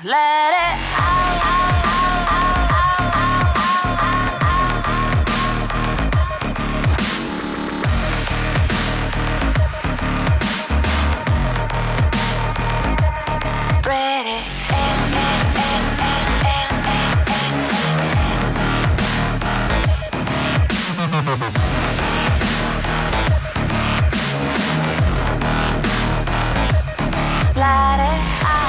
Let it ready. Let it out.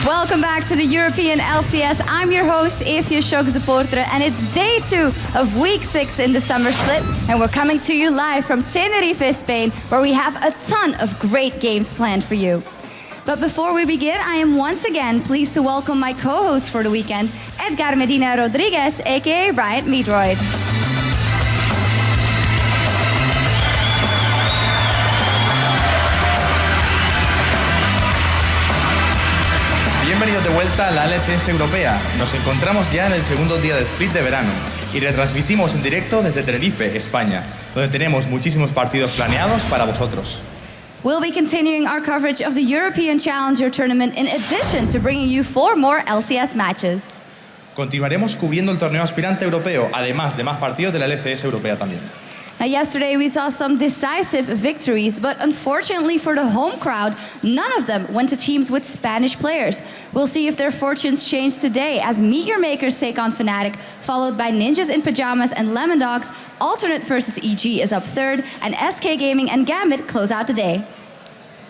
Welcome back to the European LCS. I'm your host, Eefje Schokes-de-Poortere, and it's day 2 of week 6 in the summer split, and we're coming to you live from Tenerife, Spain, where we have a ton of great games planned for you. But before we begin, I am once again pleased to welcome my co-host for the weekend, Edgar Medina Rodriguez, aka Bryant Meadroyd. Bienvenidos de vuelta a la LCS europea. Nos encontramos ya en el segundo día de split de verano y retransmitimos en directo desde Tenerife, España, donde tenemos muchísimos partidos planeados para vosotros. We'll be continuing our coverage of the European Challenger Tournament in addition to bringing you 4 more LCS matches. Continuaremos cubriendo el torneo aspirante europeo, además de más partidos de la LCS europea también. Now, yesterday we saw some decisive victories, but unfortunately for the home crowd, none of them went to teams with Spanish players. We'll see if their fortunes change today as Meet Your Makers take on Fnatic, followed by Ninjas in Pajamas and Lemon Dogs. Alternate versus EG is up third, and SK Gaming and Gambit close out the day.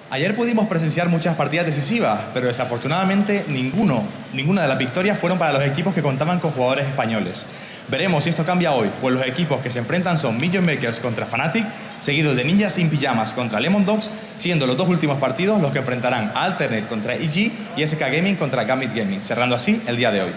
Ayer pudimos presenciar muchas partidas decisivas, pero desafortunadamente ninguna de las victorias fueron para los equipos que contaban con jugadores españoles. Veremos si esto cambia hoy, pues los equipos que se enfrentan son Meet Your Makers contra Fnatic, seguidos de Ninjas in Pyjamas contra Lemon Dogs, siendo los dos últimos partidos los que enfrentarán a Alternate contra EG y SK Gaming contra Gambit Gaming, cerrando así el día de hoy.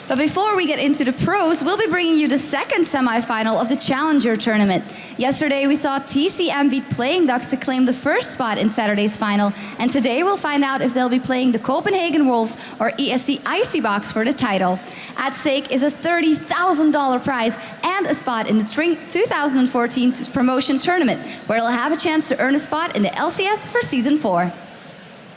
But before we get into the pros, we'll be bringing you the second semifinal of the Challenger Tournament. Yesterday, we saw TCM beat Playing Ducks to claim the first spot in Saturday's final, and today we'll find out if they'll be playing the Copenhagen Wolves or ESC Icy Box for the title. At stake is a $30,000 prize and a spot in the 2014 promotion tournament, where they'll have a chance to earn a spot in the LCS for Season 4.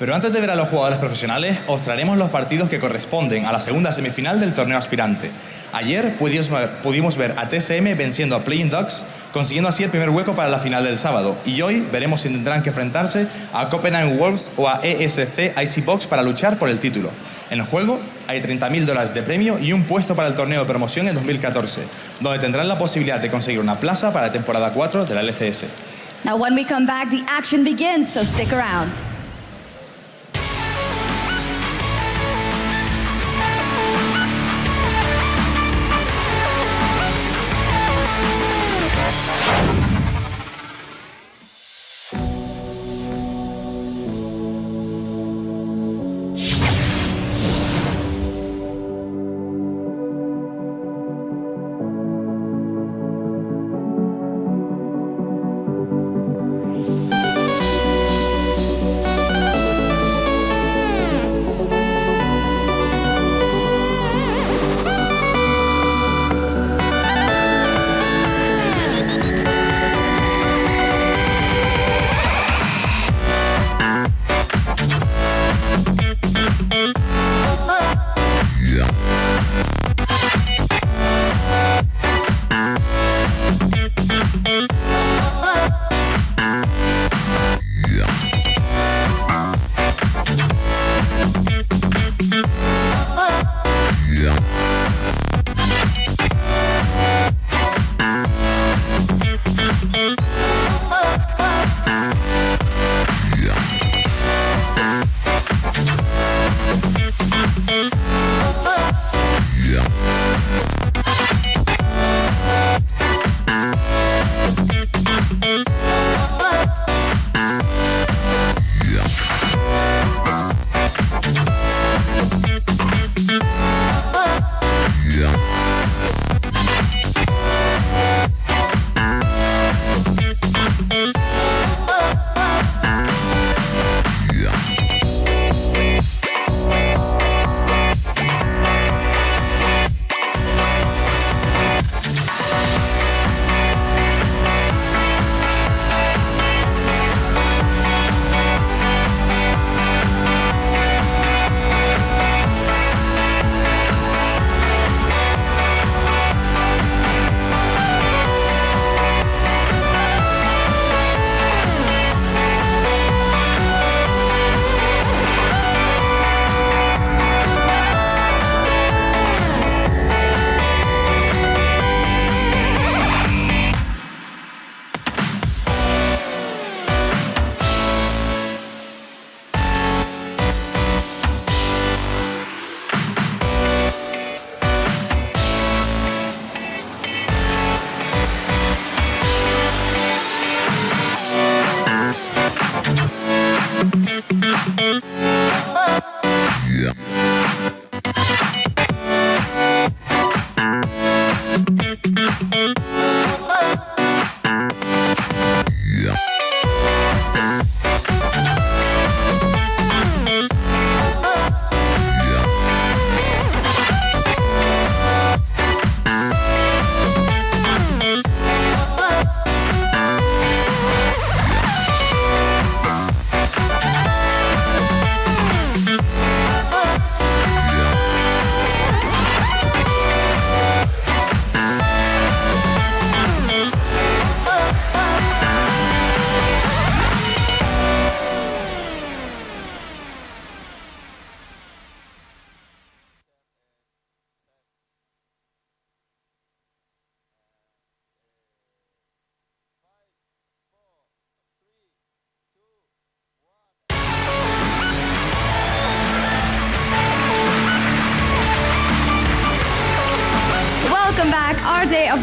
Pero antes de ver a los jugadores profesionales, os traeremos los partidos que corresponden a la segunda semifinal del torneo aspirante. Ayer pudimos ver a TSM venciendo a Playing Ducks, consiguiendo así el primer hueco para la final del sábado. Y hoy veremos si tendrán que enfrentarse a Copenhagen Wolves o a ESC Icy Box para luchar por el título. En el juego hay $30,000 de premio y un puesto para el torneo de promoción en 2014, donde tendrán la posibilidad de conseguir una plaza para la temporada 4 de la LCS. Now when we come back, the action begins, so stick around.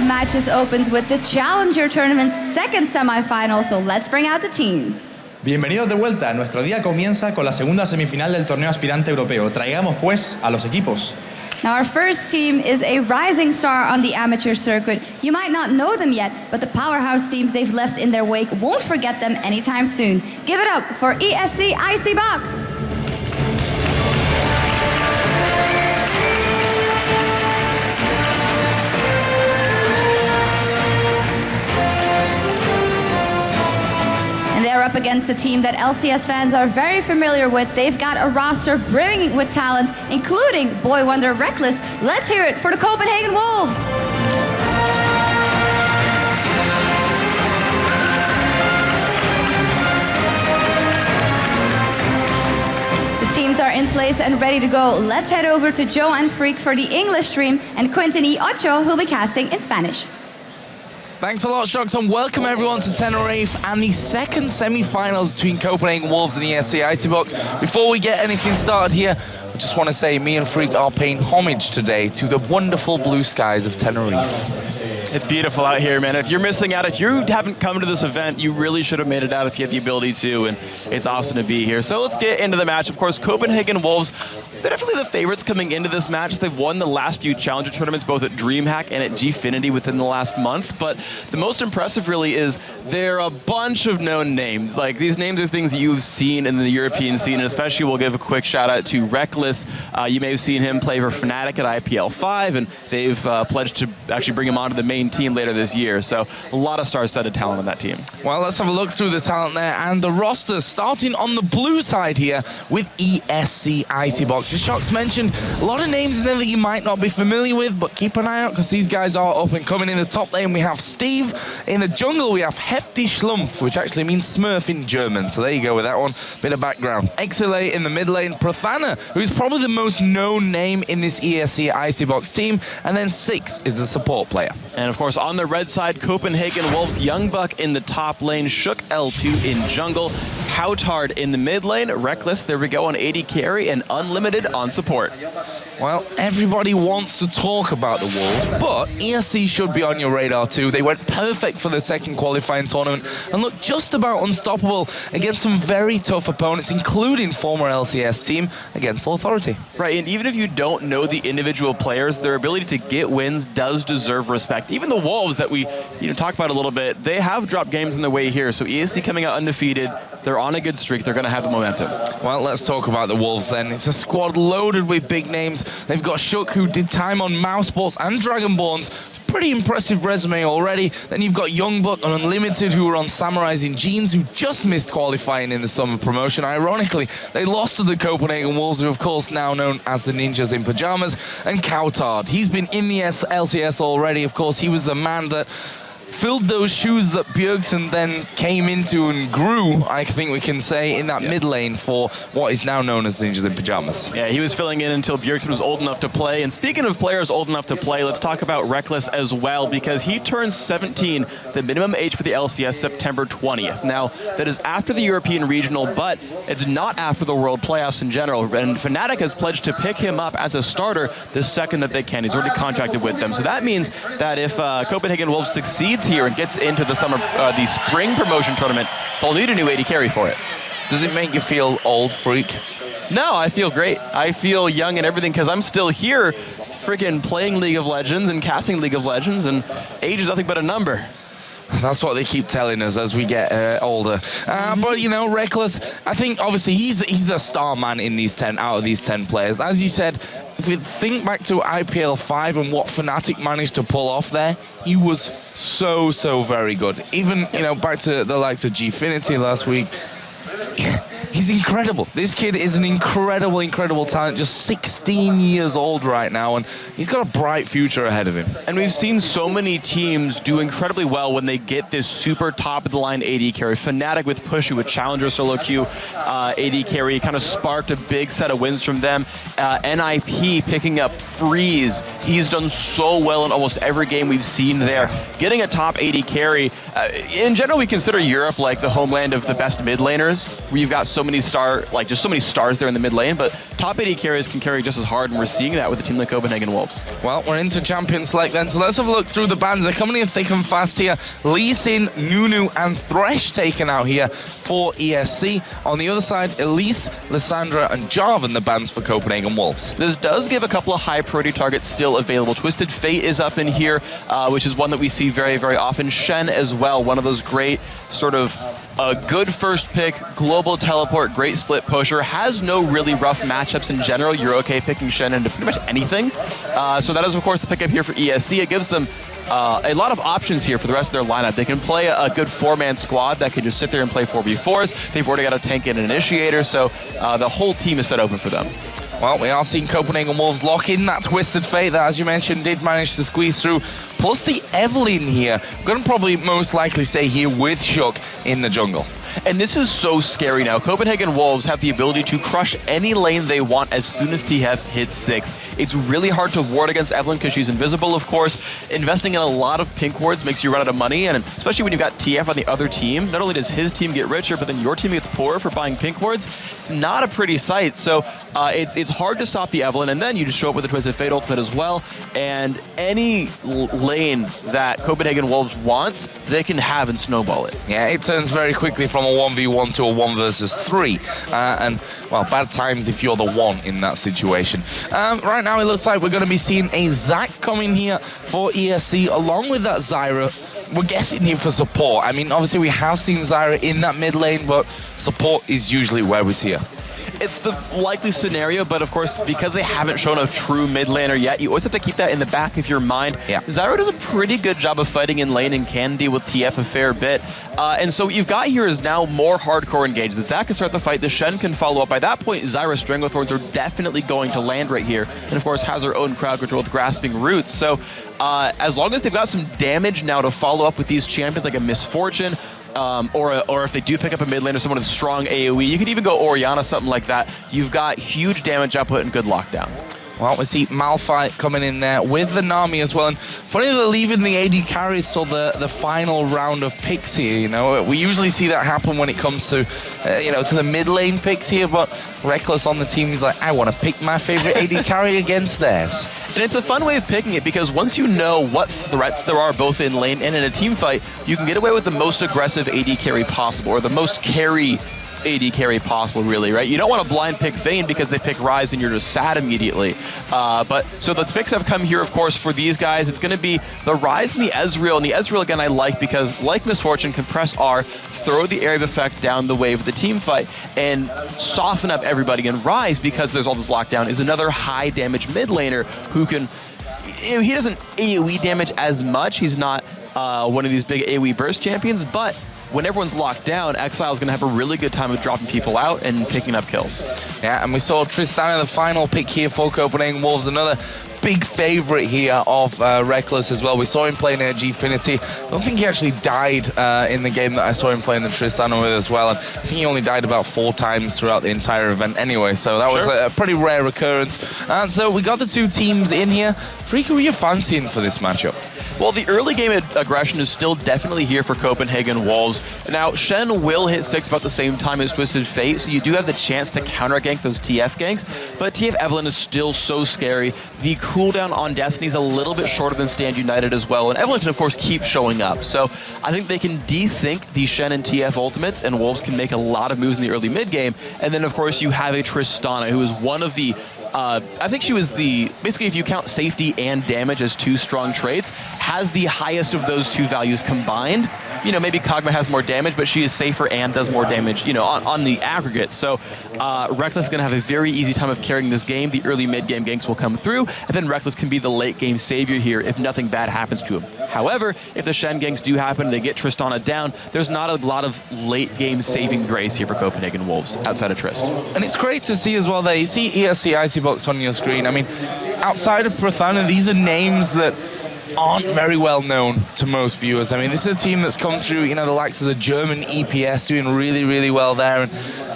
matches opens with the Challenger Tournament's second semifinal, so let's bring out the teams. Bienvenidos de vuelta. Nuestro día comienza con la segunda semifinal del torneo aspirante europeo. Traigamos pues a los equipos. Now our first team is a rising star on the amateur circuit. You might not know them yet, but the powerhouse teams they've left in their wake won't forget them anytime soon. Give it up for ESC Icy Box. And they're up against a team that LCS fans are very familiar with. They've got a roster brimming with talent, including boy wonder Reckless. Let's hear it for the Copenhagen Wolves. The teams are in place and ready to go. Let's head over to Joe and Freak for the English stream and Quentin E. Ocho, who'll be casting in Spanish. Thanks a lot, Shocks, and welcome everyone to Tenerife and the second semi-finals between Copenhagen Wolves and ESC Icy Box. Before we get anything started here, I just want to say me and Freak are paying homage today to the wonderful blue skies of Tenerife. It's beautiful out here, man. If you're missing out, if you haven't come to this event, you really should have made it out if you had the ability to, and it's awesome to be here. So let's get into the match. Of course, Copenhagen Wolves, they're definitely the favorites coming into this match. They've won the last few Challenger tournaments, both at DreamHack and at Gfinity within the last month. But the most impressive really is they're a bunch of known names. Like, these names are things that you've seen in the European scene, and especially we'll give a quick shout out to Reckless. You may have seen him play for Fnatic at IPL 5, and they've pledged to actually bring him onto the main team later this year. So a lot of star-studded talent on that team. Well, let's have a look through the talent there and the roster, starting on the blue side here with ESC Icy Box. As Shocks mentioned, a lot of names in there that you might not be familiar with, but keep an eye out because these guys are up and coming. In the top lane, we have Steve. In the jungle, we have Hefty Schlumpf, which actually means Smurf in German. So there you go with that one. Bit of background. Exile in the mid lane, Prathana, who's probably the most known name in this ESC Icy Box team. And then Six is the support player. And of course, on the red side, Copenhagen Wolves, Young Buck in the top lane, Shook L2 in jungle, Houtard in the mid lane, Reckless, there we go, on AD carry, and Unlimited on support. Well, everybody wants to talk about the Wolves, but ESC should be on your radar too. They went perfect for the second qualifying tournament and looked just about unstoppable against some very tough opponents, including former LCS team against Authority. Right, and even if you don't know the individual players, their ability to get wins does deserve respect. Even the Wolves that we talked about a little bit, they have dropped games on the way here, so ESC coming out undefeated, they're on a good streak, they're going to have the momentum. Well, let's talk about the Wolves then. It's a squad loaded with big names. They've got Shook, who did time on Mousesports and Dragonborns. Pretty impressive resume already. Then you've got Youngbuck and Unlimited, who were on Samurais in Jeans, who just missed qualifying in the summer promotion. Ironically, they lost to the Copenhagen Wolves, who are of course now known as the Ninjas in Pajamas. And Houtard, he's been in the LCS already. Of course, he was the man that filled those shoes that Bjergsen then came into and grew, I think we can say, in that mid lane for what is now known as Ninjas in Pajamas. Yeah, he was filling in until Bjergsen was old enough to play. And speaking of players old enough to play, let's talk about Reckless as well, because he turns 17, the minimum age for the LCS, September 20th. Now, that is after the European Regional, but it's not after the World Playoffs in general. And Fnatic has pledged to pick him up as a starter the second that they can. He's already contracted with them. So that means that if Copenhagen Wolves succeeds here and gets into the spring promotion tournament, they'll need a new AD carry for it. Does it make you feel old, Freak? No, I feel great. I feel young and everything because I'm still here freaking playing League of Legends and casting League of Legends, and age is nothing but a number. That's what they keep telling us as we get older. But, Reckless, I think obviously he's a star man in these 10 out of these 10 players. As you said, if we think back to IPL 5 and what Fnatic managed to pull off there, he was so very good. Even, back to the likes of Gfinity last week. He's incredible. This kid is an incredible talent, just 16 years old right now, and he's got a bright future ahead of him. And we've seen so many teams do incredibly well when they get this super top-of-the-line AD carry. Fnatic with Pushy, with Challenger solo queue AD carry, kind of sparked a big set of wins from them. NIP picking up Freeze. He's done so well in almost every game we've seen there. Getting a top AD carry. In general, we consider Europe like the homeland of the best mid laners, where you've got so many just so many stars there in the mid lane, but top AD carriers can carry just as hard, and we're seeing that with a team like Copenhagen Wolves. Well, we're into Champion Select then, so let's have a look through the bans. They're coming in thick and fast here. Lee Sin, Nunu, and Thresh taken out here for ESC. On the other side, Elise, Lissandra, and Jarvan, the bans for Copenhagen Wolves. This does give a couple of high priority targets still available. Twisted Fate is up in here, which is one that we see very, very often. Shen as well, one of those great sort of a good first pick, global teleport, great split pusher, has no really rough matchups in general. You're okay picking Shen into pretty much anything. So that is, of course, the pickup here for ESC. It gives them a lot of options here for the rest of their lineup. They can play a good 4-man squad that can just sit there and play 4v4s. They've already got a tank and an initiator, so the whole team is set open for them. Well, we are seeing Copenhagen Wolves lock in that Twisted Fate that, as you mentioned, did manage to squeeze through. Plus the Evelyn here. I'm going to probably most likely stay here with Shook in the jungle. And this is so scary now. Copenhagen Wolves have the ability to crush any lane they want as soon as TF hits 6. It's really hard to ward against Evelyn because she's invisible, of course. Investing in a lot of pink wards makes you run out of money, and especially when you've got TF on the other team, not only does his team get richer, but then your team gets poorer for buying pink wards. It's not a pretty sight. So it's hard to stop the Evelyn, and then you just show up with the Twisted Fate ultimate as well, and any lane that Copenhagen Wolves wants, they can have and snowball it. Yeah, it turns very quickly from a 1v1 to a 1 versus 3. And, well, bad times if you're the one in that situation. Right now, it looks like we're going to be seeing a Zac coming here for ESC, along with that Zyra. We're guessing here for support. I mean, obviously, we have seen Zyra in that mid lane, but support is usually where we see her. It's the likely scenario, but of course, because they haven't shown a true mid laner yet, you always have to keep that in the back of your mind. Yeah. Zyra does a pretty good job of fighting in lane and can deal with TF a fair bit. And so what you've got here is now more hardcore engaged. The Zac can start the fight, the Shen can follow up. By that point, Zyra's Stranglethorns are definitely going to land right here. And of course, has her own crowd control with Grasping Roots. So as long as they've got some damage now to follow up with these champions like a Misfortune, or if they do pick up a mid lane or someone with strong AoE, you could even go Orianna, something like that. You've got huge damage output and good lockdown. Well, we see Malphite coming in there with the Nami as well. And funny they're leaving the AD carries till the final round of picks here, you know. We usually see that happen when it comes to, to the mid lane picks here, but Reckless on the team is like, I want to pick my favorite AD carry against theirs. And it's a fun way of picking it because once you know what threats there are both in lane and in a team fight, you can get away with the most aggressive AD carry possible, or the most carry AD carry possible, really, right? You don't want to blind pick Vayne because they pick Ryze and you're just sad immediately. But so the picks have come here, of course, for these guys. It's going to be the Ryze and the Ezreal. And the Ezreal, again, I like because, like Misfortune, can press R, throw the area of effect down the wave of the team fight, and soften up everybody. And Ryze, because there's all this lockdown, is another high damage mid laner who can... He doesn't AoE damage as much. He's not one of these big AoE burst champions, but when everyone's locked down, Exile's going to have a really good time of dropping people out and picking up kills. Yeah, and we saw Tristana, the final pick here for Copenhagen Wolves, another big favorite here of Reckless as well. We saw him playing at Gfinity. I don't think he actually died in the game that I saw him playing the Tristana with as well. And I think he only died about 4 times throughout the entire event anyway, so that was a pretty rare occurrence. So we got the 2 teams in here. Freak, who are you fancying for this matchup? Well, the early game aggression is still definitely here for Copenhagen Wolves. Now, Shen will hit 6 about the same time as Twisted Fate, so you do have the chance to counter-gank those TF ganks, but TF Evelyn is still so scary. The cooldown on Destiny is a little bit shorter than Stand United as well, and Evelyn can, of course, keep showing up. So I think they can desync the Shen and TF ultimates, and Wolves can make a lot of moves in the early mid-game. And then, of course, you have a Tristana, who is one of the I think she was basically if you count safety and damage as 2 strong traits, has the highest of those 2 values combined. You know, maybe Kog'Maw has more damage, but she is safer and does more damage, you know, on the aggregate. So Reckless is going to have a very easy time of carrying this game. The early mid-game ganks will come through, and then Reckless can be the late-game savior here if nothing bad happens to him. However, if the Shen ganks do happen, they get Tristana down, there's not a lot of late-game saving grace here for Copenhagen Wolves outside of Trist. And it's great to see as well there. You see ESC Icybox on your screen. I mean, outside of Prathana, these are names that aren't very well known to most viewers. I mean, this is a team that's come through, you know, the likes of the German EPS doing really, really well there, and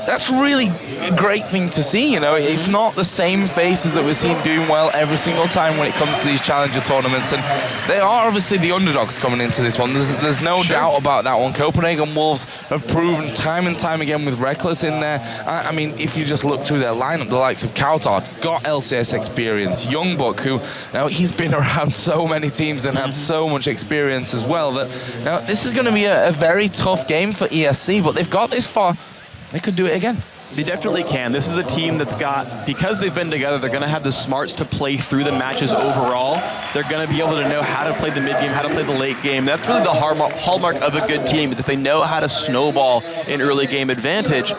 that's really a great thing to see, you know. It's not the same faces that we're seeing doing well every single time when it comes to these challenger tournaments, and they are obviously the underdogs coming into this one. There's no doubt about that one. Copenhagen Wolves have proven time and time again with Reckless in there. I mean, if you just look through their lineup, the likes of Kautard, got LCS experience, Youngbuck, who, you know, he's been around so many teams and had so much experience as well, that, you know, this is going to be a very tough game for ESC, but they've got this far. They could do it again. They definitely can. This is a team that's got, because they've been together, they're going to have the smarts to play through the matches overall. They're going to be able to know how to play the mid game, how to play the late game. That's really the hallmark of a good team, is that they know how to snowball an early game advantage.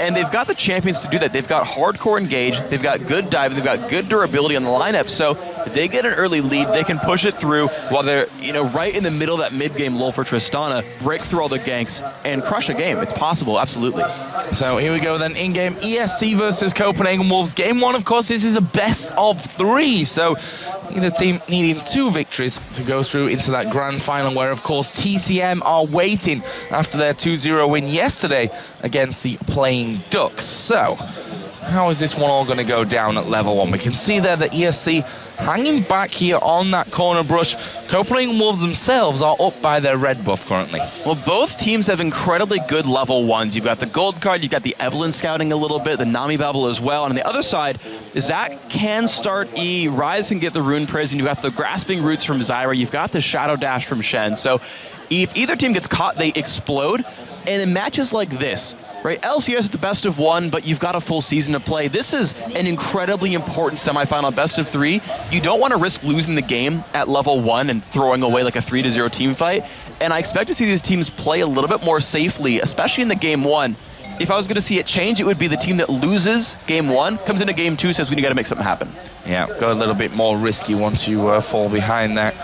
And they've got the champions to do that. They've got hardcore engage, they've got good dive, they've got good durability on the lineup. So if they get an early lead, they can push it through while they're, you know, right in the middle of that mid-game lull for Tristana, break through all the ganks and crush a game. It's possible, absolutely. So here we go then, in-game ESC versus Copenhagen Wolves. Game one, of course, this is a best of 3. So either team needing 2 victories to go through into that grand final, where, of course, TCM are waiting after their 2-0 win yesterday against the Playing Ducks. So how is this one all going to go down at level 1? We can see there that ESC hanging back here on that corner brush. Copenhagen Wolves themselves are up by their red buff currently. Well, both teams have incredibly good level 1s. You've got the gold card, you've got the Evelyn scouting a little bit, the Nami bubble as well. And on the other side, Zach can start E, Rise can get the rune prison, you've got the grasping roots from Zyra, you've got the shadow dash from Shen. So if either team gets caught, they explode. And in matches like this, right, LCS is the best of 1, but you've got a full season to play. This is an incredibly important semifinal, best of 3. You don't want to risk losing the game at level 1 and throwing away like a 3-0 team fight. And I expect to see these teams play a little bit more safely, especially in the game 1. If I was going to see it change, it would be the team that loses game 1, comes into game 2, says we got to make something happen. Yeah, go a little bit more risky once you fall behind that.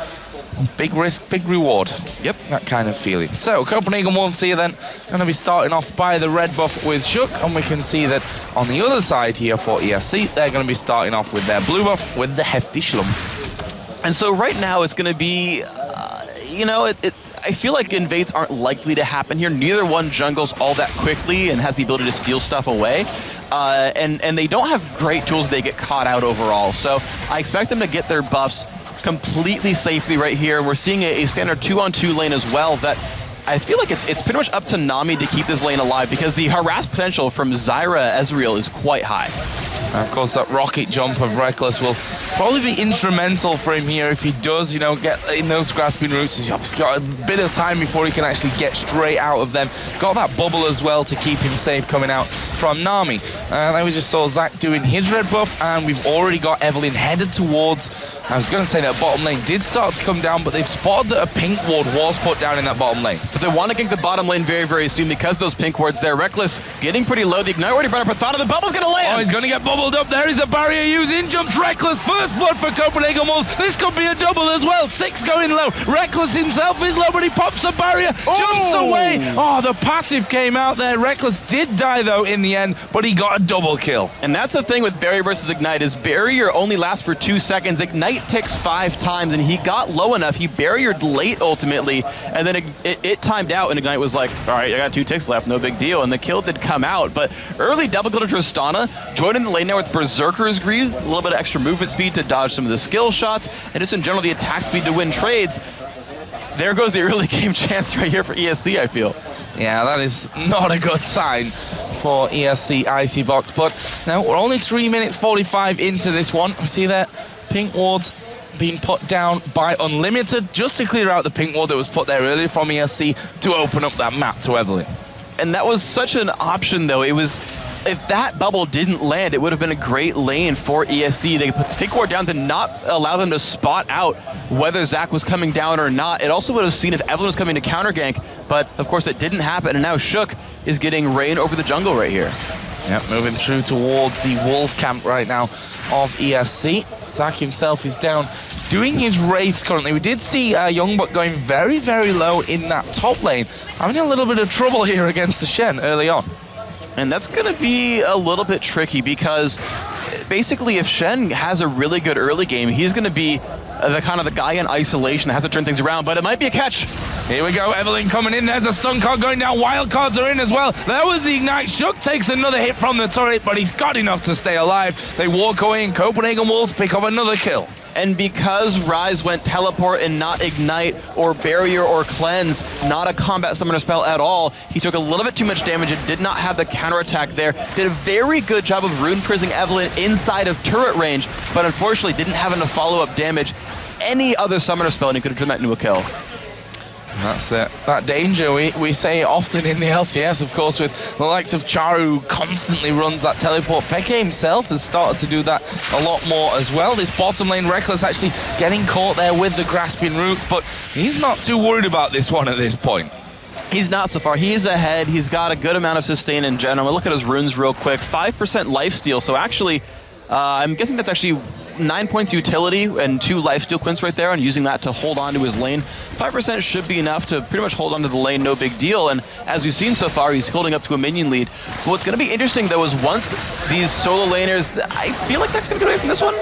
Big risk, big reward. Yep. That kind of feeling. So, Copenhagen Wolves here then, going to be starting off by the red buff with Shook, and we can see that on the other side here for ESC, they're going to be starting off with their blue buff with the Hefty Schlum. And so right now it's going to be, you know, I feel like invades aren't likely to happen here. Neither one jungles all that quickly and has the ability to steal stuff away. And they don't have great tools, they get caught out overall. So I expect them to get their buffs completely safely right here. We're seeing a standard 2-on-2 lane as well that I feel like it's pretty much up to Nami to keep this lane alive, because the harass potential from Zyra Ezreal is quite high. And of course, that rocket jump of Reckless will probably be instrumental for him here if he does, you know, get in those grasping roots. He's obviously got a bit of time before he can actually get straight out of them. Got that bubble as well to keep him safe coming out from Nami. And then we just saw Zach doing his red buff, and we've already got Evelyn headed towards, I was going to say that bottom lane did start to come down, but they've spotted that a pink ward was put down in that bottom lane. But they want to gank the bottom lane very, very soon because those pink wards there. Reckless getting pretty low. The Ignite already brought up a thought of the bubble's going to land. Oh, he's going to get bubbled up. There is a barrier using. Jumps Reckless. First blood for Copenhagen Wolves. This could be a double as well. 6 going low. Reckless himself is low, but he pops a barrier. Jumps away. Oh, the passive came out there. Reckless did die, though, in the end, but he got a double kill. And that's the thing with Barrier versus Ignite, is Barrier only lasts for 2 seconds. Ignite ticks 5 times, and he got low enough. He barriered late, ultimately, and then it timed out, and Ignite was like, all right, I got 2 ticks left, no big deal, and the kill did come out. But early double kill to Tristana, joining the lane now with Berserker's Greaves, a little bit of extra movement speed to dodge some of the skill shots, and just in general the attack speed to win trades. There goes the early game chance right here for ESC, I feel. Yeah, that is not a good sign for ESC Icy Box, but now we're only 3 minutes 45 into this one. We see that pink wards being put down by Unlimited just to clear out the pink ward that was put there earlier from ESC to open up that map to Evelyn. And that was such an option, though. It was, if that bubble didn't land, it would have been a great lane for ESC. They could put the pink ward down to not allow them to spot out whether Zach was coming down or not. It also would have seen if Evelyn was coming to counter gank, but of course it didn't happen, and now Shook is getting rain over the jungle right here. Yep, moving through towards the Wolf camp right now of ESC. Zach himself is down doing his raids currently. We did see Youngbuck going very, very low in that top lane, having a little bit of trouble here against the Shen early on. And that's going to be a little bit tricky, because basically if Shen has a really good early game, he's going to be the kind of the guy in isolation that has to turn things around, but it might be a catch. Here we go, Evelyn coming in. There's a stun card going down. Wild cards are in as well. There was the ignite. Shook takes another hit from the turret, but he's got enough to stay alive. They walk away, and Copenhagen Wolves pick up another kill. And because Ryze went teleport and not ignite or barrier or cleanse, not a combat summoner spell at all, he took a little bit too much damage and did not have the counterattack there. Did a very good job of rune prising Evelyn inside of turret range, but unfortunately didn't have enough follow-up damage. Any other summoner spell and he could have turned that into a kill. That's that danger we say often in the LCS, of course, with the likes of Charu, who constantly runs that teleport. Peke himself has started to do that a lot more as well. This bottom lane, Reckless actually getting caught there with the grasping roots, but he's not too worried about this one at this point. He's not so far. He's ahead. He's got a good amount of sustain in general. Look at his runes real quick. 5% lifesteal, so actually, I'm guessing that's actually 9 points utility and 2 lifesteal quints right there, and using that to hold on to his lane. 5% should be enough to pretty much hold on to the lane, no big deal. And as we've seen so far, he's holding up to a minion lead. But what's going to be interesting, though, is once these solo laners, I feel like that's going to get away from this one.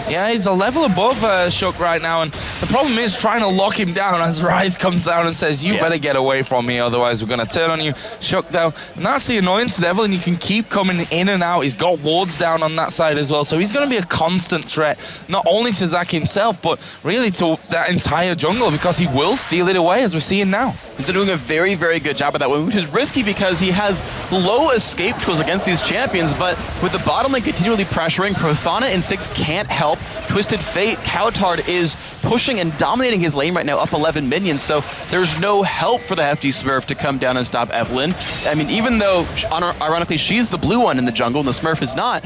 Yeah, he's a level above Shook right now, and the problem is trying to lock him down as Ryze comes down and says, you better get away from me, otherwise we're going to turn on you. Shook though, and that's the annoyance with Evelyn. You can keep coming in and out. He's got wards down on that side as well, so he's going to be a constant threat, not only to Zac himself, but really to that entire jungle, because he will steal it away, as we're seeing now. He's doing a very, very good job of that one, which is risky because he has low escape tools against these champions, but with the bottom lane continually pressuring, Prothana and 6 can't help. Twisted Fate, Cowtard is pushing and dominating his lane right now, up 11 minions, so there's no help for the Hefty Smurf to come down and stop Evelyn. I mean, even though, ironically, she's the blue one in the jungle and the Smurf is not,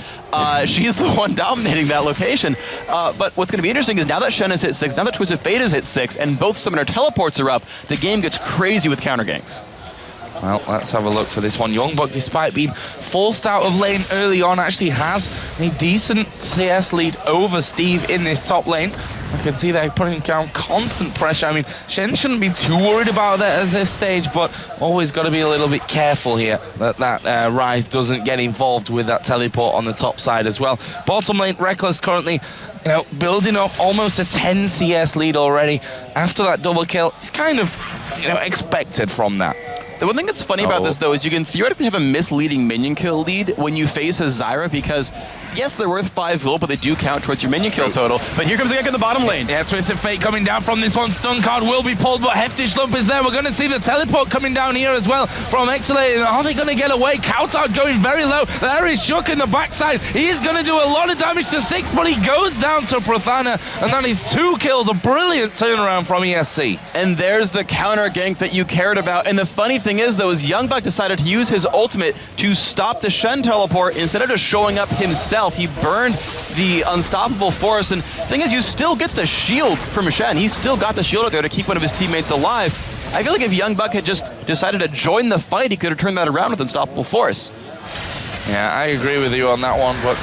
she's the one dominating that location. But what's going to be interesting is now that Shen has hit 6, now that Twisted Fate has hit 6, and both summoner teleports are up, the game gets crazy with counter ganks. Well, let's have a look for this one. Youngbuck, despite being forced out of lane early on, actually has a decent CS lead over Steve in this top lane. I can see they're putting down constant pressure. I mean, Shen shouldn't be too worried about that at this stage, but always got to be a little bit careful here that Ryze doesn't get involved with that teleport on the top side as well. Bottom lane, Reckless currently, building up almost a 10 CS lead already. After that double kill, it's kind of, expected from that. The one thing that's funny about this, though, is you can theoretically have a misleading minion kill lead when you face a Zyra, because yes, they're worth 5 gold, but they do count towards your minion kill total. But here comes the gank in the bottom lane. Yeah, Twisted Fate coming down from this one. Stun card will be pulled, but Hefty Schlump is there. We're going to see the teleport coming down here as well from Excelate. Are they going to get away? Cowtard going very low. There is Shook in the backside. He is going to do a lot of damage to 6, but he goes down to Prothana, and that is 2 kills. A brilliant turnaround from ESC. And there's the counter gank that you cared about. And the funny thing is, though, is Youngbuck decided to use his ultimate to stop the Shen teleport instead of just showing up himself. He burned the unstoppable force, and the thing is, you still get the shield from Shen. He still got the shield out there to keep one of his teammates alive. I feel like if Youngbuck had just decided to join the fight, he could have turned that around with unstoppable force. Yeah, I agree with you on that one, but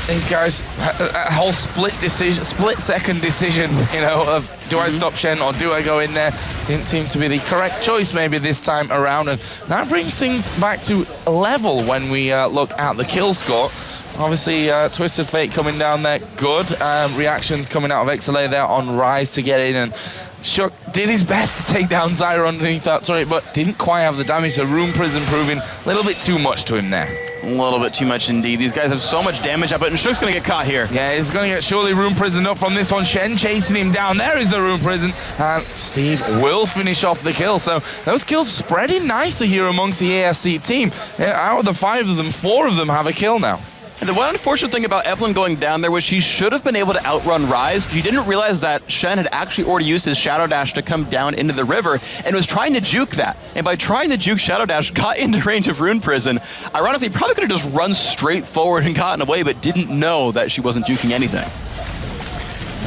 these guys, a whole split-second decision, of do I stop Shen or do I go in there? Didn't seem to be the correct choice maybe this time around, and that brings things back to level when we look at the kill score. Obviously, Twisted Fate coming down there, good reactions coming out of XLA there on Ryze to get in, and Shook did his best to take down Zyra underneath that turret, but didn't quite have the damage. So Rune Prison proving a little bit too much to him there. A little bit too much indeed. These guys have so much damage up, and Shook's going to get caught here. Yeah, he's going to get surely Rune Prison up from this one. Shen chasing him down. There is the Rune Prison, and Steve will finish off the kill. So those kills spreading nicely here amongst the ASC team. Out of the 5 of them, 4 of them have a kill now. And the one unfortunate thing about Evelyn going down there was she should have been able to outrun Ryze. She didn't realize that Shen had actually already used his Shadow Dash to come down into the river and was trying to juke that. And by trying to juke Shadow Dash, got into range of Rune Prison. Ironically, probably could have just run straight forward and gotten away, but didn't know that she wasn't juking anything.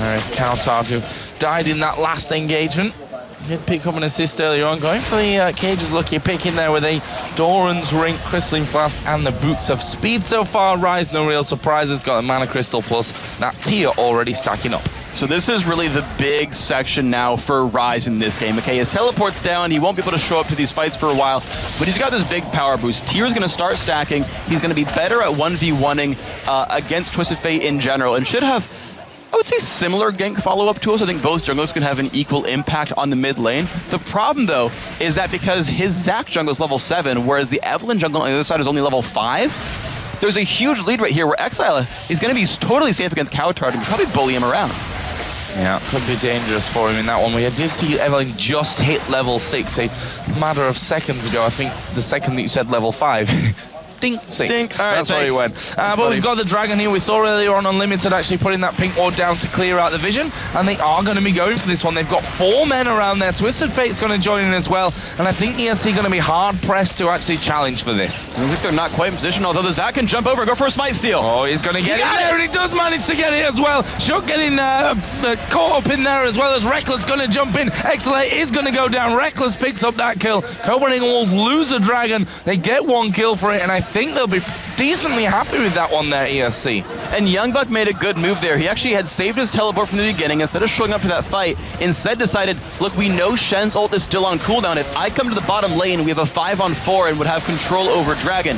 There is Cowtard, who died in that last engagement. Did pick up an assist earlier on, going for the Cage's lucky pick in there with a Doran's Ring, Crystalline Flask, and the Boots of Speed. So far, Ryze, no real surprises, got a Mana Crystal plus that tier already stacking up. So this is really the big section now for Ryze in this game. Okay, his teleport's down, he won't be able to show up to these fights for a while, but he's got this big power boost. Tier's going to start stacking, he's going to be better at 1v1ing against Twisted Fate in general, and should have I would say similar gank follow-up tools. I think both jungles can have an equal impact on the mid lane. The problem, though, is that because his Zac jungle is level 7, whereas the Evelynn jungle on the other side is only level 5, there's a huge lead right here where Exile is going to be totally safe against Cowtard and probably bully him around. Yeah, could be dangerous for him in that one. We did see Evelynn just hit level 6 a matter of seconds ago. I think the second that you said level 5. Dink, 6. Dink. All right, that's where he went. But we've got the Dragon here. We saw earlier on Unlimited actually putting that pink ward down to clear out the vision, and they are going to be going for this one. They've got 4 men around there. Twisted Fate's going to join in as well, and I think ESC going to be hard-pressed to actually challenge for this. I think they're not quite in position, although the Zac can jump over and go for a smite steal. Oh, he's going to get it there, and he does manage to get it as well. Shook getting caught up in there as well as Reckless going to jump in. Exilate is going to go down. Reckless picks up that kill. Copenhagen Wolves lose the Dragon. They get 1 kill for it, and I think they'll be decently happy with that one there, ESC. And Youngbuck made a good move there. He actually had saved his teleport from the beginning. Instead of showing up to that fight, instead decided, look, we know Shen's ult is still on cooldown. If I come to the bottom lane, we have a 5-on-4 and would have control over Dragon.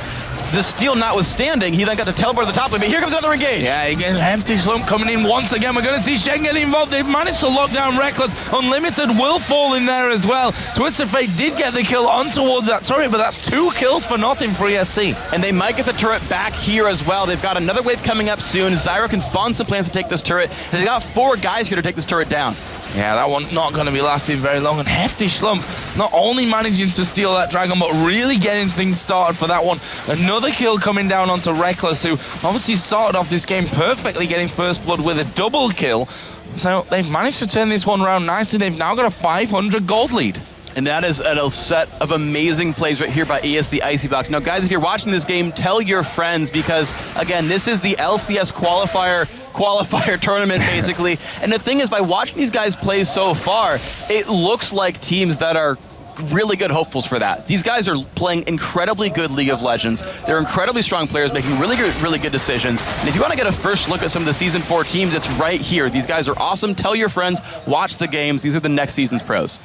The steal notwithstanding, he then got to teleport to the top lane, but here comes another engage. Yeah, again, Empty Slump coming in once again. We're going to see Shen getting involved. They've managed to lock down Reckless. Unlimited will fall in there as well. Twisted Fate did get the kill on towards that turret, but that's 2 kills for nothing for ESC. And they might get the turret back here as well. They've got another wave coming up soon. Zyra can spawn some plans to take this turret. They've got 4 guys here to take this turret down. Yeah, that one not going to be lasting very long. And Hefty Schlump not only managing to steal that Dragon, but really getting things started for that one. Another kill coming down onto Reckless, who obviously started off this game perfectly, getting first blood with a double kill. So they've managed to turn this one around nicely. They've now got a 500 gold lead. And that is a set of amazing plays right here by ESC Icybox. Now, guys, if you're watching this game, tell your friends because, again, this is the LCS qualifier tournament, basically. And the thing is, by watching these guys play so far, it looks like teams that are really good hopefuls for that. These guys are playing incredibly good League of Legends. They're incredibly strong players making really good decisions. And if you want to get a first look at some of the Season 4 teams, it's right here. These guys are awesome. Tell your friends, watch the games. These are the next season's pros.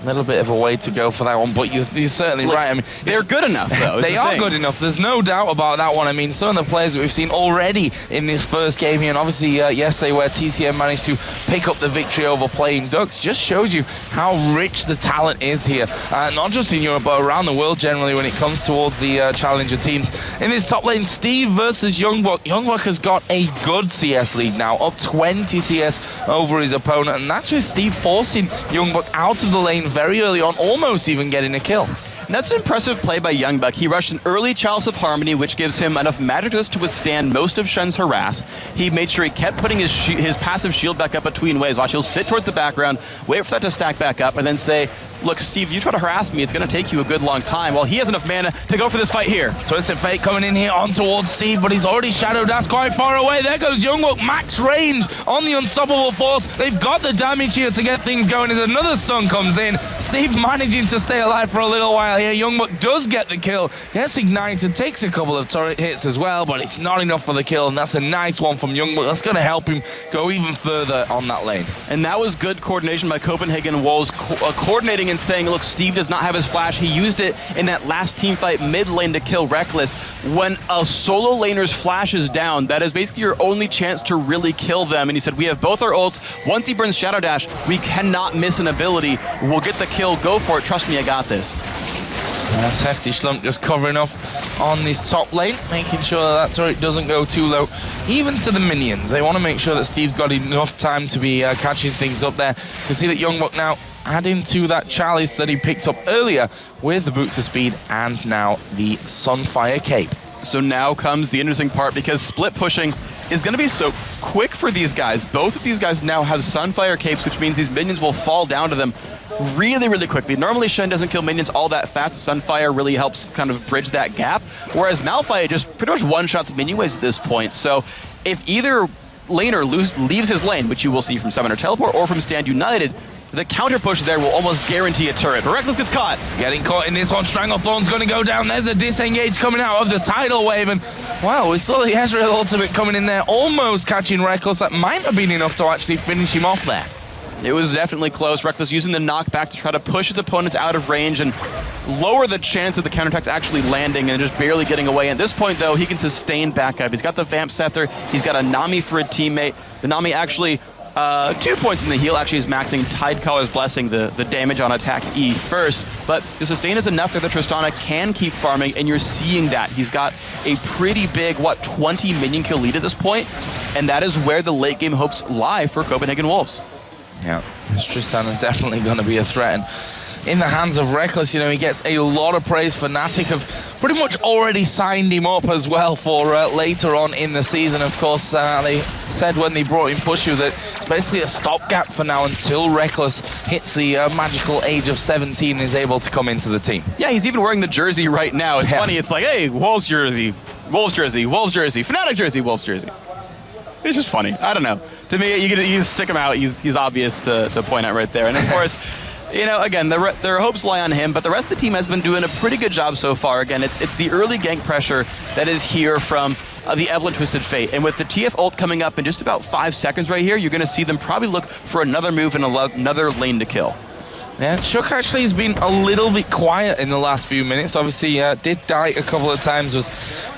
A little bit of a way to go for that one, but you're certainly right. I mean, they're good enough, though. They are good enough. There's no doubt about that one. I mean, some of the players that we've seen already in this first game here, and obviously yesterday where TCM managed to pick up the victory over Playing Ducks, just shows you how rich the talent is here. Not just in Europe, but around the world generally when it comes towards the challenger teams. In this top lane, Steve versus Youngbuck. Youngbuck has got a good CS lead now, up 20 CS over his opponent, and that's with Steve forcing Youngbuck out of the lane very early on, almost even getting a kill. And that's an impressive play by Youngbuck. He rushed an early Chalice of Harmony, which gives him enough magic dust to withstand most of Shen's harass. He made sure he kept putting his passive shield back up between waves. Watch, he'll sit towards the background, wait for that to stack back up, and then say, look, Steve, you try to harass me, it's going to take you a good long time. Well, he has enough mana to go for this fight here. Twisted Fate coming in here on towards Steve, but he's already Shadow Dash quite far away. There goes Youngbuck, max range on the Unstoppable Force. They've got the damage here to get things going as another stun comes in. Steve managing to stay alive for a little while here. Youngbuck does get the kill, gets ignited, takes a couple of turret hits as well, but it's not enough for the kill, and that's a nice one from Youngbuck. That's going to help him go even further on that lane. And that was good coordination by Copenhagen Wolves, coordinating and saying, look, Steve does not have his flash. He used it in that last team fight mid lane to kill Reckless. When a solo laner's flash is down, that is basically your only chance to really kill them. And he said, we have both our ults. Once he burns Shadow Dash, we cannot miss an ability. We'll get the kill. Go for it. Trust me, I got this. That's Hefty Schlump just covering off on this top lane, making sure that turret doesn't go too low, even to the minions. They want to make sure that Steve's got enough time to be catching things up there. You can see that Youngbuck now adding to that Chalice that he picked up earlier with the Boots of Speed and now the Sunfire Cape. So now comes the interesting part, because split pushing is going to be so quick for these guys. Both of these guys now have Sunfire Capes, which means these minions will fall down to them really quickly. Normally Shen doesn't kill minions all that fast. Sunfire really helps kind of bridge that gap, whereas Malphite just pretty much one-shots minion waves at this point. So if either laner leaves his lane, which you will see from Summon or Teleport or from Stand United, the counter push there will almost guarantee a turret. But Reckless gets caught. Getting caught in this one. Stranglethorn's going to go down. There's a disengage coming out of the tidal wave. And wow, we saw the Ezreal ultimate coming in there, almost catching Reckless. That might have been enough to actually finish him off there. It was definitely close. Reckless using the knockback to try to push his opponents out of range and lower the chance of the counterattacks actually landing and just barely getting away. At this point, though, he can sustain back up. He's got the Vamp Scepter. He's got a Nami for a teammate. The Nami actually 2 points in the heal. Actually is maxing Tidecaller's Blessing, the damage on attack E first. But the sustain is enough that the Tristana can keep farming, and you're seeing that. He's got a pretty big, 20 minion kill lead at this point, and that is where the late game hopes lie for Copenhagen Wolves. Yeah, this Tristana definitely going to be a threat. And in the hands of Reckless, he gets a lot of praise. Fnatic have pretty much already signed him up as well for later on in the season. Of course, they said when they brought in Pushu that it's basically a stopgap for now until Reckless hits the magical age of 17 and is able to come into the team. Yeah, he's even wearing the jersey right now. It's funny, it's like, hey, Wolves jersey, Wolves jersey, Wolves jersey, Fnatic jersey, Wolves jersey. It's just funny. I don't know. To me, you stick him out. He's obvious to point out right there. And of course, again, their hopes lie on him, but the rest of the team has been doing a pretty good job so far. Again, it's the early gank pressure that is here from the Evelynn Twisted Fate. And with the TF ult coming up in just about 5 seconds right here, you're going to see them probably look for another move and another lane to kill. Yeah, Shook actually has been a little bit quiet in the last few minutes. Obviously, did die a couple of times, was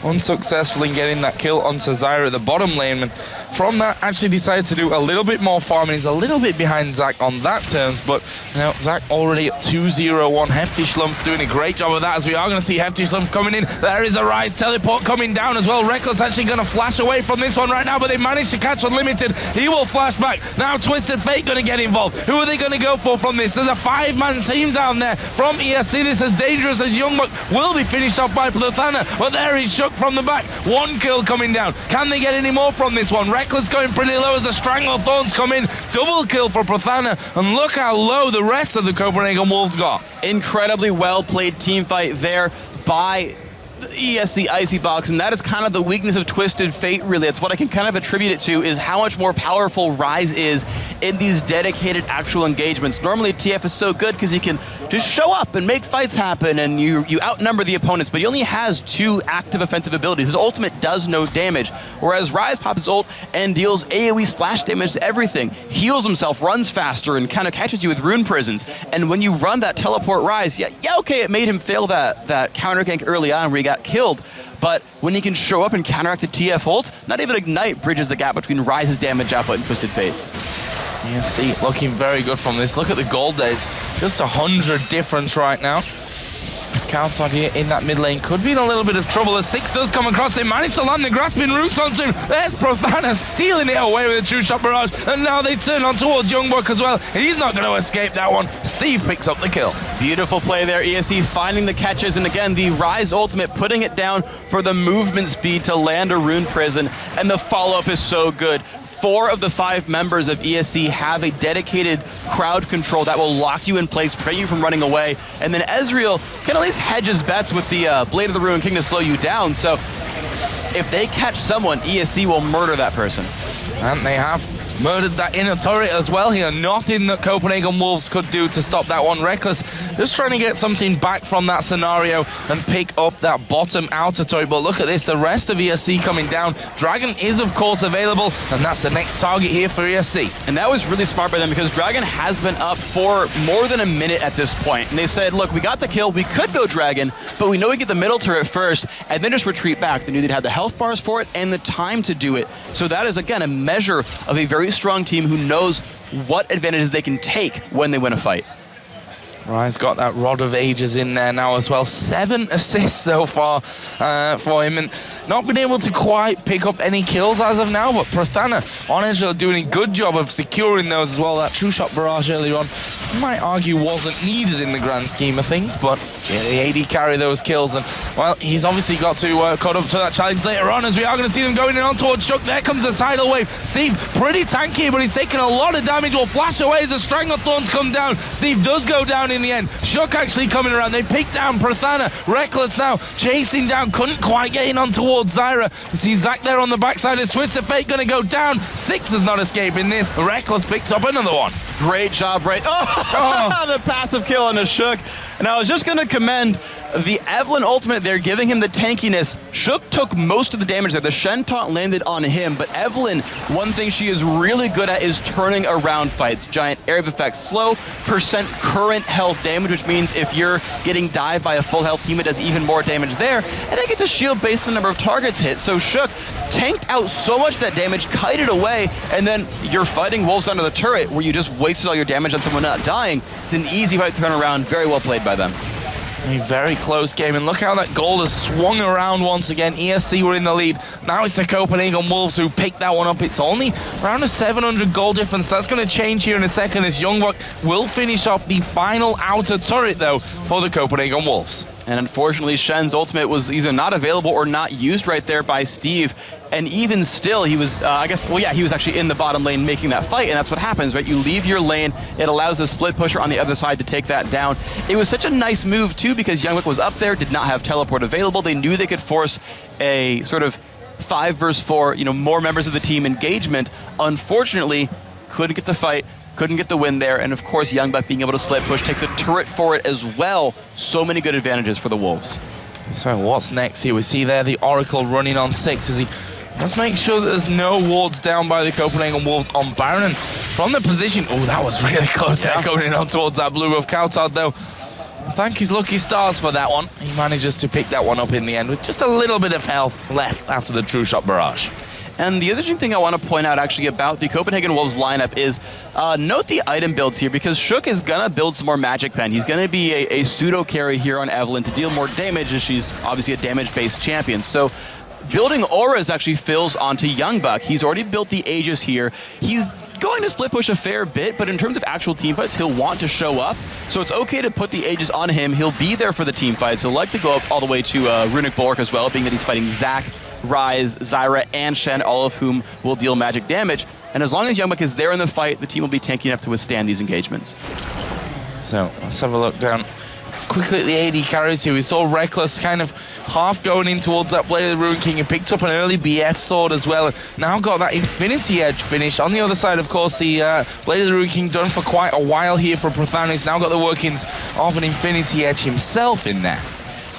unsuccessful in getting that kill onto Zyra at the bottom lane. And from that, actually decided to do a little bit more farming. He's a little bit behind Zach on that terms, but now Zach already at 2-0-1. Hefty Schlumpf doing a great job of that, as we are going to see Hefty Schlumpf coming in. There is a Rise teleport coming down as well. Reckless actually going to flash away from this one right now, but they managed to catch Unlimited. He will flash back. Now Twisted Fate going to get involved. Who are they going to go for from this? There's a 5-man team down there from ESC. This is dangerous as Youngbuck will be finished off by Prothana, but there is Shook from the back. 1 kill coming down. Can they get any more from this one? Reckless going pretty low as the Strangle Thorns come in. Double kill for Prothana, and look how low the rest of the Copenhagen Wolves got. Incredibly well played team fight there by the ESC Icy Box, and that is kind of the weakness of Twisted Fate, really. That's what I can kind of attribute it to, is how much more powerful Rise is in these dedicated actual engagements. Normally TF is so good because he can just show up and make fights happen, and you outnumber the opponents, but he only has 2 active offensive abilities. His ultimate does no damage, whereas Rise pops his ult and deals AoE splash damage to everything, heals himself, runs faster, and kind of catches you with rune prisons. And when you run that teleport Rise, yeah, okay, it made him fail that counter gank early on where he got killed, but when he can show up and counteract the TF ult, not even Ignite bridges the gap between Rise's damage output and Twisted Fate's. ESC looking very good from this. Look at the gold days. Just 100 difference right now. This Countdown here in that mid lane could be in a little bit of trouble as 6 does come across. They manage to land the grasping roots onto him. There's Prothana stealing it away with a true shot barrage. And now they turn on towards Youngbuck as well. He's not going to escape that one. Steve picks up the kill. Beautiful play there, ESC finding the catches. And again, the Rise ultimate putting it down for the movement speed to land a rune prison. And the follow-up is so good. 4 of the 5 members of ESC have a dedicated crowd control that will lock you in place, prevent you from running away. And then Ezreal can at least hedge his bets with the Blade of the Ruined King to slow you down. So if they catch someone, ESC will murder that person. And they have murdered that inner turret as well here. Nothing that Copenhagen Wolves could do to stop that one. Reckless just trying to get something back from that scenario and pick up that bottom outer turret. But look at this, the rest of ESC coming down. Dragon is of course available, and that's the next target here for ESC. And that was really smart by them, because Dragon has been up for more than a minute at this point. And they said, look, we got the kill, we could go Dragon, but we know we get the middle turret first and then just retreat back. They knew they'd have the health bars for it and the time to do it. So that is, again, a measure of a very strong team who knows what advantages they can take when they win a fight. Rise got that Rod of Ages in there now as well. 7 assists so far for him, and not been able to quite pick up any kills as of now, but Prothana on Ezreal doing a good job of securing those as well. That true shot barrage earlier on, I might argue, wasn't needed in the grand scheme of things, but yeah, the AD carry those kills, and well, he's obviously got to caught up to that challenge later on, as we are going to see them going in on towards Shook. There comes the tidal wave. Steve, pretty tanky, but he's taking a lot of damage. Will flash away as the Strangle Thorns come down. Steve does go down in the end. Shook actually coming around. They pick down Prothana. Reckless now chasing down. Couldn't quite get in on towards Zyra. We see Zach there on the backside. Is Twisted Fate going to go down? 6 is not escaping this. Reckless picks up another one. Great job, right? Oh, the passive kill on a Shook. And I was just going to commend the Evelyn ultimate there, giving him the tankiness. Shook took most of the damage there. The Shen taunt landed on him, but Evelyn, one thing she is really good at is turning around fights. Giant area of effect, slow, percent current health damage, which means if you're getting dived by a full health team, it does even more damage there. And it gets a shield based on the number of targets hit. So Shook tanked out so much of that damage, kited away, and then you're fighting wolves under the turret where you just wasted all your damage on someone not dying. It's an easy fight to turn around. Very well played by them. A very close game, and look how that gold has swung around once again. ESC were in the lead. Now it's the Copenhagen Wolves who picked that one up. It's only around a 700 gold difference. That's going to change here in a second as Youngblood will finish off the final outer turret, though, for the Copenhagen Wolves. And unfortunately, Shen's ultimate was either not available or not used right there by Steve. And even still, he was, he was actually in the bottom lane making that fight, and that's what happens, right? You leave your lane, it allows the split pusher on the other side to take that down. It was such a nice move, too, because Youngblood was up there, did not have teleport available. They knew they could force a sort of 5 versus 4, more members of the team engagement. Unfortunately, couldn't get the fight. Couldn't get the win there, and of course Youngbuck being able to split push takes a turret for it as well. So many good advantages for the Wolves. So what's next here? We see there the Oracle running on 6 as he must make sure that there's no wards down by the Copenhagen Wolves on Baron. And from the position, oh, that was really close there, going in on towards that blue buff Coutard though. Thank his lucky stars for that one. He manages to pick that one up in the end with just a little bit of health left after the True Shot Barrage. And the other thing I want to point out actually about the Copenhagen Wolves lineup is note the item builds here, because Shook is going to build some more Magic Pen. He's going to be a pseudo carry here on Evelyn to deal more damage, as she's obviously a damage-based champion. So building auras actually fills onto Youngbuck. He's already built the Aegis here. He's going to split push a fair bit, but in terms of actual team fights, he'll want to show up. So it's okay to put the Aegis on him. He'll be there for the team fights. He'll like to go up all the way to Runic Bulwark as well, being that he's fighting Zac, Ryze, Zyra, and Shen, all of whom will deal magic damage. And as long as Youngbuck is there in the fight, the team will be tanky enough to withstand these engagements. So let's have a look down quickly at the AD carries here. We saw Reckless kind of half going in towards that Blade of the Ruin King and picked up an early BF sword as well. Now got that Infinity Edge finish. On the other side, of course, the Blade of the Ruin King done for quite a while here for Prothanis. Now got the workings of an Infinity Edge himself in there.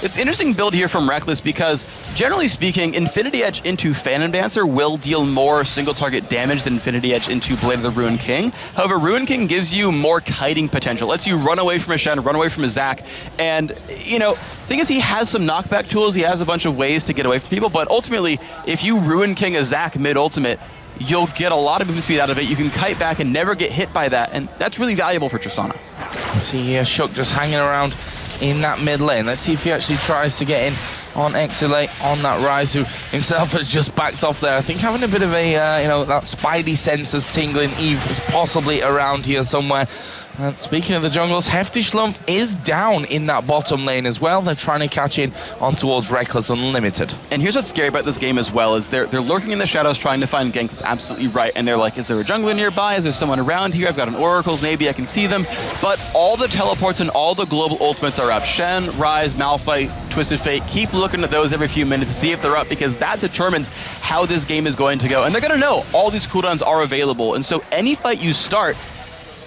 It's an interesting build here from Reckless because, generally speaking, Infinity Edge into Phantom Dancer will deal more single target damage than Infinity Edge into Blade of the Ruin King. However, Ruin King gives you more kiting potential, lets you run away from a Shen, run away from a Zac, and, thing is he has some knockback tools, he has a bunch of ways to get away from people, but ultimately, if you Ruin King a Zac mid-ultimate, you'll get a lot of movement speed out of it. You can kite back and never get hit by that, and that's really valuable for Tristana. See Shook just hanging around in that mid lane. Let's see if he actually tries to get in on Exilate on that Ryze, who himself has just backed off there. I think having a bit of a, that spidey senses tingling. Eve is possibly around here somewhere. And speaking of the jungles, Hefty Schlumpf is down in that bottom lane as well. They're trying to catch in on towards Reckless Unlimited. And here's what's scary about this game as well, is they're lurking in the shadows trying to find ganks. That's absolutely right. And they're like, is there a jungler nearby? Is there someone around here? I've got an Oracles, maybe I can see them. But all the teleports and all the global ultimates are up. Shen, Ryze, Malphite, Twisted Fate, keep looking at those every few minutes to see if they're up, because that determines how this game is going to go. And they're going to know all these cooldowns are available. And so any fight you start,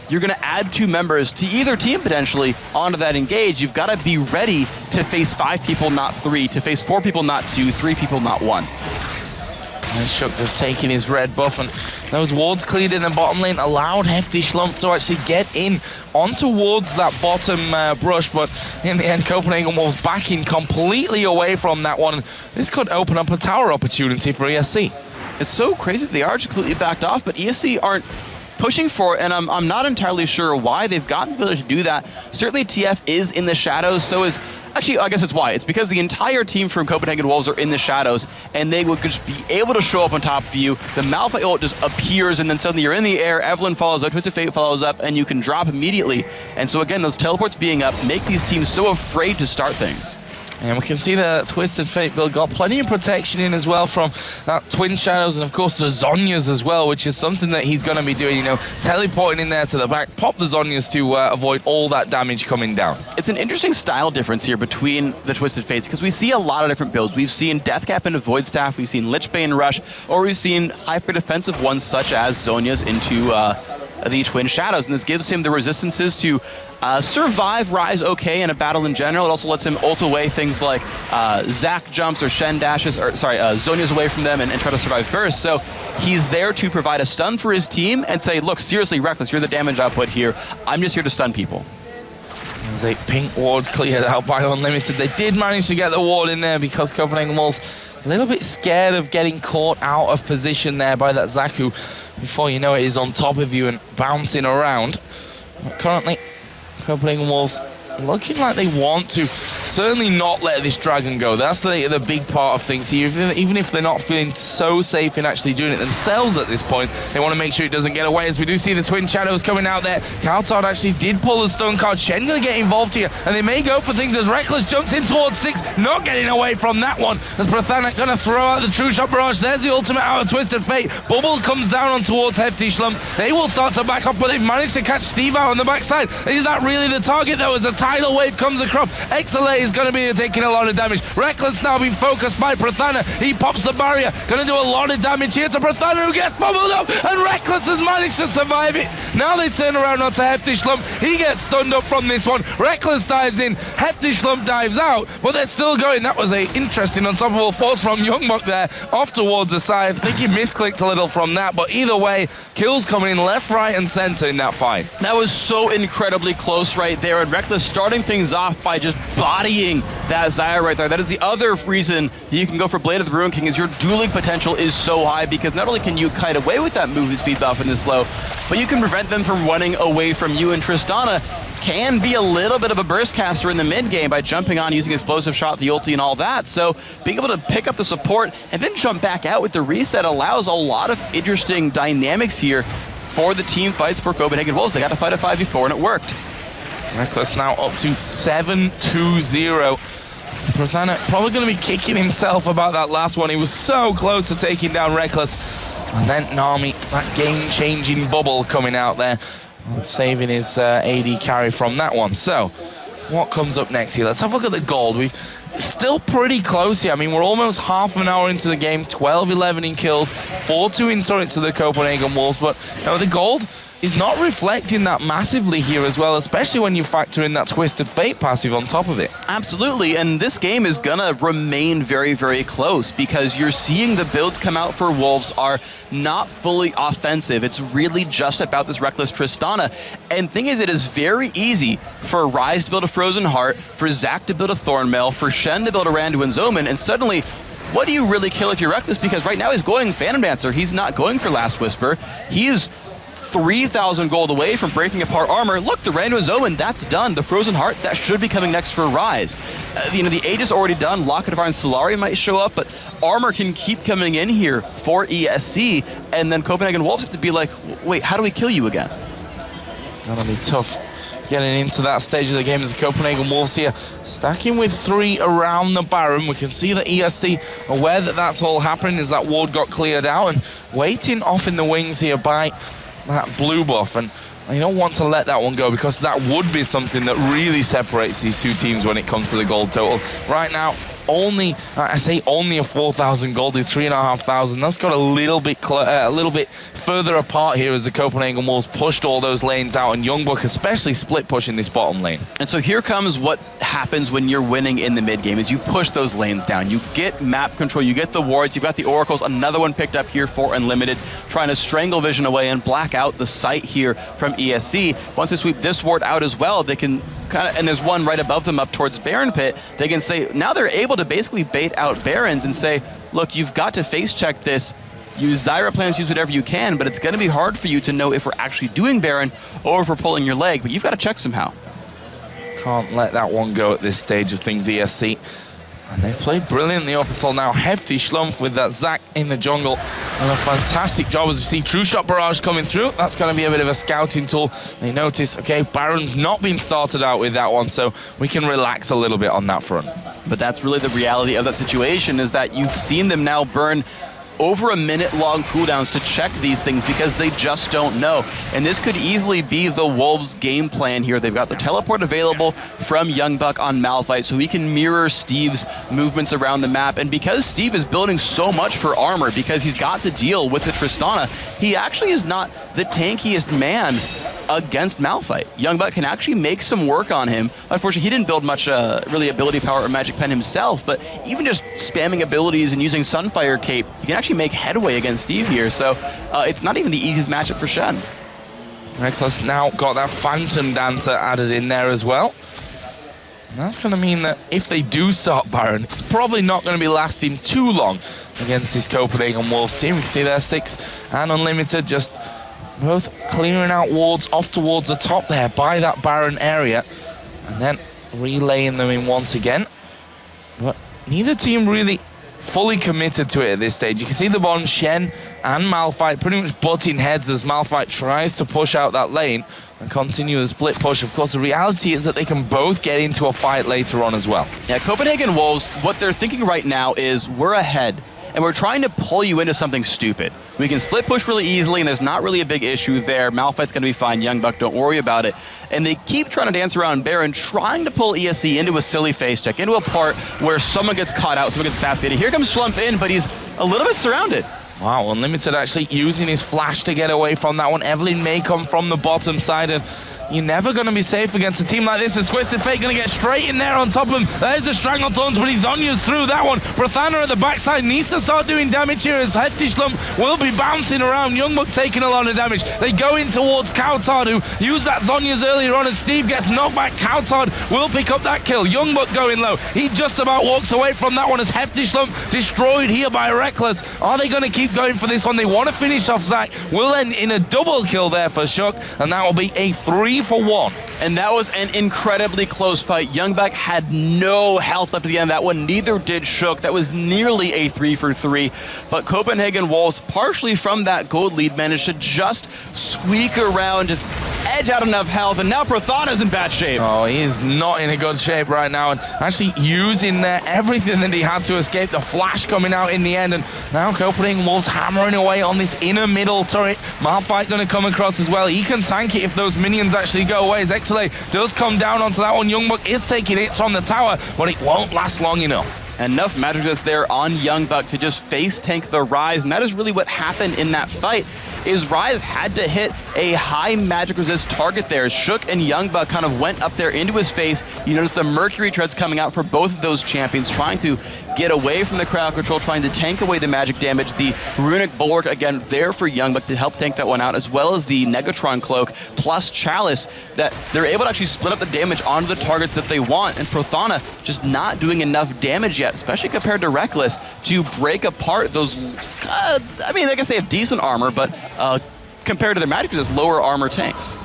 you're going to add 2 members to either team potentially onto that engage. You've got to be ready to face 5 people, not 3, to face 4 people, not 2, 3 people, not 1. And Shook just taking his red buff, and those wards cleared in the bottom lane allowed Hefty Schlumpf to actually get in on towards that bottom brush, but in the end Copenhagen Wolves backing completely away from that one. This could open up a tower opportunity for ESC. It's so crazy that they are just completely backed off, but ESC aren't pushing for it, and I'm not entirely sure why. They've gotten the ability to do that. Certainly TF is in the shadows, so is... Actually, I guess it's why. It's because the entire team from Copenhagen Wolves are in the shadows, and they would just be able to show up on top of you. The Malphite ult just appears, and then suddenly you're in the air, Evelyn follows up, Twisted Fate follows up, and you can drop immediately. And so again, those teleports being up make these teams so afraid to start things. And we can see the Twisted Fate build got plenty of protection in as well from that Twin Shadows, and of course the Zhonya's as well, which is something that he's going to be doing, teleporting in there to the back, pop the Zhonya's to avoid all that damage coming down. It's an interesting style difference here between the Twisted Fates, because we see a lot of different builds. We've seen Deathcap into Void Staff, we've seen Lich Bane Rush, or we've seen hyper defensive ones such as Zhonya's into the Twin Shadows, and this gives him the resistances to survive Rise okay in a battle in general. It also lets him ult away things like Zac jumps or Shen dashes, or sorry, Zhonya's away from them and try to survive burst. So he's there to provide a stun for his team and say, look, seriously, Reckless, you're the damage output here. I'm just here to stun people. There's a pink ward cleared out by Unlimited. They did manage to get the ward in there because Copenhagen Wolves a little bit scared of getting caught out of position there by that Zac, who, before you know it, is on top of you and bouncing around. But currently, Copenhagen Wolves looking like they want to certainly not let this dragon go. That's the big part of things here. Even if they're not feeling so safe in actually doing it themselves at this point, they want to make sure it doesn't get away. As we do see the Twin Shadows coming out there. Kaltard actually did pull the stun card. Shen going to get involved here, and they may go for things as Reckless jumps in towards 6, not getting away from that one. As Prathana going to throw out the True Shot Barrage. There's the ultimate out of Twisted Fate. Bubble comes down on towards Hefty Schlump. They will start to back up, but they've managed to catch Steve out on the backside. Is that really the target though, as a tidal wave comes across? XLA is going to be taking a lot of damage. Reckless now being focused by Prathana. He pops the barrier. Going to do a lot of damage here to Prathana, who gets bubbled up, and Reckless has managed to survive it. Now they turn around onto Hefty Schlump. He gets stunned up from this one. Reckless dives in. Hefty Schlump dives out, but they're still going. That was a interesting unstoppable force from Youngbuck there, off towards the side. I think he misclicked a little from that, but either way, kills coming in left, right, and center in that fight. That was so incredibly close right there, and Reckless starting things off by just bodying that Xayah right there. That is the other reason you can go for Blade of the Ruin King, is your dueling potential is so high, because not only can you kite away with that movement speed buff in this low, but you can prevent them from running away from you, and Tristana can be a little bit of a burst caster in the mid game by jumping on, using explosive shot, the ulti and all that. So being able to pick up the support and then jump back out with the reset allows a lot of interesting dynamics here for the team fights for Copenhagen Wolves. They got to fight a 5v4 and it worked. Reckless now up to 7-2-0. Prathana probably going to be kicking himself about that last one. He was so close to taking down Reckless. And then Nami, that game-changing bubble coming out there, saving his AD carry from that one. So, what comes up next here? Let's have a look at the gold. We've still pretty close here. I mean, we're almost half an hour into the game, 12-11 in kills, 4-2 in turrets to the Copenhagen Wolves, but you know, the gold is not reflecting that massively here as well, especially when you factor in that Twisted Fate passive on top of it. Absolutely, and this game is gonna remain very, very close, because you're seeing the builds come out for Wolves are not fully offensive. It's really just about this Reckless Tristana. And thing is, it is very easy for Ryze to build a Frozen Heart, for Zac to build a Thornmail, for Shen to build a Randuin's Omen, and suddenly, what do you really kill if you're Reckless? Because right now he's going Phantom Dancer. He's not going for Last Whisper. He is 3,000 gold away from breaking apart armor. Look, the Randuin's Omen, that's done. The Frozen Heart, that should be coming next for Ryze. You know, the Age is already done. Locket of Iron Solari might show up, but armor can keep coming in here for ESC, and then Copenhagen Wolves have to be like, wait, how do we kill you again? Gonna be tough getting into that stage of the game as the Copenhagen Wolves here, stacking with 3 around the Baron. We can see that ESC aware that that's all happening as that ward got cleared out, and waiting off in the wings here by that blue buff, and you don't want to let that one go, because that would be something that really separates these two teams when it comes to the gold total. Right now, only, I say only a 4,000 gold, 3,500. That's got a little bit further apart here as the Copenhagen Wolves pushed all those lanes out, and Youngbuck especially split pushing this bottom lane. And so here comes what happens when you're winning in the mid game, is you push those lanes down. You get map control, you get the wards, you've got the oracles, another one picked up here for Unlimited, trying to strangle vision away and black out the site here from ESC. Once they sweep this ward out as well, they can kind of, and there's one right above them up towards Baron Pit, they can say, now they're able to basically bait out Barons and say, look, you've got to face check this. Use Zyra plans, use whatever you can, but it's going to be hard for you to know if we're actually doing Baron or if we're pulling your leg, but you've got to check somehow. Can't let that one go at this stage of things, ESC. And they've played brilliantly up until now. Hefty Schlumpf with that Zac in the jungle. And a fantastic job as we see True Shot Barrage coming through. That's going to be a bit of a scouting tool. They notice, okay, Baron's not been started out with that one, so we can relax a little bit on that front. But that's really the reality of that situation, is that you've seen them now burn over a minute-long cooldowns to check these things because they just don't know. And this could easily be the Wolves' game plan here. They've got the teleport available from YoungBuck on Malphite, so he can mirror Steve's movements around the map. And because Steve is building so much for armor, because he's got to deal with the Tristana, he actually is not the tankiest man against Malphite. YoungBuck can actually make some work on him. Unfortunately, he didn't build much really ability power or magic pen himself, but even just spamming abilities and using Sunfire Cape, you can actually make headway against Steve here. So it's not even the easiest matchup for Shen. Reckless now got that Phantom Dancer added in there as well. And that's going to mean that if they do start Baron, it's probably not going to be lasting too long against this Copenhagen Wolves team. We can see there 6 and Unlimited just both clearing out wards off towards the top there by that Baron area, and then relaying them in once again. But neither team really fully committed to it at this stage. You can see the bottom, Shen and Malphite pretty much butting heads as Malphite tries to push out that lane and continue the split push. Of course, the reality is that they can both get into a fight later on as well. Yeah, Copenhagen Wolves, what they're thinking right now is we're ahead, and we're trying to pull you into something stupid. We can split push really easily, and there's not really a big issue there. Malphite's going to be fine. YoungBuck, don't worry about it. And they keep trying to dance around Baron, trying to pull ESC into a silly face check, into a part where someone gets caught out, someone gets assassinated. Here comes Schlump in, but he's a little bit surrounded. Wow, Unlimited actually using his flash to get away from that one. Evelyn may come from the bottom side, and you're never going to be safe against a team like this. As Twisted Fate going to get straight in there on top of him. There's a Strangled Thorns, but he's Zonya's through that one. Brothana at the backside needs to start doing damage here as Hefty Slump will be bouncing around. YoungBuck taking a lot of damage. They go in towards Coutard, who used that Zonya's earlier on as Steve gets knocked back. Coutard will pick up that kill. YoungBuck going low. He just about walks away from that one as Hefty Slump destroyed here by Reckless. Are they going to keep going for this one? They want to finish off Zach. Will end in a double kill there for Shook, and that will be a 3-for-1. And that was an incredibly close fight. YoungBuck had no health left at the end of that one. Neither did Shook. That was nearly a 3-for-3. But Copenhagen Wolves, partially from that gold lead, managed to just squeak around, just edge out enough health. And now Prothana's in bad shape. Oh, he is not in a good shape right now. And actually using there everything that he had to escape. The flash coming out in the end. And now Copenhagen Wolves hammering away on this inner middle turret. Malphite going to come across as well. He can tank it if those minions actually go away. As Exile does come down onto that one. YoungBuck is taking hits from the tower, but it won't last long enough. Enough magic resist there on YoungBuck to just face tank the Rise, and that is really what happened in that fight. Is Rise had to hit a high magic resist target there. Shook and YoungBuck kind of went up there into his face. You notice the Mercury Treads coming out for both of those champions, trying to get away from the crowd control, trying to tank away the magic damage. The Runic Bulwark, again, there for YoungBuck to help tank that one out, as well as the Negatron Cloak plus Chalice, that they're able to actually split up the damage onto the targets that they want. And Prothana just not doing enough damage yet, especially compared to Reckless, to break apart those, I mean, I guess they have decent armor, but compared to their magic resist, lower armor tanks.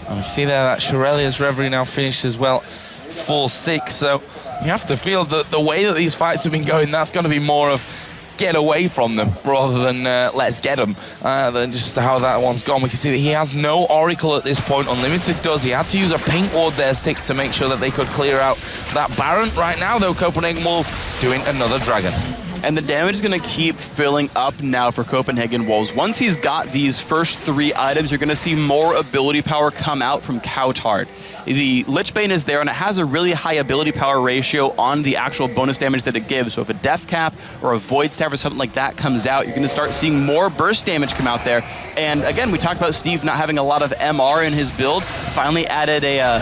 And we see there that Shirelia's Reverie now finished as well, 4-6. So you have to feel that the way that these fights have been going, that's going to be more of get away from them rather than let's get them, than just how that one's gone. We can see that he has no Oracle at this point. Unlimited does. He had to use a Paint Ward there, 6, to make sure that they could clear out that Baron. Right now, though, Copenhagen Wolves doing another Dragon. And the damage is going to keep filling up now for Copenhagen Wolves. Once he's got these first 3 items, you're going to see more ability power come out from Coutard. The Lichbane is there, and it has a really high ability power ratio on the actual bonus damage that it gives. So if a Death Cap or a Void Staff or something like that comes out, you're going to start seeing more burst damage come out there. And again, we talked about Steve not having a lot of MR in his build. Finally added a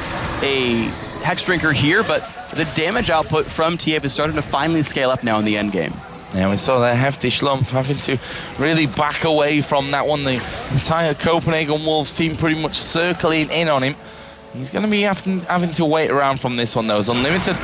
Hex Drinker here, but the damage output from TF is starting to finally scale up now in the end game. Yeah, we saw that Hefty Schlump having to really back away from that one. The entire Copenhagen Wolves team pretty much circling in on him. He's going to be having to wait around from this one, though. As Unlimited,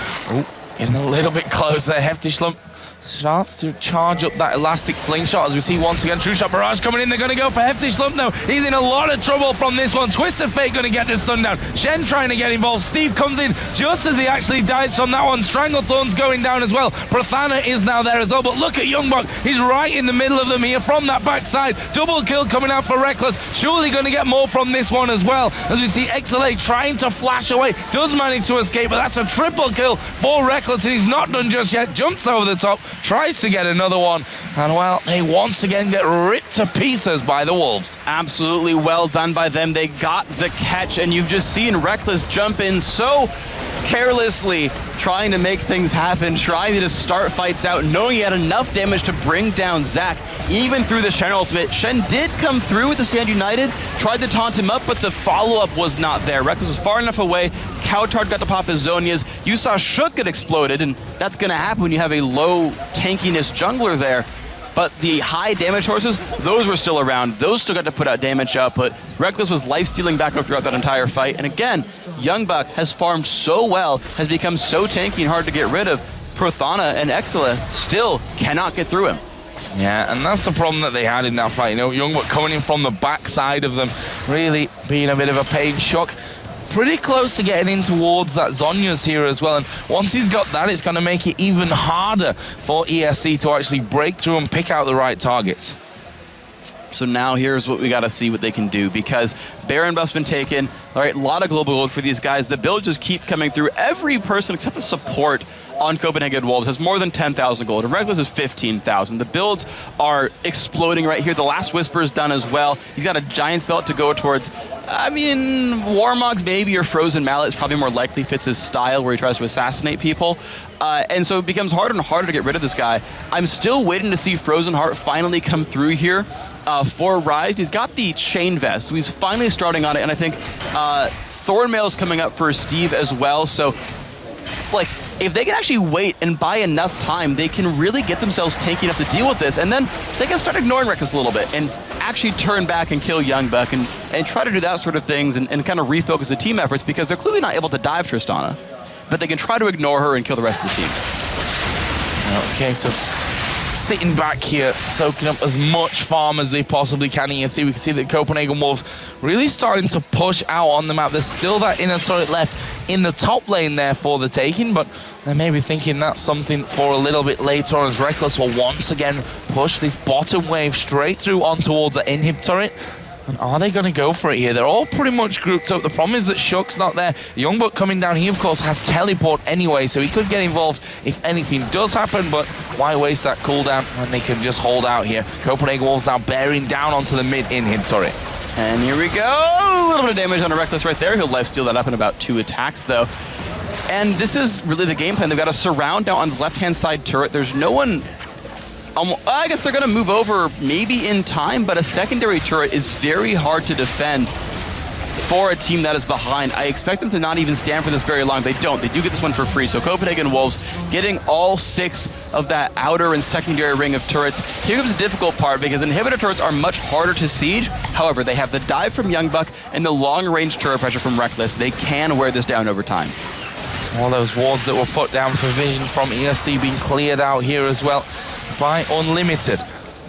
getting a little bit closer. Hefty Schlump starts to charge up that elastic slingshot as we see once again True Shot Barrage coming in. They're going to go for Hefty Schlump now. He's in a lot of trouble from this one. Twisted Fate going to get the stun down. Shen trying to get involved. Steve comes in just as he actually dies from that one. Strangled Thorns going down as well. Prothana is now there as well, but look at YoungBuck. He's right in the middle of them here from that backside. Double kill coming out for Reckless. Surely going to get more from this one as well. As we see XLA trying to flash away. Does manage to escape, but that's a triple kill for Reckless, and he's not done just yet. Jumps over the top. tries to get another one, and well, they once again get ripped to pieces by the Wolves. Absolutely well done by them. They got the catch, and you've just seen Reckless jump in so carelessly, trying to make things happen, trying to just start fights out, knowing he had enough damage to bring down Zach, even through the Shen ultimate. Shen did come through with the Stand United, tried to taunt him up, but the follow-up was not there. Reckless was far enough away. Coutard got to pop his Zonias. You saw Shook get exploded, and that's going to happen when you have a low tankiness jungler there. But the high damage horses, those were still around. Those still got to put out damage output. Reckless was life-stealing back up throughout that entire fight. And again, Youngbuck has farmed so well, has become so tanky and hard to get rid of. Prothana and Exila still cannot get through him. Yeah, and that's the problem that they had in that fight. You know, Youngbuck coming in from the backside of them, really being a bit of a pain. Shock pretty close to getting in towards that Zhonya's here as well, and once he's got that, it's going to make it even harder for ESC to actually break through and pick out the right targets. So now here's what we got to see what they can do, because Baron buff's been taken. All right, a lot of global gold for these guys. The builds just keep coming through. Every person except the support on Copenhagen Wolves has more than 10,000 gold, and Reckless is 15,000. The builds are exploding right here. The Last Whisper is done as well. He's got a Giant's Belt to go towards. I mean, Warmogs maybe, or Frozen Mallet is probably more likely, fits his style where he tries to assassinate people. And so it becomes harder and harder to get rid of this guy. I'm still waiting to see Frozen Heart finally come through here for Rise. He's got the Chain Vest, so he's finally starting on it, and I think Thornmail's coming up for Steve as well. So, like, if they can actually wait and buy enough time, they can really get themselves tanky enough to deal with this, and then they can start ignoring Reckless a little bit and actually turn back and kill Youngbuck and try to do that sort of things and kind of refocus the team efforts, because they're clearly not able to dive Tristana, but they can try to ignore her and kill the rest of the team. Okay, so sitting back here, soaking up as much farm as they possibly can. You see, we can see that Copenhagen Wolves really starting to push out on the map. There's still that inner turret left in the top lane there for the taking, but they may be thinking that's something for a little bit later on, as Reckless will once again push this bottom wave straight through on towards the inhib turret. And are they going to go for it here? They're all pretty much grouped up. The problem is that Shook's not there. Youngbuck coming down, he of course has teleport anyway, so he could get involved if anything does happen, but why waste that cooldown when they can just hold out here? Copenhagen Wolves now bearing down onto the mid inhib turret. And here we go, a little bit of damage on a Reckless right there. He'll lifesteal that up in about 2 attacks though. And this is really the game plan. They've got a surround now on the left-hand side turret. There's no one. I guess they're going to move over maybe in time, but a secondary turret is very hard to defend for a team that is behind. I expect them to not even stand for this very long. They don't. They do get this one for free. So Copenhagen Wolves getting all 6 of that outer and secondary ring of turrets. Here comes the difficult part, because inhibitor turrets are much harder to siege. However, they have the dive from Youngbuck and the long-range turret pressure from Reckless. They can wear this down over time. All those wards that were put down for vision from ESC being cleared out here as well by Unlimited.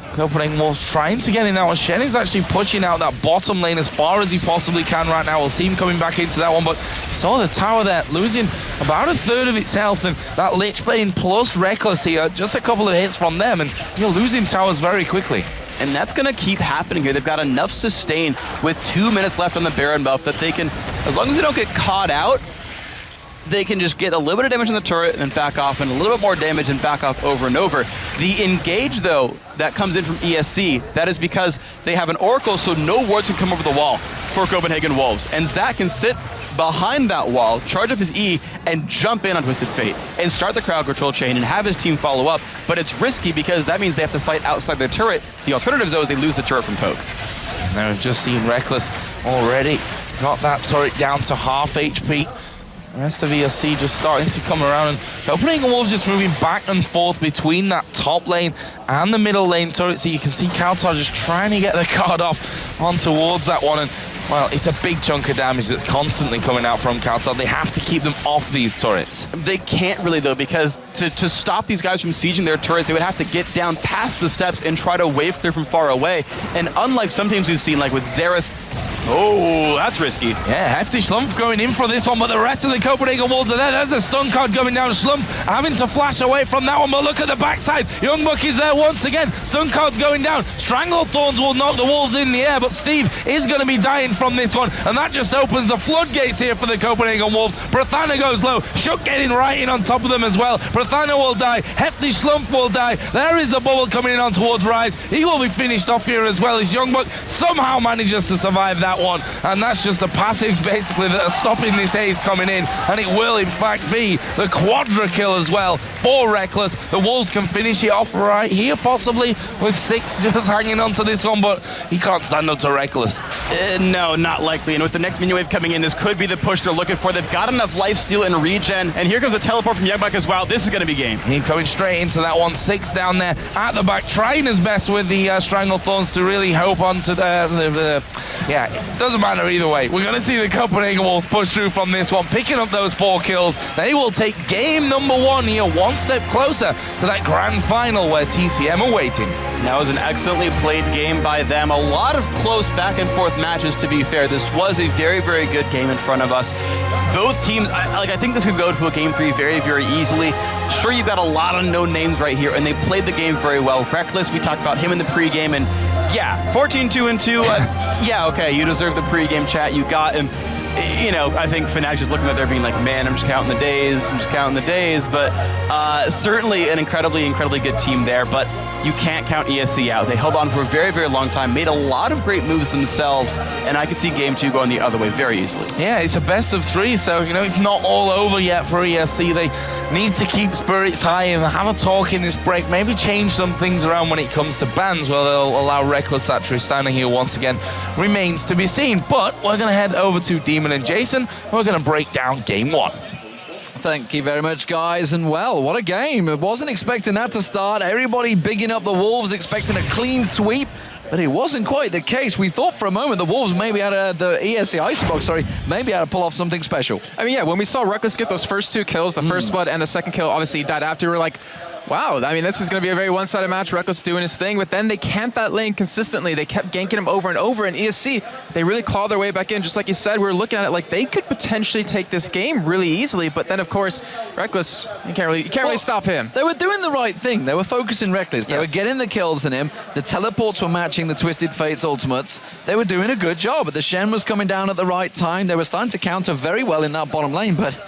Copenhagen Wolves trying to get in that one. Shen is actually pushing out that bottom lane as far as he possibly can right now. We'll see him coming back into that one, but saw the tower there losing about 1/3 of its health, and that Lich Bane plus Reckless here, just a couple of hits from them, and you're losing towers very quickly. And that's going to keep happening here. They've got enough sustain with 2 minutes left on the Baron buff that they can, as long as they don't get caught out, they can just get a little bit of damage on the turret and then back off, and a little bit more damage and back off over and over. The engage, though, that comes in from ESC, that is because they have an Oracle, so no wards can come over the wall for Copenhagen Wolves. And Zach can sit behind that wall, charge up his E, and jump in on Twisted Fate, and start the crowd control chain and have his team follow up. But it's risky because that means they have to fight outside their turret. The alternative, though, is they lose the turret from poke. Now we've just seen Reckless already got that turret down to half HP. The rest of ESC just starting to come around, and Copenhagen Wolves just moving back and forth between that top lane and the middle lane turret. So you can see Coutard just trying to get the card off on towards that one, and well, it's a big chunk of damage that's constantly coming out from Coutard. They have to keep them off these turrets. They can't really, though, because to stop these guys from sieging their turrets, they would have to get down past the steps and try to wave clear from far away. And unlike some teams we've seen, like with Xerath Oh, that's risky. Yeah, Hefty Schlumpf going in for this one, but the rest of the Copenhagen Wolves are there. There's a stun card going down. Schlumpf having to flash away from that one, but look at the backside. Youngbuck is there once again. Stun card's going down. Stranglethorns will knock the Wolves in the air, but Steve is going to be dying from this one, and that just opens the floodgates here for the Copenhagen Wolves. Prathana goes low. Shook getting right in on top of them as well. Prathana will die. Hefty Schlumpf will die. There is the bubble coming in on towards Rise. He will be finished off here as well as Youngbuck somehow manages to survive that one, and that's just the passives basically that are stopping this ace coming in, and it will in fact be the quadra kill as well for Reckless. The Wolves can finish it off right here possibly with 6 just hanging on to this one, but he can't stand up to Reckless. No, not likely. And with the next minion wave coming in, this could be the push they're looking for. They've got enough lifesteal and regen, and here comes a teleport from Youngbuck as well. This is going to be game. He's coming straight into that one. 6 down there at the back, trying his best with the Stranglethorns to really hope onto yeah, it doesn't matter either way. We're going to see the Copenhagen Wolves push through from this one, picking up those 4 kills. They will take game number 1 here, one step closer to that grand final where TCM are waiting. That was an excellently played game by them. A lot of close back and forth matches, to be fair. This was a very, very good game in front of us. Both teams, I think this could go to a game 3 very, very easily. Sure, you've got a lot of no names right here, and they played the game very well. Reckless, we talked about him in the pregame, and yeah, 14-2-2, yeah, okay, you deserve the pregame chat. You got him. You know, I think Fnatic is looking at there being like, man, I'm just counting the days, but certainly an incredibly good team there, but you can't count ESC out. They held on for a very, very long time, made a lot of great moves themselves, and I could see game 2 going the other way very easily. Yeah, it's a best of 3, so, you know, it's not all over yet for ESC. They need to keep spirits high and have a talk in this break, maybe change some things around when it comes to bans, where they'll allow Reckless that Tristana here once again. Remains to be seen, but we're going to head over to Demon and Jason. We're going to break down game 1. Thank you very much, guys, and well, what a game. I wasn't expecting that to start. Everybody bigging up the Wolves, expecting a clean sweep, but it wasn't quite the case. We thought for a moment the Wolves maybe had the ESC Icebox, maybe had to pull off something special. I mean, yeah, when we saw Reckless get those first 2 kills, the first blood and the second kill obviously died after, we were like, wow, I mean, this is going to be a very one-sided match. Reckless doing his thing, but then they camped that lane consistently. They kept ganking him over and over, and ESC, they really clawed their way back in. Just like you said, we were looking at it like they could potentially take this game really easily, but then, of course, Reckless, you can't really stop him. They were doing the right thing. They were focusing Reckless. They were getting the kills in him. The teleports were matching the Twisted Fates ultimates. They were doing a good job, but the Shen was coming down at the right time. They were starting to counter very well in that bottom lane, but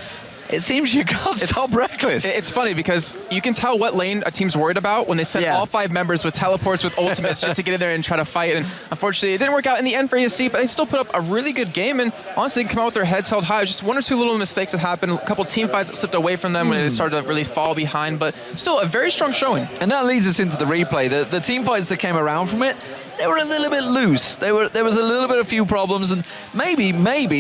it seems you can't stop Reckless. It's funny because you can tell what lane a team's worried about when they send all 5 members with teleports, with ultimates, just to get in there and try to fight. And unfortunately, it didn't work out in the end for ESC, but they still put up a really good game. And honestly, they come out with their heads held high. Just 1 or 2 little mistakes that happened, a couple team fights that slipped away from them when they started to really fall behind, but still a very strong showing. And that leads us into the replay. The team fights that came around from it, they were a little bit loose. There was a little bit of few problems, and maybe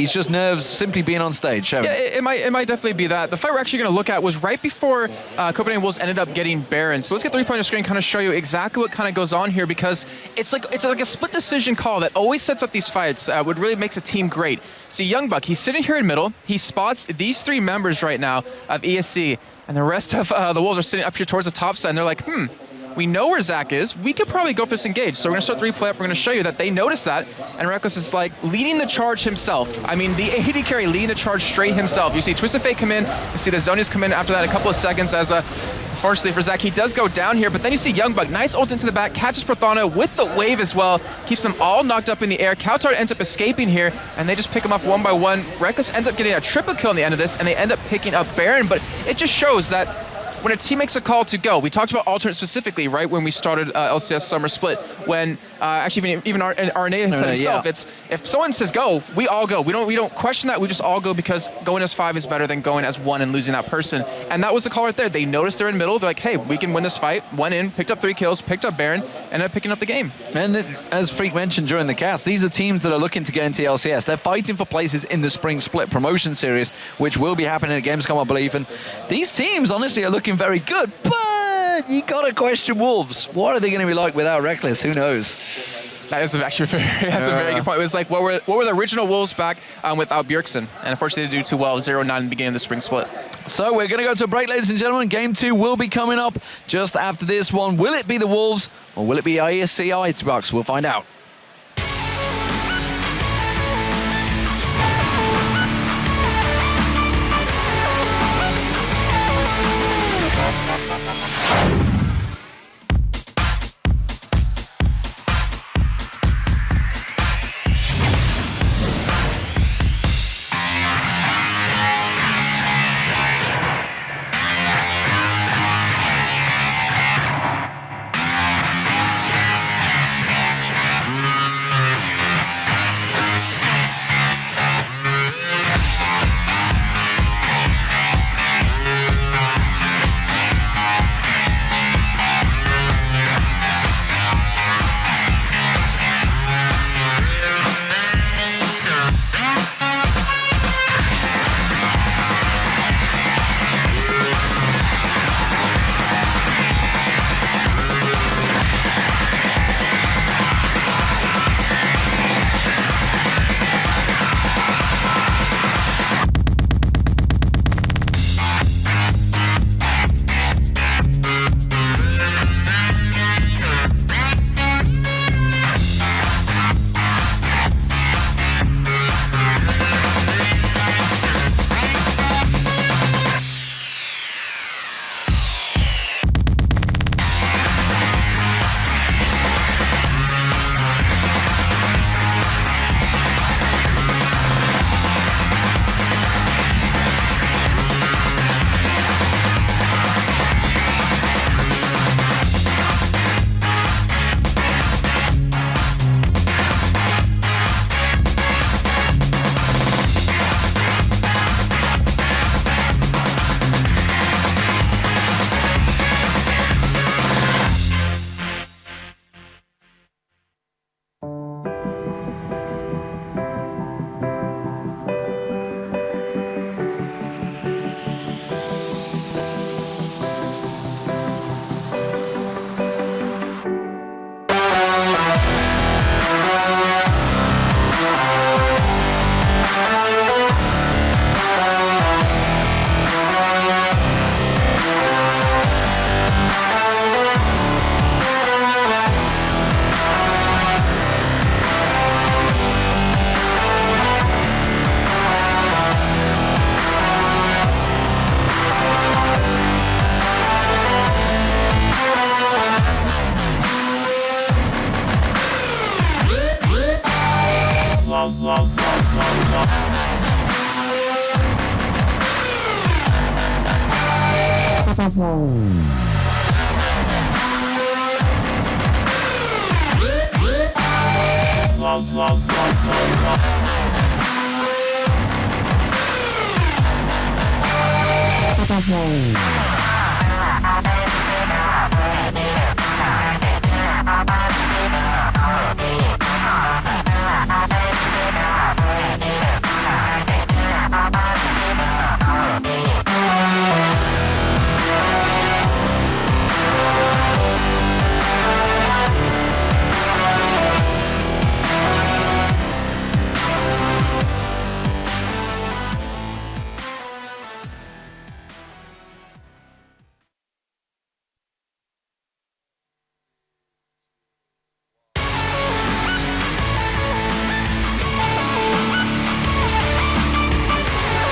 it's just nerves simply being on stage. Yeah, it might definitely be that. The fight we're actually going to look at was right before Copenhagen Wolves ended up getting Baron. So let's get the replay on the screen and kind of show you exactly what kind of goes on here, because it's like a split decision call that always sets up these fights, what really makes a team great. See, Youngbuck, he's sitting here in middle. He spots these 3 members right now of ESC, and the rest of the Wolves are sitting up here towards the top side, and they're like, we know where Zach is. We could probably go for this engage. So we're going to start the replay up. We're going to show you that they noticed that. And Reckless is like leading the charge himself. I mean, the AD carry leading the charge straight himself. You see Twisted Fate come in. You see the Zonias come in after that a couple of seconds as fortunately for Zach, he does go down here. But then you see Youngbuck, nice ult into the back, catches Prathana with the wave as well. Keeps them all knocked up in the air. Kautar ends up escaping here, and they just pick him off 1 by 1. Reckless ends up getting a triple kill in the end of this, and they end up picking up Baron. But it just shows that when a team makes a call to go, we talked about alternate specifically, right, when we started LCS Summer Split, when actually even RNA said himself, it's if someone says go, we all go. We don't question that. We just all go because going as 5 is better than going as 1 and losing that person. And that was the call right there. They noticed they're in middle. They're like, hey, we can win this fight. Went in, picked up 3 kills, picked up Baron, ended up picking up the game. And as Freak mentioned during the cast, these are teams that are looking to get into LCS. They're fighting for places in the Spring Split promotion series, which will be happening at Gamescom, I believe. And these teams, honestly, are looking very good, but you gotta question Wolves. What are they going to be like without Reckless? Who knows? That is actually that's a very good point. It was like, what were the original Wolves back without Bjergsen? And unfortunately, they didn't do too well, 0-9 in the beginning of the Spring Split. So we're going to go to a break, ladies and gentlemen. Game 2 will be coming up just after this one. Will it be the Wolves or will it be ESC Icebox? We'll find out.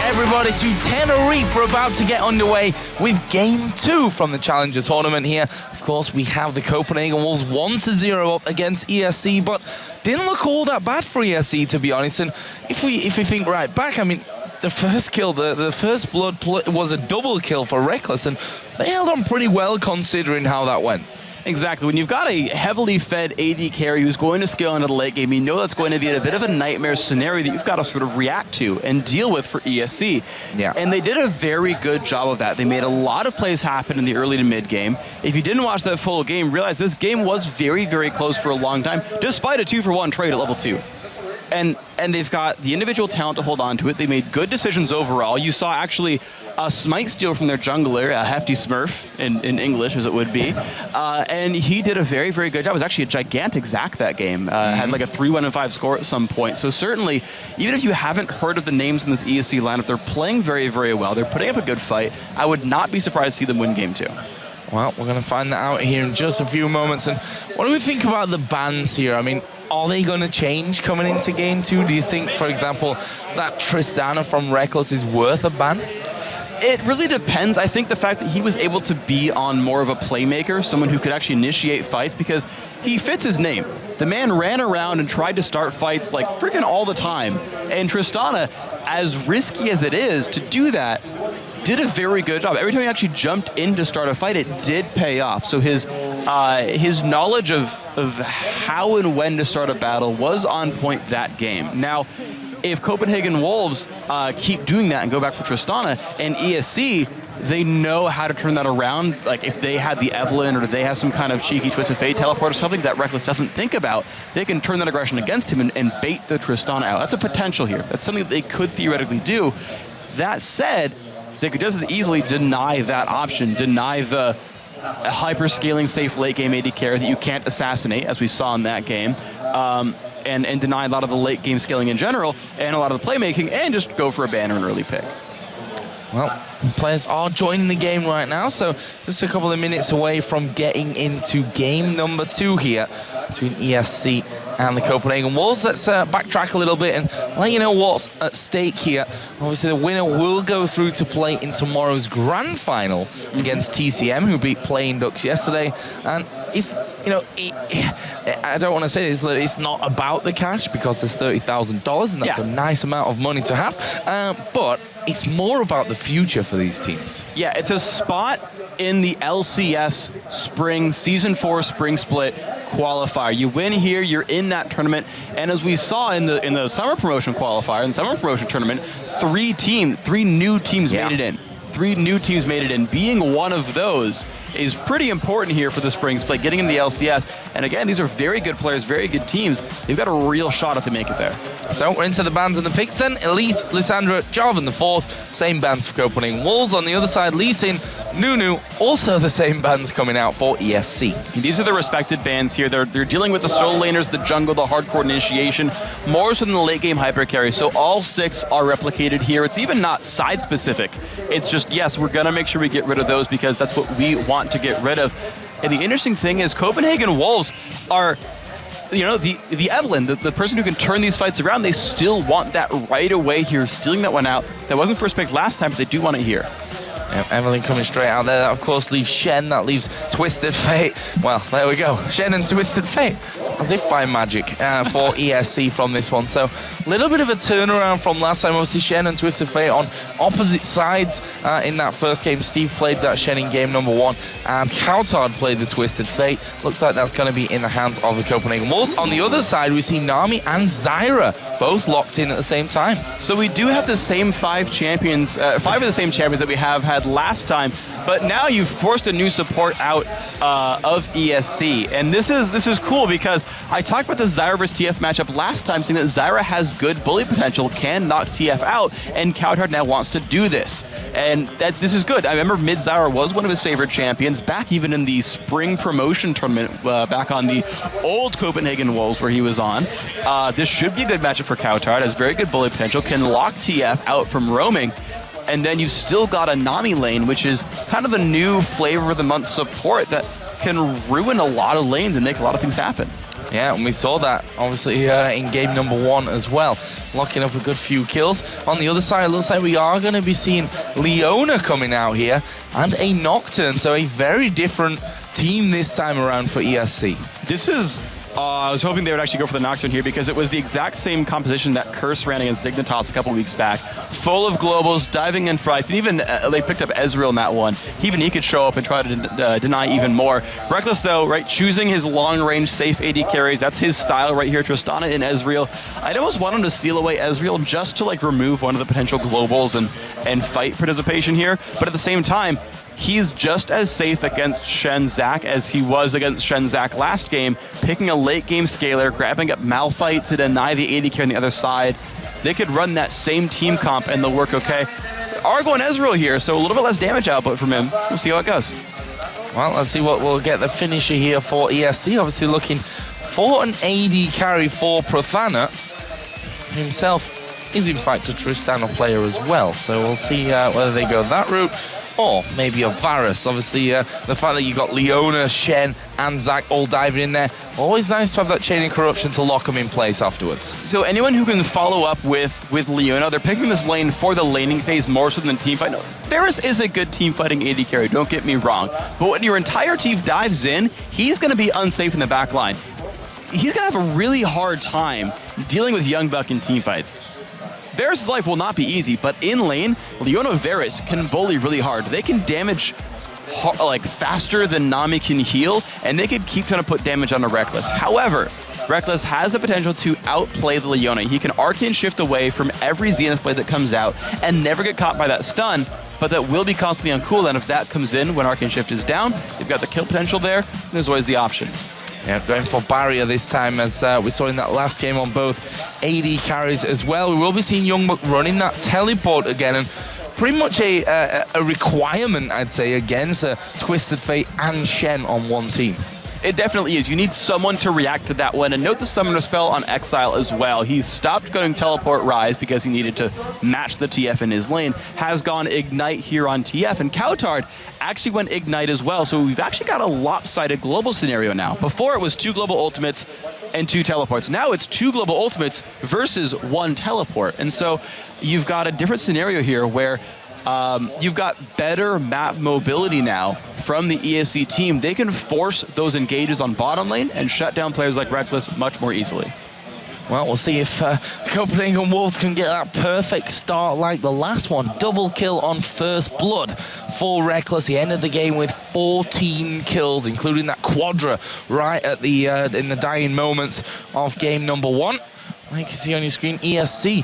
Everybody to Tenerife. We're about to get underway with Game 2 from the Challenger tournament here. Of course, we have the Copenhagen Wolves 1-0 up against ESC, but didn't look all that bad for ESC, to be honest. And if we think right back, I mean, the first kill, the first blood was a double kill for Reckless, and they held on pretty well considering how that went. Exactly. When you've got a heavily fed AD carry who's going to scale into the late game, you know that's going to be a bit of a nightmare scenario that you've got to sort of react to and deal with for ESC. Yeah. And they did a very good job of that. They made a lot of plays happen in the early to mid game. If you didn't watch that full game, realize this game was very, very close for a long time, despite a 2-for-1 trade at level 2. And they've got the individual talent to hold on to it. They made good decisions overall. You saw actually a smite steal from their jungler, a hefty smurf in English as it would be. And he did a very, very good job. It was actually a gigantic Zac that game. Had like a 3-1-5 score at some point. So certainly, even if you haven't heard of the names in this ESC lineup, they're playing very, very well. They're putting up a good fight. I would not be surprised to see them win Game 2. Well, we're going to find that out here in just a few moments. And what do we think about the bans here? I mean, are they going to change coming into Game 2? Do you think, for example, that Tristana from Reckless is worth a ban? It really depends. I think the fact that he was able to be on more of a playmaker, someone who could actually initiate fights, because he fits his name. The man ran around and tried to start fights like freaking all the time. And Tristana, as risky as it is to do that, did a very good job. Every time he actually jumped in to start a fight, it did pay off. So his knowledge of how and when to start a battle was on point that game. Now, if Copenhagen Wolves keep doing that and go back for Tristana, and ESC, they know how to turn that around. Like if they had the Evelyn or they have some kind of cheeky Twist of Fate teleport or something that Reckless doesn't think about, they can turn that aggression against him and bait the Tristana out. That's a potential here. That's something that they could theoretically do. That said, they could just as easily deny that option, deny the hyper-scaling safe late game AD carry that you can't assassinate, as we saw in that game, and deny a lot of the late game scaling in general, and a lot of the playmaking, and just go for a ban or an early pick. Well, players are joining the game right now, so just a couple of minutes away from getting into game number 2 here between ESC and the Copenhagen Wolves. Let's backtrack a little bit and let you know what's at stake here. Obviously, the winner will go through to play in tomorrow's grand final against TCM, who beat Playing Ducks yesterday. And it's, you know, I don't want to say this, that it's not about the cash because there's $30,000 and that's a nice amount of money to have. But it's more about the future for these teams. Yeah, it's a spot in the LCS Spring Season 4 Spring Split qualifier. You win here, you're in that tournament, and as we saw in the summer promotion qualifier, in the summer promotion tournament, three new teams made it in. 3 new teams made it in. Being one of those is pretty important here for the Spring Split, getting in the LCS. And again, these are very good players, very good teams. They've got a real shot if they make it there. So we're into the bans and the picks then. Elise, Lissandra, Jarvan the 4th, same bans for Copenhagen Wolves. On the other side, Lee Sin, Nunu, also the same bans coming out for ESC. And these are the respected bans here. They're dealing with the solo laners, the jungle, the hardcore initiation, more so than the late game hyper carry. So all 6 are replicated here. It's even not side specific. It's just, yes, we're gonna make sure we get rid of those because that's what we want to get rid of. And the interesting thing is Copenhagen Wolves are, you know, the Evelyn, the person who can turn these fights around, they still want that right away here, stealing that one out. That wasn't first pick last time, but they do want it here. Evelyn coming straight out there. That, of course, leaves Shen. That leaves Twisted Fate. Well, there we go. Shen and Twisted Fate. as if by magic, for ESC from this one. So a little bit of a turnaround from last time. Obviously, Shen and Twisted Fate on opposite sides in that first game. Steve played that Shen in game number 1, and Coutard played the Twisted Fate. Looks like that's going to be in the hands of the Copenhagen Wolves. On the other side, we see Nami and Zyra both locked in at the same time. So we do have the same 5 champions, 5 of the same champions that we have had last time, but now you've forced a new support out of ESC, and this is cool because I talked about the Zyra vs TF matchup last time, saying that Zyra has good bully potential, can knock TF out, and Coutard now wants to do this, and this is good. I remember Mid Zyra was one of his favorite champions back even in the spring promotion tournament back on the old Copenhagen Wolves where he was on. This should be a good matchup for Coutard, has very good bully potential, can lock TF out from roaming. And then you've still got a Nami lane, which is kind of the new flavor of the month support that can ruin a lot of lanes and make a lot of things happen. Yeah, and we saw that, obviously, in game number 1 as well, locking up a good few kills. On the other side, it looks like we are going to be seeing Leona coming out here, and a Nocturne, so a very different team this time around for ESC. This is... I was hoping they would actually go for the Nocturne here because it was the exact same composition that Curse ran against Dignitas a couple weeks back. Full of globals, diving in fights, and even they picked up Ezreal in that one. Even he could show up and try to deny even more. Reckless though, right, choosing his long-range safe AD carries, that's his style right here, Tristana and Ezreal. I'd almost want him to steal away Ezreal just to like remove one of the potential globals and fight participation here, but at the same time, he's just as safe against Shen Zach as he was against Shen Zach last game, picking a late game scaler, grabbing up Malphite to deny the AD carry on the other side. They could run that same team comp and they'll work okay. Argo and Ezreal here, so a little bit less damage output from him. We'll see how it goes. Well, let's see what we'll get the finisher here for ESC. Obviously looking for an AD carry for Prathana. Himself is in fact a Tristana player as well, so we'll see whether they go that route or maybe a Varus. Obviously, the fact that you got Leona, Shen, and Zac all diving in there, always nice to have that chain of corruption to lock them in place afterwards. So anyone who can follow up with Leona, they're picking this lane for the laning phase more so than team fight. No, Varus is a good team fighting AD carry, don't get me wrong, but when your entire team dives in, he's going to be unsafe in the back line. He's going to have a really hard time dealing with Young Buck in team fights. Varus' life will not be easy, but in lane, Leona Varus can bully really hard. They can damage like faster than Nami can heal, and they could keep trying to put damage on a Reckless. However, Reckless has the potential to outplay the Leona. He can arcane shift away from every Zenith blade that comes out and never get caught by that stun, but that will be constantly on cooldown. If that comes in when arcane shift is down, you've got the kill potential there, there's always the option. Yeah, going for barrier this time, as we saw in that last game on both AD carries as well. We will be seeing Youngbuck running that teleport again, and pretty much a requirement, I'd say, against Twisted Fate and Shen on one team. It definitely is. You need someone to react to that one. And note the summoner spell on Exile as well. He stopped going Teleport Rise because he needed to match the TF in his lane. Has gone Ignite here on TF. And Coutard actually went Ignite as well. So we've actually got a lopsided global scenario now. Before it was 2 global ultimates and 2 teleports. Now it's 2 global ultimates versus 1 teleport. And so you've got a different scenario here where you've got better map mobility now from the ESC team. They can force those engages on bottom lane and shut down players like Reckless much more easily. Well, we'll see if Copenhagen Wolves can get that perfect start like the last one. Double kill on first blood for Reckless. He ended the game with 14 kills, including that quadra right at the in the dying moments of game number 1. Like you can see on your screen, ESC,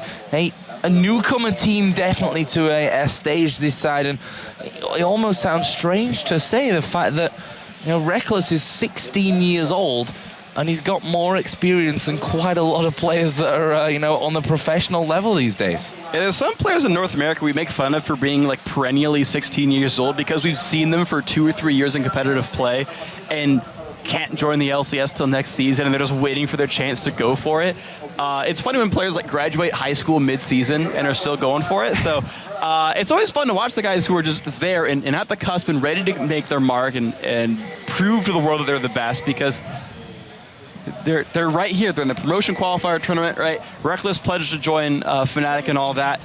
a newcomer team definitely to a stage this side, and it almost sounds strange to say the fact that Reckless is 16 years old and he's got more experience than quite a lot of players that are on the professional level these days. Yeah, there's some players in North America we make fun of for being like perennially 16 years old because we've seen them for 2 or 3 years in competitive play and can't join the LCS till next season, and they're just waiting for their chance to go for it. It's funny when players like graduate high school mid-season and are still going for it. So it's always fun to watch the guys who are just there and at the cusp and ready to make their mark and prove to the world that they're the best, because they're right here. They're in the promotion qualifier tournament, right? Reckless pledged to join Fnatic and all that,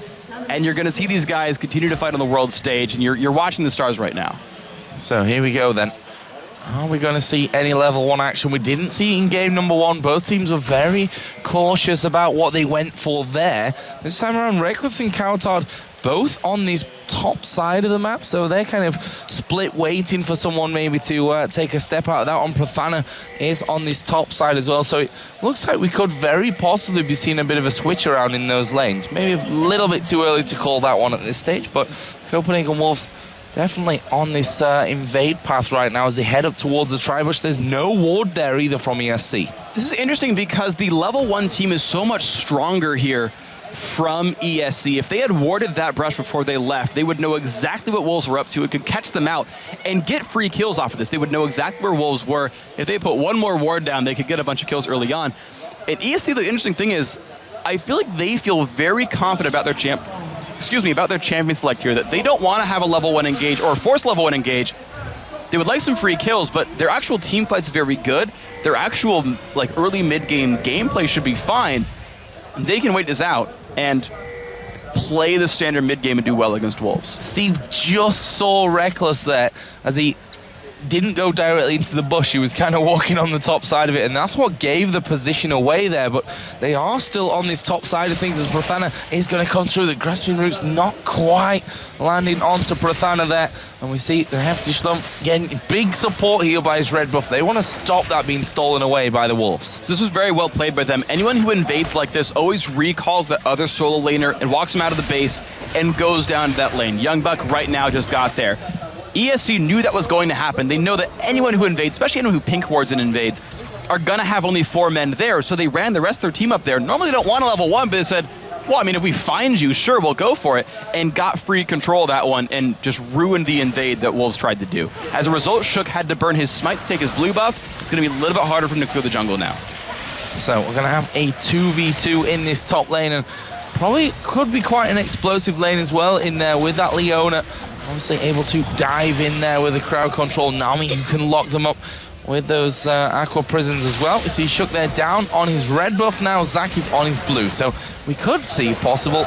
and you're going to see these guys continue to fight on the world stage, and you're watching the stars right now. So here we go then. Are we going to see any level 1 action? We didn't see it in game number 1. Both teams were very cautious about what they went for there. This time around, Reckless and Coutard both on this top side of the map, so they're kind of split waiting for someone maybe to take a step out of that one. Prathana is on this top side as well, so it looks like we could very possibly be seeing a bit of a switch around in those lanes. Maybe a little bit too early to call that one at this stage, but Copenhagen Wolves definitely on this invade path right now as they head up towards the tri-bush. There's no ward there either from ESC. This is interesting because the level 1 team is so much stronger here from ESC. If they had warded that brush before they left, they would know exactly what Wolves were up to. It could catch them out and get free kills off of this. They would know exactly where Wolves were. If they put one more ward down, they could get a bunch of kills early on. And ESC, the interesting thing is, I feel like they feel very confident about their champion select here, that they don't want to have a level 1 engage or force level 1 engage. They would like some free kills, but their actual team fight's very good. Their actual like early mid-game gameplay should be fine. They can wait this out and play the standard mid-game and do well against Wolves. Steve just saw Reckless there as he didn't go directly into the bush. He was kind of walking on the top side of it, and that's what gave the position away there. But they are still on this top side of things as Prathana is going to come through. The grasping roots not quite landing onto Prathana there, and we see the Hefty Schlumpf getting big support here by his red buff. They want to stop that being stolen away by the Wolves. So this was very well played by them. Anyone who invades like this always recalls that other solo laner and walks him out of the base and goes down to that lane. Young Buck right now just got there. ESC knew that was going to happen. They know that anyone who invades, especially anyone who pink wards and invades, are going to have only 4 men there, so they ran the rest of their team up there. Normally they don't want a level 1, but they said, well, I mean, if we find you, sure, we'll go for it, and got free control of that one and just ruined the invade that Wolves tried to do. As a result, Shook had to burn his smite to take his blue buff. It's going to be a little bit harder for him to clear the jungle now. So we're going to have a 2v2 in this top lane, and probably could be quite an explosive lane as well in there with that Leona. Obviously able to dive in there with the crowd control. Nami, you can lock them up with those aqua prisons as well. We see Shook there down on his red buff now. Zach is on his blue. So we could see possible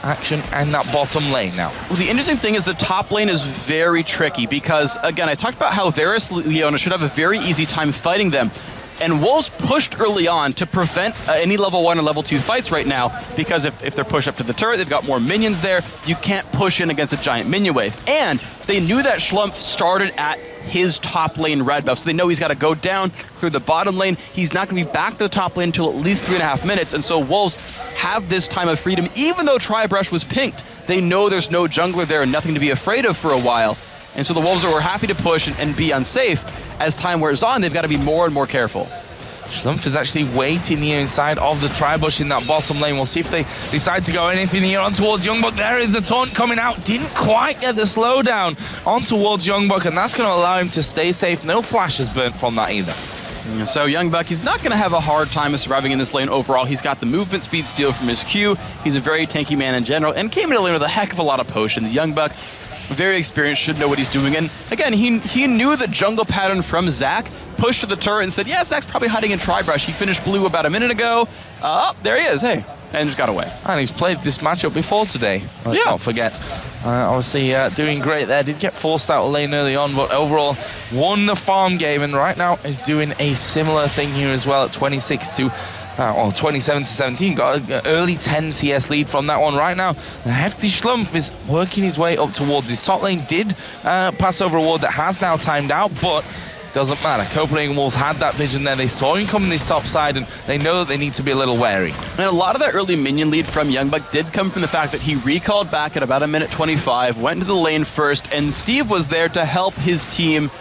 action in that bottom lane now. Well, the interesting thing is the top lane is very tricky because, again, I talked about how Varus Leona should have a very easy time fighting them. And Wolves pushed early on to prevent any level 1 or level 2 fights right now, because if they're pushed up to the turret, they've got more minions there. You can't push in against a giant minion wave. And they knew that Schlumpf started at his top lane red buff, so they know he's got to go down through the bottom lane. He's not going to be back to the top lane until at least 3.5 minutes, and so Wolves have this time of freedom. Even though Tri-Brush was pinked, they know there's no jungler there and nothing to be afraid of for a while. And so the Wolves were happy to push and be unsafe. As time wears on, they've got to be more and more careful. Schlumpf is actually waiting here inside of the tri-bush in that bottom lane. We'll see if they decide to go anything here on towards Youngbuck. There is the taunt coming out. Didn't quite get the slowdown on towards Youngbuck, and that's going to allow him to stay safe. No flashes burnt from that either. So Youngbuck, he's not going to have a hard time of surviving in this lane overall. He's got the movement speed steal from his Q. He's a very tanky man in general, and came into lane with a heck of a lot of potions. Youngbuck, very experienced, should know what he's doing. And again, he knew the jungle pattern from Zach, pushed to the turret and said, yeah, Zach's probably hiding in Tri-Brush. He finished blue about a minute ago. Oh, there he is, hey. And just got away. And he's played this matchup before today. Let's not forget. Obviously doing great there. Did get forced out of lane early on, but overall won the farm game, and right now is doing a similar thing here as well at 27 to 17. Got an early 10 CS lead from that one. Right now, the Hefty Schlumpf is working his way up towards his top lane. Did pass over a ward that has now timed out, but doesn't matter. Copenhagen Wolves had that vision there. They saw him coming this top side, and they know that they need to be a little wary. And a lot of that early minion lead from Youngbuck did come from the fact that he recalled back at about a minute 25, went into the lane first, and Steve was there to help his team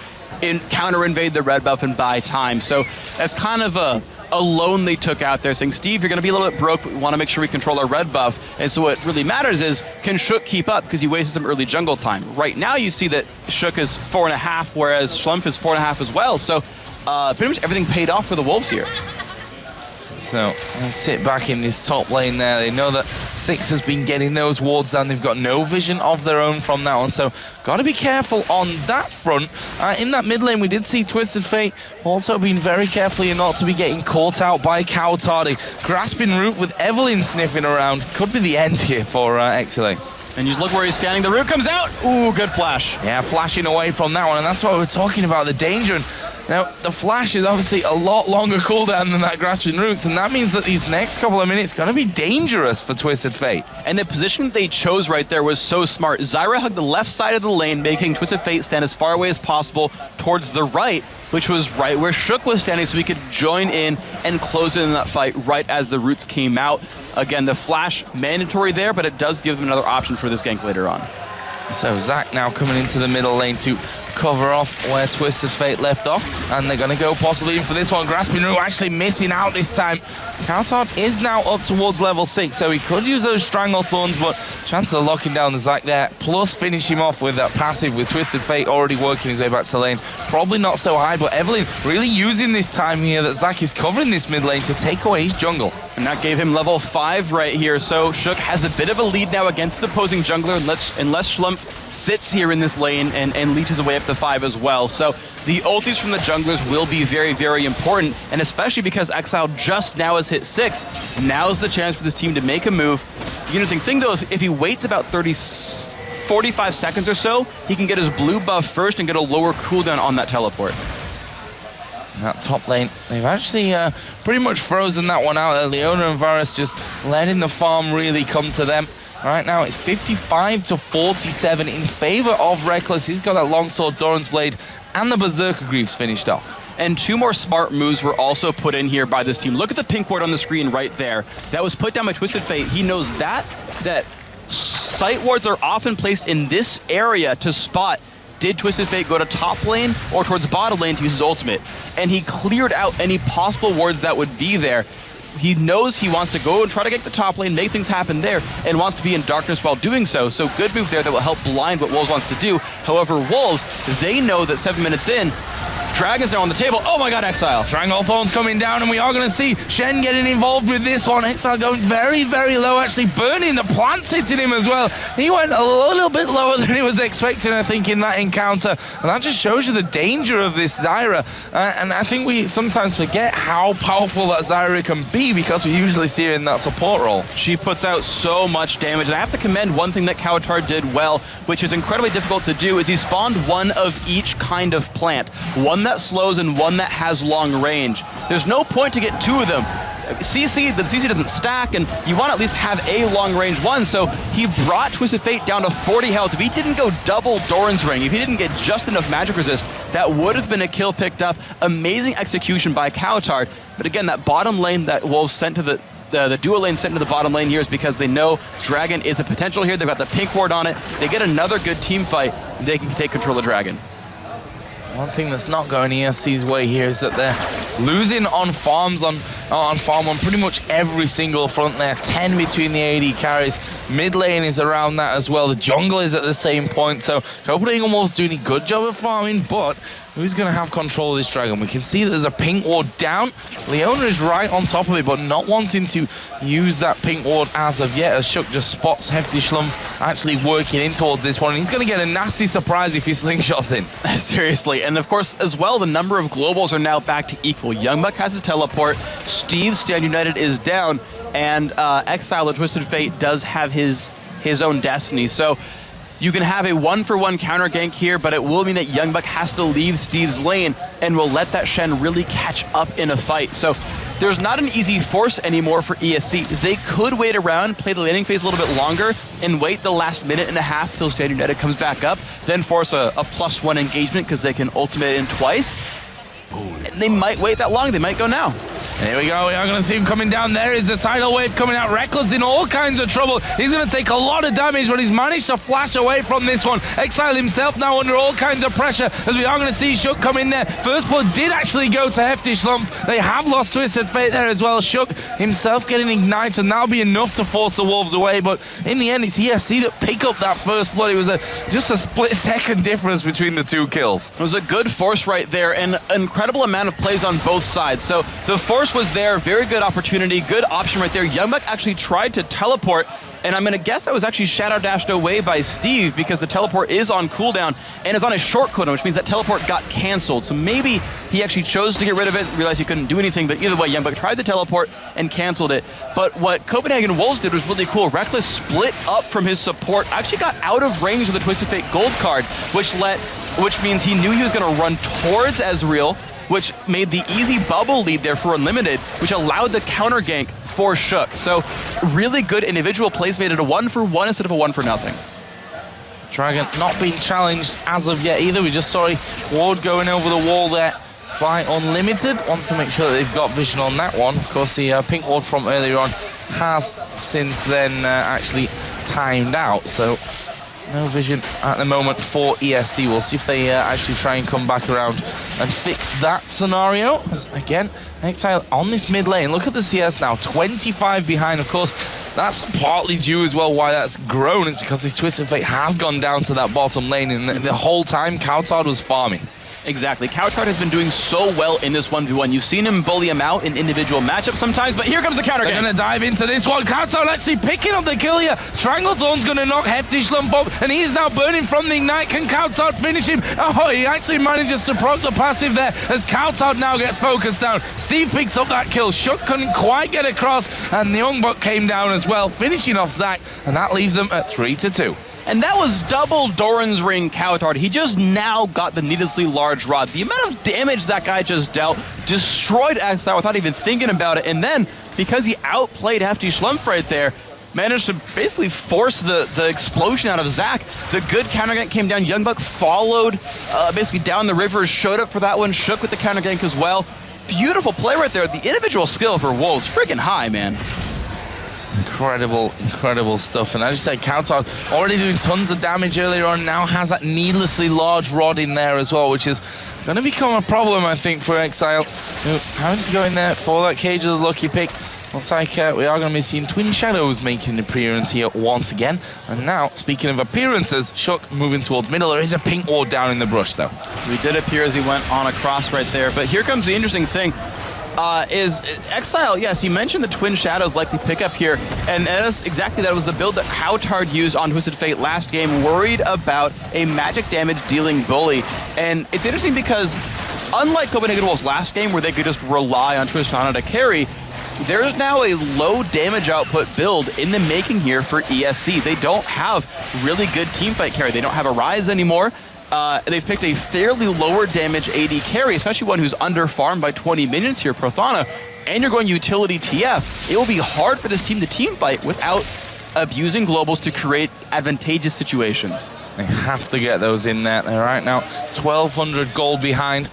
counter-invade the red buff and buy time. So that's kind of a loan they took out there, saying, Steve, you're going to be a little bit broke, but we want to make sure we control our red buff. And so what really matters is, can Shook keep up? Because he wasted some early jungle time. Right now you see that Shook is 4.5, whereas Schlumpf is 4.5 as well. So pretty much everything paid off for the Wolves here. So they sit back in this top lane there. They know that 6 has been getting those wards down. They've got no vision of their own from that one. So got to be careful on that front. In that mid lane, we did see Twisted Fate also being very careful here not to be getting caught out by Cowtardy. Grasping root with Evelyn sniffing around. Could be the end here for Exile. And you look where he's standing. The root comes out. Ooh, good flash. Yeah, flashing away from that one. And that's what we're talking about, the danger. And now, the flash is obviously a lot longer cooldown than that Grasping Roots, and that means that these next couple of minutes are going to be dangerous for Twisted Fate. And the position they chose right there was so smart. Zyra hugged the left side of the lane, making Twisted Fate stand as far away as possible towards the right, which was right where Shook was standing, so he could join in and close in that fight right as the Roots came out. Again, the flash mandatory there, but it does give them another option for this gank later on. So Zac now coming into the middle lane to cover off where Twisted Fate left off, and they're going to go possibly in for this one. Grasping Root actually missing out this time. Cowtard is now up towards level 6, so he could use those Stranglethorns, but chances of locking down the Zac there, plus finish him off with that passive with Twisted Fate already working his way back to the lane, probably not so high, but Evelyn really using this time here that Zac is covering this mid lane to take away his jungle. And that gave him level 5 right here, so Shook has a bit of a lead now against the opposing jungler, unless Schlumpf sits here in this lane and leeches away up to 5 as well. So the ultis from the junglers will be very, very important, and especially because Exile just now has hit 6, now's the chance for this team to make a move. The interesting thing though, if he waits about 45 seconds or so, he can get his blue buff first and get a lower cooldown on that teleport. That top lane, they've actually pretty much frozen that one out. Leona and Varus just letting the farm really come to them. Right now it's 55-47 in favor of Reckless. He's got that longsword, Doran's Blade, and the Berserker Greaves finished off. And 2 more smart moves were also put in here by this team. Look at the pink ward on the screen right there. That was put down by Twisted Fate. He knows that sight wards are often placed in this area to spot did Twisted Fate go to top lane or towards bottom lane to use his ultimate. And he cleared out any possible wards that would be there. He knows he wants to go and try to get the top lane, make things happen there, and wants to be in darkness while doing so. So good move there that will help blind what Wolves wants to do. However, Wolves, they know that 7 minutes in, Dragon's now on the table. Oh my god, Exile. Stranglethorn's coming down, and we are going to see Shen getting involved with this one. Exile going very, very low, actually burning the plants hitting him as well. He went a little bit lower than he was expecting, I think, in that encounter. And that just shows you the danger of this Zyra. And I think we sometimes forget how powerful that Zyra can be because we usually see her in that support role. She puts out so much damage. And I have to commend one thing that Cowtard did well, which is incredibly difficult to do, is he spawned one of each kind of plant. One that slows and one that has long range. There's no point to get 2 of them. The CC doesn't stack, and you want to at least have a long range one, so he brought Twisted Fate down to 40 health. If he didn't go double Doran's Ring, if he didn't get just enough magic resist, that would have been a kill picked up. Amazing execution by Cowtard. But again, that bottom lane that Wolves sent to the dual lane sent to the bottom lane here is because they know Dragon is a potential here. They've got the pink ward on it. They get another good team fight, they can take control of Dragon. One thing that's not going ESC's way here is that they're losing on farms on pretty much every single front there. 10 between the AD carries. Mid lane is around that as well. The jungle is at the same point. So Copenhagen Wolves doing a good job of farming, but who's going to have control of this Dragon? We can see that there's a pink ward down. Leona is right on top of it, but not wanting to use that pink ward as of yet, as Shook just spots Hefty Schlumpf actually working in towards this one. And he's going to get a nasty surprise if he slingshots in. Seriously. And of course, as well, the number of globals are now back to equal. Youngbuck has his teleport. Steve Stand United is down. And Exile, the Twisted Fate, does have his own destiny. So you can have a 1-for-1 counter gank here, but it will mean that Youngbuck has to leave Steve's lane and will let that Shen really catch up in a fight. So there's not an easy force anymore for ESC. They could wait around, play the laning phase a little bit longer, and wait the last minute and a half till Stand United comes back up, then force a +1 engagement because they can ultimate in twice. And they might wait that long, they might go now. There we go, we are going to see him coming down. There is the tidal wave coming out. Reckless in all kinds of trouble. He's going to take a lot of damage, but he's managed to flash away from this one. Exile himself now under all kinds of pressure, as we are going to see Shook come in there. First blood did actually go to Hefty Schlumpf. They have lost Twisted Fate there as well. Shook himself getting ignited, and that'll be enough to force the Wolves away, but in the end, it's ESC that pick up that first blood. It was just a split-second difference between the 2 kills. It was a good force right there, and an incredible amount of plays on both sides. So the force was there, very good opportunity, good option right there. Youngbuck actually tried to teleport, and I'm going to guess that was actually shadow dashed away by Steve because the teleport is on cooldown and is on a short cooldown, which means that teleport got canceled. So maybe he actually chose to get rid of it, realized he couldn't do anything, but either way, Youngbuck tried to teleport and canceled it. But what Copenhagen Wolves did was really cool. Reckless split up from his support, actually got out of range of the Twisted Fate gold card, which means he knew he was going to run towards Ezreal, which made the easy bubble lead there for Unlimited, which allowed the counter gank for Shook. So really good individual plays, made it a 1-for-1 instead of a 1-for-0. Dragon not being challenged as of yet either. We just saw a ward going over the wall there by Unlimited. Wants to make sure that they've got vision on that one. Of course, the pink ward from earlier on has since then actually timed out. So no vision at the moment for ESC. We'll see if they actually try and come back around and fix that scenario. Again, Exile on this mid lane. Look at the CS now, 25 behind. Of course, that's partly due as well why that's grown, is because this Twisted Fate has gone down to that bottom lane, and the whole time Coutard was farming. Exactly. Coutard has been doing so well in this 1v1. You've seen him bully him out in individual matchups sometimes, but here comes the counter game. They're going to dive into this one. Coutard actually picking up the kill here. Stranglethorn's going to knock Hefty Schlump up, and he's now burning from the Ignite. Can Coutard finish him? Oh, he actually manages to proc the passive there as Coutard now gets focused down. Steve picks up that kill. Shook couldn't quite get across, and the Youngbuck came down as well, finishing off Zach, and that leaves them at 3-2. And that was double Doran's Ring Coutard. He just now got the needlessly large rod. The amount of damage that guy just dealt destroyed Exile without even thinking about it. And then, because he outplayed Hefty Schlumpf right there, managed to basically force the explosion out of Zach. The good counter gank came down. Youngbuck followed basically down the river, showed up for that one, Shook with the counter gank as well. Beautiful play right there. The individual skill for Wolves, freaking high, man. Incredible stuff. And as you said, Coutard already doing tons of damage earlier on, now has that needlessly large rod in there as well, which is going to become a problem, I think, for Exile. Having to go in there for that Cage's lucky pick. Looks like we are going to be seeing Twin Shadows making an appearance here once again. And now, speaking of appearances, Shook moving towards middle. There is a pink ward down in the brush, though. So he did appear as he went on across right there. But here comes the interesting thing. Is Exile, yes, you mentioned the Twin Shadows likely pick up here, and that was the build that Coutard used on Twisted Fate last game, worried about a magic damage dealing bully. And it's interesting because unlike Copenhagen Wolves last game where they could just rely on Tristana to carry, there's now a low damage output build in the making here for ESC. They don't have really good teamfight carry. They don't have a Rise anymore. They've picked a fairly lower damage AD carry, especially one who's under farmed by 20 minions here, Prothana, and you're going utility TF. It will be hard for this team to team fight without abusing globals to create advantageous situations. They have to get those in there. They're right now 1,200 gold behind.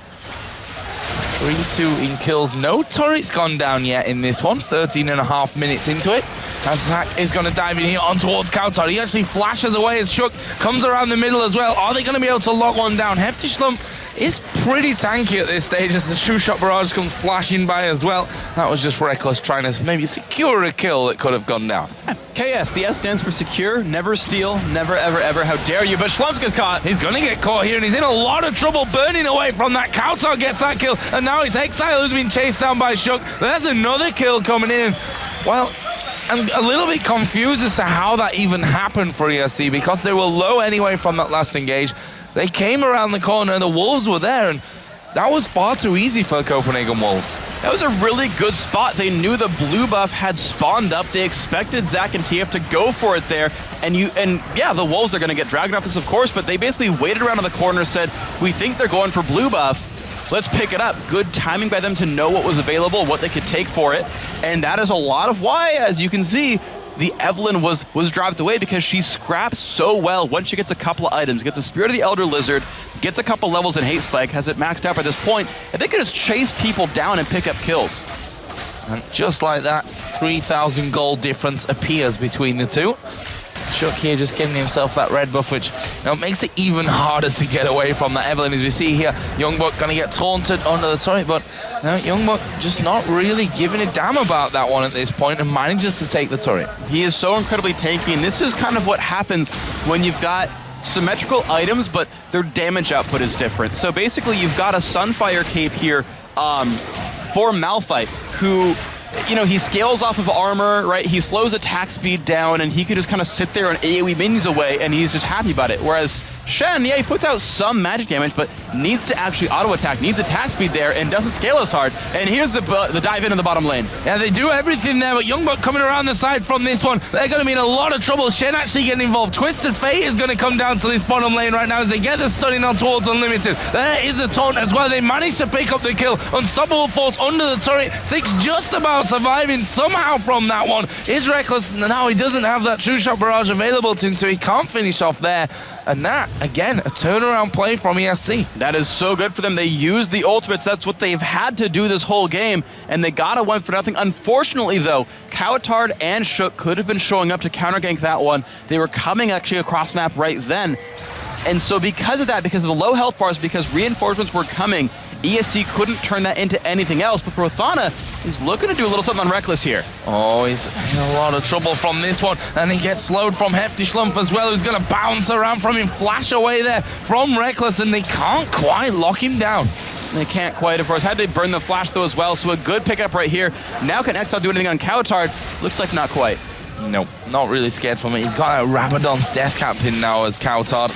3-2 in kills. No turret's gone down yet in this one. 13.5 minutes into it. As Zach is going to dive in here on towards Coutard. He actually flashes away as Shook comes around the middle as well. Are they going to be able to lock one down? Hefty Schlump is pretty tanky at this stage as the Shoe-Shot Barrage comes flashing by as well. That was just Reckless trying to maybe secure a kill that could have gone down. KS, the S stands for secure, never steal, never ever ever, how dare you, but Schlumpf gets caught. He's going to get caught here and he's in a lot of trouble burning away from that. Coutard gets that kill and now it's Exile who's been chased down by Shook. There's another kill coming in. Well, I'm a little bit confused as to how that even happened for ESC because they were low anyway from that last engage. They came around the corner, the Wolves were there, and that was far too easy for the Copenhagen Wolves. That was a really good spot. They knew the blue buff had spawned up. They expected Zach and TF to go for it there. And yeah, the Wolves are going to get dragged off this, of course, but they basically waited around in the corner, said, we think they're going for blue buff. Let's pick it up. Good timing by them to know what was available, what they could take for it. And that is a lot of why, as you can see, the Evelynn was dropped away because she scraps so well once she gets a couple of items. Gets a Spirit of the Elder Lizard, gets a couple levels in Hate Spike, has it maxed out by this point, and they can just chase people down and pick up kills. And just like that, 3,000 gold difference appears between the two. Shook here just giving himself that red buff, which makes it even harder to get away from that Evelynn. As we see here, Youngbuck going to get taunted under the turret, but Youngbuck just not really giving a damn about that one at this point and manages to take the turret. He is so incredibly tanky, and this is kind of what happens when you've got symmetrical items, but their damage output is different. So basically, you've got a Sunfire Cape here for Malphite, who, you know, he scales off of armor, right? He slows attack speed down, and he can just kind of sit there and AoE minions away, and he's just happy about it. Whereas Shen, yeah, he puts out some magic damage, but needs to actually auto-attack, needs attack speed there, and doesn't scale as hard. And here's the dive in the bottom lane. Yeah, they do everything there, but Youngbuck coming around the side from this one. They're going to be in a lot of trouble. Shen actually getting involved. Twisted Fate is going to come down to this bottom lane right now as they get the stunning on towards Unlimited. There is a taunt as well. They managed to pick up the kill. Unstoppable Force under the turret. Six just about surviving somehow from that one. Is Reckless. Now he doesn't have that True Shot Barrage available to him, so he can't finish off there. And that, again, a turnaround play from ESC. That is so good for them. They used the ultimates. That's what they've had to do this whole game, and they got a 1-for-0. Unfortunately, though, Cowatard and Shook could have been showing up to counter-gank that one. They were coming actually across map right then. And so because of that, because of the low health bars, because reinforcements were coming, ESC couldn't turn that into anything else, but Prothana is looking to do a little something on Reckless here. Oh, he's in a lot of trouble from this one, and he gets slowed from Hefty Schlumpf as well, who's going to bounce around from him, flash away there from Reckless, and they can't quite lock him down. They can't quite, of course. Had to burn the flash, though, as well, so a good pickup right here. Now can Exile do anything on Cowatard? Looks like not quite. Nope, not really scared from it. He's got a Rabadon's Death Cap pin now as Cowatard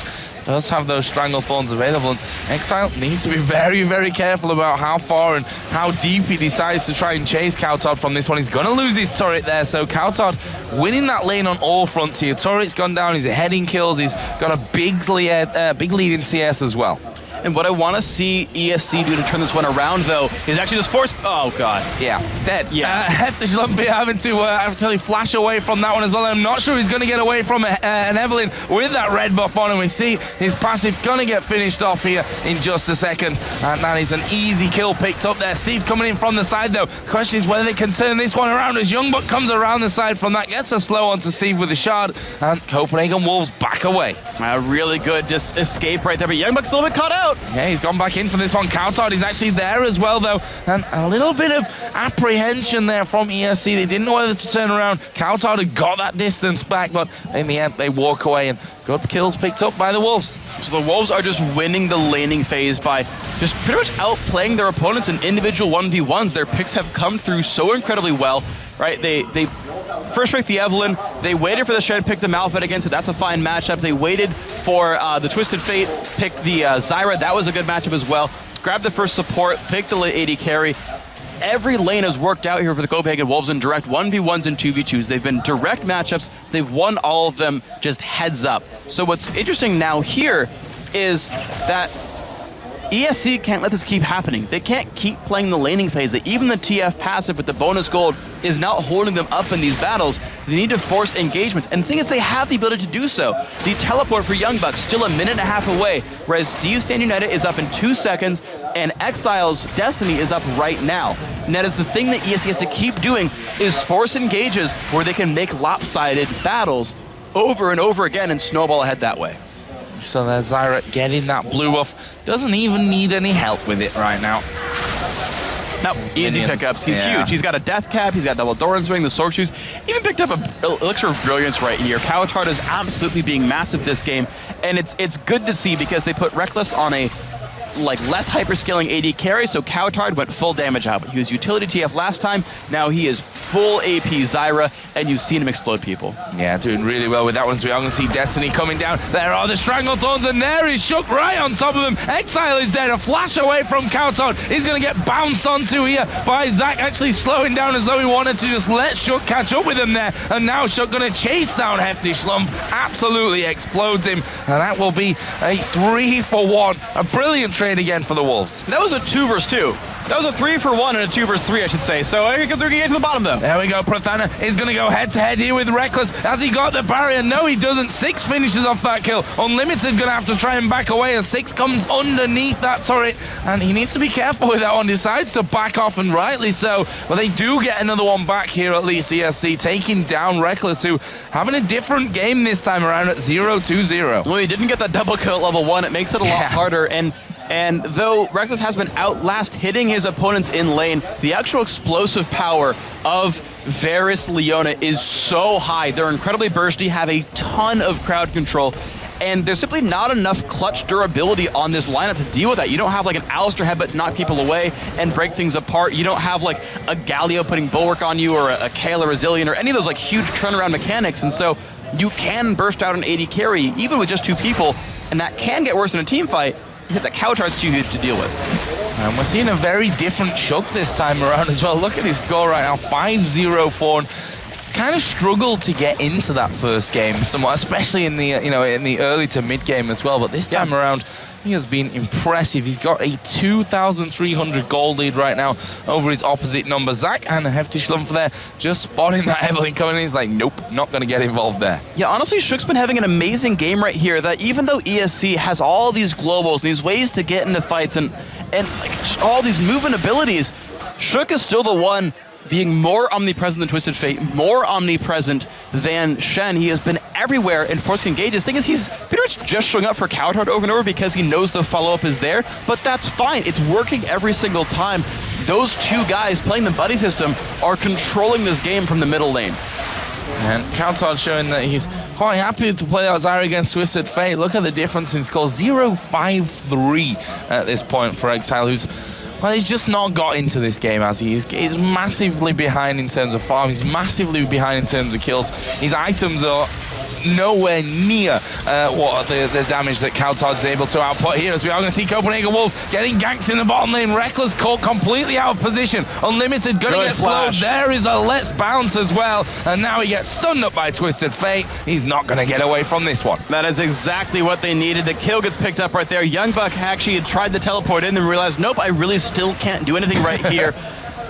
does have those Stranglethorns available, and Exile needs to be very, very careful about how far and how deep he decides to try and chase Cowatard from this one. He's going to lose his turret there, so Cowatard winning that lane on all fronts here. Turret's gone down, he's heading kills, he's got a big lead in CS as well. And what I want to see ESC do to turn this one around, though, is actually just force... Oh, God. Yeah, dead. Yeah. Hefty Schlumpy having to actually flash away from that one as well. I'm not sure he's going to get away from an Evelyn with that red buff on, and we see his passive going to get finished off here in just a second. And that is an easy kill picked up there. Steve coming in from the side, though. The question is whether they can turn this one around as Youngbuck comes around the side from that, gets a slow on to Steve with the shard, and Copenhagen Wolves back away. Really good just escape right there, but Youngbuck's a little bit caught out. Yeah, he's gone back in for this one. Cowatard is actually there as well, though. And a little bit of apprehension there from ESC. They didn't know whether to turn around. Cowatard had got that distance back, but in the end, they walk away, and good kills picked up by the Wolves. So the Wolves are just winning the laning phase by just pretty much outplaying their opponents in individual 1v1s. Their picks have come through so incredibly well, right? They first picked the Evelyn, they waited for the Shen, picked the Malphite against it, that's a fine matchup. They waited for the Twisted Fate, picked the Zyra, that was a good matchup as well. Grabbed the first support, picked the late AD carry. Every lane has worked out here for the Copenhagen Wolves in direct 1v1s and 2v2s. They've been direct matchups, they've won all of them just heads up. So what's interesting now here is that ESC can't let this keep happening. They can't keep playing the laning phase. Even the TF passive with the bonus gold is not holding them up in these battles. They need to force engagements. And the thing is, they have the ability to do so. The teleport for Youngbuck still a minute and a half away, whereas Steve Stand United is up in 2 seconds, and Exile's Destiny is up right now. And that is the thing that ESC has to keep doing, is force engages where they can make lopsided battles over and over again and snowball ahead that way. So there's Zyra getting that blue buff. Doesn't even need any help with it right now. No, easy minions. pickups. He's huge. He's got a Death Cap, he's got double Doran's Ring, the Sword Shoes. Even picked up a Elixir of Brilliance right here. Cowatard is absolutely being massive this game, and it's good to see because they put Reckless on a less hyperscaling AD carry, so Cowatard went full damage out. He was utility TF last time, now he is full AP Zyra, and you've seen him explode people. Yeah, doing really well with that one, so we are going to see Destiny coming down. There are the Stranglethorns, and there is Shook right on top of him. Exile is there, a flash away from Cowatard. He's going to get bounced onto here by Zach, actually slowing down as though he wanted to just let Shook catch up with him there. And now Shook going to chase down Hefty Schlumpf, absolutely explodes him, and that will be a 3-for-1. A brilliant trade again for the Wolves. That was a 2 versus 2. That was a 3-for-1 and a 2 versus 3, I should say. So we can get to the bottom, though. There we go. Prothana is going to go head-to-head here with Reckless. Has he got the barrier? No, he doesn't. 6 finishes off that kill. Unlimited going to have to try and back away as 6 comes underneath that turret. And he needs to be careful with that one. Decides to back off, and rightly so. But they do get another one back here, at least ESC, taking down Reckless, who having a different game this time around at 0-2-0. Well, he didn't get that double kill at level 1. It makes it a lot harder. And though Reckless has been outlast hitting his opponents in lane, the actual explosive power of Varus Leona is so high. They're incredibly bursty, have a ton of crowd control, and there's simply not enough clutch durability on this lineup to deal with that. You don't have like an Alistair headbutt to knock people away and break things apart. You don't have like a Galio putting bulwark on you, or a Kale or a Zillion, or any of those like huge turnaround mechanics, and so you can burst out an AD carry even with just 2 people, and that can get worse in a team fight because that Cowtard's too huge to deal with. And we're seeing a very different Chuck this time around as well. Look at his score right now, 5-0-4. And kind of struggled to get into that first game somewhat, especially in the in the early to mid game as well. But this time around, he has been impressive. He's got a 2,300 gold lead right now over his opposite number. Zach and a hefty Schlumpf there, just spotting that Evelyn coming in. He's like, nope, not going to get involved there. Yeah, honestly, Shook's been having an amazing game right here, that even though ESC has all these globals, these ways to get into fights, and like all these movement abilities, Shook is still the one being more omnipresent than Twisted Fate, more omnipresent than Shen. He has been everywhere and forcing engages. The thing is, he's pretty much just showing up for Cowtard over and over because he knows the follow-up is there, but that's fine. It's working every single time. Those 2 guys playing the buddy system are controlling this game from the middle lane. And Cowtard showing that he's quite happy to play out Zyra against Twisted Fate. Look at the difference in score, 0-5-3 at this point for Exile, who's, well, he's just not got into this game, as he's massively behind in terms of farm. He's massively behind in terms of kills. His items are nowhere near what the damage that Cowtard's able to output here, as we are going to see Copenhagen Wolves getting ganked in the bottom lane. Reckless caught completely out of position. Unlimited going to get slowed. There is a Let's Bounce as well, and now he gets stunned up by Twisted Fate. He's not going to get away from this one. That is exactly what they needed. The kill gets picked up right there. Young Buck actually had tried to teleport in and realized, nope, I really still can't do anything right here.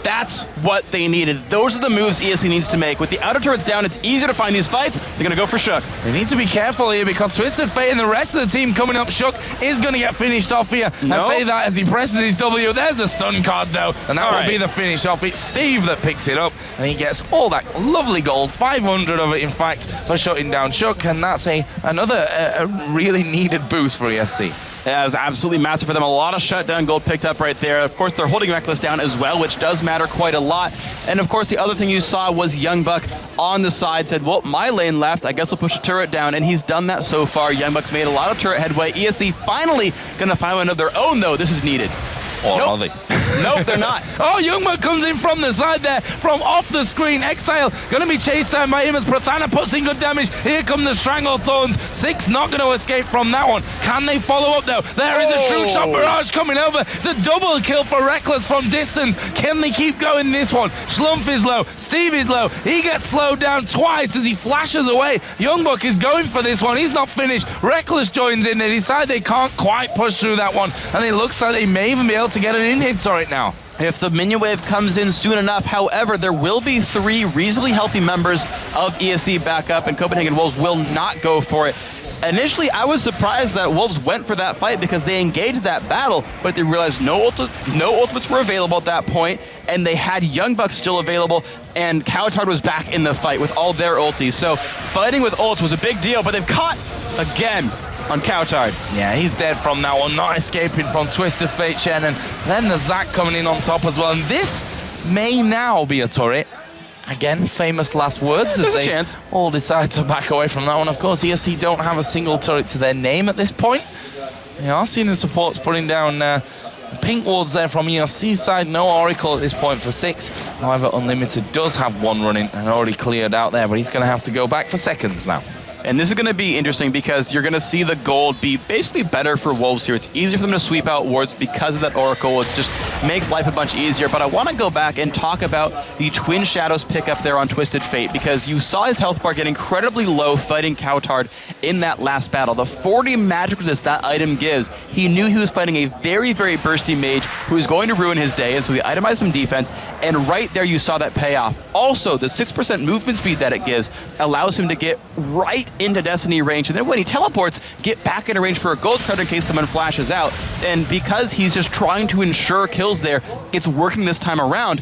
That's what they needed. Those are the moves ESC needs to make. With the outer turrets down, it's easier to find these fights. They're going to go for Shook. They need to be careful here because Twisted Fate and the rest of the team coming up. Shook is going to get finished off here. I say that as he presses his W. There's a stun card though, and that will be the finish off. It's Steve that picks it up, and he gets all that lovely gold, 500 of it in fact, for shutting down Shook, and that's another really needed boost for ESC. Yeah, it was absolutely massive for them. A lot of shutdown gold picked up right there. Of course, they're holding Reckless down as well, which does matter quite a lot. And of course, the other thing you saw was Young Buck on the side said, well, my lane left, I guess we'll push a turret down, and he's done that so far. Young Buck's made a lot of turret headway. ESC finally gonna find one of their own, though. This is needed. Or are they? Nope, they're not. Oh, Youngbuck comes in from the side there, from off the screen. Exile going to be chased down by him as Prathana puts in good damage. Here come the Strangled Thorns. Six not going to escape from that one. Can they follow up though? There is a true shot barrage coming over. It's a double kill for Reckless from distance. Can they keep going this one? Schlumpf is low. Steve is low. He gets slowed down twice as he flashes away. Youngbuck is going for this one. He's not finished. Reckless joins in. They decide they can't quite push through that one, and it looks like they may even be able to get an in-hit turret now. If the minion wave comes in soon enough, however, there will be 3 reasonably healthy members of ESC back up, and Copenhagen Wolves will not go for it. Initially, I was surprised that Wolves went for that fight because they engaged that battle, but they realized no ultimates were available at that point, and they had Young Bucks still available, and Cowtard was back in the fight with all their ultis. So fighting with ults was a big deal, but they've caught again on Cowtard. Yeah, he's dead from that one, not escaping from Twisted Fate Shen, and then the Zac coming in on top as well. And this may now be a turret. Again, famous last words as they all decide to back away from that one. Of course, ESC don't have a single turret to their name at this point. They are seeing the supports putting down pink wards there from ESC's side. No Oracle at this point for 6. However, Unlimited does have 1 running and already cleared out there, but he's going to have to go back for seconds now. And this is going to be interesting because you're going to see the gold be basically better for Wolves here. It's easier for them to sweep out wards because of that Oracle. It just makes life a bunch easier. But I want to go back and talk about the Twin Shadows pickup there on Twisted Fate, because you saw his health bar get incredibly low fighting Cowtard in that last battle. The 40 magic resist that item gives, he knew he was fighting a very, very bursty mage who was going to ruin his day, and so he itemized some defense, and right there you saw that payoff. Also, the 6% movement speed that it gives allows him to get right into Destiny range, and then when he teleports, get back into range for a gold card in case someone flashes out. And because he's just trying to ensure kills there, it's working this time around.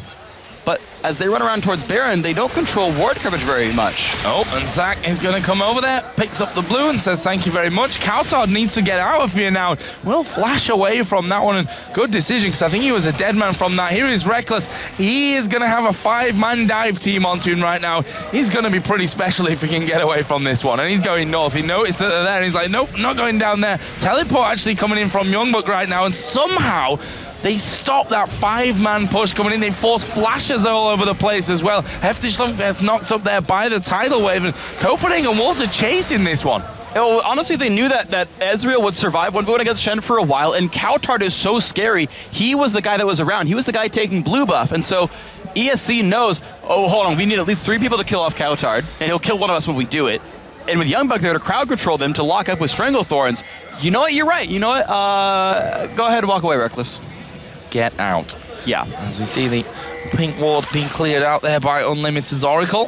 but as they run around towards Baron, they don't control ward coverage very much. Oh, and Zach is going to come over there, picks up the blue and says thank you very much. Kautard needs to get out of here now. Will flash away from that one, and good decision, because I think he was a dead man from that. Here is Reckless. He is going to have a 5-man dive team onto him right now. He's going to be pretty special if he can get away from this one, and he's going north. He noticed that they're there, and he's like, nope, not going down there. Teleport actually coming in from Youngbuck right now, and somehow they stop that 5-man push coming in. They force flashes all over the place as well. Hefty Schlumpf gets knocked up there by the tidal wave, and Copenhagen Wolves are chasing this one. Oh, honestly, they knew that Ezreal would survive one vote against Shen for a while, and Kautard is so scary. He was the guy that was around. He was the guy taking blue buff, and so ESC knows, oh, hold on, we need at least 3 people to kill off Kautard, and he'll kill one of us when we do it. And with Youngbuck there to crowd control them, to lock up with Stranglethorns, you know what, you're right. You know what, go ahead and walk away, Reckless. Get out. Yeah. As we see the pink ward being cleared out there by Unlimited's Oracle.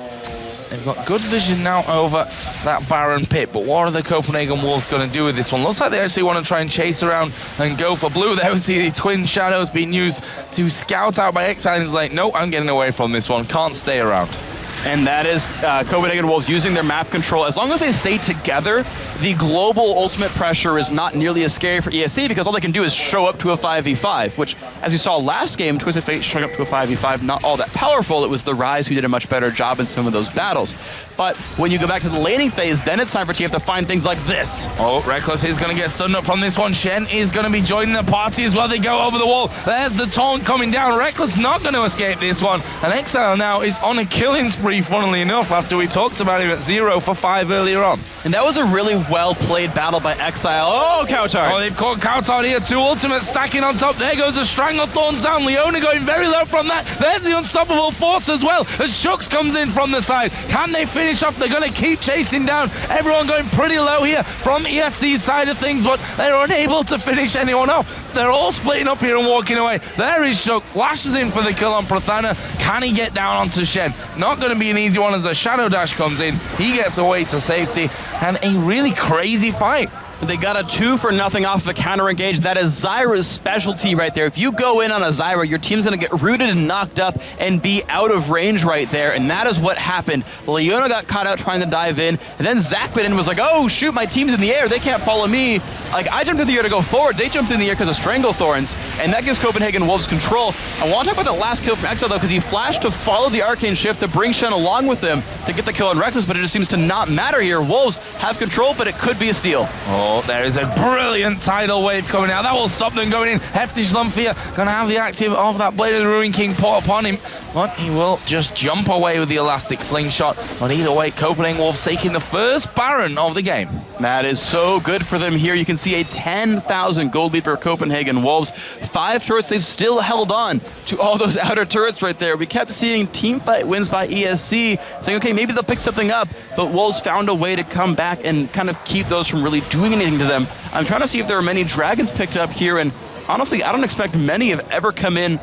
They've got good vision now over that Baron pit, but what are the Copenhagen Wolves going to do with this one? Looks like they actually want to try and chase around and go for blue. There we see the twin shadows being used to scout out by Exile. He's like, nope, I'm getting away from this one. Can't stay around. And that is Copenhagen Wolves using their map control. As long as they stay together, the global ultimate pressure is not nearly as scary for ESC, because all they can do is show up to a 5v5, which, as we saw last game, Twisted Fate showing up to a 5v5, not all that powerful. It was the Rise who did a much better job in some of those battles. But when you go back to the laning phase, then it's time for TF to find things like this. Oh, Reckless is going to get stunned up from this one. Shen is going to be joining the party as well. They go over the wall. There's the taunt coming down. Reckless not going to escape this one. And Exile now is on a killing spree, funnily enough, after we talked about him at 0 for 5 earlier on. And that was a really well-played battle by Exile. Oh, Kautard! Oh, they've caught Kautard here. 2 ultimates stacking on top. There goes a Stranglethorn down. Leona going very low from that. There's the Unstoppable Force as well, as Shooks comes in from the side. Can they finish off? They're going to keep chasing down. Everyone going pretty low here from ESC's side of things, but they're unable to finish anyone off. They're all splitting up here and walking away. There is Shook. Flashes in for the kill on Prathana. Can he get down onto Shen? Not going to be an easy one as the Shadow Dash comes in. He gets away to safety, and a really crazy fight. They got a 2-for-0 off of a counter engage. That is Zyra's specialty right there. If you go in on a Zyra, your team's gonna get rooted and knocked up and be out of range right there, and that is what happened. Leona got caught out trying to dive in, and then Zach went in and was like, oh shoot, my team's in the air, they can't follow me. Like, I jumped in the air to go forward, they jumped in the air because of Stranglethorns, and that gives Copenhagen Wolves control. I want to talk about that last kill from Exile though, because he flashed to follow the Arcane Shift to bring Shen along with him to get the kill on Reckless, but it just seems to not matter here. Wolves have control, but it could be a steal. Oh, there is a brilliant tidal wave coming out. That will stop them going in. Hefty Schlumpf here going to have the active of that Blade of the Ruin King put upon him, but he will just jump away with the elastic slingshot. But either way, Copenhagen Wolves taking the first Baron of the game. That is so good for them here. You can see a 10,000 gold lead for Copenhagen Wolves. 5 turrets, they've still held on to all those outer turrets right there. We kept seeing teamfight wins by ESC, saying, okay, maybe they'll pick something up, but Wolves found a way to come back and kind of keep those from really doing anything to them. I'm trying to see if there are many dragons picked up here, and honestly, I don't expect many have ever come in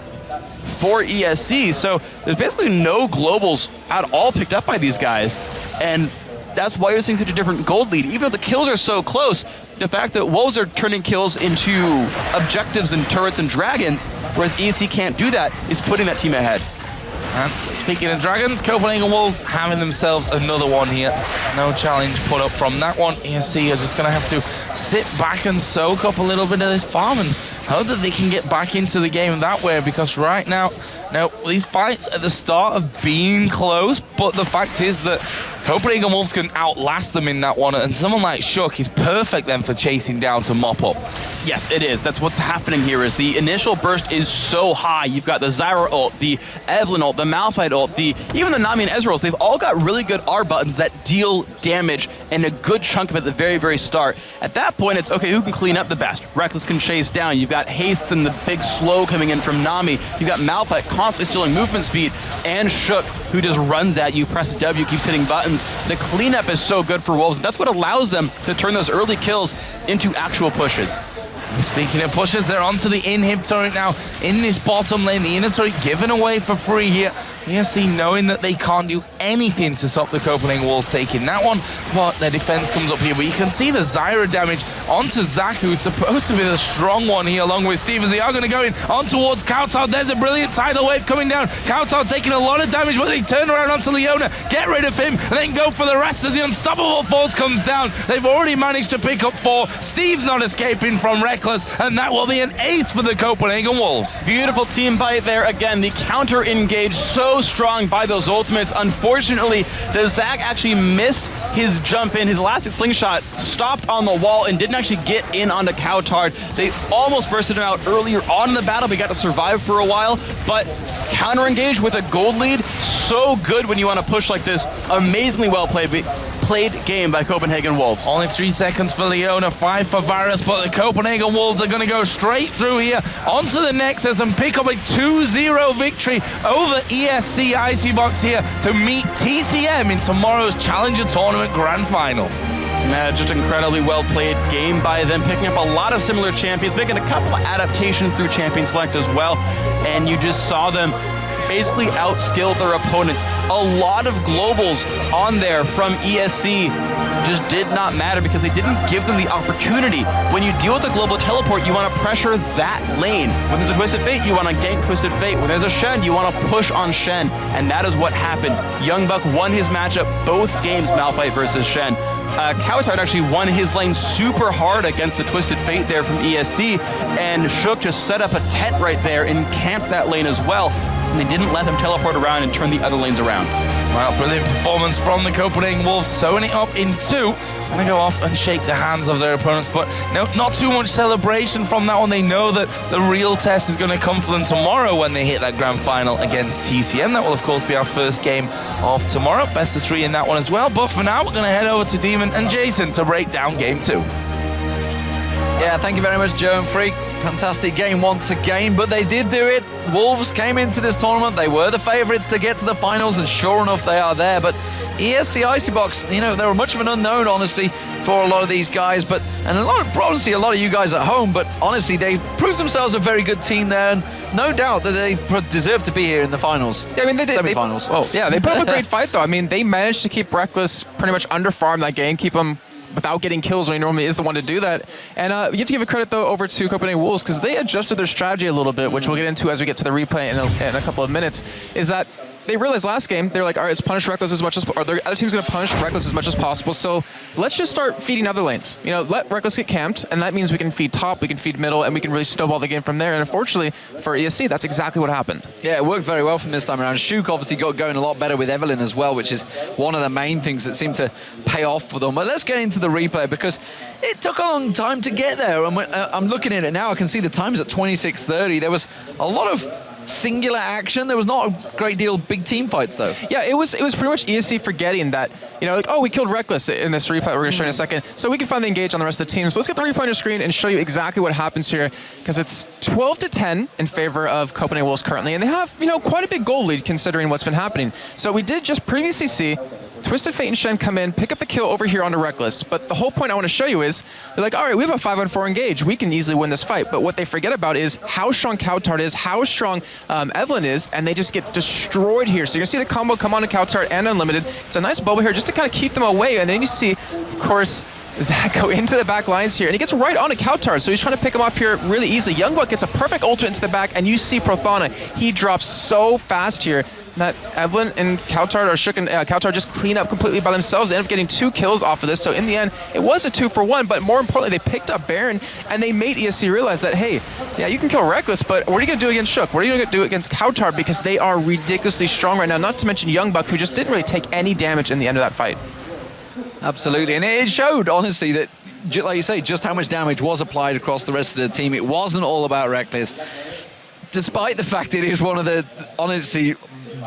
for ESC, so there's basically no globals at all picked up by these guys, and that's why you're seeing such a different gold lead. Even though the kills are so close, the fact that Wolves are turning kills into objectives and turrets and dragons, whereas ESC can't do that, is putting that team ahead. And speaking of dragons, Copenhagen Wolves having themselves another one here. No challenge put up from that one. ESC are just going to have to sit back and soak up a little bit of this farm and hope that they can get back into the game that way, because right now, these fights at the start of being close, but the fact is that Copenhagen Wolves can outlast them in that one, and someone like Shook is perfect then for chasing down to mop up. Yes, it is. That's what's happening here, is the initial burst is so high. You've got the Zyra ult, the Evelynn ult, the Malphite ult, even the Nami and Ezreals. They've all got really good R buttons that deal damage and a good chunk of it at the very, very start. At that point, it's, okay, who can clean up the best? Reckless can chase down. You've got Hastes and the big slow coming in from Nami. You've got Malphite constantly stealing movement speed, and Shook, who just runs at you, presses W, keeps hitting buttons. The cleanup is so good for Wolves. That's what allows them to turn those early kills into actual pushes. And speaking of pushes, they're onto the inhib turret now in this bottom lane. The inner turret given away for free here ESC knowing that they can't do anything to stop the Copenhagen Wolves taking that one, but their defense comes up here. But you can see the Zyra damage onto Zach, who's supposed to be the strong one here, along with Steve, as they are going to go in on towards Kautar. There's a brilliant tidal wave coming down. Kautar taking a lot of damage, but they turn around onto Leona, get rid of him, and then go for the rest as the Unstoppable Force comes down. They've already managed to pick up 4. Steve's not escaping from Reckless, and that will be an ace for the Copenhagen Wolves. Beautiful team fight there. Again, the counter engage so strong by those ultimates. Unfortunately, the Zach actually missed his jump in. His elastic slingshot stopped on the wall and didn't actually get in onto Kautar. They almost bursted him out earlier on in the battle. We got to survive for a while, but counter engage with a gold lead, so good when you want to push like this. Amazingly well played game by Copenhagen Wolves. Only 3 seconds for Leona, 5 for Varus, but the Copenhagen Wolves are going to go straight through here onto the Nexus and pick up a 2-0 victory over ESC Icybox here to meet TCM in tomorrow's Challenger Tournament Grand Final. Just incredibly well played game by them, picking up a lot of similar champions, making a couple of adaptations through Champion Select as well, and you just saw them basically outskilled their opponents. A lot of globals on there from ESC just did not matter because they didn't give them the opportunity. When you deal with a global teleport, you want to pressure that lane. When there's a Twisted Fate, you want to gank Twisted Fate. When there's a Shen, you want to push on Shen, and that is what happened. Young Buck won his matchup both games, Malphite versus Shen. Kautar actually won his lane super hard against the Twisted Fate there from ESC, and Shook just set up a tent right there and camped that lane as well. And they didn't let them teleport around and turn the other lanes around. Well, brilliant performance from the Copenhagen Wolves, sewing it up in 2. Gonna go off and shake the hands of their opponents, but no, not too much celebration from that one. They know that the real test is going to come for them tomorrow when they hit that grand final against TCM. That will, of course, be our first game of tomorrow. Best of 3 in that one as well. But for now, we're going to head over to Demon and Jason to break down game 2. Yeah, thank you very much, Joe and Freak. Fantastic game once again, but they did do it. Wolves came into this tournament. They were the favorites to get to the finals, and sure enough, they are there. But ESC Icybox, you know, they were much of an unknown, honestly, for a lot of these guys, and obviously a lot of you guys at home, but honestly, they proved themselves a very good team there, and no doubt that they deserve to be here in the finals. Yeah, I mean, they did. Semi-finals. Yeah, they put up a great fight, though. I mean, they managed to keep Reckless pretty much under farm that game, keep him without getting kills when he normally is the one to do that. And you have to give a credit, though, over to Copenhagen Wolves, because they adjusted their strategy a little bit, which we'll get into as we get to the replay in a couple of minutes, is that they realized last game, they were like, all right, let's punish Reckless as much as, or the other team's going to punish Reckless as much as possible, so let's just start feeding other lanes. You know, let Reckless get camped, and that means we can feed top, we can feed middle, and we can really snowball the game from there. And unfortunately, for ESC, that's exactly what happened. Yeah, it worked very well from this time around. Shook obviously got going a lot better with Evelyn as well, which is one of the main things that seemed to pay off for them. But let's get into the replay, because it took a long time to get there. And I'm looking at it now, I can see the times at 26:30. There was a lot of singular action. There was not a great deal of big team fights, though. Yeah, it was pretty much ESC forgetting that, you know, like, oh, we killed Reckless in this replay we're going to show in a second, so we can finally engage on the rest of the team. So let's get the replay on your screen and show you exactly what happens here, because it's 12-10 in favor of Copenhagen Wolves currently, and they have, you know, quite a big goal lead considering what's been happening. So we did just previously see Twisted Fate and Shen come in, pick up the kill over here onto Reckless. But the whole point I want to show you is, they're like, all right, we have a 5-on-4 engage. We can easily win this fight. But what they forget about is how strong Kautar is, how strong Evelyn is, and they just get destroyed here. So you're going to see the combo come on to Kautar and Unlimited. It's a nice bubble here just to kind of keep them away. And then you see, of course, Zach go into the back lines here, and he gets right on to Kautar, so he's trying to pick him off here really easily. Youngbuck gets a perfect ultimate into the back, and you see Prothana. He drops so fast here that Evelyn and Kautar are shook, and Kautar just clean up completely by themselves. They end up getting 2 kills off of this, so in the end, it was a 2-for-1, but more importantly, they picked up Baron, and they made ESC realize that, hey, yeah, you can kill Reckless, but what are you going to do against Shook? What are you going to do against Kautar? Because they are ridiculously strong right now, not to mention Youngbuck, who just didn't really take any damage in the end of that fight. Absolutely, and it showed, honestly, that, like you say, just how much damage was applied across the rest of the team. It wasn't all about Reckless, despite the fact it is one of the, honestly,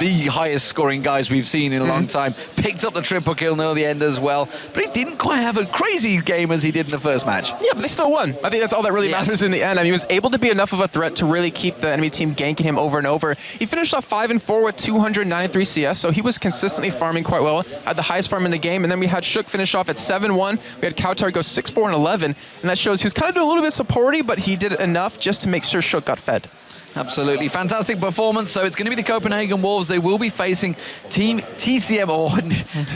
the highest scoring guys we've seen in a long time. Picked up the triple kill near the end as well, but he didn't quite have a crazy game as he did in the first match. Yeah, but they still won. I think that's all that really matters in the end. I mean, he was able to be enough of a threat to really keep the enemy team ganking him over and over. He finished off 5-4 with 293 CS, so he was consistently farming quite well, had the highest farm in the game. And then we had Shook finish off at 7-1. We had Kautar go 6-4 and 11, and that shows he was kind of doing a little bit supporty, but he did enough just to make sure Shook got fed. Absolutely fantastic performance. So it's going to be the Copenhagen Wolves. They will be facing Team TCM. Oh,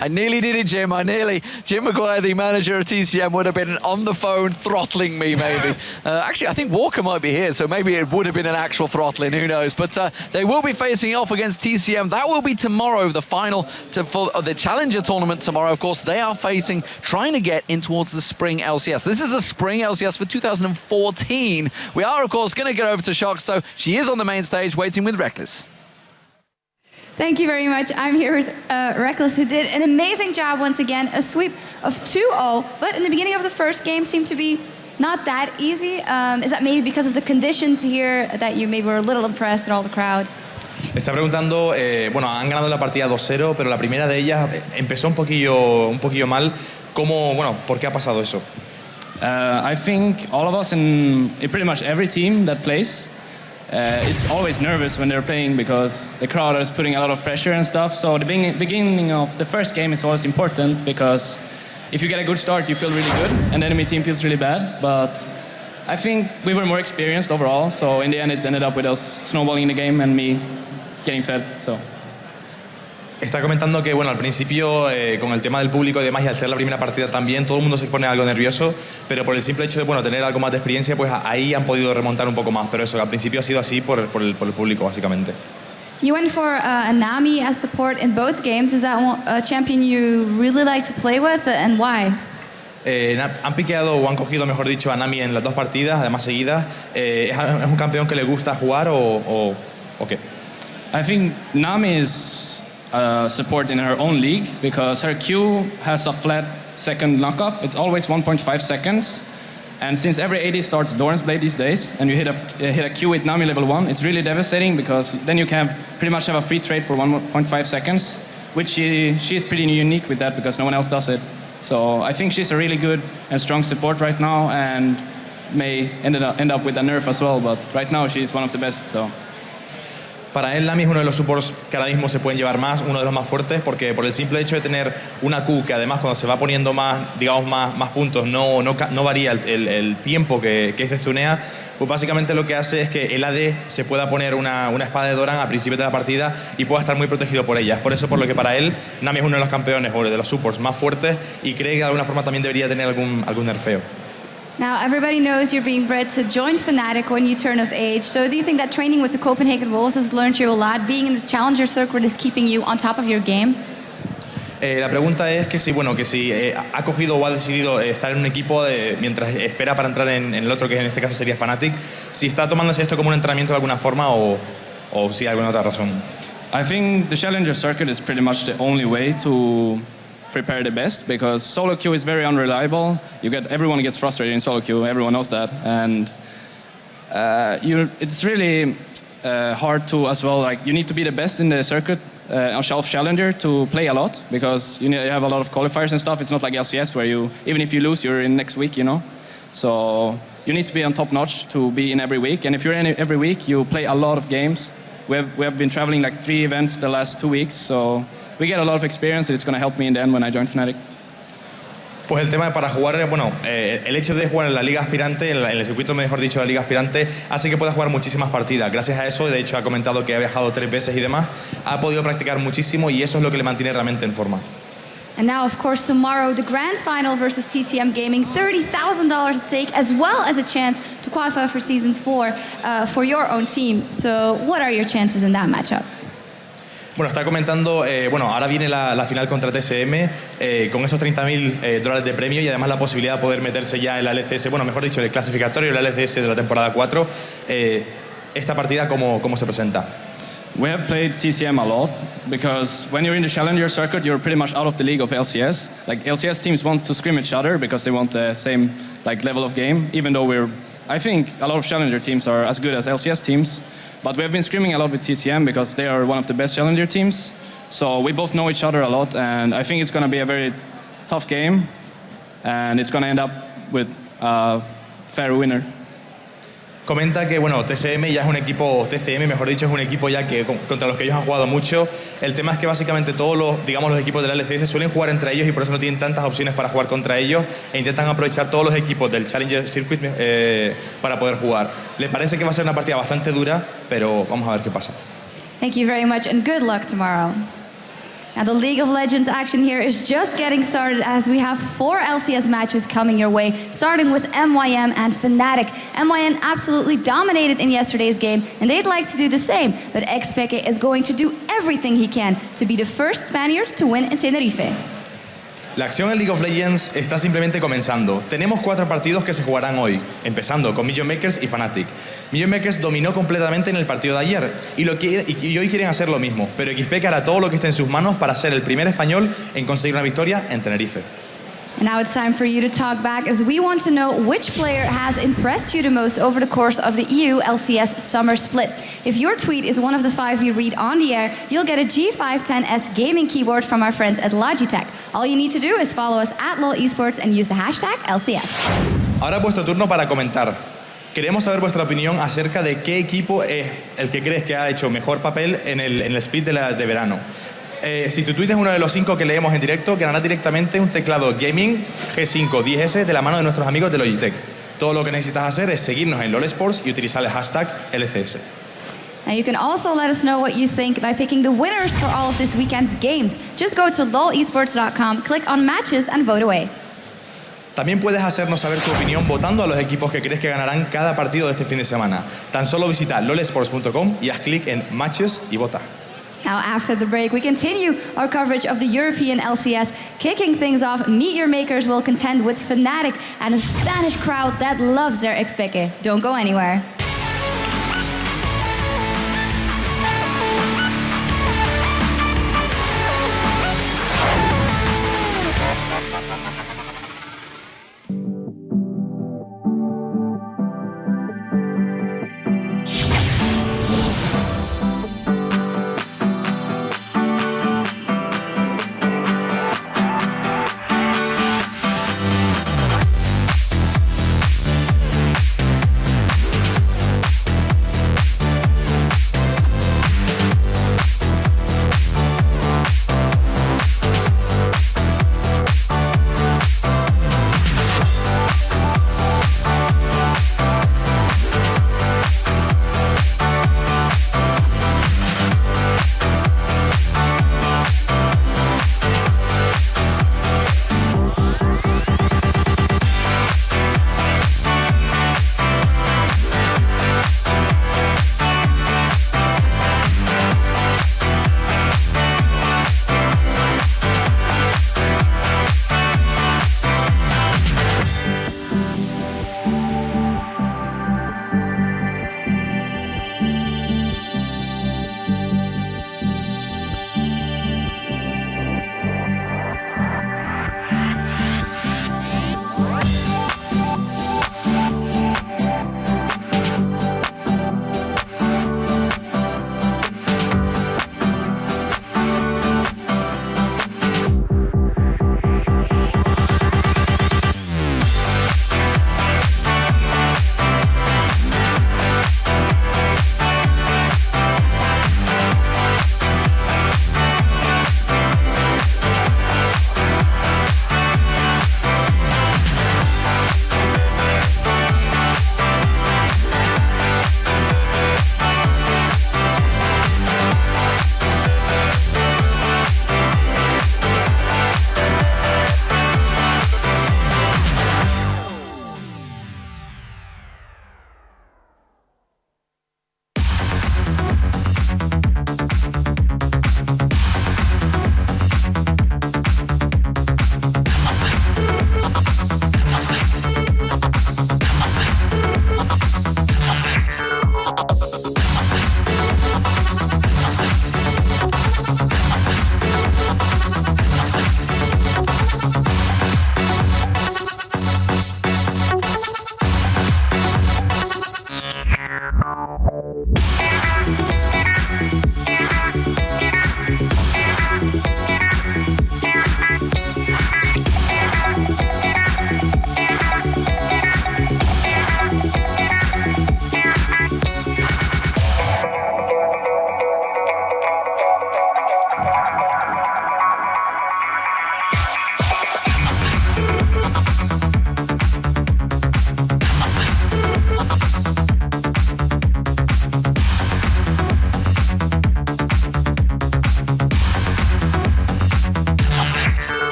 I nearly did it, Jim. Jim Maguire, the manager of TCM, would have been on the phone throttling me, maybe. Actually, I think Walker might be here, so maybe it would have been an actual throttling. Who knows? But they will be facing off against TCM. That will be tomorrow, the final for the Challenger tournament tomorrow. Of course, they are trying to get in towards the Spring LCS. This is a Spring LCS for 2014. We are, of course, going to get over to Shockstow. She is on the main stage waiting with Reckless. Thank you very much. I'm here with Reckless, who did an amazing job once again. A sweep of 2-0, but in the beginning of the first game seemed to be not that easy. Is that maybe because of the conditions here that you maybe were a little impressed at all the crowd? Está preguntando, bueno, han ganado la partida 2-0, pero la primera de ellas empezó un poquillo mal. ¿Cómo, bueno, por qué ha pasado eso? I think all of us in pretty much every team that plays is always nervous when they're playing because the crowd is putting a lot of pressure and stuff. So the beginning of the first game is always important because if you get a good start, you feel really good, and the enemy team feels really bad. But I think we were more experienced overall, so in the end it ended up with us snowballing the game and me getting fed. So. Está comentando que, bueno, al principio, con el tema del público y demás, y al ser la primera partida también, todo el mundo se pone algo nervioso, pero por el simple hecho de, bueno, tener algo más de experiencia, pues ahí han podido remontar un poco más. Pero eso, al principio ha sido así por el público, básicamente. You went for a Nami as support in both games. Is that a champion you really like to play with, and why? Han piqueado o han cogido, mejor dicho, a Nami en las dos partidas, además seguidas. ¿Es un campeón que le gusta jugar o qué? I think Nami is support in her own league because her Q has a flat second knockup. It's always 1.5 seconds. And since every AD starts Doran's Blade these days, and you hit a Q with Nami level 1, it's really devastating because then you can pretty much have a free trade for 1.5 seconds, which she is pretty unique with that because no one else does it. So I think she's a really good and strong support right now, and may end up with a nerf as well, but right now she's one of the best. So. Para él, Nami es uno de los supports que ahora mismo se pueden llevar más, uno de los más fuertes, porque por el simple hecho de tener una Q que además cuando se va poniendo más, digamos, más puntos, no varía el tiempo que se stunea, pues básicamente lo que hace es que el AD se pueda poner una espada de Doran al principio de la partida y pueda estar muy protegido por ella. Es por eso por lo que para él, Nami es uno de los campeones o de los supports más fuertes y cree que de alguna forma también debería tener algún nerfeo. Now, everybody knows you're being bred to join Fnatic when you turn of age. So do you think that training with the Copenhagen Wolves has learned you a lot? Being in the Challenger circuit is keeping you on top of your game? La pregunta es que si ha cogido o ha decidido estar en un equipo mientras espera para entrar en el otro, que en este caso sería Fnatic, si está tomándose esto como un entrenamiento de alguna forma o si hay alguna otra razón. I think the Challenger circuit is pretty much the only way to prepare the best because solo queue is very unreliable. Everyone gets frustrated in solo queue. Everyone knows that, and it's really hard to as well. Like you need to be the best in the circuit on Shelf Challenger to play a lot because you have a lot of qualifiers and stuff. It's not like LCS where even if you lose, you're in next week. So you need to be on top notch to be in every week. And if you're in every week, you play a lot of games. We have been traveling like 3 events the last 2 weeks, so we get a lot of experience and it's going to help me in the end when I join Fnatic. Pues el tema para jugar, bueno, el hecho de jugar en la liga aspirante, en el circuito mejor dicho de la liga aspirante, hace que pueda jugar muchísimas partidas. Gracias a eso, de hecho ha comentado que ha viajado 3 veces y demás, ha podido practicar muchísimo y eso es lo que le mantiene realmente en forma. And now, of course, tomorrow, the grand final versus TCM Gaming, $30,000 at stake, as well as a chance to qualify for Season 4 for your own team. So what are your chances in that matchup? Bueno, está comentando, bueno, ahora viene la final contra TSM con esos $30,000 de premio y además la posibilidad de poder meterse ya en la LCS, bueno, mejor dicho, en el clasificatorio, la LCS de la temporada 4. Esta partida, ¿cómo se presenta? We have played TCM a lot because when you're in the Challenger circuit, you're pretty much out of the league of LCS. Like LCS teams want to scrim each other because they want the same level of game, even though I think a lot of Challenger teams are as good as LCS teams. But we have been scrimming a lot with TCM because they are one of the best Challenger teams. So we both know each other a lot, and I think it's going to be a very tough game, and it's going to end up with a fair winner. Comenta que, bueno, TCM ya es un equipo, TCM, mejor dicho, es un equipo ya que contra los que ellos han jugado mucho. El tema es que básicamente todos los, digamos, los equipos de la LCS suelen jugar entre ellos y por eso no tienen tantas opciones para jugar contra ellos e intentan aprovechar todos los equipos del Challenger Circuit para poder jugar. Le parece que va a ser una partida bastante dura, pero vamos a ver qué pasa. Thank you very much and good luck tomorrow. Now the League of Legends action here is just getting started as we have 4 LCS matches coming your way, starting with MYM and Fnatic. MYM absolutely dominated in yesterday's game and they'd like to do the same, but Xpeke is going to do everything he can to be the first Spaniards to win in Tenerife. La acción en League of Legends está simplemente comenzando. Tenemos 4 partidos que se jugarán hoy, empezando con Million Makers y Fnatic. Million Makers dominó completamente en el partido de ayer y hoy quieren hacer lo mismo, pero Xpeke hará todo lo que esté en sus manos para ser el primer español en conseguir una victoria en Tenerife. And now it's time for you to talk back as we want to know which player has impressed you the most over the course of the EU LCS Summer Split. If your tweet is one of the 5 we read on the air, you'll get a G510S gaming keyboard from our friends at Logitech. All you need to do is follow us at LOL Esports and use the hashtag LCS. Ahora es vuestro turno para comentar. Queremos saber vuestra opinión acerca de qué equipo es el que crees que ha hecho mejor papel en el split de verano. Si tu tweet es uno de los 5 que leemos en directo, ganará directamente un teclado gaming G5 10S de la mano de nuestros amigos de Logitech. Todo lo que necesitas hacer es seguirnos en LOL Sports y utilizar el hashtag LCS. Now you can also let us know what you think by picking the winners for all of this weekend's games. Just go to lolesports.com, click on matches and vote away. También puedes hacernos saber tu opinión votando a los equipos que crees que ganarán cada partido de este fin de semana. Tan solo visita lolesports.com y haz clic en matches y vota. Now, after the break, we continue our coverage of the European LCS. Kicking things off, Meet Your Makers will contend with Fnatic and a Spanish crowd that loves their Xpeke. Don't go anywhere.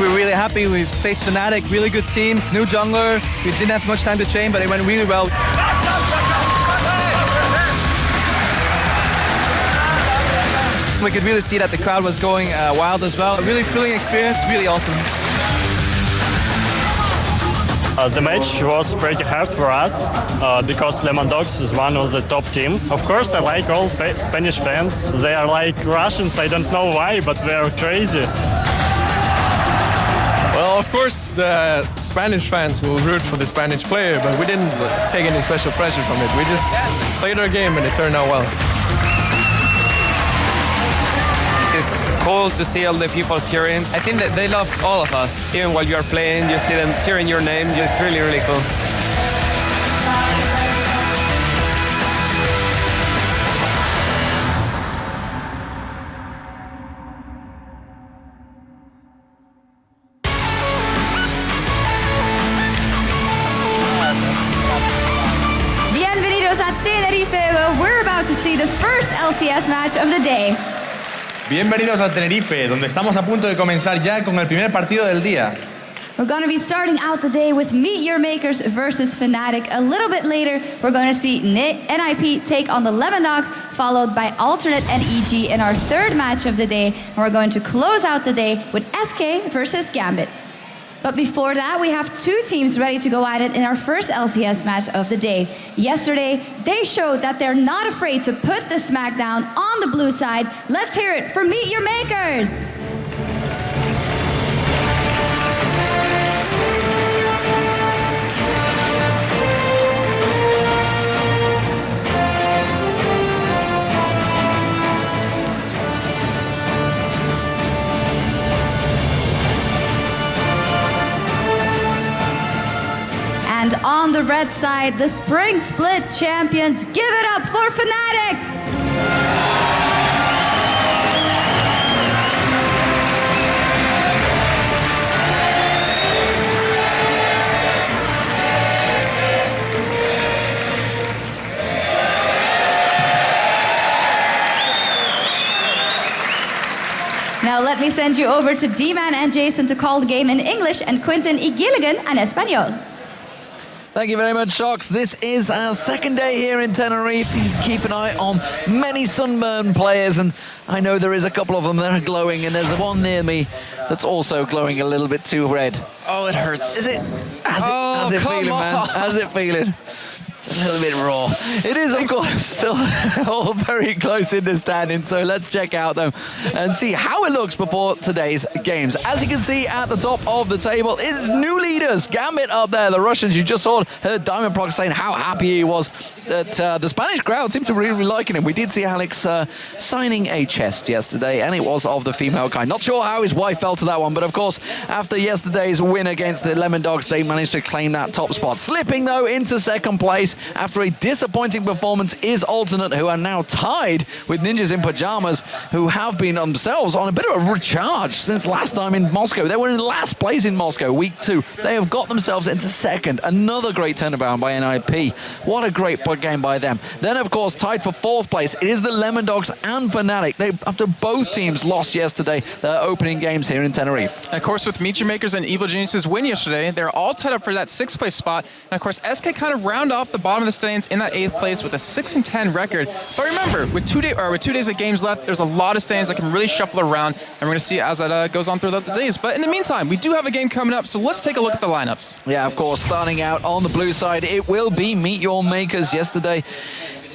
We're really happy. We faced Fnatic, really good team, new jungler. We didn't have much time to train, but it went really well. We could really see that the crowd was going wild as well. A really thrilling experience, really awesome. The match was pretty hard for us because Lemon Dogs is one of the top teams. Of course, I like all Spanish fans. They are like Russians, I don't know why, but they are crazy. Well, of course, the Spanish fans will root for the Spanish player, but we didn't take any special pressure from it. We just played our game and it turned out well. It's cool to see all the people cheering. I think that they love all of us. Even while you're playing, you see them cheering your name. It's really, really cool. Bienvenidos a Tenerife, where we're about to see the first LCS match of the day. Bienvenidos a Tenerife, donde estamos a punto de comenzar ya con el primer partido del día. We're going to be starting out the day with Meet Your Makers versus Fnatic. A little bit later, we're going to see NIP take on the Lemon Dogs, followed by Alternate and EG in our third match of the day. And we're going to close out the day with SK versus Gambit. But before that, we have two teams ready to go at it in our first LCS match of the day. Yesterday, they showed that they're not afraid to put the smackdown on the blue side. Let's hear it from Meet Your Makers. And on the red side, the Spring Split champions, give it up for Fnatic! Now let me send you over to D-Man and Jason to call the game in English and Quentin y Gilligan en Espanol. Thank you very much, Shox. This is our second day here in Tenerife. You keep an eye on many sunburned players, and I know there is a couple of them that are glowing, and there's one near me that's also glowing a little bit too red. Oh, it hurts. Is it? How's it feeling, man? How's it feeling? It's a little bit raw. It is, of course, still all very close in the standing, so let's check out them and see how it looks before today's games. As you can see at the top of the table is new leaders. Gambit up there, the Russians. You just heard Diamond Proc saying how happy he was that the Spanish crowd seemed to really be liking him. We did see Alex signing a chest yesterday, and it was of the female kind. Not sure how his wife felt to that one, but of course, after yesterday's win against the Lemon Dogs, they managed to claim that top spot. Slipping, though, into second place after a disappointing performance is Alternate, who are now tied with Ninjas in Pajamas, who have been themselves on a bit of a recharge since last time in Moscow. They were in last place in Moscow, week 2. They have got themselves into second. Another great turnaround by NIP. What a great game by them. Then, of course, tied for 4th place, it is the Lemon Dogs and Fnatic. After both teams lost yesterday, their opening games here in Tenerife. And of course, with Meet Your Makers and Evil Genius's win yesterday, they're all tied up for that 6th place spot. And of course, SK kind of round off the bottom of the standings in that 8th place with a 6-10 record. But remember, with 2 days of games left, there's a lot of standings that can really shuffle around, and we're going to see as that goes on throughout the days. But in the meantime, we do have a game coming up, so let's take a look at the lineups. Yeah, of course, starting out on the blue side, it will be Meet Your Makers. Yesterday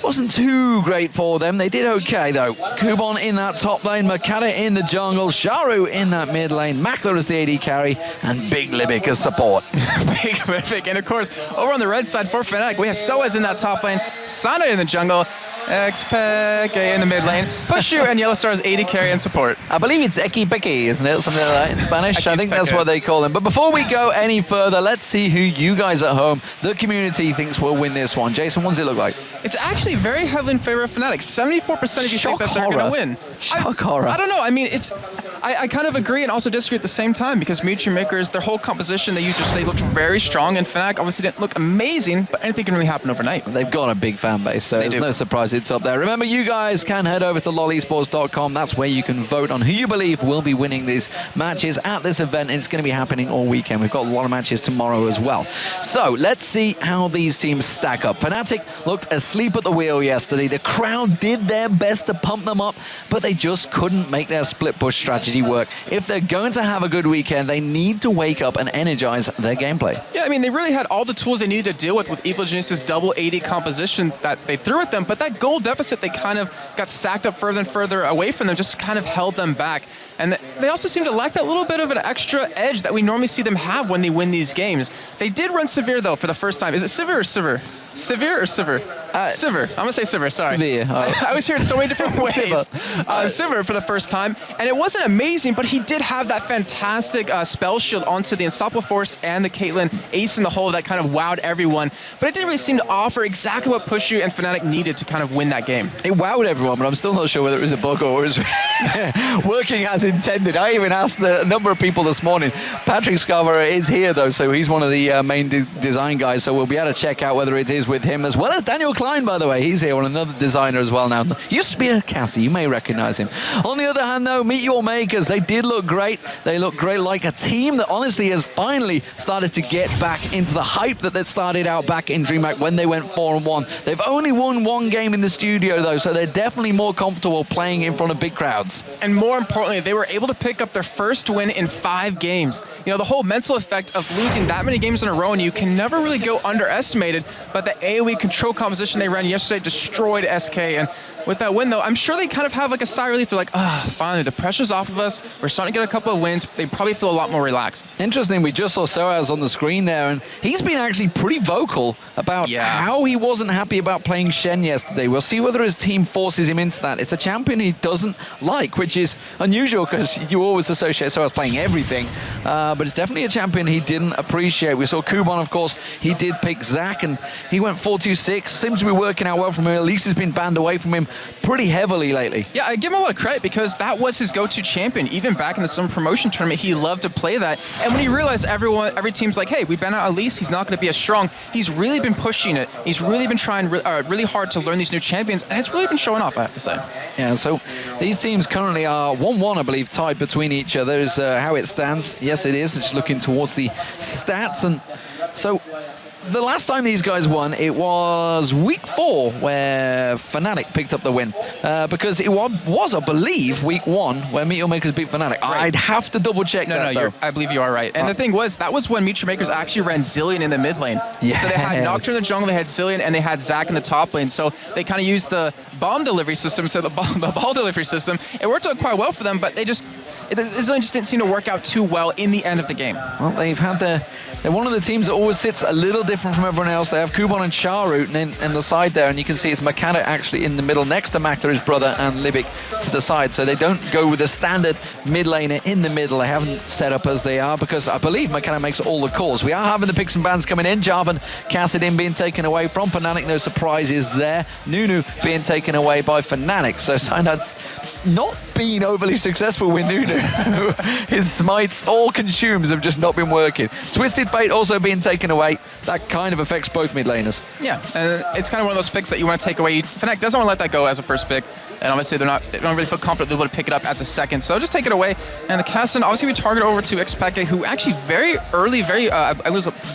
wasn't too great for them. They did okay, though. Kubon in that top lane, Makata in the jungle, Sharu in that mid lane, Makler as the AD carry, and Big Libic as support. Big Libic, and of course, over on the red side for Fnatic, we have Soaz in that top lane, Sana in the jungle, Xpeke in the mid lane, Pushu and Yellowstar as AD carry and support. I believe it's Eki Peki, isn't it? Something like that in Spanish. I think that's what they call them. But before we go any further, let's see who you guys at home, the community, thinks will win this one. Jason, what does it look like? It's actually very heavily in favor of Fnatic. 74% of you think that they're going to win. Shock horror. I don't know. I mean, I kind of agree and also disagree at the same time, because Meet Your Makers, their whole composition they used yesterday looked very strong, and Fnatic obviously didn't look amazing, but anything can really happen overnight. They've got a big fan base, so it's no surprise it's up there. Remember, you guys can head over to lolesports.com. That's where you can vote on who you believe will be winning these matches at this event. It's going to be happening all weekend. We've got a lot of matches tomorrow as well. So let's see how these teams stack up. Fnatic looked asleep at the wheel yesterday. The crowd did their best to pump them up, but they just couldn't make their split push strategy work. If they're going to have a good weekend, they need to wake up and energize their gameplay. Yeah, I mean, they really had all the tools they needed to deal with Evil Genius's double AD composition that they threw at them, but that goal deficit they kind of got stacked up further and further away from them, just kind of held them back. And they also seem to lack that little bit of an extra edge that we normally see them have when they win these games. They did run Severe, though, for the first time. Is it Severe or Sivir? Severe or Sivir? Sivir. I'm going to say Sivir, sorry. Severe. I always hear it so many different ways. Sivir for the first time. And it wasn't amazing, but he did have that fantastic spell shield onto the Unstoppable Force and the Caitlyn ace in the hole that kind of wowed everyone. But it didn't really seem to offer exactly what Pushu and Fnatic needed to kind of win that game. It wowed everyone, but I'm still not sure whether it was a bug or it was working as intended. I even asked a number of people this morning. Patrick Scarborough is here, though, so he's one of the main design guys, so we'll be able to check out whether it is with him, as well as Daniel Clark Klein, by the way, he's here on another designer as well now. Used to be a caster, you may recognize him. On the other hand, though, Meet Your Makers, they did look great. They look great, like a team that honestly has finally started to get back into the hype that they started out back in DreamHack when they went 4-1. They've only won one game in the studio, though, so they're definitely more comfortable playing in front of big crowds. And more importantly, they were able to pick up their first win in 5 games. You know, the whole mental effect of losing that many games in a row, and you can never really go underestimated, but the AoE control composition they ran yesterday destroyed SK, and with that win, though, I'm sure they kind of have like a sigh of relief. They're like, finally, the pressure's off of us. We're starting to get a couple of wins. They probably feel a lot more relaxed. Interesting, we just saw Soaz on the screen there, and he's been actually pretty vocal about how he wasn't happy about playing Shen yesterday. We'll see whether his team forces him into that. It's a champion he doesn't like, which is unusual because you always associate Soaz playing everything, but it's definitely a champion he didn't appreciate. We saw Kuban, of course, he did pick Zach, and he went 4-2-6. Seems to be working out well from him. At least he's been banned away from him pretty heavily lately. Yeah, I give him a lot of credit because that was his go-to champion. Even back in the summer promotion tournament, he loved to play that. And when he realized every team's like, hey, we ban out Elise, he's not going to be as strong, he's really been pushing it. He's really been trying really hard to learn these new champions, and it's really been showing off, I have to say. Yeah, so these teams currently are 1-1, I believe, tied between each other is how it stands. Yes, it is. Just looking towards the stats. And so the last time these guys won, it was week 4 where Fnatic picked up the win. Because it was, I believe, week 1 where Meet Your Makers beat Fnatic. Right. I'd have to double check that, though. I believe you are right. And the thing was, that was when Meet Your Makers actually ran Zilean in the mid lane. Yes. So they had Nocturne in the jungle, they had Zilean, and they had Zac in the top lane. So they kind of used the bomb delivery system instead of the ball delivery system. It worked out quite well for them, but Zilean just didn't seem to work out too well in the end of the game. Well, they've had they're one of the teams that always sits a little different from everyone else. They have Kuban and Charu in the side there, and you can see it's Makata actually in the middle next to Makta, his brother, and Libic to the side. So they don't go with the standard mid laner in the middle. They haven't set up as they are because I believe Makata makes all the calls. We are having the picks and bans coming in. Jarvan, Kassadin being taken away from Fnatic. No surprises there. Nunu being taken away by Fnatic. So Synod's not been overly successful with Nunu. His smites, all consumes, have just not been working. Twisted Fate also being taken away. That kind of affects both mid laners. Yeah, it's kind of one of those picks that you want to take away. Fnatic doesn't want to let that go as a first pick, and obviously they don't really feel confident they'll be able to pick it up as a second, so just take it away. And the Kassadin obviously we target over to Xpeke, who actually very early, I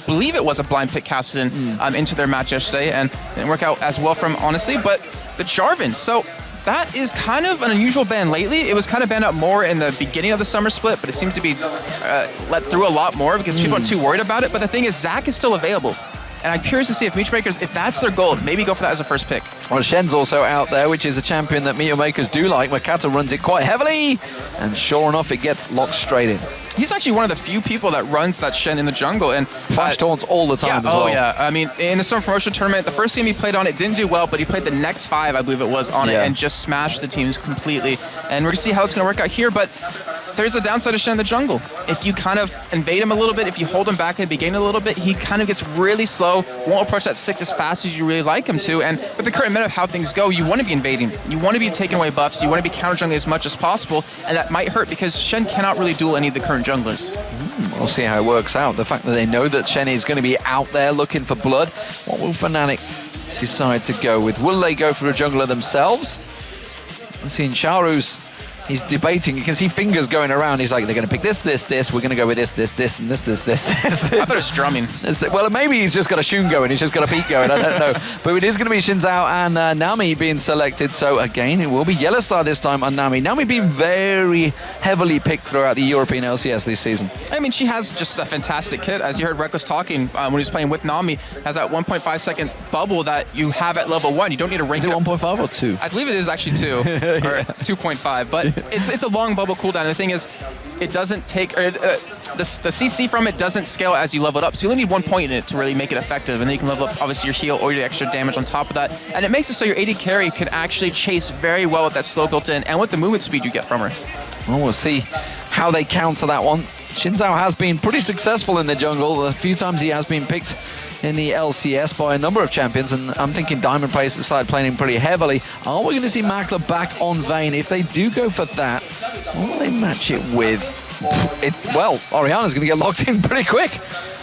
believe it was a blind pick Kassadin into their match yesterday, and it didn't work out as well for him, honestly, but the Jarvan, so that is kind of an unusual ban lately. It was kind of banned out more in the beginning of the summer split, but it seemed to be let through a lot more because people aren't too worried about it. But the thing is, Zac is still available. And I'm curious to see if Meet Your Makers, if that's their goal, maybe go for that as a first pick. Well, Shen's also out there, which is a champion that Meet Your Makers do like. Makata runs it quite heavily, and sure enough, it gets locked straight in. He's actually one of the few people that runs that Shen in the jungle. And flash taunts all the time as well. Oh, yeah. I mean, in the summer promotion tournament, the first game he played on it didn't do well, but he played the next 5, I believe it was, on it, and just smashed the teams completely. And we're going to see how it's going to work out here, but there's a downside of Shen in the jungle. If you kind of invade him a little bit, if you hold him back at the beginning a little bit, he kind of gets really slow, won't approach that 6 as fast as you really like him to, and with the current meta of how things go, you want to be invading. You want to be taking away buffs, you want to be counter jungling as much as possible, and that might hurt because Shen cannot really duel any of the current junglers. We'll see how it works out. The fact that they know that Shen is going to be out there looking for blood, what will Fnatic decide to go with? Will they go for a jungler themselves? I'm seeing Charu's, he's debating. You can see fingers going around. He's like, they're going to pick this. We're going to go with this, and this. I thought it was drumming. Well, maybe he's just got a Shun going. He's just got a Pete going. I don't know. But it is going to be Shinzao and Nami being selected. So, again, it will be Yellow Star this time on Nami. Nami being very heavily picked throughout the European LCS this season. I mean, she has just a fantastic kit. As you heard Reckless talking when he was playing with Nami, has that 1.5 second bubble that you have at level 1. You don't need to rank it. Is it 1.5 or 2? I believe it is actually 2 or 2.5. But it's a long bubble cooldown. The thing is, it doesn't take the CC from it doesn't scale as you level it up. So you only need 1 point in it to really make it effective, and then you can level up obviously your heal or your extra damage on top of that. And it makes it so your AD carry can actually chase very well with that slow built in and with the movement speed you get from her. Well, we'll see how they counter that one. Shinzao has been pretty successful in the jungle. A few times he has been picked in the LCS by a number of champions, and I'm thinking Diamond players that started playing him pretty heavily. Are we going to see Makla back on Vayne? If they do go for that, what will they match it with? Well, Oriana's going to get locked in pretty quick.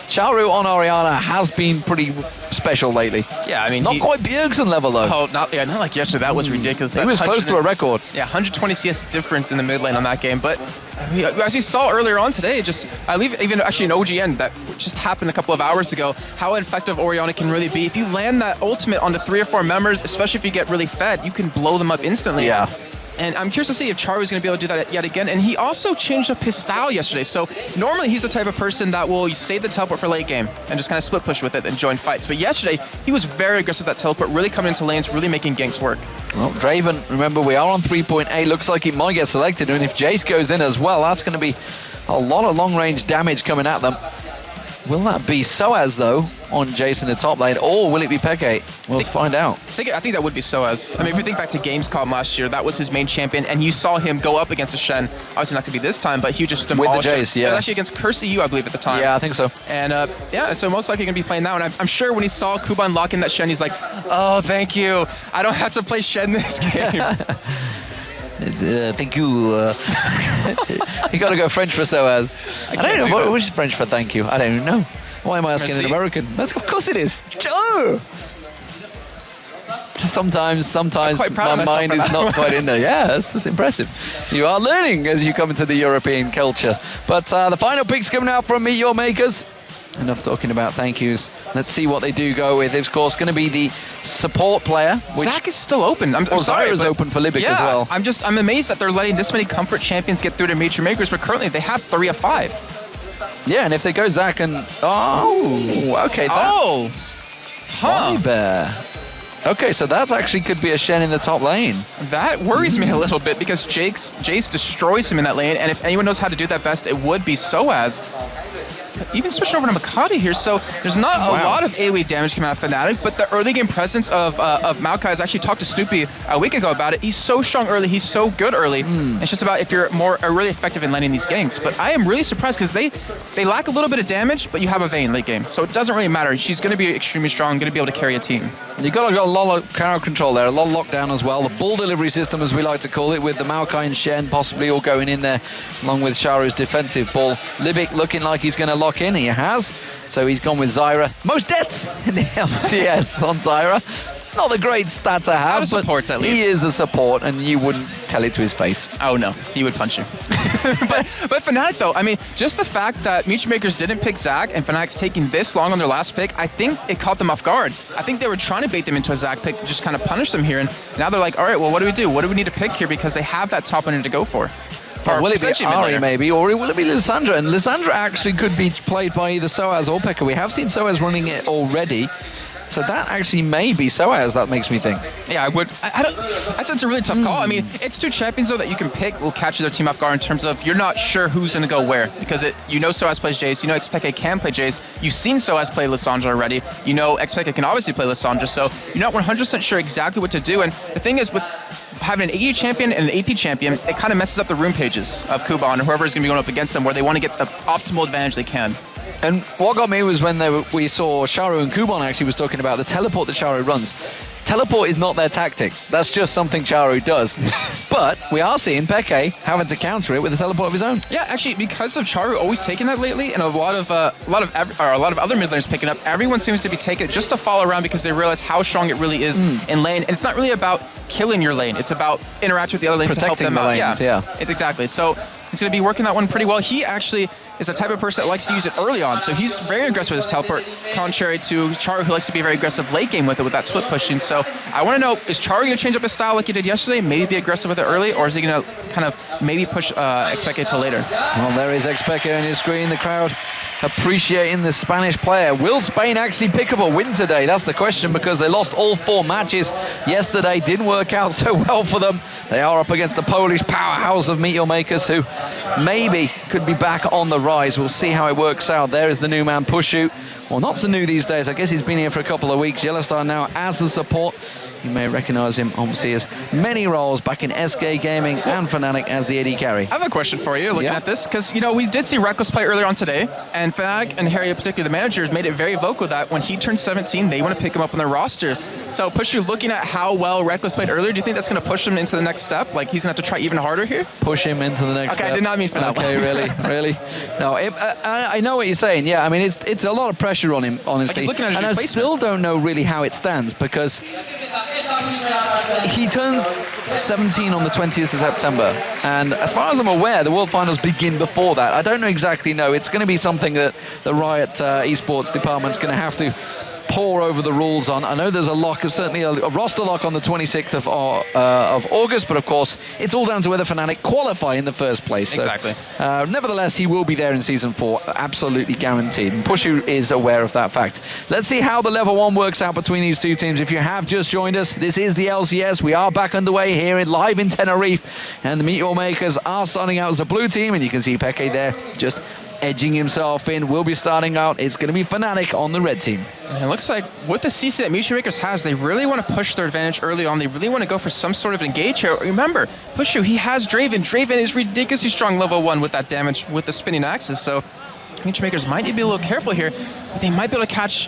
Charu on Oriana has been pretty special lately. Yeah, I mean, not quite Bjergsen level though. Oh, not like yesterday. That was ridiculous. He was close to a record. Yeah, 120 CS difference in the mid lane on that game. But as we saw earlier on today, even actually in OGN that just happened a couple of hours ago, how effective Oriana can really be. If you land that ultimate onto 3 or 4 members, especially if you get really fed, you can blow them up instantly. Yeah. And I'm curious to see if Charu's going to be able to do that yet again. And he also changed up his style yesterday. So normally he's the type of person that will save the teleport for late game and just kind of split push with it and join fights. But yesterday, he was very aggressive with that teleport, really coming into lanes, really making ganks work. Well, Draven, remember we are on 3.8. Looks like it might get selected. And if Jace goes in as well, that's going to be a lot of long-range damage coming at them. Will that be Soaz, though, on Jace in the top lane, or will it be Peke? We'll find out. I think that would be Soaz. I mean, if you think back to Gamescom last year, that was his main champion, and you saw him go up against a Shen. Obviously not to be this time, but he just demolished with the Jace, him. yeah. It was actually against Curse EU, I believe, at the time. Yeah, I think so. And yeah, so most likely going to be playing now. And I'm sure when he saw Kuban lock in that Shen, he's like, oh, thank you. I don't have to play Shen this game. Thank you. You got to go French for Soaz. I don't know. Which is French for thank you? I don't even know. Why am I asking an American? Of course it is. Sometimes my mind is not quite in there. Yeah, that's impressive. You are learning as you come into the European culture. But the final pick's coming out from Meet Your Makers. Enough talking about thank yous. Let's see what they do go with. It's, of course, going to be the support player. Zach is still open. I'm sorry. Zyra's open for Libic as well. I'm amazed that they're letting this many comfort champions get through to Meet Your Makers, but currently they have 3 of 5. Yeah, and if they go Zach and... Oh, okay. Bear. Okay, so that actually could be a Shen in the top lane. That worries me a little bit because Jace destroys him in that lane, and if anyone knows how to do that best, it would be Soaz. Even switching over to Makati here, so there's not a lot of AoE damage coming out of Fnatic, but the early game presence of Maokai has actually talked to Snoopy a week ago about it. He's so strong early, he's so good early. It's just about if you're really effective in landing these ganks. But I am really surprised because they lack a little bit of damage, but you have a Vayne late game, so it doesn't really matter. She's going to be extremely strong, going to be able to carry a team. You've got a lot of crowd control there, a lot of lockdown as well. The ball delivery system, as we like to call it, with the Maokai and Shen possibly all going in there, along with Charu's defensive ball. Libic looking like he's going to lock in. He has. So he's gone with Zyra. Most deaths in the LCS on Zyra. Not the great stat to have, but at least. He is a support, and you wouldn't tell it to his face. Oh no, he would punch you. but Fnatic though, I mean, just the fact that Meet Your Makers didn't pick Zac and Fnatic's taking this long on their last pick, I think it caught them off guard. I think they were trying to bait them into a Zac pick to just kind of punish them here, and now they're like, all right, well, what do we do? What do we need to pick here? Because they have that top laner to go for. Or will it be Ari maybe, or will it be Lissandra? And Lissandra actually could be played by either Soaz or Pekka. We have seen Soaz running it already. So that actually may be Soaz, that makes me think. Yeah, I would. That's a really tough call. I mean, it's 2 champions, though, that you can pick will catch their team off guard in terms of you're not sure who's going to go where. Because you know Soaz plays Jace, you know Xpeke can play Jace, you've seen Soaz play Lissandra already, you know Xpeke can obviously play Lissandra, so you're not 100% sure exactly what to do. And the thing is, with having an AD champion and an AP champion, it kind of messes up the rune pages of Kuban or whoever is going to be going up against them, where they want to get the optimal advantage they can. And what got me was when we saw Charu and Kuban actually was talking about the teleport that Charu runs. Teleport is not their tactic. That's just something Charu does. But we are seeing Peke having to counter it with a teleport of his own. Yeah, actually, because of Charu always taking that lately, and a lot of other mid laners picking up, everyone seems to be taking it just to follow around because they realize how strong it really is in lane. And it's not really about killing your lane. It's about interacting with the other lanes to help them out. Lanes, yeah. Exactly. So he's going to be working that one pretty well. He actually is the type of person that likes to use it early on, so he's very aggressive with his teleport, contrary to Charu, who likes to be very aggressive late game with it, with that split pushing. So I want to know, is Charu going to change up his style like he did yesterday, maybe be aggressive with it early, or is he going to kind of maybe push Xpeke till later? Well, there is Xpeke on his screen, the crowd appreciating the Spanish player. Will Spain actually pick up a win today? That's the question, because they lost all 4 matches yesterday. Didn't work out so well for them. They are up against the Polish powerhouse of Meet Your Makers, who maybe could be back on the rise. We'll see how it works out. There is the new man, Pushu. Well, not so new these days. I guess he's been here for a couple of weeks. Yellowstar now as the support. You may recognize him, obviously, as many roles back in SK Gaming and Fnatic as the AD carry. I have a question for you, looking at this, because, you know, we did see Reckless play earlier on today, and Fnatic and Harry, particularly the managers, made it very vocal that when he turns 17, they want to pick him up on their roster. So, Pushu, looking at how well Reckless played earlier, do you think that's going to push him into the next step? Like, he's going to have to try even harder here? Push him into the next step? Okay, I did not mean for that one. Okay, really? No, I know what you're saying. Yeah, I mean, it's a lot of pressure on him, honestly. Like, and I still don't know really how it stands, because he turns 17 on the 20th of September, and as far as I'm aware, the World Finals begin before that. I don't exactly know. It's going to be something that the Riot esports department's going to have to pour over the rules on. I know there's a lock, certainly a roster lock on the 26th of August, but of course, it's all down to whether Fnatic qualify in the first place. So, exactly. Nevertheless, he will be there in Season 4, absolutely guaranteed. And Pushu is aware of that fact. Let's see how the Level 1 works out between these two teams. If you have just joined us, this is the LCS. We are back underway here live in Tenerife, and the Meteor Makers are starting out as the blue team, and you can see Peke there just edging himself in. Will be starting out. It's going to be Fnatic on the red team. And it looks like with the CC that Meteor Makers has, they really want to push their advantage early on. They really want to go for some sort of engage here. Remember, Pushu, he has Draven. Draven is ridiculously strong level 1 with that damage with the spinning axes. So Meteor Makers might need to be a little careful here, but they might be able to catch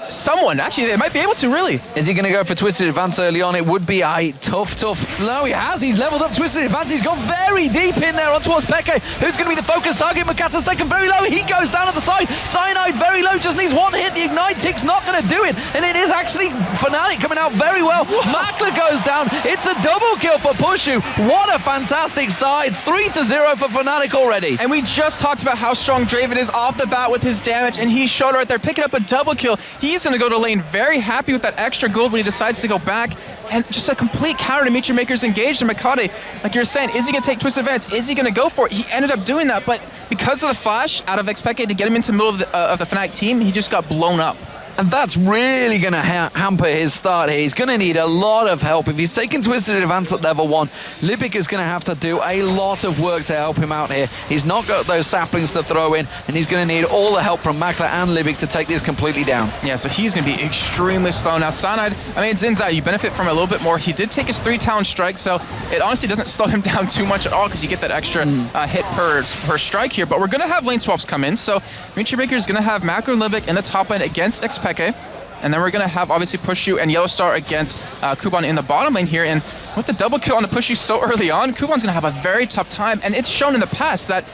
someone. Actually, they might be able to, really. Is he going to go for Twisted Advance early on? It would be a tough. No, he has. He's leveled up Twisted Advance. He's gone very deep in there on towards Peke, who's going to be the focus target. Makata's taken very low. He goes down at the side. Cyanide very low. Just needs one hit. The Ignite tick's not going to do it. And it is actually Fnatic coming out very well. Makla goes down. It's a double kill for Pushu. What a fantastic start. It's 3-0 for Fnatic already. And we just talked about how strong Draven is off the bat with his damage, and he showed right there, picking up a double kill. He's going to go to lane very happy with that extra gold when he decides to go back, and just a complete counter to Meteor Makers engaged. And Makate, like you were saying, is he going to take Twisted Advance? Is he going to go for it? He ended up doing that, but because of the flash out of Xpeke to get him into the middle of the Fnatic team, he just got blown up. And that's really going to hamper his start here. He's going to need a lot of help. If he's taking Twisted Advance at level 1, Libic is going to have to do a lot of work to help him out here. He's not got those saplings to throw in, and he's going to need all the help from Makla and Libic to take this completely down. Yeah, so he's going to be extremely slow. Now, Cyanide, I mean, Zinzai, you benefit from it a little bit more. He did take his 3 talent strike, so it honestly doesn't slow him down too much at all, because you get that extra hit per strike here. But we're going to have lane swaps come in, so Meteor Maker is going to have Makla and Libic in the top lane against Xpeke. And then we're going to have, obviously, Pushu and Yellowstar against Kuban in the bottom lane here. And with the double kill on the Pushu so early on, Kuban's going to have a very tough time. And it's shown in the past that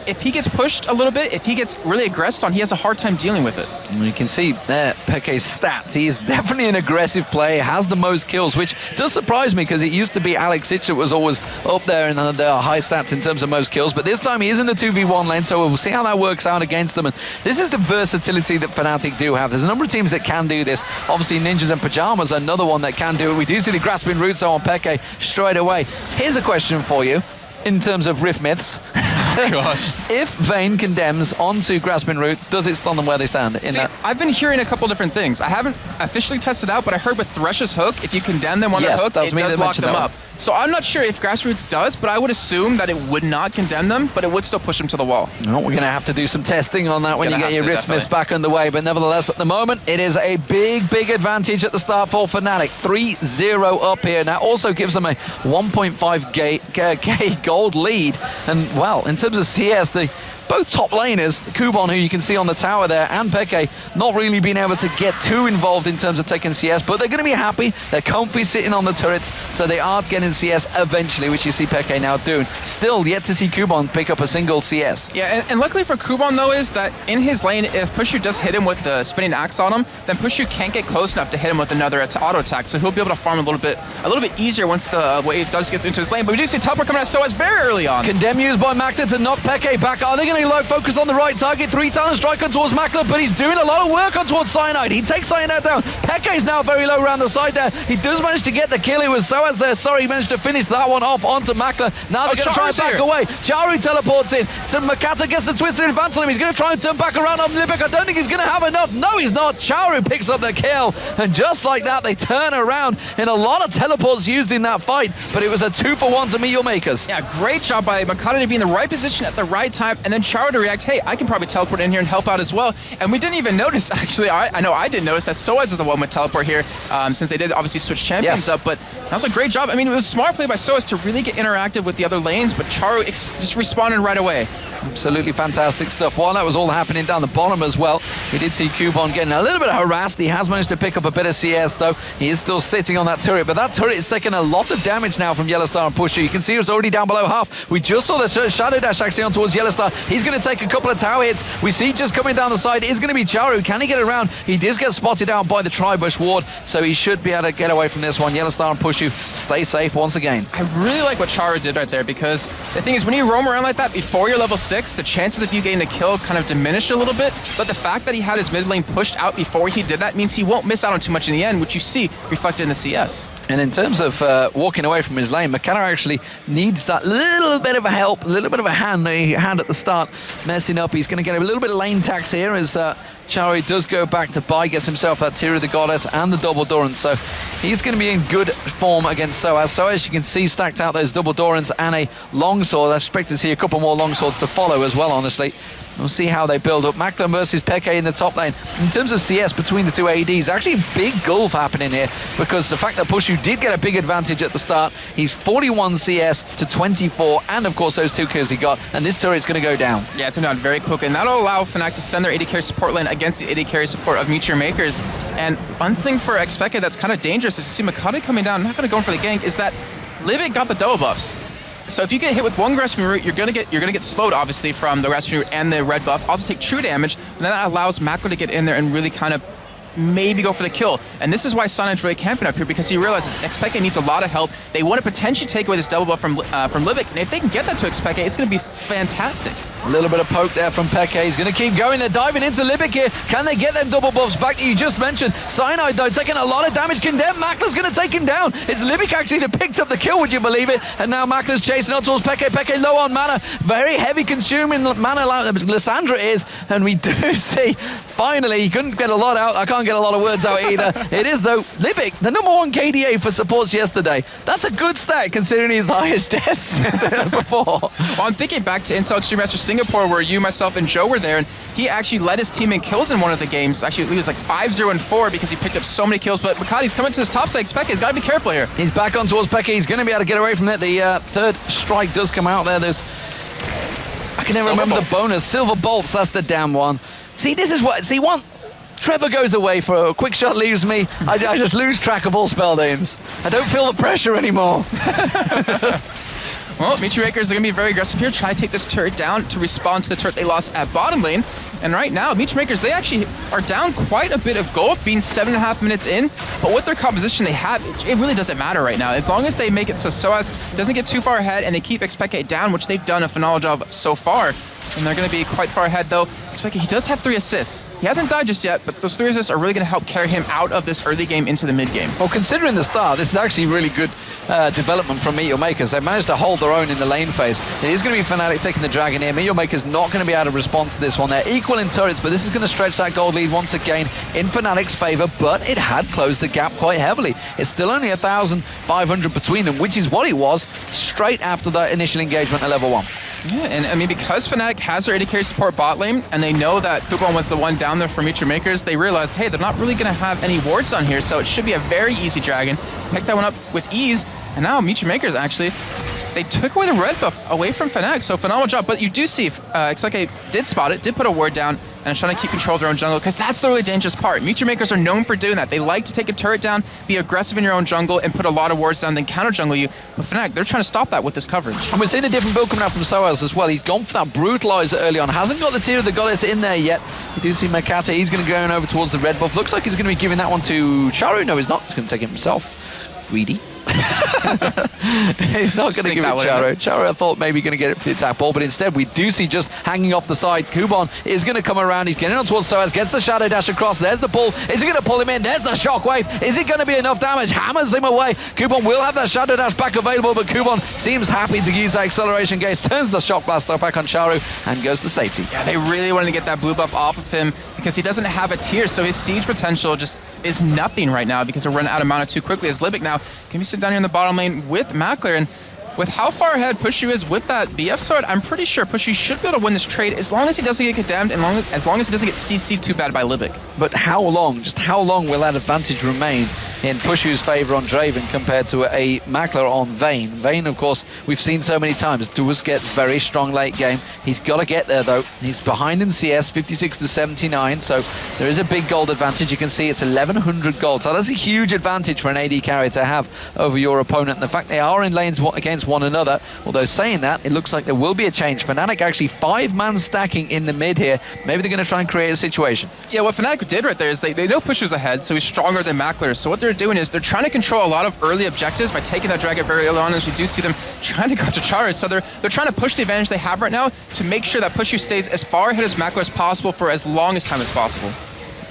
if he gets pushed a little bit, if he gets really aggressed on, he has a hard time dealing with it. And you can see there Peke's stats. He is definitely an aggressive player, has the most kills, which does surprise me, because it used to be Alex Sich that was always up there in the high stats in terms of most kills, but this time he is in the 2v1 lane, so we'll see how that works out against them. And this is the versatility that Fnatic do have. There's a number of teams that can do this. Obviously, Ninjas and Pajamas are another one that can do it. We do see the grasping root on Peke straight away. Here's a question for you in terms of Rift myths. Gosh. If Vayne condemns onto grasping roots, does it stun them where they stand? I've been hearing a couple different things. I haven't officially tested out, but I heard with Thresh's hook, if you condemn them on their hook, it does lock them up. So I'm not sure if Grassroots does, but I would assume that it would not condemn them, but it would still push them to the wall. No, we're going to have to do some testing on that when you get your Rift Myths back underway. But nevertheless, at the moment, it is a big advantage at the start for Fnatic. 3-0 up here. Now, also gives them a 1.5k gold lead. And, well, in terms of CS, both top laners, Kuban, who you can see on the tower there, and Peke, not really being able to get too involved in terms of taking CS, but they're going to be happy. They're comfy sitting on the turrets, so they are getting CS eventually, which you see Peke now doing. Still yet to see Kuban pick up a single CS. Yeah, and luckily for Kuban, though, is that in his lane, if Pushu does hit him with the spinning axe on him, then Pushu can't get close enough to hit him with another auto attack, so he'll be able to farm a little bit easier once the wave does get into his lane. But we do see teleport coming out so it's very early on. Condemn used by Makla to knock Peke back. Are they going to low focus on the right target? 3 talent strike on towards Makla, but he's doing a lot of work on towards Cyanide. He takes Cyanide down. Peke is now very low around the side there. He does manage to get the kill. It was Soaz there. Sorry, he managed to finish that one off onto Makla. Now they're going to try and back away. Charu teleports in. So Makata gets the twisted advance on him. He's going to try and turn back around on Libic. I don't think he's going to have enough. No, he's not. Charu picks up the kill. And just like that, they turn around. And a lot of teleports used in that fight, but it was a 2-for-1 to Meteor Makers. Yeah, great job by Makata to be in the right position at the right time, and then Charo to react, hey, I can probably teleport in here and help out as well. And we didn't even notice, actually, I know I didn't notice that Soaz is the one with teleport here, since they did obviously switch champions up, but that was a great job. I mean, it was a smart play by Soaz to really get interactive with the other lanes, but Charo just responded right away. Absolutely fantastic stuff. While that was all happening down the bottom as well, we did see Kubon getting a little bit harassed. He has managed to pick up a bit of CS though. He is still sitting on that turret, but that turret is taking a lot of damage now from Yellowstar and Pusher. You can see it's already down below half. We just saw the Shadow Dash actually on towards Yellowstar. He's going to take a couple of tower hits. We see just coming down the side is going to be Charo. Can he get around? He does get spotted out by the Tribush ward, so he should be able to get away from this one. Yellowstar and Pusher stay safe once again. I really like what Charo did right there, because the thing is, when you roam around like that before you're level 6, the chances of you getting a kill kind of diminish a little bit, but the fact that he had his mid lane pushed out before he did that means he won't miss out on too much in the end, which you see reflected in the CS. And in terms of walking away from his lane, McKenna actually needs that little bit of a help, a little bit of a hand at the start, messing up. He's going to get a little bit of lane tax here as Charo does go back to buy, gets himself that Tear of the Goddess and the double Dorans, so he's going to be in good form against Soaz. So as you can see, stacked out those double Dorans and a longsword. I expect to see a couple more longswords to follow as well, honestly. We'll see how they build up. Makler versus Peke in the top lane. In terms of CS between the two ADs, actually a big gulf happening here, because the fact that Pushu did get a big advantage at the start, he's 41 CS to 24, and of course those 2 kills he got, and this turret's going to go down. Yeah, it's going down very quickly, and that'll allow Fnatic to send their AD carry support lane against the AD carry support of Meteor Makers. And one thing for Xpeke that's kind of dangerous, if you see Makati coming down, not going to go in for the gank, is that Libic got the double buffs. So if you get hit with one grasping root, you're gonna get slowed obviously from the grasping root and the red buff. Also take true damage, and then that allows Makler to get in there and really kind of maybe go for the kill. And this is why Suned's really camping up here, because he realizes Xpeke needs a lot of help. They want to potentially take away this double buff from Libic, and if they can get that to Xpeke, it's going to be fantastic. A little bit of poke there from Peke. He's going to keep going. They're diving into Libic here. Can they get them double buffs back that you just mentioned? Cyanide, though, taking a lot of damage. Condemned. Makler's going to take him down. It's Libic actually that picked up the kill, would you believe it? And now Makler's chasing up towards Peke. Peke low on mana. Very heavy consuming mana, like Lysandra is. And we do see, finally, he couldn't get a lot out. I can't get a lot of words out either. It is, though, Libic, the #1 KDA for supports yesterday. That's a good stat considering his highest deaths before. Well, I'm thinking back to Intel Extreme Master Singapore, where you, myself, and Joe were there, and he actually led his team in kills in one of the games. Actually, he was like 5-0-4 because he picked up so many kills. But Makati's coming to this top side. Xpeke has got to be careful here. He's back on towards Peke. He's going to be able to get away from it. The third strike does come out there. I can never remember the bonus. Silver bolts, that's the damn one. See, this is what... See, Trevor goes away for a quick shot, leaves me. I just lose track of all spell names. I don't feel the pressure anymore. Well, Meteor Makers are going to be very aggressive here, try to take this turret down to respond to the turret they lost at bottom lane. And right now, Meteor Makers, they actually are down quite a bit of gold, being 7.5 minutes in. But with their composition they have, it really doesn't matter right now. As long as they make it so Soaz doesn't get too far ahead and they keep Xpeke down, which they've done a phenomenal job so far. And they're going to be quite far ahead, though. Xpeke, he does have 3 assists. He hasn't died just yet, but those 3 assists are really going to help carry him out of this early game into the mid game. Well, considering the start, this is actually really good development from Meteor Makers. They've managed to hold their own in the lane phase. It is going to be Fnatic taking the dragon here. Meteor Makers not going to be able to respond to this one. They're equal in turrets, but this is going to stretch that gold lead once again in Fnatic's favor, but it had closed the gap quite heavily. It's still only 1,500 between them, which is what it was straight after that initial engagement at level 1. Yeah, and I mean, because Fnatic has their AD carry support bot lane, and they know that Kubon was the one down there for Meteor Makers, they realize, hey, they're not really going to have any wards on here, so it should be a very easy dragon. Pick that one up with ease, and now Meteor Makers actually, they took away the red buff away from Fnatic, so phenomenal job. But you do see, Xpeke did spot it, did put a ward down, and is trying to keep control of their own jungle, because that's the really dangerous part. Meteor Makers are known for doing that. They like to take a turret down, be aggressive in your own jungle, and put a lot of wards down, then counter jungle you. But Fnatic, they're trying to stop that with this coverage. And we're seeing a different build coming out from Soaz as well. He's gone for that Brutalizer early on. Hasn't got the Tear of the Goddess in there yet. We do see Makata. He's going to go over towards the red buff. Looks like he's going to be giving that one to Charo. No, he's not. He's going to take it himself. Greedy. He's not going to give it Charo. Charo, I thought maybe going to get it for the attack ball, but instead we do see just hanging off the side. Kubon is going to come around. He's getting on towards Soaz, gets the Shadow Dash across. There's the pull. Is he going to pull him in? There's the Shockwave. Is it going to be enough damage? Hammers him away. Kubon will have that Shadow Dash back available, but Kubon seems happy to use that acceleration gauge, turns the Shock Blaster back on Charo, and goes to safety. Yeah, they really wanted to get that blue buff off of him because he doesn't have a tier, so his siege potential just is nothing right now because he'll run out of mana too quickly as Libic now can be sitting down here in the bottom lane with Makler, and with how far ahead Pushu is with that BF sword, I'm pretty sure Pushu should be able to win this trade as long as he doesn't get condemned and as long as he doesn't get CC'd too bad by Libic. But how long, just how long will that advantage remain in Pushu's favour on Draven compared to a Makler on Vayne? Vayne, of course, we've seen so many times, does get very strong late game. He's got to get there though. He's behind in CS, 56 to 79, so there is a big gold advantage. You can see it's 1100 gold, so that's a huge advantage for an AD carry to have over your opponent. And the fact they are in lanes against one another, although saying that, it looks like there will be a change. Fnatic actually 5-man stacking in the mid here. Maybe they're going to try and create a situation. Yeah, what Fnatic did right there is they know Pushu's ahead, so he's stronger than Makler. So what they're doing is they're trying to control a lot of early objectives by taking that Dragon very early on, as we do see them trying to go to Charu. So they're trying to push the advantage they have right now to make sure that Pushu stays as far ahead as Makler as possible for as long as time as possible.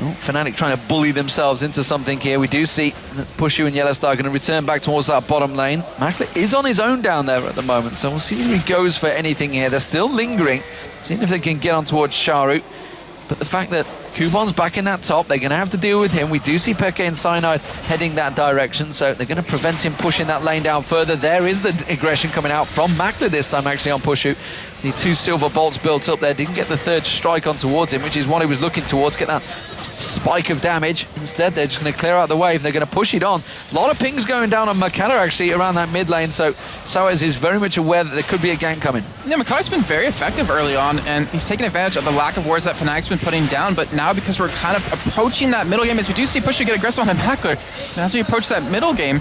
Oh, Fnatic trying to bully themselves into something here. We do see that Pushu and Yellowstar are going to return back towards that bottom lane. Makler is on his own down there at the moment, so we'll see if he goes for anything here. They're still lingering, seeing if they can get on towards Charu. But the fact that Kubon's back in that top, they're going to have to deal with him. We do see Peke and Cyanide heading that direction, so they're going to prevent him pushing that lane down further. There is the aggression coming out from Makler this time, actually, on Pushu. The 2 silver bolts built up there. Didn't get the 3rd strike on towards him, which is what he was looking towards, get that spike of damage. Instead, they're just going to clear out the wave. They're going to push it on. A lot of pings going down on Makata actually around that mid lane, so Soaz is very much aware that there could be a gank coming. Yeah, Makata's been very effective early on, and he's taking advantage of the lack of wards that Fnatic's been putting down, but now because we're kind of approaching that middle game, as we do see Pushu get aggressive on Makler, and as we approach that middle game,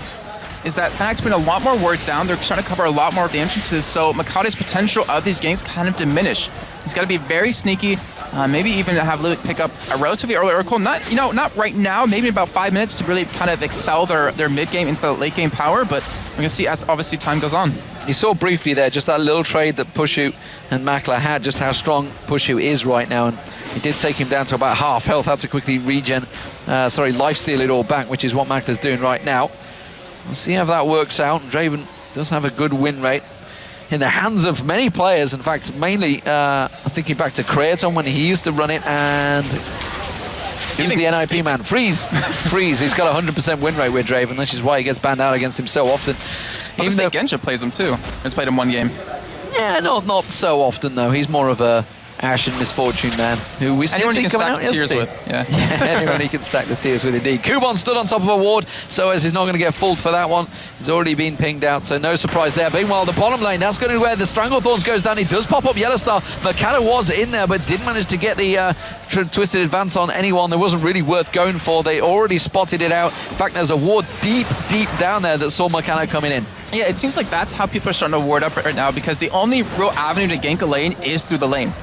is that Fnatic's putting a lot more wards down. They're trying to cover a lot more of the entrances, so Makata's potential of these ganks kind of diminish. He's got to be very sneaky, maybe even have Libic pick up a relatively early Oracle. Not right now, maybe about 5 minutes to really kind of excel their mid game into the late game power, but we're going to see as obviously time goes on. You saw briefly there just that little trade that Pushu and Makler had, just how strong Pushu is right now, and it did take him down to about half health, had to quickly lifesteal it all back, which is what Makler's doing right now. We'll see how that works out. Draven does have a good win rate in the hands of many players. In fact, mainly I'm thinking back to Kraton when he used to run it, and he was the NIP man. Freeze. He's got a 100% win rate with Draven, which is why he gets banned out against him so often. Even though Gensha plays him too. He's played him 1 game. Yeah, not so often though. He's more of a Ash and Misfortune man, who we still see coming out yesterday. With. Yeah. Anyone he can stack the tiers with, indeed. Kubon stood on top of a ward, so as he's not going to get fooled for that one. He's already been pinged out, so no surprise there. Meanwhile, the bottom lane, that's going to be where the Stranglethorns goes down. He does pop up Yellowstar. Makata was in there, but didn't manage to get the twisted advance on anyone. There wasn't really worth going for. They already spotted it out. In fact, there's a ward deep down there that saw Makata coming in. Yeah, it seems like that's how people are starting to ward up right now, because the only real avenue to gank a lane is through the lane.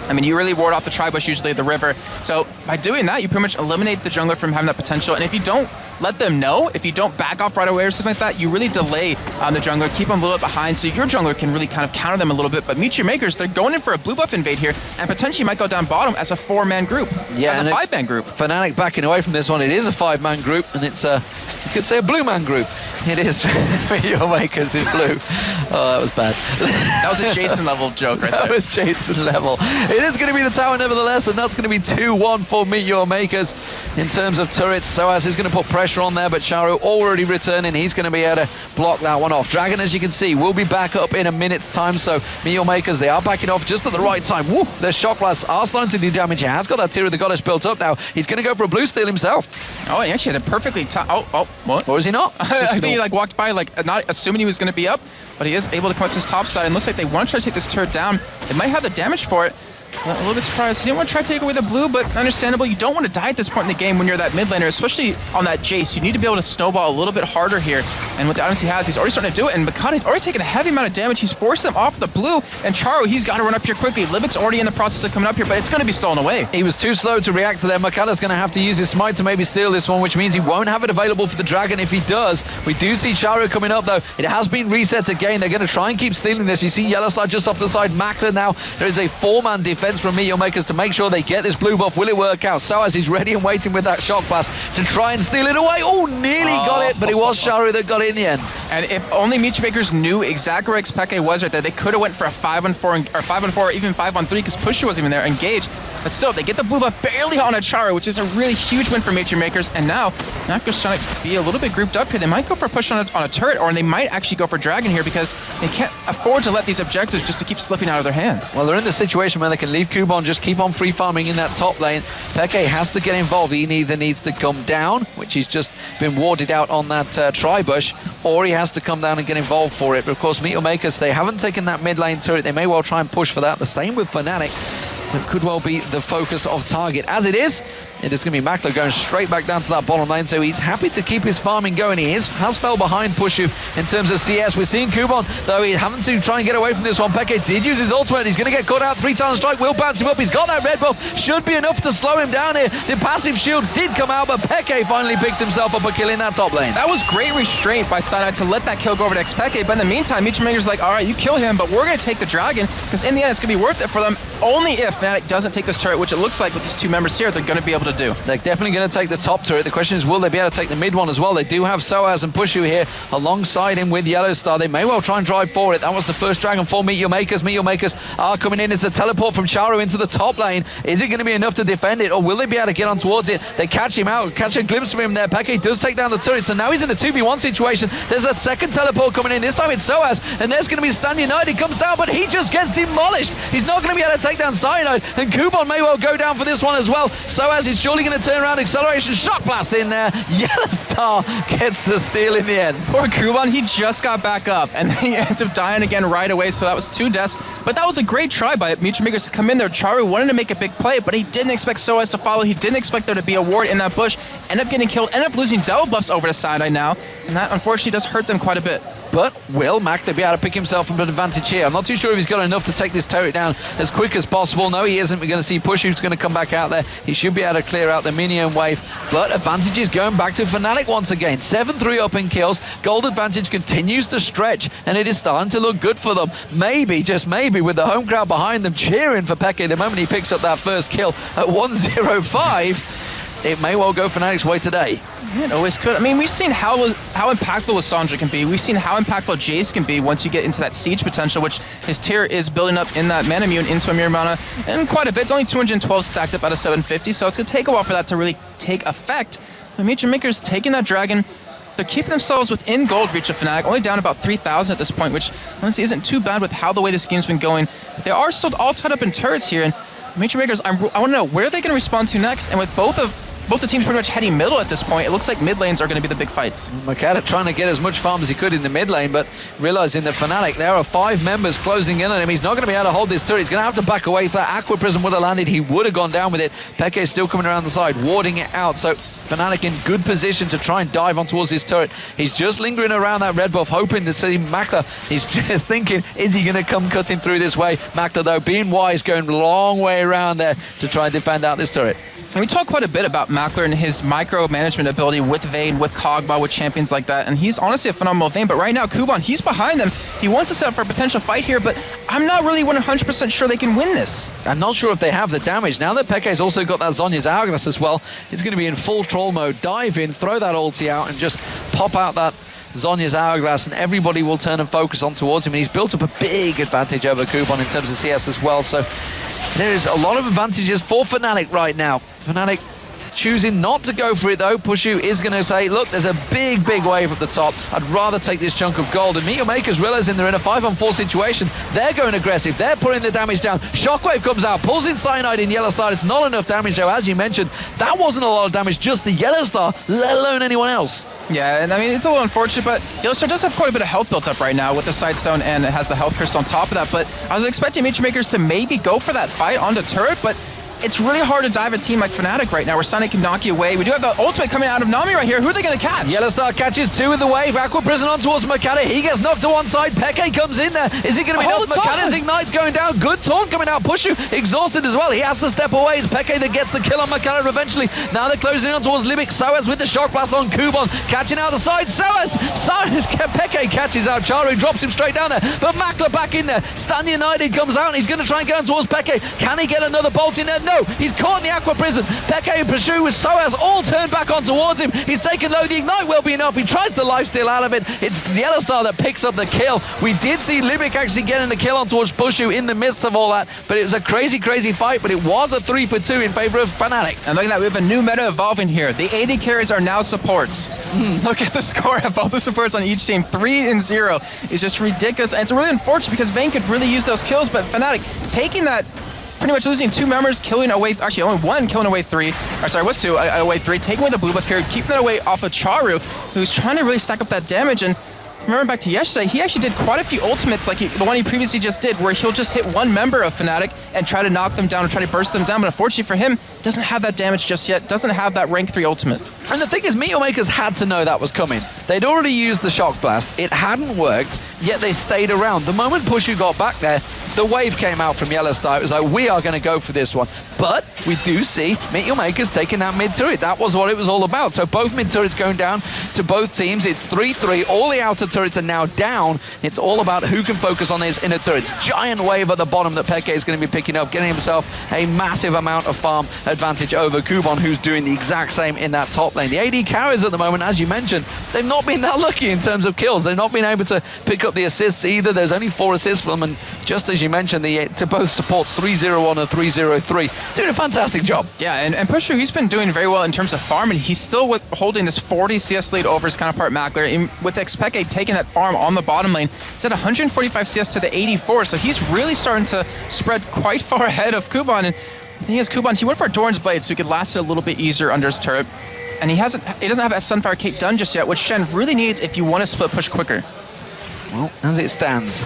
I mean, you really ward off the Tribush, usually the river. So by doing that, you pretty much eliminate the jungler from having that potential. And if you don't let them know, if you don't back off right away or something like that, you really delay the jungler, keep them a little bit behind, so your jungler can really kind of counter them a little bit. But Meet Your Makers, they're going in for a blue buff invade here, and potentially might go down bottom as a 4-man group, as a 5-man group. Fnatic backing away from this one. It is a 5-man group, and it's you could say a blue man group. It is. Meet Your Makers is blue. Oh, that was bad. That was a Jason level joke right there. That was Jason level. It is going to be the tower nevertheless, and that's going to be 2-1 for Meet Your Makers in terms of turrets. Soaz is going to put pressure on there, but Charu already returning. He's going to be able to block that one off. Dragon, as you can see, will be back up in a minute's time, so Meet Your Makers, they are backing off just at the right time. Woo! Their shock blasts are starting to do damage. He has got that Tear of the Goddess built up now. He's going to go for a blue steal himself. Oh, he actually had a perfectly what? Or is he not? I think he walked by not assuming he was going to be up, but he is able to come to his top side, and looks like they want to try to take this turret down. They might have the damage for it. A little bit surprised. He didn't want to try to take away the blue, but understandable. You don't want to die at this point in the game when you're that mid laner, especially on that Jace. You need to be able to snowball a little bit harder here. And with the items he has, he's already starting to do it. And Makata already taken a heavy amount of damage. He's forced them off the blue. And Charu, he's got to run up here quickly. Libic's already in the process of coming up here, but it's going to be stolen away. He was too slow to react to them. Makata's going to have to use his smite to maybe steal this one, which means he won't have it available for the Dragon if he does. We do see Charu coming up, though. It has been reset again. They're going to try and keep stealing this. You see Yellowstar just off the side. Makler now. There is a 4-man defense defense from Meteor Makers to make sure they get this blue buff. Will it work out? Soaz is ready and waiting with that shock blast to try and steal it away. Oh, nearly got it, but it was Sharu that got it in the end. And if only Meteor Makers knew exactly where Xpeke was right there, they could have went for a 5-on-4 or 5-on-4 or even 5-on-3 because Pushu wasn't even there, engaged. But still, they get the blue buff barely on a Charu, which is a really huge win for Meteor Makers. And now, Nako's trying to be a little bit grouped up here. They might go for a push on a turret, or they might actually go for Dragon here because they can't afford to let these objectives just to keep slipping out of their hands. Well, they're in the situation where they can leave Kuban, just keep on free farming in that top lane. Peke has to get involved. He either needs to come down, which he's just been warded out on that tri-bush, or he has to come down and get involved for it. But of course, Meteor Makers, they haven't taken that mid lane turret. They may well try and push for that. The same with Fnatic. It could well be the focus of target. As it is going to be Makler going straight back down to that bottom lane, so he's happy to keep his farming going. He has fell behind Pushu in terms of CS. We're seeing Kuban, though, he's having to try and get away from this one. Peke did use his ultimate. He's going to get caught out. 3-time strike will bounce him up. He's got that red buff. Should be enough to slow him down here. The passive shield did come out, but Peke finally picked himself up a kill in that top lane. That was great restraint by Cyanide to let that kill go over to Xpeke, but in the meantime, Meteor Makers like, all right, you kill him, but we're going to take the Dragon, because in the end, it's going to be worth it for them, only if Fnatic doesn't take this turret, which it looks like with these two members here, they're going to be able to do. They're definitely going to take the top turret. The question is, will they be able to take the mid one as well? They do have Soaz and Pushu here alongside him with Yellow Star. They may well try and drive for it. That was the first Dragon for Meteor Makers. Meteor Makers are coming in. It's a teleport from Charu into the top lane. Is it going to be enough to defend it, or will they be able to get on towards it? They catch him out, catch a glimpse of him there. Peke does take down the turret, so now he's in a 2v1 situation. There's a second teleport coming in. This time it's Soaz, and there's going to be Stan United. Comes down, but he just gets demolished. He's not going to be able to take down Cyanide, and Kuban may well go down for this one as well. Soaz is surely going to turn around. Acceleration shock blast in there. Yellow Star gets the steal in the end. Poor Kuban, he just got back up, and then he ends up dying again right away, so that was 2 deaths. But that was a great try by Meteor Makers to come in there. Charu wanted to make a big play, but he didn't expect Soaz to follow. He didn't expect there to be a ward in that bush. Ended up getting killed, ended up losing double buffs over to Cyanide now, and that unfortunately does hurt them quite a bit. But will Makler be able to pick himself up an advantage here? I'm not too sure if he's got enough to take this turret down as quick as possible. No, he isn't. We're going to see Push who's going to come back out there. He should be able to clear out the minion wave. But advantage is going back to Fnatic once again. 7-3 up in kills. Gold advantage continues to stretch, and it is starting to look good for them. Maybe, just maybe, with the home crowd behind them cheering for Peke the moment he picks up that first kill at 1:05. It may well go Fnatic's way today. It always could. I mean, we've seen how impactful Lissandra can be. We've seen how impactful Jace can be once you get into that siege potential, which his tier is building up in that mana immune into a mirror mana, and quite a bit. It's only 212 stacked up out of 750, so it's going to take a while for that to really take effect. But Meteor Makers taking that Dragon. They're keeping themselves within gold reach of Fnatic, only down about 3,000 at this point, which honestly isn't too bad with how the way this game's been going. But they are still all tied up in turrets here, and Meteor Makers, I want to know, where are they going to respond to next? And with both the teams pretty much heading middle at this point, it looks like mid lanes are going to be the big fights. Makata trying to get as much farm as he could in the mid lane, but realizing that Fnatic, there are 5 members closing in on him. He's not going to be able to hold this turret. He's going to have to back away. If that Aqua Prism would have landed, he would have gone down with it. Peke is still coming around the side, warding it out. So Fnatic in good position to try and dive on towards this turret. He's just lingering around that red buff, hoping to see Makler. He's just thinking, is he going to come cutting through this way? Makler, though, being wise, going a long way around there to try and defend out this turret. And we talk quite a bit about Makler and his micromanagement ability with Vayne, with Kog'Maw, with champions like that, and he's honestly a phenomenal Vayne. But right now, Kuban, he's behind them. He wants to set up for a potential fight here, but I'm not really 100% sure they can win this. I'm not sure if they have the damage. Now that Peke's also got that Zhonya's Hourglass as well, it's going to be in full troll mode. Dive in, throw that ulti out, and just pop out that Zhonya's Hourglass, and everybody will turn and focus on towards him. And he's built up a big advantage over Kuban in terms of CS as well. So there is a lot of advantages for Fnatic right now. Fnatic choosing not to go for it though. Pushu is going to say, look, there's a big wave at the top. I'd rather take this chunk of gold. And Meteor Makers realizing they're in a 5-on-4 situation. They're going aggressive. They're putting the damage down. Shockwave comes out, pulls in Cyanide in Yellow Star. It's not enough damage though. As you mentioned, that wasn't a lot of damage just to Yellow Star, let alone anyone else. Yeah, and I mean, it's a little unfortunate, but Yellow Star does have quite a bit of health built up right now with the Sidestone, and it has the health crystal on top of that. But I was expecting Meteor Makers to maybe go for that fight onto turret, but it's really hard to dive a team like Fnatic right now, where Sunny can knock you away. We do have the ultimate coming out of Nami right here. Who are they going to catch? Yellowstar catches 2 with the wave. Aqua Prison on towards Makata. He gets knocked to one side. Peke comes in there. Is it going to be enough? Makata's Ignite's going down. Good taunt coming out. Pushu exhausted as well. He has to step away. It's Peke that gets the kill on Makata eventually. Now they're closing in on towards Libic. Soaz with the shock blast on Kubon. Catching out the side. Soaz! Peke catches out Charu. Drops him straight down there. But Makla back in there. Stan United comes out and he's going to try and get on towards Peke. Can he get another bolt in there? No. He's caught in the Aqua Prison. Peke and Pushu with Soaz all turned back on towards him. He's taken low. The Ignite will be enough. He tries to lifesteal out of it. It's Yellowstar that picks up the kill. We did see Libic actually getting the kill on towards Pushu in the midst of all that, but it was a crazy fight, but it was a 3-for-2 in favor of Fnatic. And look at that, we have a new meta evolving here. The AD carries are now supports. Look at the score of both the supports on each team. 3-0 is just ridiculous, and it's really unfortunate because Vayne could really use those kills, but Fnatic taking that, pretty much losing 2 members, killing away, actually only 1 killing away 3, or sorry, what's 2, away 3, taking away the blue buff period, keeping that away off of Charu, who's trying to really stack up that damage. And remember back to yesterday, he actually did quite a few ultimates, like the one he previously just did, where he'll just hit 1 member of Fnatic and try to knock them down or try to burst them down, but unfortunately for him, doesn't have that damage just yet, doesn't have that rank 3 ultimate. And the thing is, Meteor Makers had to know that was coming. They'd already used the shock blast, it hadn't worked, yet they stayed around. The moment Pushu got back there, the wave came out from Yellowstar. It was like, we are going to go for this one. But we do see Meteor Makers taking that mid turret. That was what it was all about. So both mid turrets going down to both teams. It's 3-3. All the outer turrets are now down. It's all about who can focus on these inner turrets. Giant wave at the bottom that Peke is going to be picking up, getting himself a massive amount of farm advantage over Kubon, who's doing the exact same in that top lane. The AD carries at the moment, as you mentioned, they've not been that lucky in terms of kills. They've not been able to pick up the assists either. There's only 4 assists for them, and just as you mentioned, to both supports 3-0-1 and 3-0-3, doing a fantastic job. Yeah, and Pusher, he's been doing very well in terms of farm, and he's still holding this 40 CS lead over his counterpart Makler. With Xpeke taking that farm on the bottom lane, it's at 145 CS to the 84, so he's really starting to spread quite far ahead of Kubon. And the thing is, Kubon, he went for a Doran's Blade so he could last it a little bit easier under his turret, and he doesn't have that Sunfire Cape done just yet, which Shen really needs if you want to split push quicker. Well, as it stands,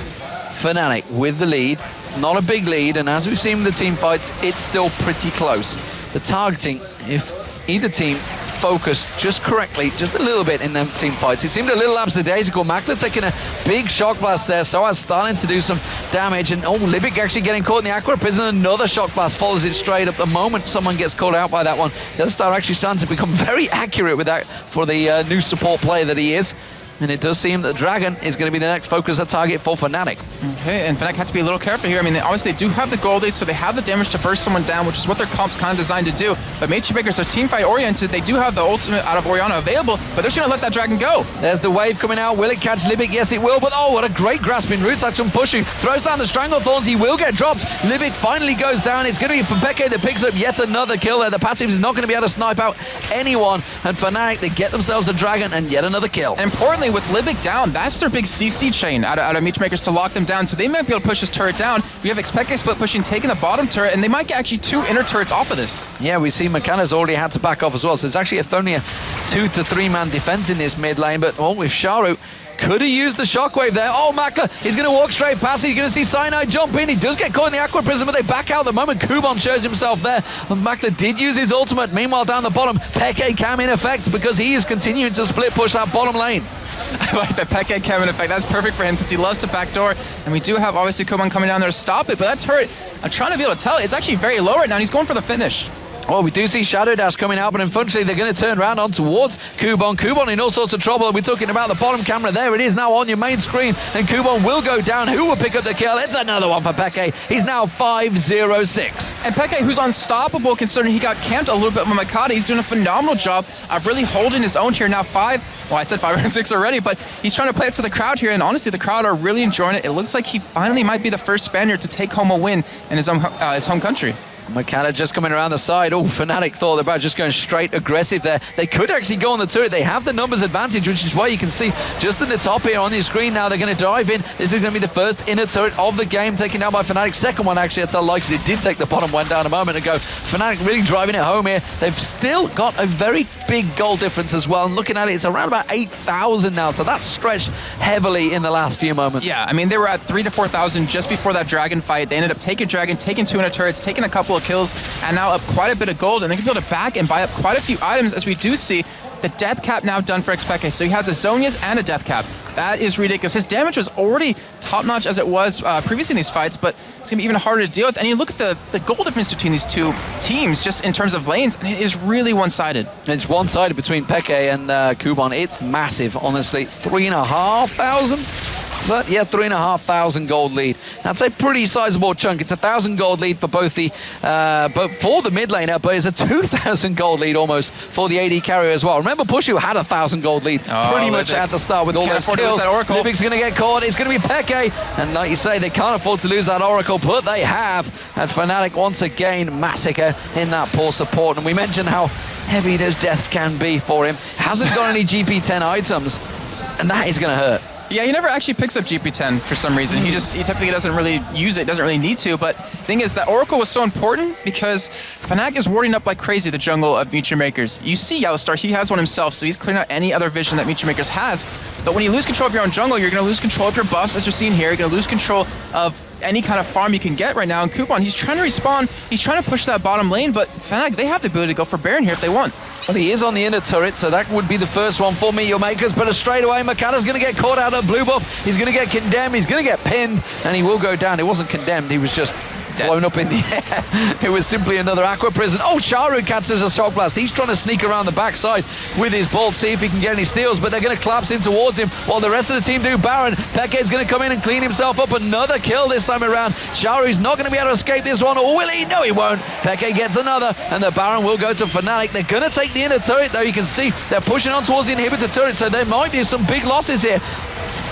Fnatic with the lead. It's not a big lead, and as we've seen with the team fights, it's still pretty close. The targeting, if either team focused just correctly, just a little bit in them team fights, it seemed a little absurdaical. Makler taking a big shock blast there, Soaz starting to do some damage, and Libic actually getting caught in the Aqua Prison. Another shock blast follows it straight up. The moment someone gets caught out by that one, Yellowstar actually starting to become very accurate with that for the new support player that he is. And it does seem that Dragon is going to be the next focus target for Fnatic. Okay, and Fnatic had to be a little careful here. I mean, obviously they do have the Goldie, so they have the damage to burst someone down, which is what their comp's kind of designed to do. But Matchmakers are team fight oriented. They do have the ultimate out of Orianna available, but they're just going to let that Dragon go. There's the wave coming out. Will it catch Libic? Yes, it will. But oh, what a great grasping roots action Pushu. Throws down the Strangle Thorns. He will get dropped. Libic finally goes down. It's going to be Peke that picks up yet another kill there. The passive is not going to be able to snipe out anyone. And Fnatic, they get themselves a Dragon and yet another kill. And importantly, with Libic down, that's their big CC chain out of Matchmakers to lock them down, so they might be able to push this turret down. We have Xpeke split pushing, taking the bottom turret, and they might get actually 2 inner turrets off of this. Yeah, we see McKenna's already had to back off as well, so it's actually only a 2 to 3 man defense in this mid lane, but with Sharu, could have used the shockwave there. Oh, Makler, he's going to walk straight past it. You're going to see Cyanide jump in. He does get caught in the Aqua Prism, but they back out the moment Kubon shows himself there. And Makler did use his ultimate. Meanwhile, down the bottom, Peke cam in effect because he is continuing to split push that bottom lane. I like that Peke cam in effect. That's perfect for him since he loves to backdoor. And we do have, obviously, Kubon coming down there to stop it, but that turret, I'm trying to be able to tell, it's actually very low right now, and he's going for the finish. Oh, we do see Shadow Dash coming out, but unfortunately they're going to turn around on towards Kubon. Kubon in all sorts of trouble, and we're talking about the bottom camera. There it is now on your main screen, and Kubon will go down. Who will pick up the kill? It's another one for Peke. He's now 5-0-6. And Peke, who's unstoppable considering he got camped a little bit with Makata, he's doing a phenomenal job of really holding his own here. Now well, I said 5-6 already, but he's trying to play it to the crowd here, and honestly, the crowd are really enjoying it. It looks like he finally might be the first Spaniard to take home a win in his home country. Makata just coming around the side. Oh, Fnatic thought about just going straight aggressive there. They could actually go on the turret. They have the numbers advantage, which is why you can see just in the top here on your screen now, they're going to dive in. This is going to be the first inner turret of the game, taken down by Fnatic. Second one, actually, that's unlikely. It did take the bottom one down a moment ago. Fnatic really driving it home here. They've still got a very big goal difference as well. And looking at it, it's around about 8,000 now, so that's stretched heavily in the last few moments. Yeah, I mean, they were at 3,000 to 4,000 just before that Dragon fight. They ended up taking Dragon, taking 2 inner turrets, taking a couple of kills, and now up quite a bit of gold, and they can be able to back and buy up quite a few items, as we do see the death cap now done for Xpeke. So he has a Zonias and a death cap. That is ridiculous. His damage was already top-notch as it was previously in these fights, but it's going to be even harder to deal with. And you look at the goal difference between these two teams, just in terms of lanes, and it is really one-sided. It's one-sided between Peke and Kuban. It's massive, honestly. It's 3,500. Yeah, 3,500 gold lead. That's a pretty sizable chunk. It's 1,000 gold lead for both the for the mid laner, but it's a 2,000 gold lead almost for the AD carrier as well. Remember, Pushu had 1,000 gold lead pretty much at the start with all those kills. Livic's going to get caught. It's going to be Peke, and like you say, they can't afford to lose that Oracle, but they have. And Fnatic once again massacre in that poor support. And we mentioned how heavy those deaths can be for him. Hasn't got any GP10 items, and that is going to hurt. Yeah, he never actually picks up GP10 for some reason. He typically doesn't really use it, doesn't really need to. But the thing is that Oracle was so important because Fnatic is warding up like crazy the jungle of Muture Makers. You see Yellowstar, he has one himself, so he's clearing out any other vision that Muture Makers has. But when you lose control of your own jungle, you're going to lose control of your buffs, as you're seeing here. You're going to lose control of any kind of farm you can get right now. And Kuban, he's trying to respawn, he's trying to push that bottom lane, but Fnatic, they have the ability to go for Baron here if they want. Well, he is on the inner turret, so that would be the first one for Meteor Makers, but straight away, Makata's going to get caught out of blue buff. He's going to get condemned, he's going to get pinned, and he will go down. It wasn't condemned, he was just blown up in the air. It was simply another Aqua Prison. Oh, Charu catches a shock blast. He's trying to sneak around the backside with his bolt, see if he can get any steals, but they're going to collapse in towards him while the rest of the team do. Baron, Peke's going to come in and clean himself up. Another kill this time around. Charu's not going to be able to escape this one, or will he? No, he won't. Peke gets another, and the Baron will go to Fnatic. They're going to take the inner turret, though. You can see they're pushing on towards the inhibitor turret, so there might be some big losses here.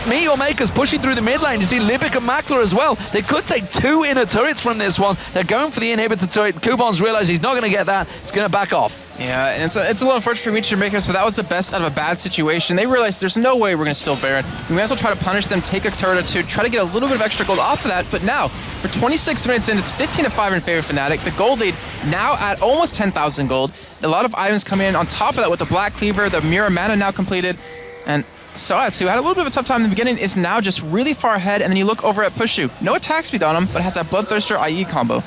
Meteor Makers pushing through the mid lane. You see Libic and Makler as well. They could take two inner turrets from this one. They're going for the inhibitor turret. Kuban's realized he's not going to get that. He's going to back off. Yeah, and it's a little unfortunate for Muture Makers, but that was the best out of a bad situation. They realized there's no way we're going to steal Baron. We might as well try to punish them, take a turret or two, try to get a little bit of extra gold off of that. But now, for 26 minutes in, it's 15-5 in favor of Fnatic. The gold lead now at almost 10,000 gold. A lot of items coming in on top of that with the Black Cleaver, the Mirror Mana now completed, and Soaz, who had a little bit of a tough time in the beginning, is now just really far ahead. And then you look over at Pushu. No attack speed on him, but has that Bloodthirster IE combo.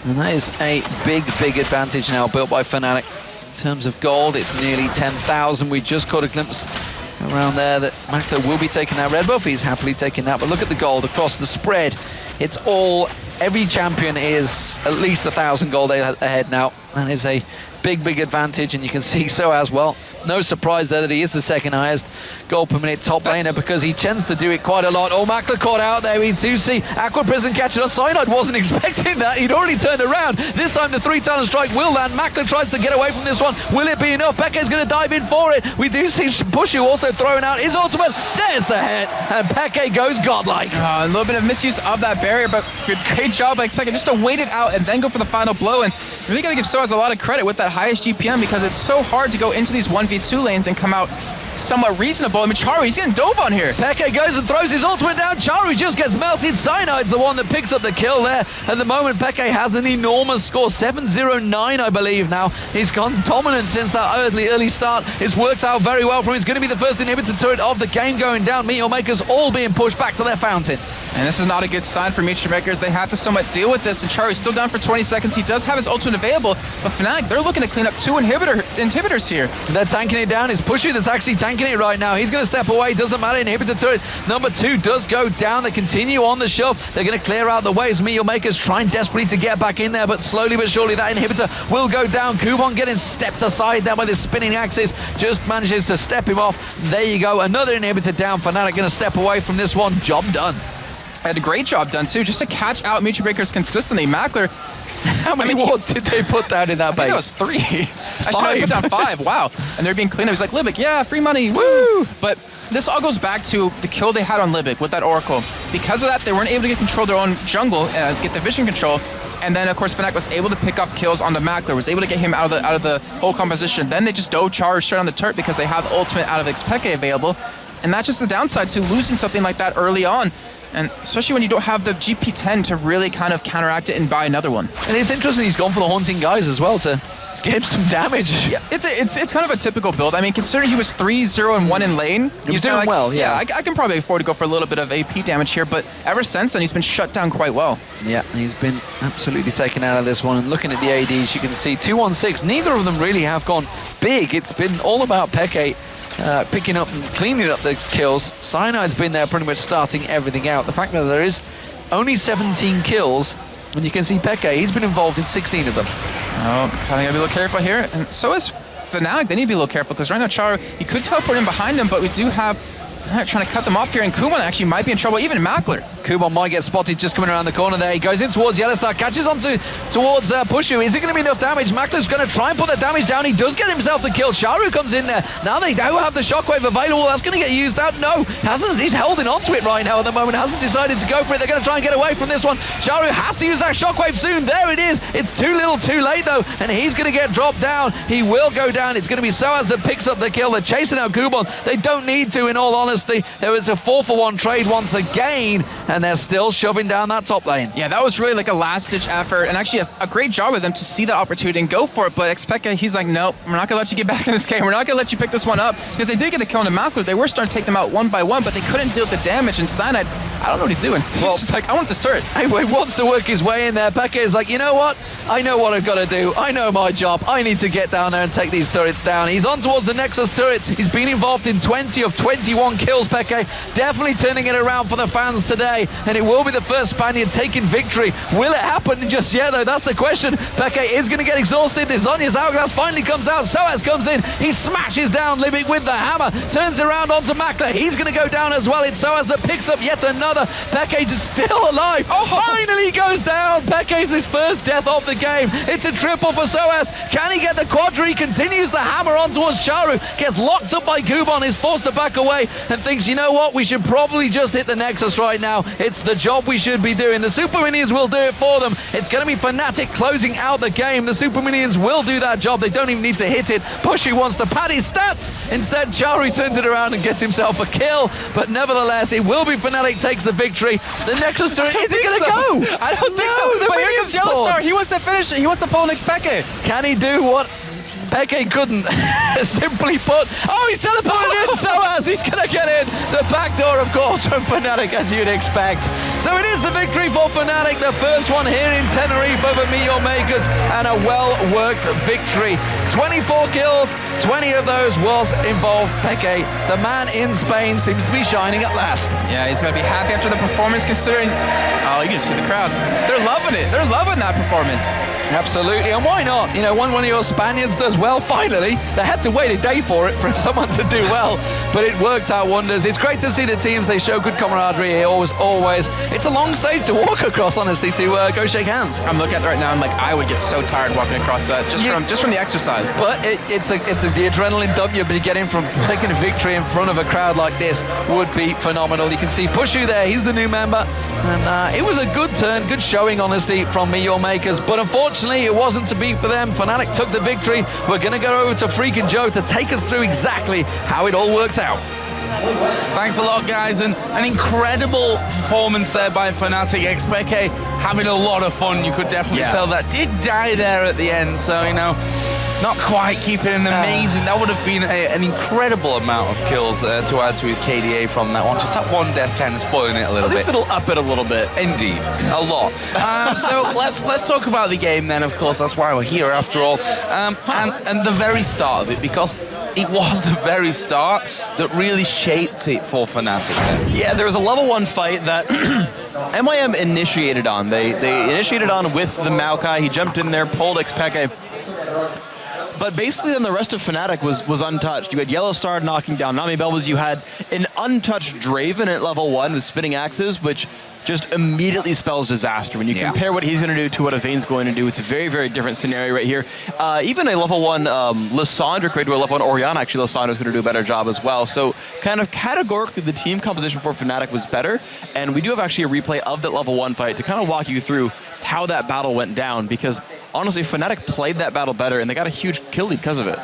And that is a big advantage now built by Fnatic. In terms of gold, it's nearly 10,000. We just caught a glimpse around there that Makler will be taking that red buff. He's happily taking that. But look at the gold across the spread. It's all, every champion is at least 1,000 gold ahead now. That is a big advantage, and you can see so as well. No surprise there that he is the second highest gold per minute top laner, because he tends to do it quite a lot. Oh, Makler caught out there. We do see Aqua Prison catching a Cyanide. Wasn't expecting that. He'd already turned around. This time the 3-talent strike will land. Makler tries to get away from this one. Will it be enough? Peke's going to dive in for it. We do see Pushu also throwing out his ultimate. There's the hit, and Peke goes godlike. A little bit of misuse of that barrier, but great job by Xpeke just to wait it out and then go for the final blow. And really got to give Soaz a lot of credit with that highest GPM, because it's so hard to go into these 1v2 lanes and come out somewhat reasonable. I mean, Charu, he's getting dove on here. Peke goes and throws his ultimate down. Charu just gets melted. Cyanide's the one that picks up the kill there. At the moment, Peke has an enormous score, 7-0-9, I believe now. He's gone dominant since that early start. It's worked out very well for him. It's going to be the first inhibitor turret of the game going down. Meteor Makers all being pushed back to their fountain. And this is not a good sign for Muture Makers. They have to somewhat deal with this, and Charu's still down for 20 seconds. He does have his ultimate available, but Fnatic, they're looking to clean up two inhibitors here. They're tanking it down. It's Pushu that's actually tanking it right now. He's going to step away. Doesn't matter. Inhibitor turret number 2 does go down. They continue on the shove. They're going to clear out the ways. Meteor Makers trying desperately to get back in there, but slowly but surely that inhibitor will go down. Kuban getting stepped aside there by the spinning axis. Just manages to step him off. There you go. Another inhibitor down. Fnatic going to step away from this one. Job done. Had a great job done too, just to catch out Muture Makers consistently. Makler, how many wards did they put down in that base? I think it was 3. Actually, no, they put down 5. Wow. And they're being cleaned up. He's like, Libic, yeah, free money, woo! But this all goes back to the kill they had on Libic with that Oracle. Because of that, they weren't able to get control of their own jungle, get the vision control. And then, of course, Fnatic was able to pick up kills on the Makler, was able to get him out of the whole composition. Then they just dove Charu straight on the turret because they have the ultimate out of Xpeke available. And that's just the downside to losing something like that early on. And especially when you don't have the GP10 to really kind of counteract it and buy another one. And it's interesting he's gone for the Haunting Guys as well to get him some damage. Yeah, it's kind of a typical build. I mean, considering he was 3-0-1 in lane, he was doing well. Yeah, I can probably afford to go for a little bit of AP damage here, but ever since then, he's been shut down quite well. Yeah, he's been absolutely taken out of this one. And looking at the ADs, you can see 2-1-6. Neither of them really have gone big. It's been all about Peke picking up and cleaning up the kills. Cyanide's been there pretty much starting everything out. The fact that there is only 17 kills, and you can see Peke, he's been involved in 16 of them. Oh, I think I gotta be a little careful here. And so is Fnatic. They need to be a little careful because right now Charu, he could teleport in behind him, but we do have trying to cut them off here, and Kuban actually might be in trouble, even Mackler. Kuban might get spotted just coming around the corner there. He goes in towards Yellowstar, catches on towards Pushu. Is it going to be enough damage? Mackler's going to try and put the damage down. He does get himself the kill. Charu comes in there. Now they do have the shockwave available. That's going to get used out. No, hasn't. He's holding on to it right now at the moment. Hasn't decided to go for it. They're going to try and get away from this one. Charu has to use that shockwave soon. There it is. It's too little too late though, and he's going to get dropped down. He will go down. It's going to be Soaz that picks up the kill. They're chasing out Kuban. They don't need to, in all honesty. There was a 4-for-1 trade once again, and they're still shoving down that top lane. Yeah, that was really like a last-ditch effort, and actually a great job with them to see that opportunity and go for it, but Xpeke, he's like, nope, we're not going to let you get back in this game. We're not going to let you pick this one up, because they did get a kill on the Mackler. They were starting to take them out one by one, but they couldn't deal with the damage, and Cyanide, I don't know what he's doing. Well, he's just like, I want this turret. He wants to work his way in there. Peke is like, you know what? I know what I've got to do. I know my job. I need to get down there and take these turrets down. He's on towards the Nexus turrets. He's been involved in 20 of 21 kills, Peke. Definitely turning it around for the fans today, and it will be the first Spaniard taking victory. Will it happen just yet, though? That's the question. Peke is going to get exhausted. Zhonya's hourglass finally comes out. Soaz comes in. He smashes down Limit with the hammer. Turns around onto Mackler. He's going to go down as well. It's Soaz that picks up yet another. Peke is still alive. Oh, finally goes down. Peke's his first death of the game. It's a triple for Soaz. Can he get the quadra? He continues the hammer on towards Charu. Gets locked up by Kuban. Is forced to back away and thinks, you know what? We should probably just hit the Nexus right now. It's the job we should be doing. The Super Minions will do it for them. It's going to be Fnatic closing out the game. The Super Minions will do that job. They don't even need to hit it. Pushy wants to pad his stats. Instead, Charu turns it around and gets himself a kill. But nevertheless, it will be Fnatic takes the victory. The Nexus turret, is it going to go? I don't think so. But here comes Yellowstar. He wants to finish it. He wants to pull an Xpeke. Can he do what Peke couldn't? Simply put. Oh, he's teleported in. Soaz, he's going to get in. The back door, of course, from Fnatic, as you'd expect. So it is the victory for Fnatic, the first one here in Tenerife over Meteor Makers, and a well-worked victory. 24 kills, 20 of those was involved Peke. The man in Spain seems to be shining at last. Yeah, he's going to be happy after the performance, considering, oh, you can see the crowd. They're loving it. They're loving that performance. Absolutely, and why not? You know, one of your Spaniards does well, finally. They had to wait a day for it, for someone to do well, but it worked out wonders. It's great to see the teams, they show good camaraderie here, always. It's a long stage to walk across, honestly, to go shake hands. I'm looking at it right now, I'm like, I would get so tired walking across that, just from the exercise. But it's the adrenaline dump you'll be getting from taking a victory in front of a crowd like this would be phenomenal. You can see Pushu there, he's the new member, and it was a good turn, good showing, honestly, from Meteor Makers, but unfortunately, it wasn't to be for them. Fnatic took the victory. We're going to go over to Freak and Joe to take us through exactly how it all worked out. Thanks a lot, guys, and an incredible performance there by Fnatic. Xpeke having a lot of fun. You could definitely tell that. Did die there at the end, so, you know, not quite keeping an amazing. That would have been an incredible amount of kills to add to his KDA from that one. Just that one death kind of spoiling it a little bit. At least it'll up it a little bit. Indeed, a lot. So let's talk about the game then. Of course, that's why we're here after all. And the very start of it, because it was the very start that really shaped it for Fnatic. Yeah, there was a level 1 fight that MIM initiated on. They initiated on with the Maokai. He jumped in there, pulled Xpeke. But basically then the rest of Fnatic was untouched. You had Yellowstar knocking down Nami Belvas. You had an untouched Draven at level 1 with spinning axes, which just immediately spells disaster. When you compare what he's going to do to what a Vayne's going to do, it's a very, very different scenario right here. Even a level 1 Lissandra compared to a level 1 Orianna, actually Lissandra's going to do a better job as well. So kind of categorically the team composition for Fnatic was better, and we do have actually a replay of that level 1 fight to kind of walk you through how that battle went down, because honestly, Fnatic played that battle better, and they got a huge kill lead because of it.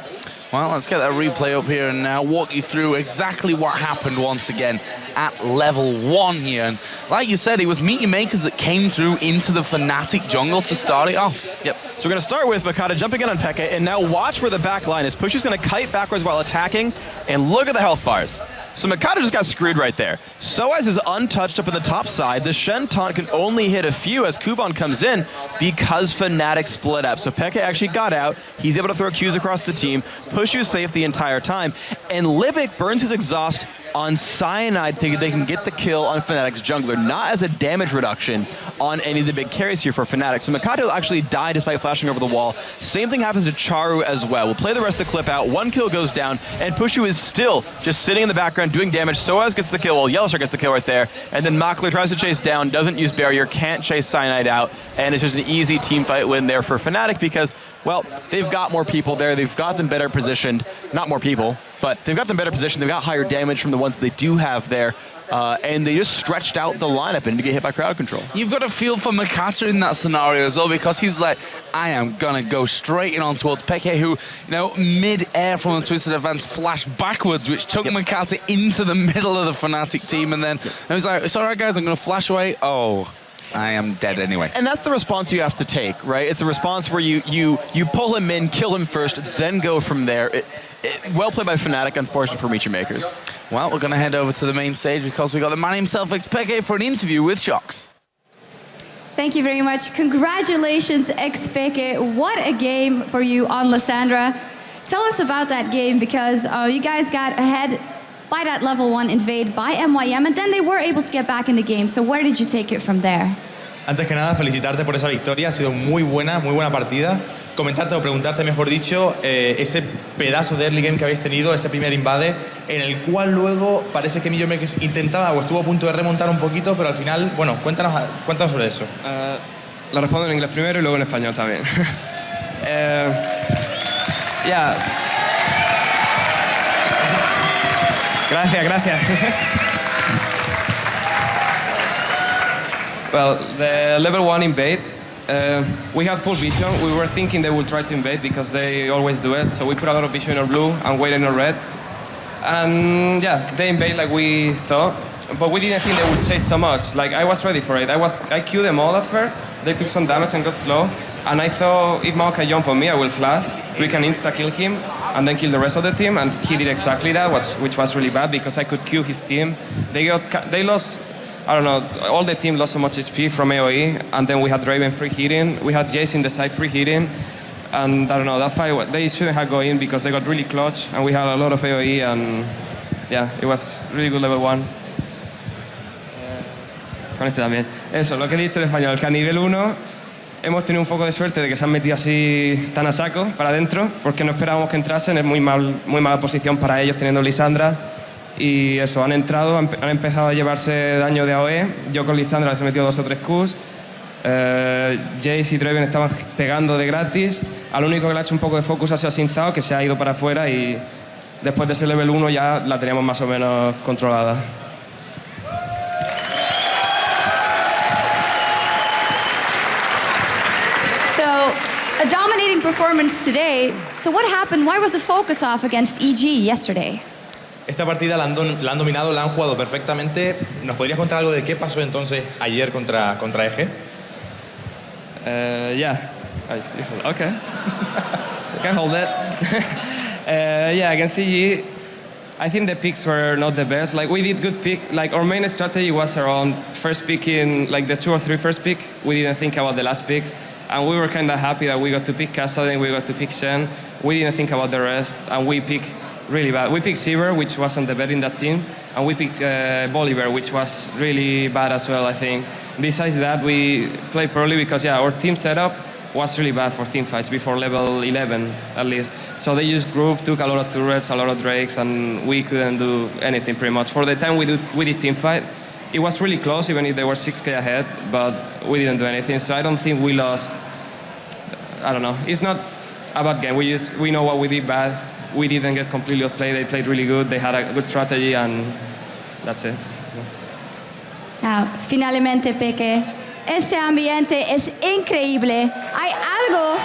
Well, let's get that replay up here and walk you through exactly what happened once again at level 1 here. And like you said, it was Meteor Makers that came through into the Fnatic jungle to start it off. Yep. So we're going to start with Makata jumping in on Peke, and now watch where the back line is. Pushu's going to kite backwards while attacking, and look at the health bars. So Makata just got screwed right there. Soaz is untouched up in the top side. The Shen taunt can only hit a few as Kuban comes in because Fnatic split up. So Peke actually got out. He's able to throw Qs across the team. Pushu's safe the entire time. And Libic burns his exhaust on Cyanide, thinking they can get the kill on Fnatic's jungler, not as a damage reduction on any of the big carries here for Fnatic. So Makata will actually die despite flashing over the wall. Same thing happens to Charu as well. We'll play the rest of the clip out. 1 kill goes down, and Pushu is still just sitting in the background doing damage. Soaz gets the kill, well, Yellowstar gets the kill right there, and then Makler tries to chase down, doesn't use barrier, can't chase Cyanide out, and it's just an easy team fight win there for Fnatic because, well, they've got more people there, they've got them better positioned, not more people, but they've got them better positioned, they've got higher damage from the ones they do have there, and they just stretched out the lineup and to get hit by crowd control. You've got to feel for Makata in that scenario as well, because he's like, I am gonna go straight in on towards Peke, who, mid-air from the Twisted Advance flashed backwards, which took Makata into the middle of the Fnatic team, and then I was like, it's all right guys, I'm gonna flash away. Oh, I am dead anyway. And that's the response you have to take, right? It's a response where you pull him in, kill him first, then go from there. Well played by Fnatic, unfortunate for Meteor Makers. Well, we're going to head over to the main stage because we got the man himself, XPeke, for an interview with Shox. Thank you very much. Congratulations, XPeke. What a game for you on Lysandra. Tell us about that game, because you guys got ahead by that level 1 invade by MYM, and then they were able to get back in the game. So where did you take it from there? Antes que nada, felicitarte por esa victoria, ha sido muy buena partida. Comentarte o preguntarte, mejor dicho, ese pedazo de early game que habéis tenido, ese primer invade, en el cual luego parece que Meteor Makers intentaba o estuvo a punto de remontar un poquito, pero al final, bueno, cuéntanos sobre eso. Lo respondo en inglés primero y luego en español también. Gracias. Well, the level 1 invade, we had full vision. We were thinking they would try to invade because they always do it. So we put a lot of vision on blue and waited on red. And yeah, they invade like we thought, but we didn't think they would chase so much. Like, I was ready for it. I queued them all at first. They took some damage and got slow. And I thought, if Maokai jump on me, I will flash. We can insta-kill him and then kill the rest of the team. And he did exactly that, which was really bad because I could queue his team. They lost, I don't know, all the team lost so much HP from AoE. And then we had Draven free hitting. We had Jace in the side free hitting. And I don't know, that fight, they shouldn't have gone in because they got really clutch. And we had a lot of AoE. And yeah, it was really good level 1. Con este también. Eso, lo que he dicho en español, que a nivel 1 hemos tenido un poco de suerte de que se han metido así tan a saco para adentro, porque no esperábamos que entrasen, es muy mala posición para ellos teniendo Lysandra. Y eso, han entrado, han empezado a llevarse daño de AoE. Yo con Lysandra les he metido 2 o 3 Qs. Jace y Draven estaban pegando de gratis. Al único que le ha hecho un poco de focus ha sido a Sinzao, que se ha ido para afuera, y después de ese level 1 ya la teníamos más o menos controlada. A dominating performance today. So what happened? Why was the focus off against EG yesterday? Esta partida la han dominado, la han jugado perfectamente. ¿Nos podrías contar algo de qué pasó entonces ayer contra EG? Yeah. Okay. Can hold it. Yeah, against EG, I think the picks were not the best. Like, we did good pick. Like, our main strategy was around first picking, like the 2 or 3 first pick. We didn't think about the last picks. And we were kind of happy that we got to pick Casa, then we got to pick Shen. We didn't think about the rest, and we picked really bad. We picked Sivir, which wasn't the bet in that team, and we picked Bolivar, which was really bad as well, I think. Besides that, we played poorly because, yeah, our team setup was really bad for team fights before level 11, at least. So they just grouped, took a lot of turrets, a lot of drakes, and we couldn't do anything pretty much. For the time we did team fight, it was really close, even if they were 6k ahead, but we didn't do anything. So I don't think we lost. I don't know. It's not a bad game. We know what we did bad. We didn't get completely outplayed. They played really good. They had a good strategy, and that's it. Finalmente, Peke, Este ambiente es increíble. Hay algo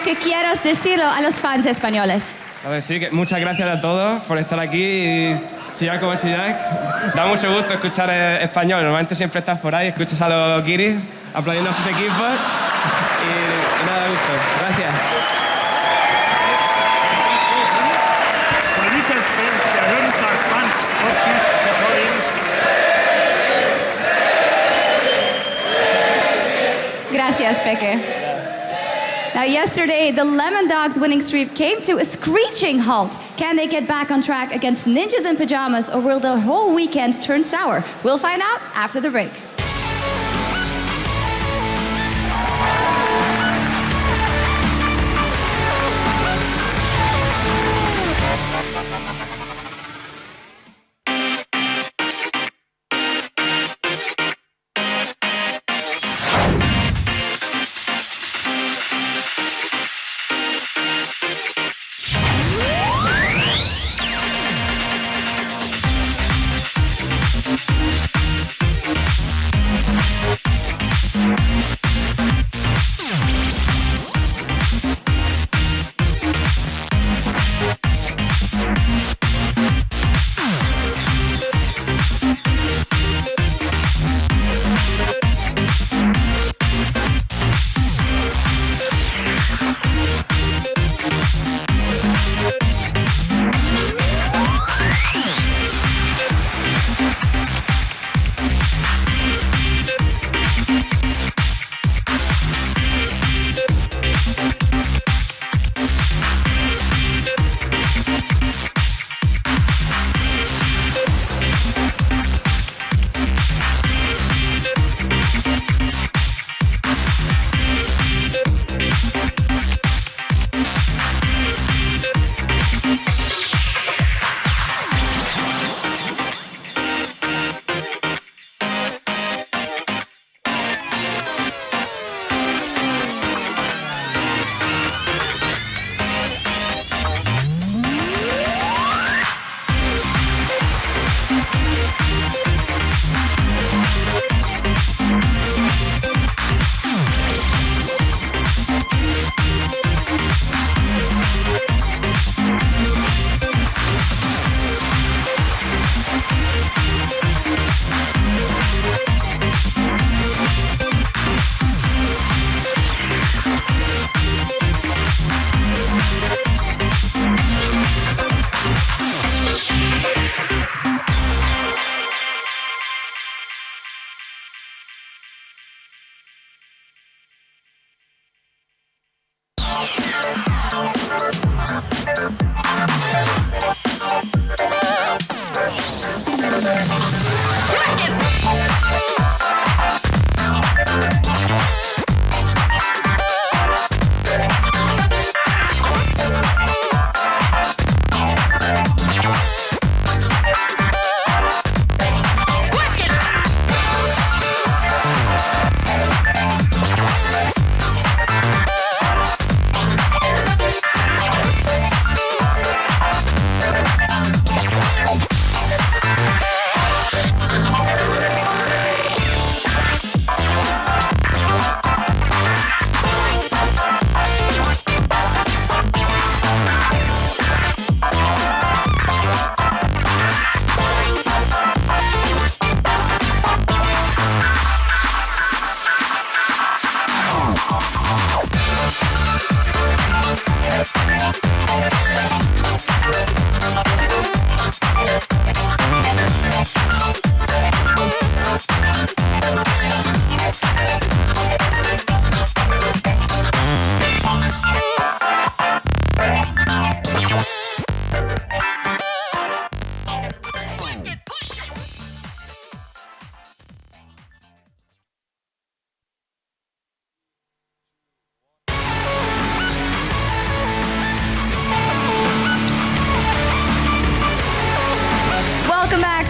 que quieras decirlo a los fans españoles. A ver, sí, que muchas gracias a todos por estar aquí y chillar como chillar. Da mucho gusto escuchar español. Normalmente siempre estás por ahí, escuchas a los guiris aplaudiendo a sus equipos y nada, gusto. Gracias. Gracias, Peque. Now, yesterday, the Lemon Dogs winning streak came to a screeching halt. Can they get back on track against Ninjas in Pajamas, or will the whole weekend turn sour? We'll find out after the break.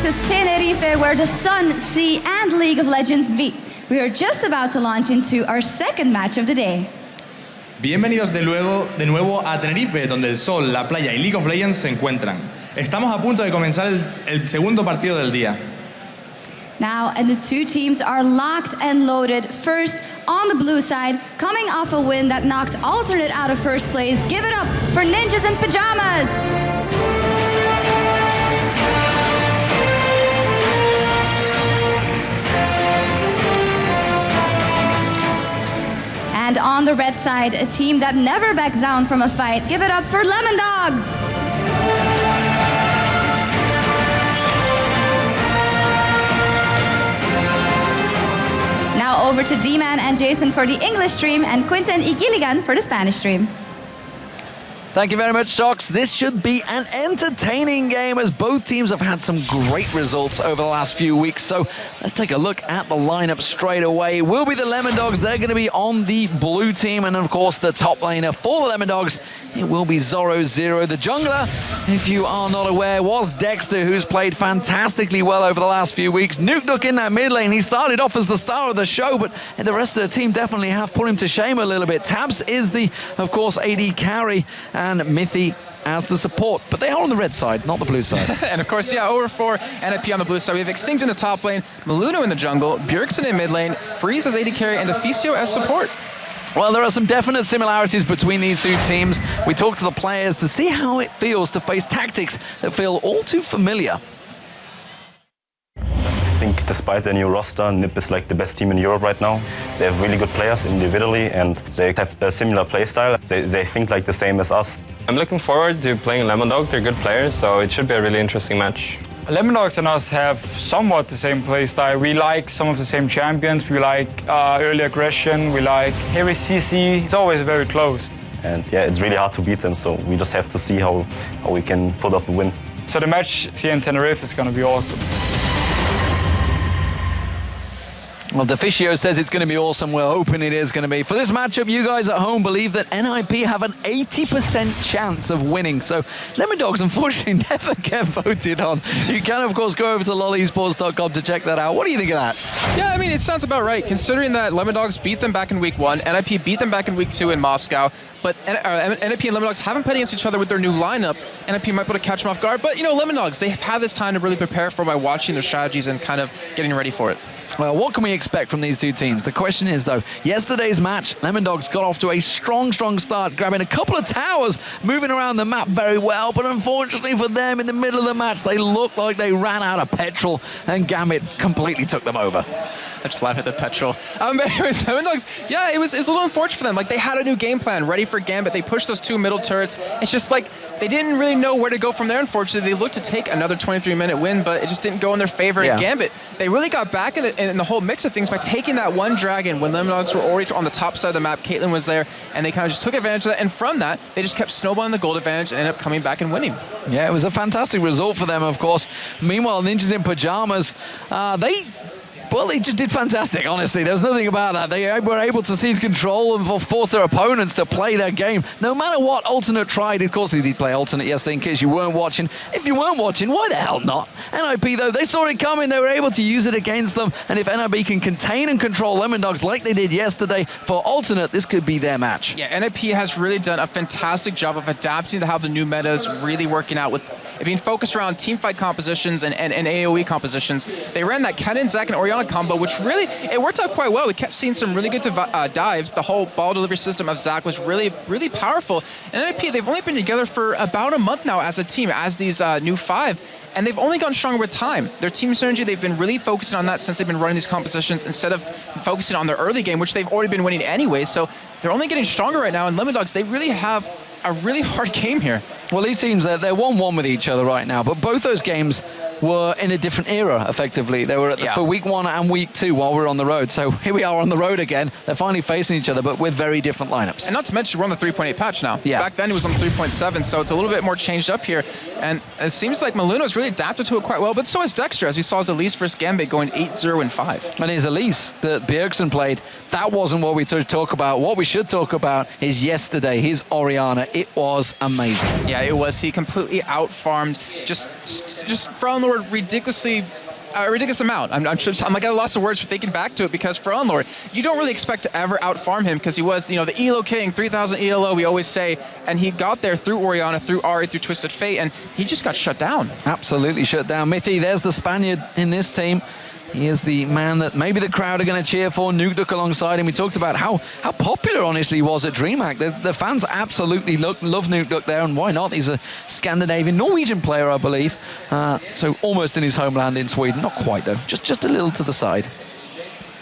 To Tenerife, where the Sun, Sea, and League of Legends meet. We are just about to launch into our second match of the day. Bienvenidos de nuevo a Tenerife, donde el sol, la playa y League of Legends se encuentran. Estamos a punto de comenzar el segundo partido del día. Now, and the two teams are locked and loaded. First, on the blue side, coming off a win that knocked Alternate out of first place. Give it up for Ninjas in Pajamas! And on the red side, a team that never backs down from a fight. Give it up for Lemon Dogs! Now over to D-Man and Jason for the English stream and Quinten y Gilligan for the Spanish stream. Thank you very much, Sox. This should be an entertaining game as both teams have had some great results over the last few weeks. So let's take a look at the lineup straight away. It will be the Lemon Dogs. They're going to be on the blue team. And of course, the top laner for the Lemon Dogs, it will be Zoro0. The jungler, if you are not aware, was Dexter, who's played fantastically well over the last few weeks. Nukeduck in that mid lane. He started off as the star of the show, but the rest of the team definitely have put him to shame a little bit. Tabs is the, of course, AD carry, and Mithy as the support, but they are on the red side, not the blue side. And of course, yeah, over for NIP on the blue side. We have Extinct in the top lane, Maluno in the jungle, Bjergsen in mid lane, Freeze as AD carry, and Deficio as support. Well, there are some definite similarities between these two teams. We talked to the players to see how it feels to face tactics that feel all too familiar. I think despite their new roster, NIP is like the best team in Europe right now. They have really good players individually and they have a similar play style. They think like the same as us. I'm looking forward to playing Lemon Dog. They're good players, so it should be a really interesting match. Lemon Dogs and us have somewhat the same play style. We like some of the same champions. We like early aggression. We like heavy CC. It's always very close. And yeah, it's really hard to beat them, so we just have to see how we can pull off a win. So the match here in Tenerife is going to be awesome. Well, Deficio says it's going to be awesome. We're hoping it is going to be. For this matchup, you guys at home believe that NIP have an 80% chance of winning. So Lemon Dogs, unfortunately, never get voted on. You can, of course, go over to lolesports.com to check that out. What do you think of that? Yeah, I mean, it sounds about right, considering that Lemon Dogs beat them back in week 1, NIP beat them back in week 2 in Moscow, but NIP and Lemon Dogs haven't played against each other with their new lineup. NIP might be able to catch them off guard, but, you know, Lemon Dogs, they have had this time to really prepare for by watching their strategies and kind of getting ready for it. Well, what can we expect from these two teams? The question is, though, yesterday's match, Lemon Dogs got off to a strong start, grabbing a couple of towers, moving around the map very well, but unfortunately for them, in the middle of the match, they looked like they ran out of petrol, and Gambit completely took them over. I just laugh at the petrol. But anyways, Lemon Dogs, yeah, it was a little unfortunate for them. Like, they had a new game plan ready for Gambit. They pushed those 2 middle turrets. It's just like they didn't really know where to go from there, unfortunately. They looked to take another 23-minute win, but it just didn't go in their favor in Gambit. They really got back in the whole mix of things by taking that one dragon when Lemon Dogs were already on the top side of the map. Caitlyn was there, and they kind of just took advantage of that. And from that, they just kept snowballing the gold advantage and ended up coming back and winning. Yeah, it was a fantastic result for them, of course. Meanwhile, Ninjas in Pajamas, they just did fantastic, honestly. There's nothing about that. They were able to seize control and force their opponents to play their game. No matter what Alternate tried, of course they did play Alternate yesterday in case you weren't watching. If you weren't watching, why the hell not? NIP, though, they saw it coming. They were able to use it against them. And if NIP can contain and control Lemon Dogs like they did yesterday for Alternate, this could be their match. Yeah, NIP has really done a fantastic job of adapting to how the new meta is really working out with it being focused around teamfight compositions and AoE compositions. They ran that Kennen, Zac, and Orianna combo, which really, it worked out quite well. We kept seeing some really good dives. The whole ball delivery system of Zac was really, really powerful. And NIP, they've only been together for about a month now as a team, as these new 5. And they've only gotten stronger with time. Their team synergy, they've been really focusing on that since they've been running these compositions instead of focusing on their early game, which they've already been winning anyway. So they're only getting stronger right now. And Lemon Dogs, they really have a really hard game here. Well, these teams, they're 1-1 with each other right now, but both those games were in a different era, effectively. They were for week 1 and week 2 while we were on the road. So here we are on the road again. They're finally facing each other, but with very different lineups. And not to mention, we're on the 3.8 patch now. Yeah. Back then it was on 3.7, so it's a little bit more changed up here. And it seems like Maluno's really adapted to it quite well, but so is Dexter, as we saw as Elise versus Gambit going 8-0-5. And his Elise that Bjergsen played, that wasn't what we talk about. What we should talk about is yesterday, his Orianna. It was amazing. Yeah, it was. He completely out-farmed, just for all the word, ridiculous amount. I'm like at a loss of words for thinking back to it, because for Unlord, you don't really expect to ever out-farm him, because he was, the ELO king, 3,000 ELO, we always say, and he got there through Orianna, through Ahri, through Twisted Fate, and he just got shut down. Absolutely shut down. Mithy, there's the Spaniard in this team. He is the man that maybe the crowd are going to cheer for. Nukeduck alongside him. We talked about how popular, honestly, he was at DreamHack. The fans absolutely love Nukeduck there, and why not? He's a Scandinavian, Norwegian player, I believe. So almost in his homeland in Sweden. Not quite, though. Just a little to the side.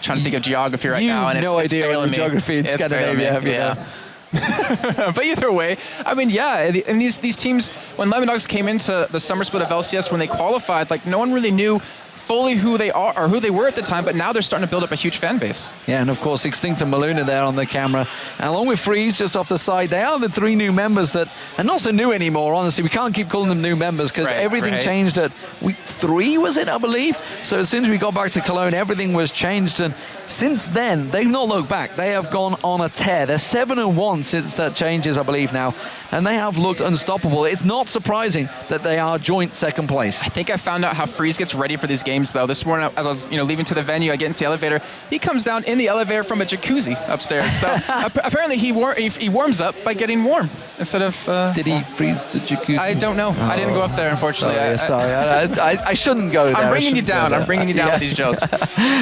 Trying to think of geography right now, and no it's idea failing what me. geography in It's Scandinavia have you yeah. But either way, I mean, yeah, and these teams, when Lemondogs came into the summer split of LCS, when they qualified, like no one really knew fully who they are or who they were at the time, but now they're starting to build up a huge fan base. Yeah, and of course Extinct and Maluna there on the camera, and along with Freeze just off the side. They are the 3 new members that are not so new anymore, honestly. We can't keep calling them new members because everything changed at week 3, was it, I believe? So as soon as we got back to Cologne, everything was changed, and since then they've not looked back. They have gone on a tear. They're 7-1 since that changes, I believe, now, and they have looked unstoppable. It's not surprising that they are joint second place. I think I found out how Freeze gets ready for these games, though. This morning, as I was leaving to the venue, I get into the elevator. He comes down in the elevator from a jacuzzi upstairs. So apparently he warms up by getting warm instead of... Did he freeze the jacuzzi? I don't know. I didn't go up there, unfortunately. Sorry. I shouldn't go there. I'm bringing you down. I'm bringing you down with these jokes.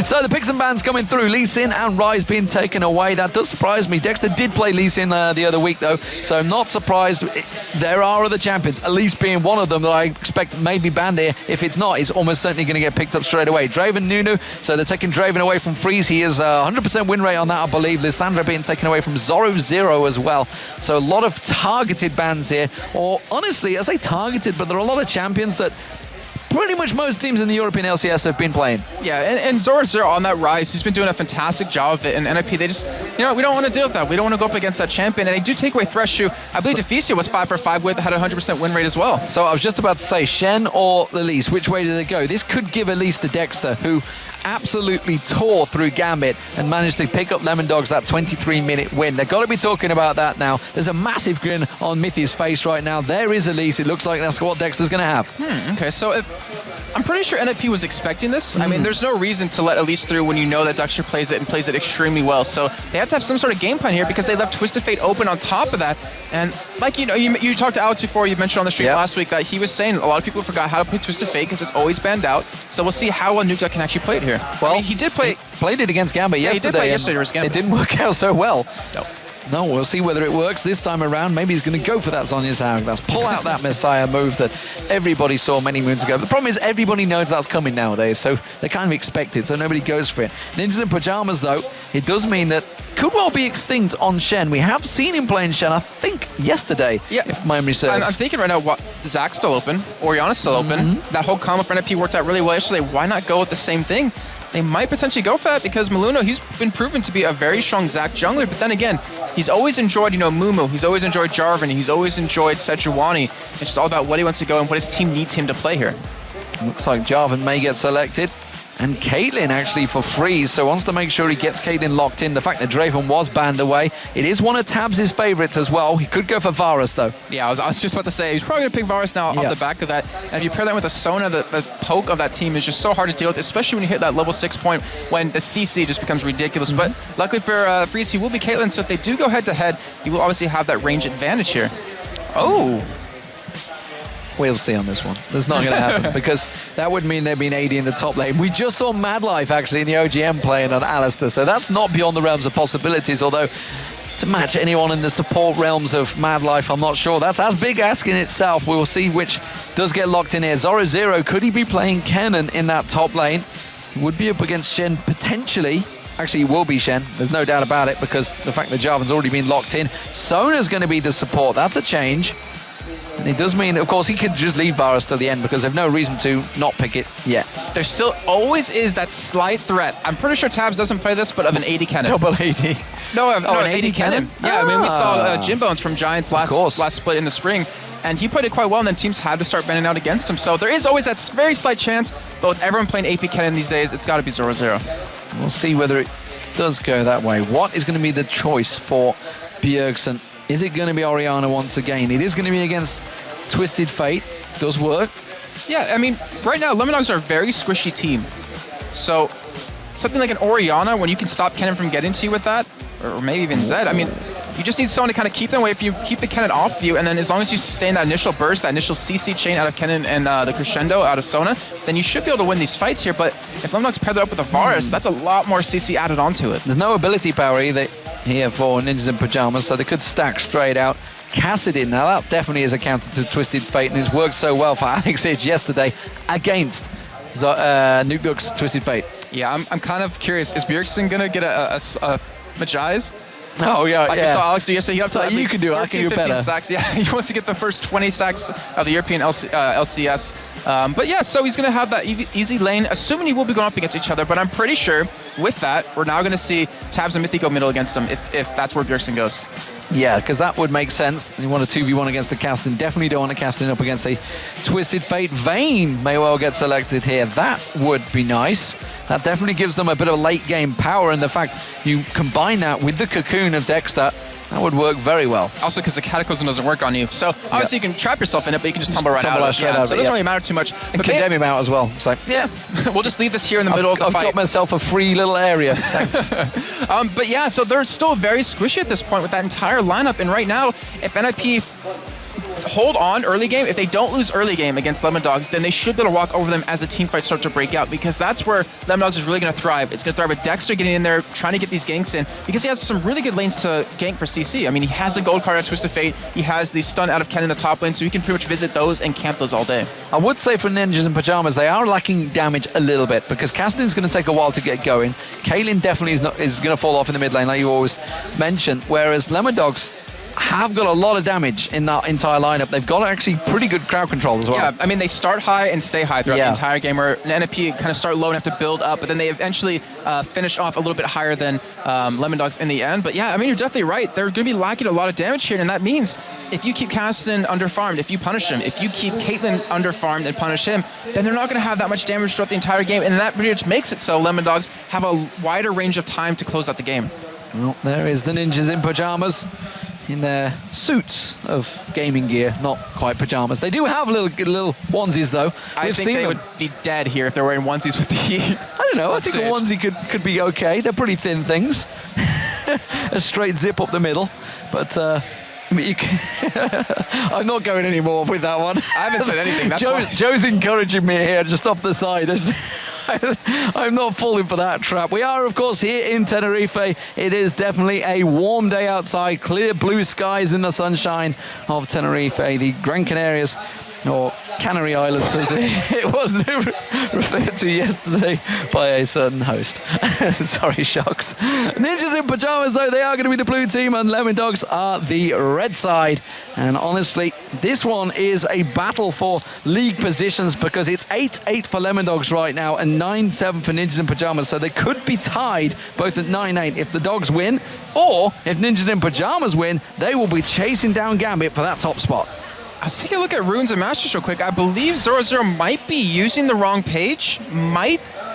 So the picks and bans coming through. Lee Sin and Rise being taken away. That does surprise me. Dexter did play Lee Sin the other week, though, so I'm not surprised. There are other champions, at least being one of them, that I expect may be banned here. If it's not, it's almost certainly going to get picked up straight away. Draven Nunu, so they're taking Draven away from Freeze. He is 100% win rate on that, I believe. Lissandra being taken away from Zoro Zero as well. So a lot of targeted bans here. Or honestly, I say targeted, but there are a lot of champions that pretty much most teams in the European LCS have been playing. Yeah, and Zoro Zero on that rise, he's been doing a fantastic job of it. And NIP, they just, we don't want to deal with that. We don't want to go up against that champion. And they do take away Thresh, who I believe Deficio was 5 for 5 with, had a 100% win rate as well. So I was just about to say, Shen or Elise, which way do they go? This could give Elise to Dexter, who absolutely tore through Gambit and managed to pick up Lemondogs that 23-minute win. They've got to be talking about that now. There's a massive grin on Mithy's face right now. There is Elise. It looks like that's what Dexter's going to have. Okay, so I'm pretty sure NIP was expecting this. I mean, there's no reason to let Elise through when you know that Dexter plays it and plays it extremely well. So they have to have some sort of game plan here because they left Twisted Fate open on top of that. And like, you talked to Alex before, you mentioned on the stream last week that he was saying a lot of people forgot how to play Twisted Fate because it's always banned out. So we'll see how well Nukeduck can actually play it here. Well, I mean, he did play... He played it against Gambit yesterday. He did play yesterday against Gambit. It didn't work out so well. No. No, we'll see whether it works this time around. Maybe he's going to go for that Zhonya's Hourglass. Pull out that Messiah move that everybody saw many moons ago. The problem is everybody knows that's coming nowadays, so they kind of expect it, so nobody goes for it. Ninjas in Pajamas, though, it does mean that could well be Extinct on Shen. We have seen him playing Shen, I think, yesterday, if my memory serves. I'm thinking right now, Zach's still open, Oriana's still open. That whole combo for NIP worked out really well yesterday. Why not go with the same thing? They might potentially go for that because Maluna, he's been proven to be a very strong Zac jungler, but then again, he's always enjoyed, Mumu, he's always enjoyed Jarvan, he's always enjoyed Sejuani. It's just all about what he wants to go and what his team needs him to play here. Looks like Jarvan may get selected. And Caitlyn actually for Freeze, so wants to make sure he gets Caitlyn locked in. The fact that Draven was banned away, it is one of Tabs' favorites as well. He could go for Varus though. Yeah, I was just about to say, he's probably going to pick Varus now off the back of that. And if you pair that with the Sona, the poke of that team is just so hard to deal with, especially when you hit that level 6 point when the CC just becomes ridiculous. But luckily for Freeze, he will be Caitlyn, so if they do go head-to-head, he will obviously have that range advantage here. Oh! We'll see on this one. That's not going to happen because that would mean there'd be an AD in the top lane. We just saw Madlife actually in the OGM playing on Alistair, so that's not beyond the realms of possibilities, although to match anyone in the support realms of Madlife, I'm not sure. That's as big ask in itself. We will see which does get locked in here. Zoro Zero, could he be playing Kennen in that top lane? He would be up against Shen potentially. Actually, it will be Shen. There's no doubt about it because the fact that Jarvan's already been locked in. Sona's going to be the support. That's a change. And it does mean that, of course, he could just leave Varus till the end because there's no reason to not pick it yet. There still always is that slight threat. I'm pretty sure Tabs doesn't play this, but of an AD Kennen. Double AD. No, an AD Kennen. Yeah, I mean, we saw Jimbones from Giants last split in the spring, and he played it quite well, and then teams had to start banning out against him. So there is always that very slight chance, but with everyone playing AP Kennen these days, it's got to be Zoro Zero. We'll see whether it does go that way. What is going to be the choice for Bjergsen? Is it going to be Oriana once again? It is going to be against Twisted Fate. Does work. Yeah, I mean, right now, Lemondogs are a very squishy team. So something like an Oriana, when you can stop Kennen from getting to you with that, or maybe even Zed, I mean, You just need someone to kind of keep them away if you keep the Kennen off of you, and then as long as you sustain that initial burst, that initial CC chain out of Kennen and the crescendo out of Sona, then you should be able to win these fights here. But if Lemondog's paired up with a Varus, that's a lot more CC added onto it. There's no ability power either here for Ninjas in Pajamas, so they could stack straight out. Kassadin, now that definitely is a counter to Twisted Fate, and it's worked so well for Alex H yesterday against Nukeduck's Twisted Fate. Yeah, I'm kind of curious. Is Bjergsen gonna get a Magize? Oh yeah, like yeah. I saw Alex do yesterday. He So you can do it. I can do 15 better. sacks. Yeah, he wants to get the first 20 sacks of the European LCS. But yeah, so he's going to have that easy lane, assuming he will be going up against each other. But I'm pretty sure with that, we're now going to see Tabs and Mythy go middle against him if that's where Bjergsen goes. Yeah, because that would make sense. You want a 2v1 against the Kassadin. Definitely don't want a Kassadin up against a Twisted Fate. Vayne may well get selected here. That would be nice. That definitely gives them a bit of late game power, and the fact you combine that with the Cocoon of Dexter, that would work very well. Also, because the Cataclysm doesn't work on you. So, obviously, you can trap yourself in it, but you can just tumble right out of it. Yeah, so it doesn't really matter too much. And condemn him out as well. So, yeah. We'll just leave this here in the middle of the fight. I've got myself a free little area. Thanks. But yeah, so they're still very squishy at this point with that entire lineup. And right now, if NIP hold on early game, if they don't lose early game against Lemondogs, then they should be able to walk over them as the team fights start to break out, because that's where Lemondogs is really going to thrive. It's going to thrive with Dexter getting in there, trying to get these ganks in, because he has some really good lanes to gank for CC. I mean, he has the gold card at Twisted Fate, he has the stun out of Ken in the top lane, so he can pretty much visit those and camp those all day. I would say for Ninjas in Pajamas, they are lacking damage a little bit, because Kassadin's going to take a while to get going. Kaelin definitely is going to fall off in the mid lane, like you always mention, whereas Lemondogs have got a lot of damage in that entire lineup. They've got actually pretty good crowd control as well. Yeah, I mean, they start high and stay high throughout the entire game, where NIP kind of start low and have to build up, but then they eventually finish off a little bit higher than Lemondogs in the end. But yeah, I mean, you're definitely right. They're going to be lacking a lot of damage here, and that means if you keep Kassadin underfarmed, if you punish him, if you keep Caitlyn underfarmed and punish him, then they're not going to have that much damage throughout the entire game, and that pretty much makes it so Lemondogs have a wider range of time to close out the game. Well, there is the Ninjas in Pajamas, in their suits of gaming gear, not quite pajamas. They do have little onesies though. I think they would be dead here if they're wearing onesies with the heat. I don't know. I think a onesie could be okay. They're pretty thin things. A straight zip up the middle, but. I mean, you can I'm not going anymore with that one. I haven't said anything. That's Joe's encouraging me here, just off the side. I'm not falling for that trap. We are, of course, here in Tenerife. It is definitely a warm day outside. Clear blue skies in the sunshine of Tenerife, the Gran Canarias, or Canary Islands, as it was referred to yesterday by a certain host. Sorry, Shocks. Ninjas in Pajamas, though, they are going to be the blue team, and Lemondogs are the red side. And honestly, this one is a battle for league positions, because it's 8-8 for Lemondogs right now and 9-7 for Ninjas in Pajamas. So they could be tied both at 9-8 if the Dogs win, or if Ninjas in Pajamas win, they will be chasing down Gambit for that top spot. I was taking a look at Runes and Masters real quick. I believe 0-0 might be using the wrong page.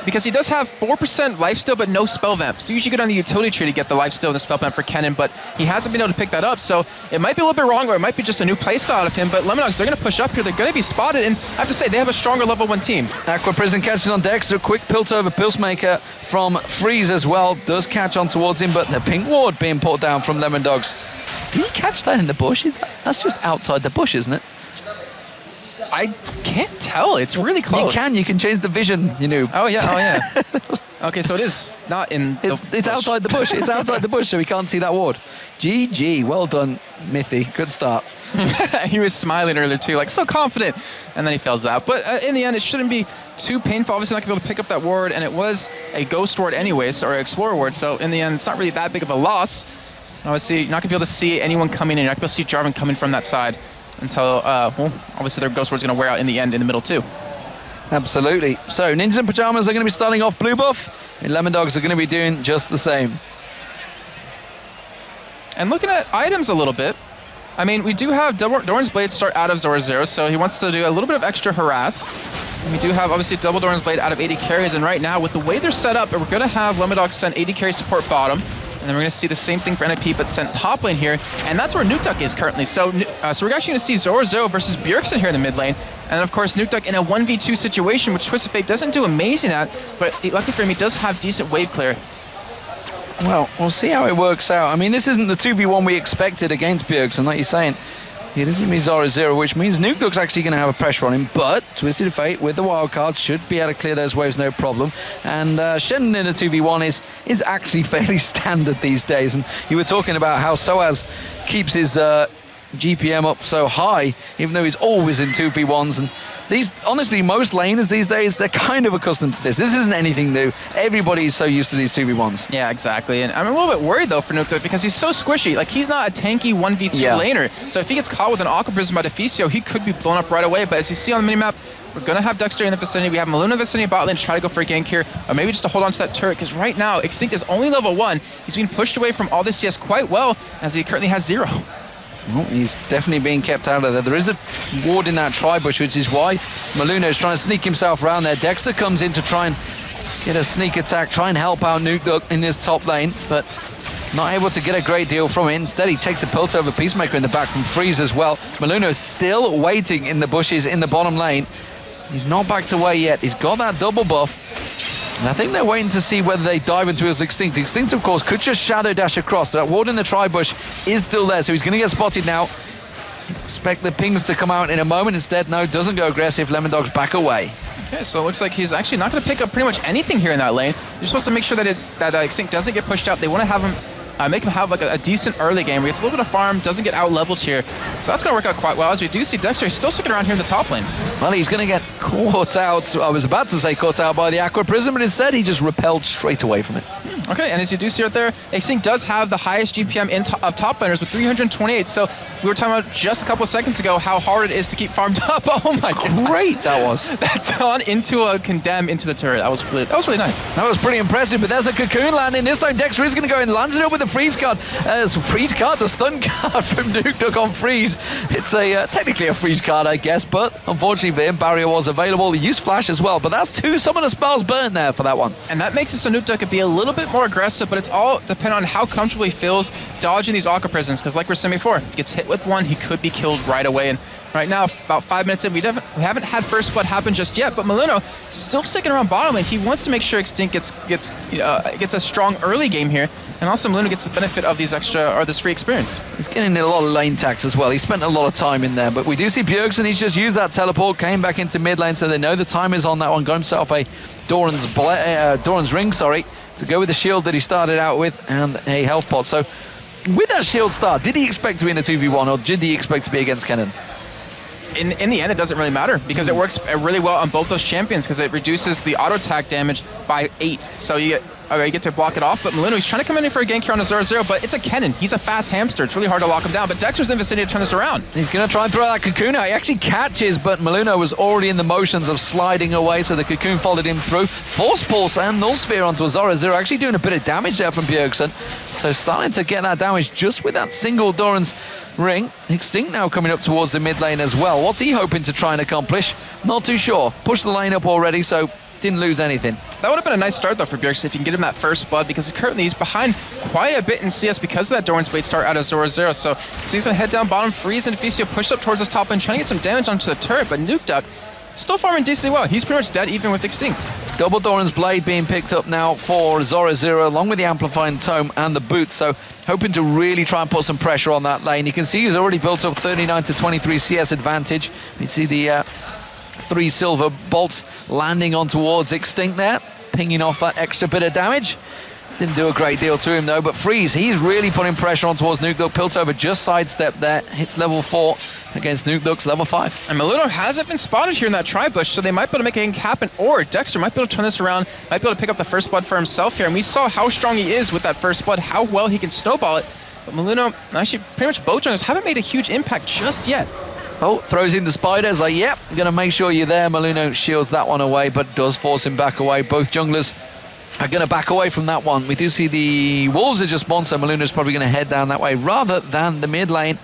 Because he does have 4% lifesteal, but no spell vamp. So you usually get on the utility tree to get the lifesteal and the spell vamp for Kennen, but he hasn't been able to pick that up. So it might be a little bit wrong, or it might be just a new playstyle out of him. But Lemondogs, they're going to push up here. They're going to be spotted, and I have to say, they have a stronger level 1 team. Aqua Prison catches on Dexter. Quick Piltover Pulsemaker from Freeze as well. Does catch on towards him, but the pink ward being put down from Lemondogs. Did he catch that in the bush? That's just outside the bush, isn't it? I can't tell. It's really close. You can change the vision, you know. Oh yeah. Okay, so it is not in It's outside the bush. It's outside the bush, so we can't see that ward. GG. Well done, Mythy. Good start. He was smiling earlier too, like so confident, and then he fails that. But in the end, it shouldn't be too painful. Obviously, not gonna be able to pick up that ward, and it was a ghost ward anyways, or an explorer ward. So in the end, it's not really that big of a loss. Obviously, you're not gonna be able to see anyone coming in. You're not gonna be able to see Jarvan coming from that side until, well, obviously their ghost ward's gonna wear out in the end, in the middle too. Absolutely. So Ninjas in Pajamas are going to be starting off blue buff, and Lemondogs are going to be doing just the same. And looking at items a little bit, I mean, we do have Doran's Blade start out of 0-0, so he wants to do a little bit of extra harass. And we do have, obviously, double Doran's Blade out of 80 carries, and right now, with the way they're set up, we're going to have Lemondogs send 80 carry support bottom, and then we're going to see the same thing for NIP, but sent top lane here, and that's where Nukeduck is currently. So we're actually going to see 0-0 versus Bjergsen here in the mid lane, and of course, Nukeduck in a 1v2 situation, which Twisted Fate doesn't do amazing at, but luckily for him, he does have decent wave clear. Well, we'll see how it works out. I mean, this isn't the 2v1 we expected against Bjergsen, like you're saying. It doesn't mean Zora0, which means Nukeduck's actually going to have a pressure on him, but Twisted Fate with the wild card should be able to clear those waves no problem. And Shen in a 2v1 is actually fairly standard these days. And you were talking about how Soaz keeps his GPM up so high, even though he's always in 2v1s. And these, honestly, most laners these days, they're kind of accustomed to this. This isn't anything new. Everybody's so used to these 2v1s. Yeah, exactly. And I'm a little bit worried, though, for Nukeduck because he's so squishy. Like, he's not a tanky 1v2 laner. So if he gets caught with an Aqua Prism by Deficio, he could be blown up right away. But as you see on the minimap, we're going to have Dexter in the vicinity. We have Maluna in the vicinity bot lane to try to go for a gank here. Or maybe just to hold on to that turret, because right now, Extinct is only level 1. He's being pushed away from all this CS quite well, as he currently has 0. Well, he's definitely being kept out of there. There is a ward in that tri-bush, which is why Maluna is trying to sneak himself around there. Dexter comes in to try and get a sneak attack, try and help out Nukeduck in this top lane, but not able to get a great deal from it. Instead, he takes a Piltover Peacemaker in the back from Freeze as well. Maluna is still waiting in the bushes in the bottom lane. He's not backed away yet. He's got that double buff. And I think they're waiting to see whether they dive into his Extinct. Extinct, of course, could just shadow dash across. That ward in the tri-bush is still there, so he's going to get spotted now. Expect the pings to come out in a moment. Instead, no, doesn't go aggressive. Lemondog's back away. Okay, so it looks like he's actually not going to pick up pretty much anything here in that lane. You're supposed to make sure that Extinct doesn't get pushed out. They want to have him make him have like a decent early game where he gets a little bit of farm, doesn't get out-leveled here. So that's going to work out quite well, as we do see Dexter still sticking around here in the top lane. Well, he's going to get caught out. I was about to say caught out by the Aqua Prism, but instead he just repelled straight away from it. Okay, and as you do see right there, Extinct does have the highest GPM of top laners with 328. So we were talking about just a couple of seconds ago how hard it is to keep farmed up. Oh my god. Great that was. That's on into a condemn into the turret. That was really nice. That was pretty impressive, but there's a cocoon landing. This time Dexter is going to go and lands it up with the freeze card. The stun card from Nukeduck on freeze. It's a technically a freeze card, I guess, but unfortunately for him, barrier was available. He used flash as well, but that's 2 summoner spells burnt there for that one. And that makes it so Nukeduck could be a little bit more aggressive, but it's all dependent on how comfortable he feels dodging these Aqua Prisms, because like we're saying before, if he gets hit with one, he could be killed right away. And right now, about 5 minutes in, we haven't had first blood happen just yet, but Maluna still sticking around bottom lane. He wants to make sure Extinct gets a strong early game here, and also Maluna gets the benefit of these this free experience. He's getting a lot of lane tax as well. He spent a lot of time in there, but we do see Bjergsen. He's just used that teleport, came back into mid lane, so they know the time is on that one. Got himself a Doran's ring, to go with the shield that he started out with and a health pot. So with that shield start, did he expect to be in a 2v1 or did he expect to be against Kennen? In the end, it doesn't really matter because it works really well on both those champions because it reduces the auto attack damage by 8. So you get to block it off, but Maluna, he's trying to come in for a gank here on a 0-0, but it's a Kennen. He's a fast hamster. It's really hard to lock him down, but Dexter's in the vicinity to turn this around. He's going to try and throw that cocoon out. He actually catches, but Maluna was already in the motions of sliding away, so the cocoon followed him through. Force Pulse and Null Sphere onto a 0-0, actually doing a bit of damage there from Bjergsen. So starting to get that damage just with that single Doran's ring. Extinct now coming up towards the mid lane as well. What's he hoping to try and accomplish? Not too sure. Pushed the lane up already, so didn't lose anything. That would have been a nice start though for Bjergsen if you can get him that first blood, because currently he's behind quite a bit in CS because of that Doran's Blade start out of 0-0. So he's going to head down bottom, freeze and Deficio push up towards his top lane, trying to get some damage onto the turret, but Nukeduck still farming decently well. He's pretty much dead even with Extinct. Double Doran's Blade being picked up now for 0-0 along with the Amplifying Tome and the boots, so hoping to really try and put some pressure on that lane. You can see he's already built up 39 to 23 CS advantage. You see the 3 silver bolts landing on towards Extinct there, pinging off that extra bit of damage. Didn't do a great deal to him though, but Freeze, he's really putting pressure on towards Nukeduck. Piltover just sidestepped there, hits level 4 against Nukeduck's level 5. And Maluna hasn't been spotted here in that tri-bush, so they might be able to make it happen, or Dexter might be able to turn this around, might be able to pick up the first blood for himself here, and we saw how strong he is with that first blood, how well he can snowball it, but Maluna, actually pretty much both junglers haven't made a huge impact just yet. Oh, throws in the spiders, like, yep, I'm gonna make sure you're there. Maluna shields that one away, but does force him back away. Both junglers are going to back away from that one. We do see the wolves are just spawned, so Maluna's probably going to head down that way rather than the mid lane.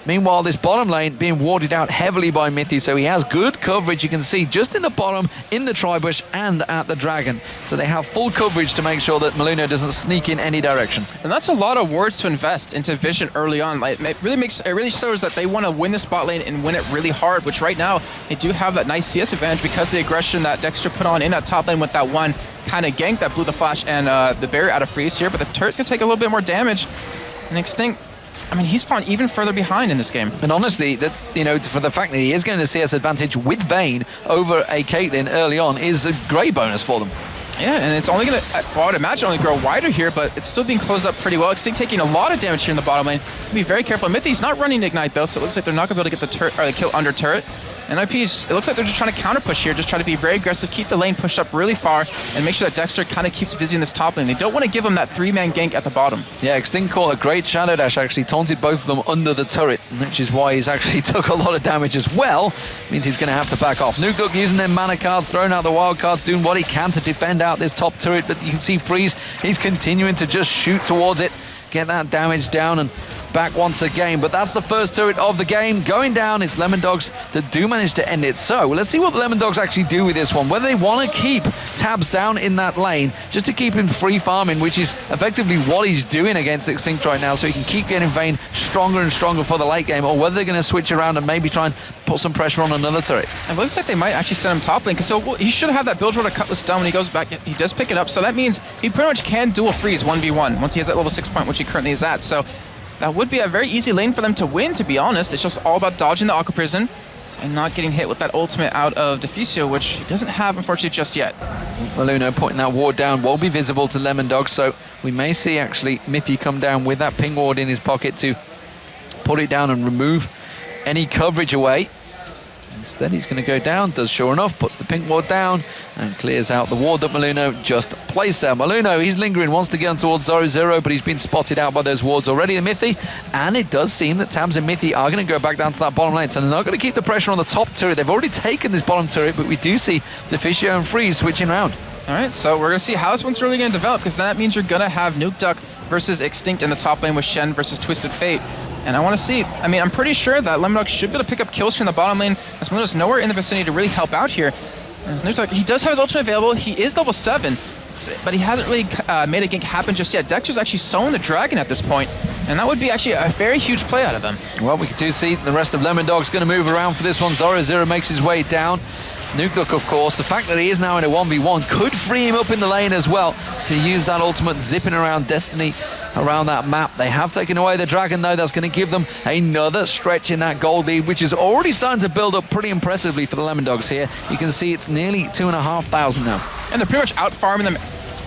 Meanwhile, this bottom lane being warded out heavily by Mithy, so he has good coverage, you can see, just in the bottom, in the tribush, and at the dragon. So they have full coverage to make sure that Maluno doesn't sneak in any direction. And that's a lot of wards to invest into Vision early on. Like, it really shows that they want to win the spot lane and win it really hard, which right now, they do have that nice CS advantage because of the aggression that Dexter put on in that top lane with that one kind of gank that blew the flash and the barrier out of freeze here, but the turret's going to take a little bit more damage. And Extinct, I mean, he's fallen even further behind in this game. And honestly, that, you know, for the fact that he is going to CS advantage with Vayne over a Caitlyn early on is a great bonus for them. Yeah, and it's only going to, well, I would imagine, only grow wider here, but it's still being closed up pretty well. Extinct taking a lot of damage here in the bottom lane. Be very careful. Mithy's not running Ignite, though, so it looks like they're not going to be able to get the turret or the kill under turret. And IP, it looks like they're just trying to counter push here, just try to be very aggressive, keep the lane pushed up really far, and make sure that Dexter kind of keeps busy in this top lane. They don't want to give him that 3-man gank at the bottom. Yeah, Extinct caught a great Shadow Dash, actually taunted both of them under the turret, which is why he's actually took a lot of damage as well. Means he's going to have to back off. Nukeduck using their mana cards, throwing out the wild cards, doing what he can to defend out this top turret, but you can see Freeze, he's continuing to just shoot towards it, get that damage down and back once again. But that's the first turret of the game going down. It's Lemondogs that do manage to end it. So let's see what the Lemondogs actually do with this one, whether they want to keep Tabs down in that lane just to keep him free farming, which is effectively what he's doing against Extinct right now, so he can keep getting Vayne stronger and stronger for the late game, or whether they're going to switch around and maybe try and put some pressure on another turret. It looks like they might actually send him top lane, because so he should have that build order Cutlass done when he goes back. He does pick it up, so that means he pretty much can dual freeze 1v1 once he has that level 6 point, which he currently is at. So that would be a very easy lane for them to win, to be honest. It's just all about dodging the Aqua Prison and not getting hit with that ultimate out of Diffusio, which he doesn't have, unfortunately, just yet. Maluno putting that ward down won't be visible to Lemondog, so we may see actually Mithy come down with that ping ward in his pocket to put it down and remove any coverage away. Instead, he's going to go down, does sure enough, puts the pink ward down and clears out the ward that Maluno just placed there. Maluno, he's lingering, wants to get on towards 0-0, but he's been spotted out by those wards already, the Mithy, and it does seem that Tabs and Mithy are going to go back down to that bottom lane, so they're not going to keep the pressure on the top turret. They've already taken this bottom turret, but we do see Diffusio and Freeze switching around. All right, so we're going to see how this one's really going to develop, because that means you're going to have Nukeduck versus Extinct in the top lane with Shen versus Twisted Fate. And I want to see, I mean, I'm pretty sure that Lemondog should be able to pick up kills here in the bottom lane, as Maluno's nowhere in the vicinity to really help out here. And Nukeduck, he does have his ultimate available, he is level 7, but he hasn't really made a gank happen just yet. Dexter's actually sowing the dragon at this point, and that would be actually a very huge play out of them. Well, we do see the rest of Lemondog's going to move around for this one. 0-0 makes his way down. Nukeduck, of course, the fact that he is now in a 1v1 could free him up in the lane as well to use that ultimate zipping around Destiny around that map. They have taken away the dragon, though. That's going to give them another stretch in that gold lead, which is already starting to build up pretty impressively for the Lemondogs here. You can see it's nearly 2,500 now. And they're pretty much out-farming them.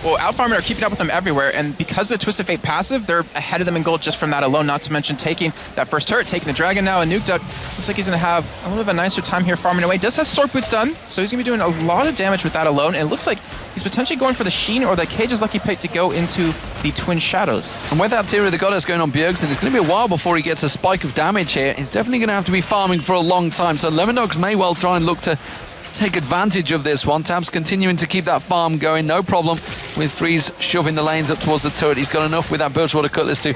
Well, out-farming are keeping up with them everywhere, and because of the Twisted Fate passive, they're ahead of them in gold just from that alone, not to mention taking that first turret, taking the dragon now, and Nukeduck looks like he's going to have a little bit of a nicer time here farming away. Does have Sword Boots done, so he's going to be doing a lot of damage with that alone, and it looks like he's potentially going for the Sheen or the Cage's Lucky Pick to go into the Twin Shadows. And with that Tear of the Goddess going on Bjergsen, it's going to be a while before he gets a spike of damage here. He's definitely going to have to be farming for a long time, so Lemondogs may well try and look to take advantage of this one. Tabs continuing to keep that farm going, no problem with Freeze shoving the lanes up towards the turret. He's got enough with that Birchwater Cutlass to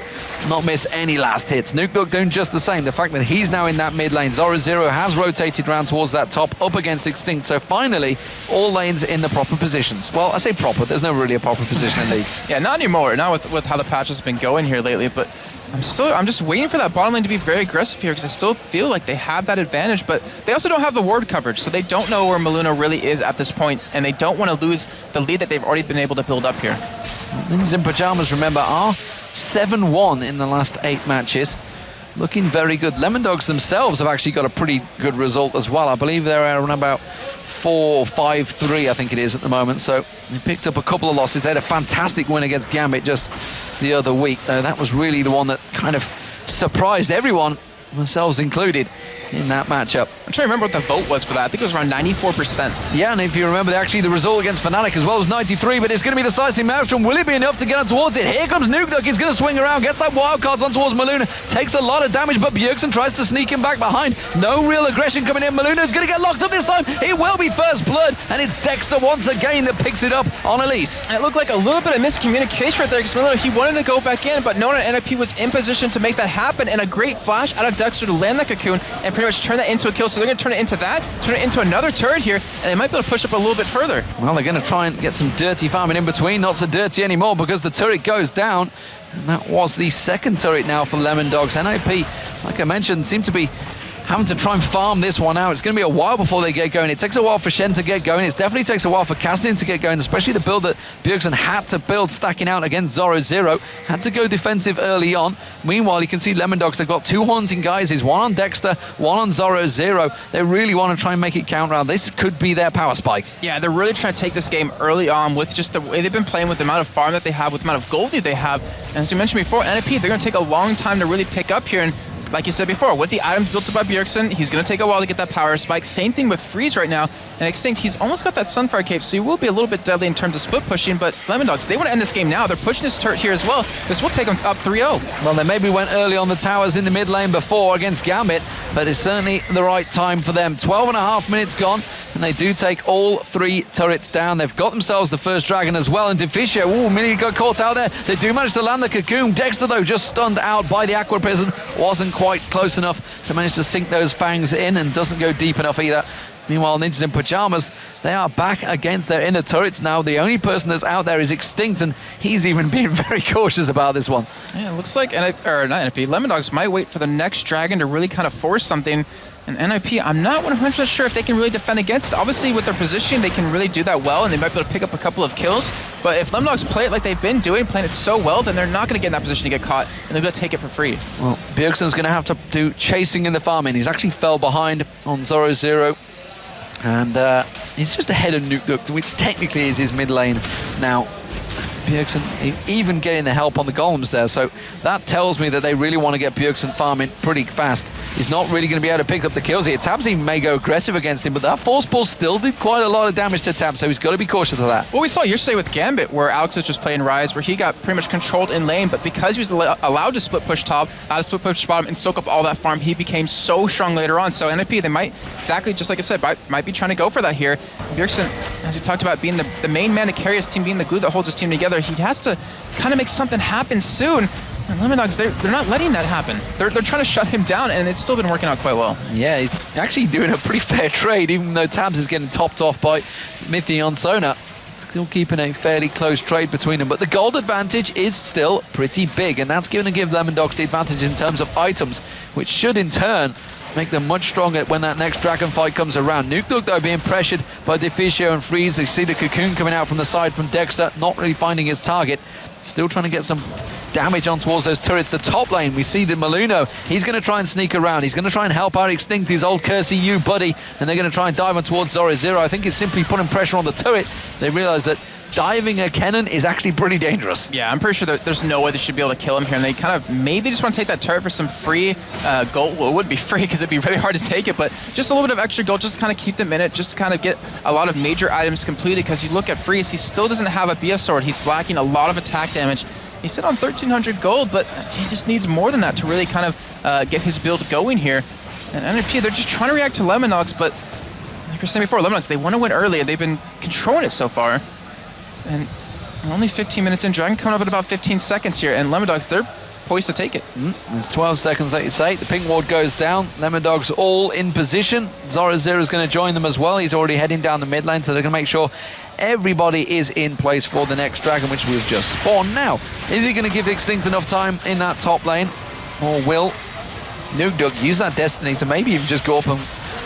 not miss any last hits. Nukeduck doing just the same. The fact that he's now in that mid lane. 0-0 has rotated round towards that top, up against Extinct, so finally all lanes in the proper positions. Well, I say proper, there's never really a proper position in League. Yeah, not anymore, not with how the patch has been going here lately, but I'm just waiting for that bottom lane to be very aggressive here, because I still feel like they have that advantage, but they also don't have the ward coverage, so they don't know where Maluno really is at this point, and they don't want to lose the lead that they've already been able to build up here. Ninjas in Pajamas, remember, are 7-1 in the last 8 matches. Looking very good. Lemondogs themselves have actually got a pretty good result as well. I believe they're around about 4-5-3, I think it is at the moment. So they picked up a couple of losses. They had a fantastic win against Gambit just the other week. That was really the one that kind of surprised everyone, themselves included, in that matchup. I'm trying to remember what the vote was for that. I think it was around 94%. Yeah, and if you remember, actually the result against Fnatic as well was 93, but it's going to be the slicing Maelstrom. Will it be enough to get on towards it? Here comes Nukeduck. He's going to swing around, gets that wild cards on towards Maluna. Takes a lot of damage, but Bjergsen tries to sneak him back behind. No real aggression coming in. Maluna's going to get locked up this time. It will be first blood, and it's Dexter once again that picks it up on Elise. And it looked like a little bit of miscommunication right there, because Maluna, he wanted to go back in, but no one at NIP was in position to make that happen, and a great flash out of Dexter to land that cocoon and pretty much turn that into a kill. So they're going to turn it into that, turn it into another turret here, and they might be able to push up a little bit further. Well, they're going to try and get some dirty farming in between. Not so dirty anymore because the turret goes down. And that was the second turret now for Lemondogs. NIP, like I mentioned, seem to be having to try and farm this one out. It's going to be a while before they get going. It takes a while for Shen to get going. It definitely takes a while for Cassidy to get going, especially the build that Bjergsen had to build stacking out against Zoro Zero. Had to go defensive early on. Meanwhile, you can see Lemondogs, they've got two haunting guys. One on Dexter, one on Zoro Zero. They really want to try and make it count round. This could be their power spike. Yeah, they're really trying to take this game early on with just the way they've been playing, with the amount of farm that they have, with the amount of gold that they have. And as we mentioned before, NIP, they're going to take a long time to really pick up here. And like you said before, with the items built up by Bjergsen, he's going to take a while to get that power spike. Same thing with Freeze right now. And Extinct, he's almost got that Sunfire Cape, so he will be a little bit deadly in terms of split pushing, but Lemondogs, they want to end this game now. They're pushing this turret here as well. This will take them up 3-0. Well, they maybe went early on the towers in the mid lane before against Gambit, but it's certainly the right time for them. 12.5 minutes gone, and they do take all three turrets down. They've got themselves the first dragon as well, and Deficio, Mini got caught out there. They do manage to land the cocoon. Dexter, though, just stunned out by the Aqua Prison. Wasn't quite close enough to manage to sink those fangs in, and doesn't go deep enough either. Meanwhile, Ninjas in Pajamas, they are back against their inner turrets now. The only person that's out there is Extinct, and he's even being very cautious about this one. Yeah, it looks like, Lemondogs might wait for the next dragon to really kind of force something. And NIP, I'm not 100% sure if they can really defend against it. Obviously, with their positioning, they can really do that well, and they might be able to pick up a couple of kills. But if Lemondogs play it like they've been doing, playing it so well, then they're not going to get in that position to get caught, and they're going to take it for free. Well, Bjergsen's going to have to do chasing in the farming. He's actually fell behind on Zoro Zero. And he's just ahead of Nukeduck, which technically is his mid lane now. Bjergsen even getting the help on the golems there, so that tells me that they really want to get Bjergsen farming pretty fast. He's not really going to be able to pick up the kills here. Tabsy may go aggressive against him, but that force pull still did quite a lot of damage to Tab, so he's got to be cautious of that. Well, we saw yesterday with Gambit, where Alex was just playing Rise, where he got pretty much controlled in lane, but because he was allowed to split push top, split push bottom, and soak up all that farm, he became so strong later on. So NIP, they might, exactly just like I said, might be trying to go for that here. Bjergsen, as we talked about, being the main man to carry his team, being the glue that holds his team together, he has to kind of make something happen soon. And Lemondogs, they're not letting that happen. They're trying to shut him down, and it's still been working out quite well. Yeah, he's actually doing a pretty fair trade, even though Tabs is getting topped off by Mithy on Sona. Still keeping a fairly close trade between them, but the gold advantage is still pretty big, and that's going to give Lemondogs the advantage in terms of items, which should in turn make them much stronger when that next dragon fight comes around. Nukeduck, though, being pressured by Deficio and Freeze. They see the cocoon coming out from the side from Dexter, not really finding his target. Still trying to get some damage on towards those turrets. The top lane, we see the Maluno. He's going to try and sneak around. He's going to try and help out Extinct, his old Cursey U buddy, and they're going to try and dive on towards Zoro Zero. I think it's simply putting pressure on the turret. They realize that diving a cannon is actually pretty dangerous. Yeah, I'm pretty sure that there's no way they should be able to kill him here, and they kind of maybe just want to take that turret for some free gold. Well, it would be free because it'd be really hard to take it, but just a little bit of extra gold just to kind of keep them in it, just to kind of get a lot of major items completed, because you look at Freeze, he still doesn't have a BF sword. He's lacking a lot of attack damage. He's sit on 1,300 gold, but he just needs more than that to really kind of get his build going here. And NIP, they're just trying to react to Lemondogs, but like we were saying before, Lemondogs, they want to win early, and they've been controlling it so far. And only 15 minutes in, Dragon coming up at about 15 seconds here, and Lemondogs, they're poised to take it. It's 12 seconds, like you say. The pink ward goes down. Lemondogs all in position. Zoro Zero is going to join them as well. He's already heading down the mid lane, so they're going to make sure everybody is in place for the next dragon, which we've just spawned. Now, is he going to give Extinct enough time in that top lane, or will Nukeduck use that Destiny to maybe even just go up and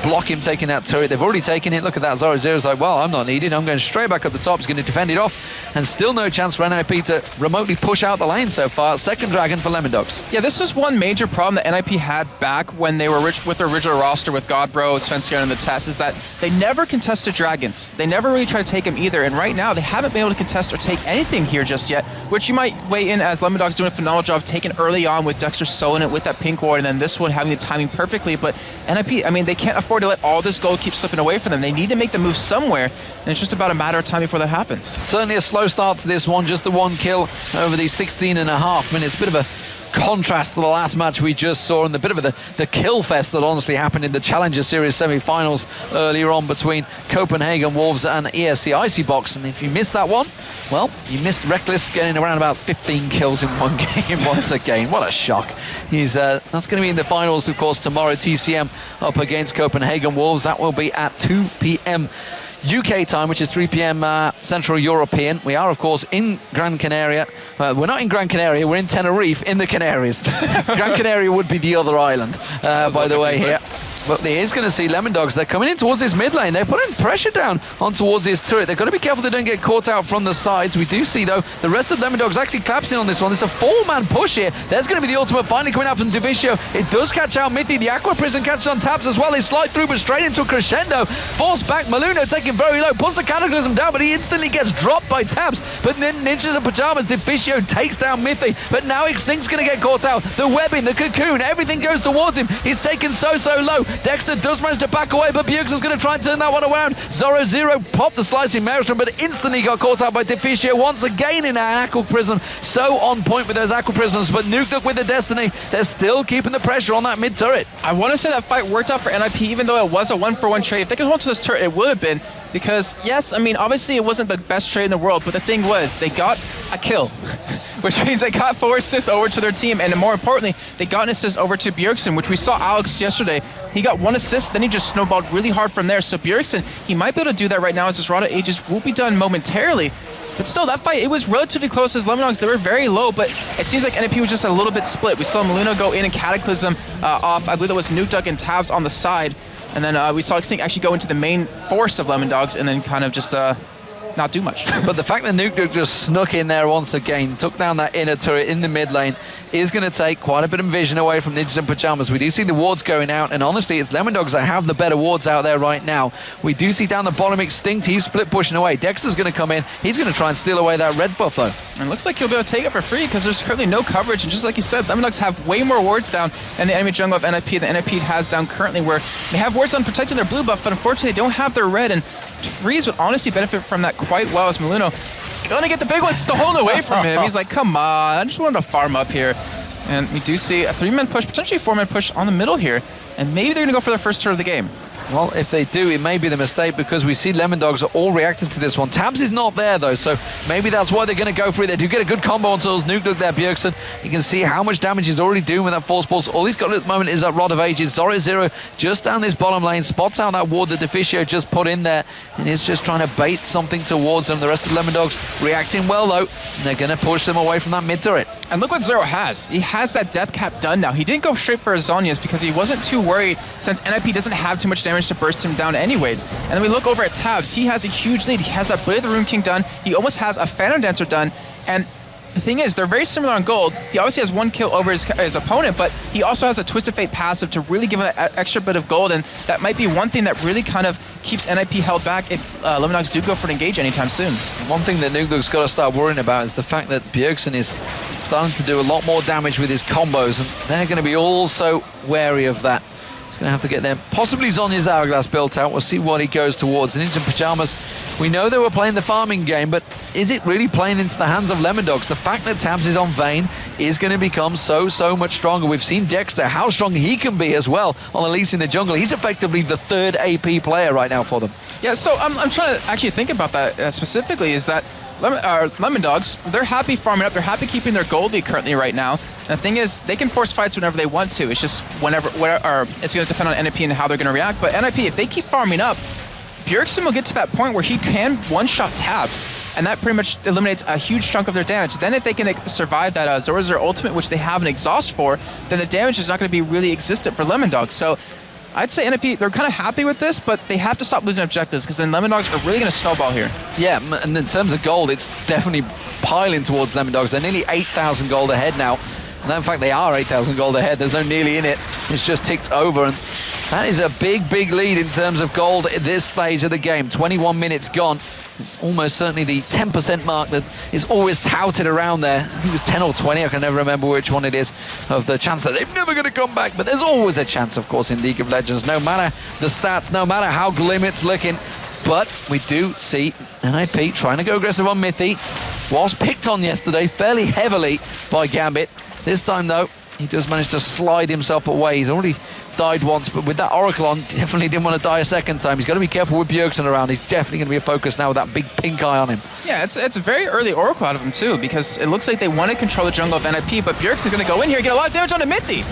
block him taking that turret? They've already taken it. Look at that. Zoro Zero's like, well, I'm not needed. I'm going straight back up the top. He's going to defend it off. And still no chance for NIP to remotely push out the lane so far. Second dragon for Lemondogs. Yeah, this was one major problem that NIP had back when they were with their original roster with Godbro, Svenskjær, and the Test, is that they never contested dragons. They never really tried to take them either. And right now, they haven't been able to contest or take anything here just yet, which you might weigh in as Lemondogs doing a phenomenal job taking early on with Dexter soloing it with that pink ward, and then this one having the timing perfectly. But NIP, I mean, they can't afford afford to let all this gold keep slipping away from them. They need to make the move somewhere, and it's just about a matter of time before that happens. Certainly a slow start to this one, just the one kill over these 16.5 minutes. Bit of a contrast to the last match we just saw and the bit of the kill fest that honestly happened in the Challenger Series semi-finals earlier on between Copenhagen Wolves and ESC Icy Box. And if you missed that one, well, you missed Reckless getting around about 15 kills in one game once again. What a shock. That's going to be in the finals, of course, tomorrow. TCM up against Copenhagen Wolves. That will be at 2 p.m. UK time, which is 3 p.m. Central European. We are, of course, in Gran Canaria. We're not in Gran Canaria, we're in Tenerife, in the Canaries. Gran Canaria would be the other island, by the way, here. But he is going to see Lemon Dogs. They're coming in towards this mid lane. They're putting pressure down on towards this turret. They've got to be careful they don't get caught out from the sides. We do see, though, the rest of Lemon Dogs actually collapsing on this one. It's a 4-man push here. There's going to be the ultimate finally coming out from Divicio. It does catch out Mithy. The Aqua Prison catches on tabs as well. They slide through, but straight into a crescendo. Forced back. Maluno taking very low. Puts the Cataclysm down, but he instantly gets dropped by tabs. But then Ninjas and Pajamas, Divicio takes down Mithy. But now Extinct's going to get caught out. The webbing, the cocoon, everything goes towards him. He's taken so low. Dexter does manage to back away, but Bjergsen's going to try and turn that one around. Zoro Zero popped the slicing Maelstrom, but instantly got caught out by Dificio once again in an Aqua Prism. So on point with those Aqua Prisms, but Nuked up with the Destiny. They're still keeping the pressure on that mid turret. I want to say that fight worked out for NIP, even though it was a 1-for-1 trade. If they could hold to this turret, it would have been. Because, yes, I mean, obviously it wasn't the best trade in the world, but the thing was, they got a kill, which means they got 4 assists over to their team, and more importantly, they got an assist over to Bjergsen, which we saw Alex yesterday. He got 1 assist, then he just snowballed really hard from there. So Bjergsen, he might be able to do that right now as his Rada Aegis will be done momentarily. But still, that fight, it was relatively close as Lemon Dogs. They were very low, but it seems like NIP was just a little bit split. We saw Maluno go in and Cataclysm off. I believe that was Nuke Duck and Tabs on the side. And then we saw Extinct actually go into the main force of Lemon Dogs and then kind of just not do much. But the fact that Nuke just snuck in there once again, took down that inner turret in the mid lane, is going to take quite a bit of vision away from Ninjas and Pajamas. We do see the wards going out, and honestly, it's Lemon Dogs that have the better wards out there right now. We do see down the bottom Extinct, he's split pushing away. Dexter's going to come in, he's going to try and steal away that red buff though. And it looks like he'll be able to take it for free because there's currently no coverage, and just like you said, Lemon Dogs have way more wards down in the enemy jungle of NIP than NIP has down currently, where they have wards on protecting their blue buff, but unfortunately they don't have their red, and Freeze would honestly benefit from that quite well as Maluno gonna get the big one stolen away from him. He's like, come on, I just wanted to farm up here. And we do see a 3-man push, potentially a 4-man push on the middle here, and maybe they're gonna go for their first turn of the game. Well, if they do, it may be the mistake because we see Lemon Dogs are all reacting to this one. Tabs is not there though, so maybe that's why they're going to go for it. They do get a good combo on those Nuke Duck there, Bjergsen. You can see how much damage he's already doing with that Force Pulse. All he's got at the moment is that Rod of Ages. Zoro Zero just down this bottom lane, spots out that ward that Deficio just put in there, and is just trying to bait something towards them. The rest of Lemon Dogs reacting well though, and they're going to push them away from that mid turret. And look what Zero has. He has that death cap done now. He didn't go straight for his Zhonya's because he wasn't too worried since NIP doesn't have too much damage to burst him down anyways. And then we look over at Tabs. He has a huge lead. He has that Blade of the Rune King done. He almost has a Phantom Dancer done. And the thing is, they're very similar on gold. He obviously has 1 kill over his opponent, but he also has a Twisted Fate passive to really give him that extra bit of gold, and that might be one thing that really kind of keeps NIP held back if Lemon Dogs do go for an engage anytime soon. One thing that Nuke Duck's got to start worrying about is the fact that Bjergsen is starting to do a lot more damage with his combos, and they're going to be also wary of that. He's going to have to get them possibly Zhonya's Hourglass built out. We'll see what he goes towards. And Ninja Pajamas, we know they were playing the farming game, but is it really playing into the hands of Lemon Dogs? The fact that Tabs is on Vayne is going to become so much stronger. We've seen Dexter, how strong he can be as well on Elise in the jungle. He's effectively the 3rd AP player right now for them. Yeah, so I'm trying to actually think about that specifically, is that Lemon Dogs, they're happy farming up, they're happy keeping their gold lead currently right now. And the thing is, they can force fights whenever they want to. It's just whenever, or it's going to depend on NIP and how they're going to react. But NIP, if they keep farming up, Bjergsen will get to that point where he can one-shot Tabs, and that pretty much eliminates a huge chunk of their damage. Then if they can survive that Zoro Zero ultimate, which they have an exhaust for, then the damage is not going to be really existent for Lemon Dogs. So I'd say NIP, they're kind of happy with this, but they have to stop losing objectives because then Lemon Dogs are really going to snowball here. Yeah, and in terms of gold, it's definitely piling towards Lemon Dogs. They're nearly 8,000 gold ahead now. And in fact, they are 8,000 gold ahead. There's no nearly in it. It's just ticked over. And that is a big lead in terms of gold at this stage of the game. 21 minutes gone. It's almost certainly the 10% mark that is always touted around there. I think it's 10 or 20, I can never remember which one it is, of the chance that they're never going to come back. But there's always a chance, of course, in League of Legends, no matter the stats, no matter how glim it's looking. But we do see NIP trying to go aggressive on Mithy. Was picked on yesterday fairly heavily by Gambit. This time, though, he does manage to slide himself away. He's already died once, but with that Oracle on, definitely didn't want to die a second time. He's got to be careful with Bjergsen around. He's definitely going to be a focus now with that big pink eye on him. Yeah, it's a very early Oracle out of him too, because it looks like they want to control the jungle of NIP, but Bjergsen's going to go in here and get a lot of damage on Mithy.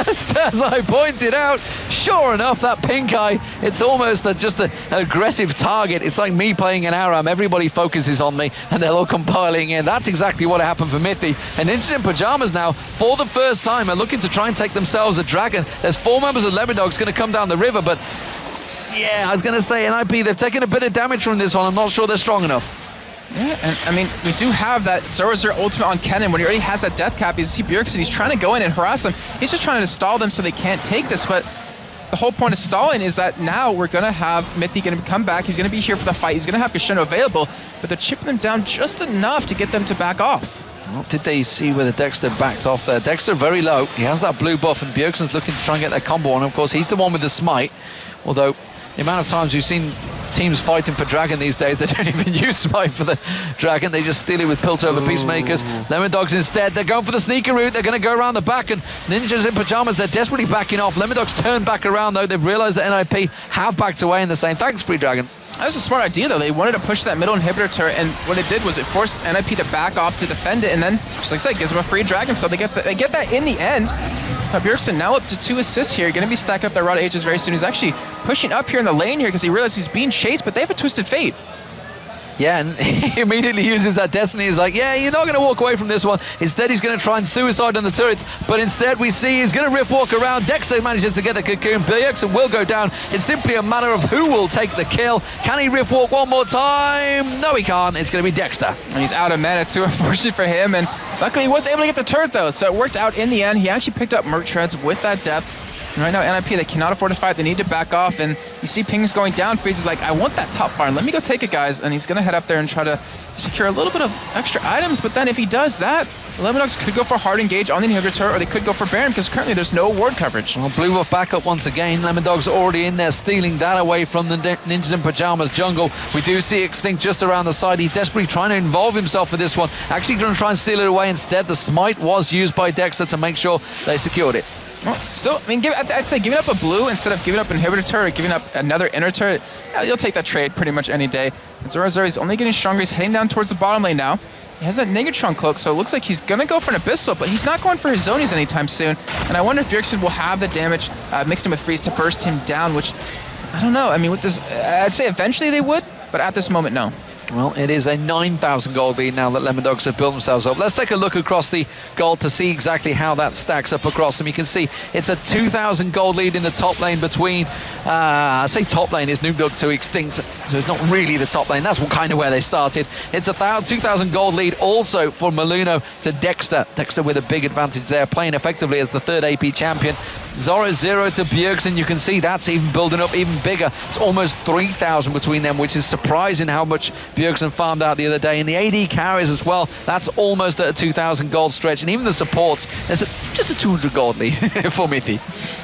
Just as I pointed out, sure enough, that pink eye, it's almost just an aggressive target. It's like me playing an ARAM. Everybody focuses on me, and they're all compiling in. That's exactly what happened for Mithy. And Ninjas in Pajamas now, for the first time, are looking to try and take themselves a dragon. There's 4 members of Lemondogs going to come down the river, but yeah, I was going to say NIP, they've taken a bit of damage from this one. I'm not sure they're strong enough. Yeah, and I mean, we do have that Zoro ultimate on Kennen. When he already has that death cap, you see Bjergsen, he's trying to go in and harass them. He's just trying to stall them so they can't take this, but the whole point of stalling is that now we're going to have Mithy going to come back. He's going to be here for the fight. He's going to have Kashino available, but they're chipping them down just enough to get them to back off. Well, did they see whether Dexter backed off there? Dexter very low. He has that blue buff, and Bjergsen's looking to try and get that combo on. Of course, he's the one with the smite, although the amount of times we've seen teams fighting for Dragon these days, they don't even use smite for the Dragon. They just steal it with Piltover Peacemakers. Lemondogs instead, they're going for the sneaker route. They're going to go around the back, and Ninjas in Pajamas, they're desperately backing off. Lemondogs turn back around, though. They've realized that NIP have backed away in the same. Thanks, Free Dragon. That was a smart idea, though. They wanted to push that middle inhibitor turret, and what it did was it forced NIP to back off to defend it, and then, just like I said, gives them a free dragon, so they get that in the end. Bjergsen now up to 2 assists here, going to be stacking up that Rod Ages very soon. He's actually pushing up here in the lane here because he realized he's being chased, but they have a Twisted Fate. Yeah, and he immediately uses that Destiny. He's like, yeah, you're not going to walk away from this one. Instead, he's going to try and suicide on the turrets. But instead, we see he's going to riff walk around. Dexter manages to get the cocoon. Bjergsen will go down. It's simply a matter of who will take the kill. Can he riff walk one more time? No, he can't. It's going to be Dexter. And he's out of mana too, unfortunately for him. And luckily, he was able to get the turret, though. So it worked out in the end. He actually picked up Merc Treads with that depth. And right now, NIP, they cannot afford to fight. They need to back off. And you see pings going down. FaZe is like, I want that top farm. Let me go take it, guys. And he's going to head up there and try to secure a little bit of extra items. But then if he does that, the Lemondogs could go for hard engage on the inhibitor turret, or they could go for Baron, because currently there's no ward coverage. Well, blue buff back up once again. Lemondogs already in there, stealing that away from the Ninjas in Pajamas jungle. We do see Extinct just around the side. He's desperately trying to involve himself for this one. Actually going to try and steal it away instead. The smite was used by Dexter to make sure they secured it. Well, still, I mean, I'd say giving up a blue instead of giving up an inhibitor turret or giving up another inner turret, yeah, you'll take that trade pretty much any day. And Zoro's only getting stronger. He's heading down towards the bottom lane now. He has that Negatron cloak, so it looks like he's going to go for an Abyssal, but he's not going for his Zonies anytime soon. And I wonder if Bjergsen will have the damage mixed in with Freeze to burst him down, which, I don't know. I mean, with this, I'd say eventually they would, but at this moment, no. Well, it is a 9,000 gold lead now that Lemondogs have built themselves up. Let's take a look across the gold to see exactly how that stacks up across them. You can see it's a 2,000 gold lead in the top lane between, I say top lane is Noobdog to Extinct, so it's not really the top lane. That's kind of where they started. It's a 2,000 gold lead also for Maluno to Dexter. Dexter with a big advantage there, playing effectively as the third AP champion. Zoro 0 to Bjergsen, you can see that's even building up even bigger. It's almost 3,000 between them, which is surprising how much Bjergsen farmed out the other day. And the AD carries as well, that's almost at a 2,000 gold stretch. And even the supports, there's just a 200 gold lead for Mithy.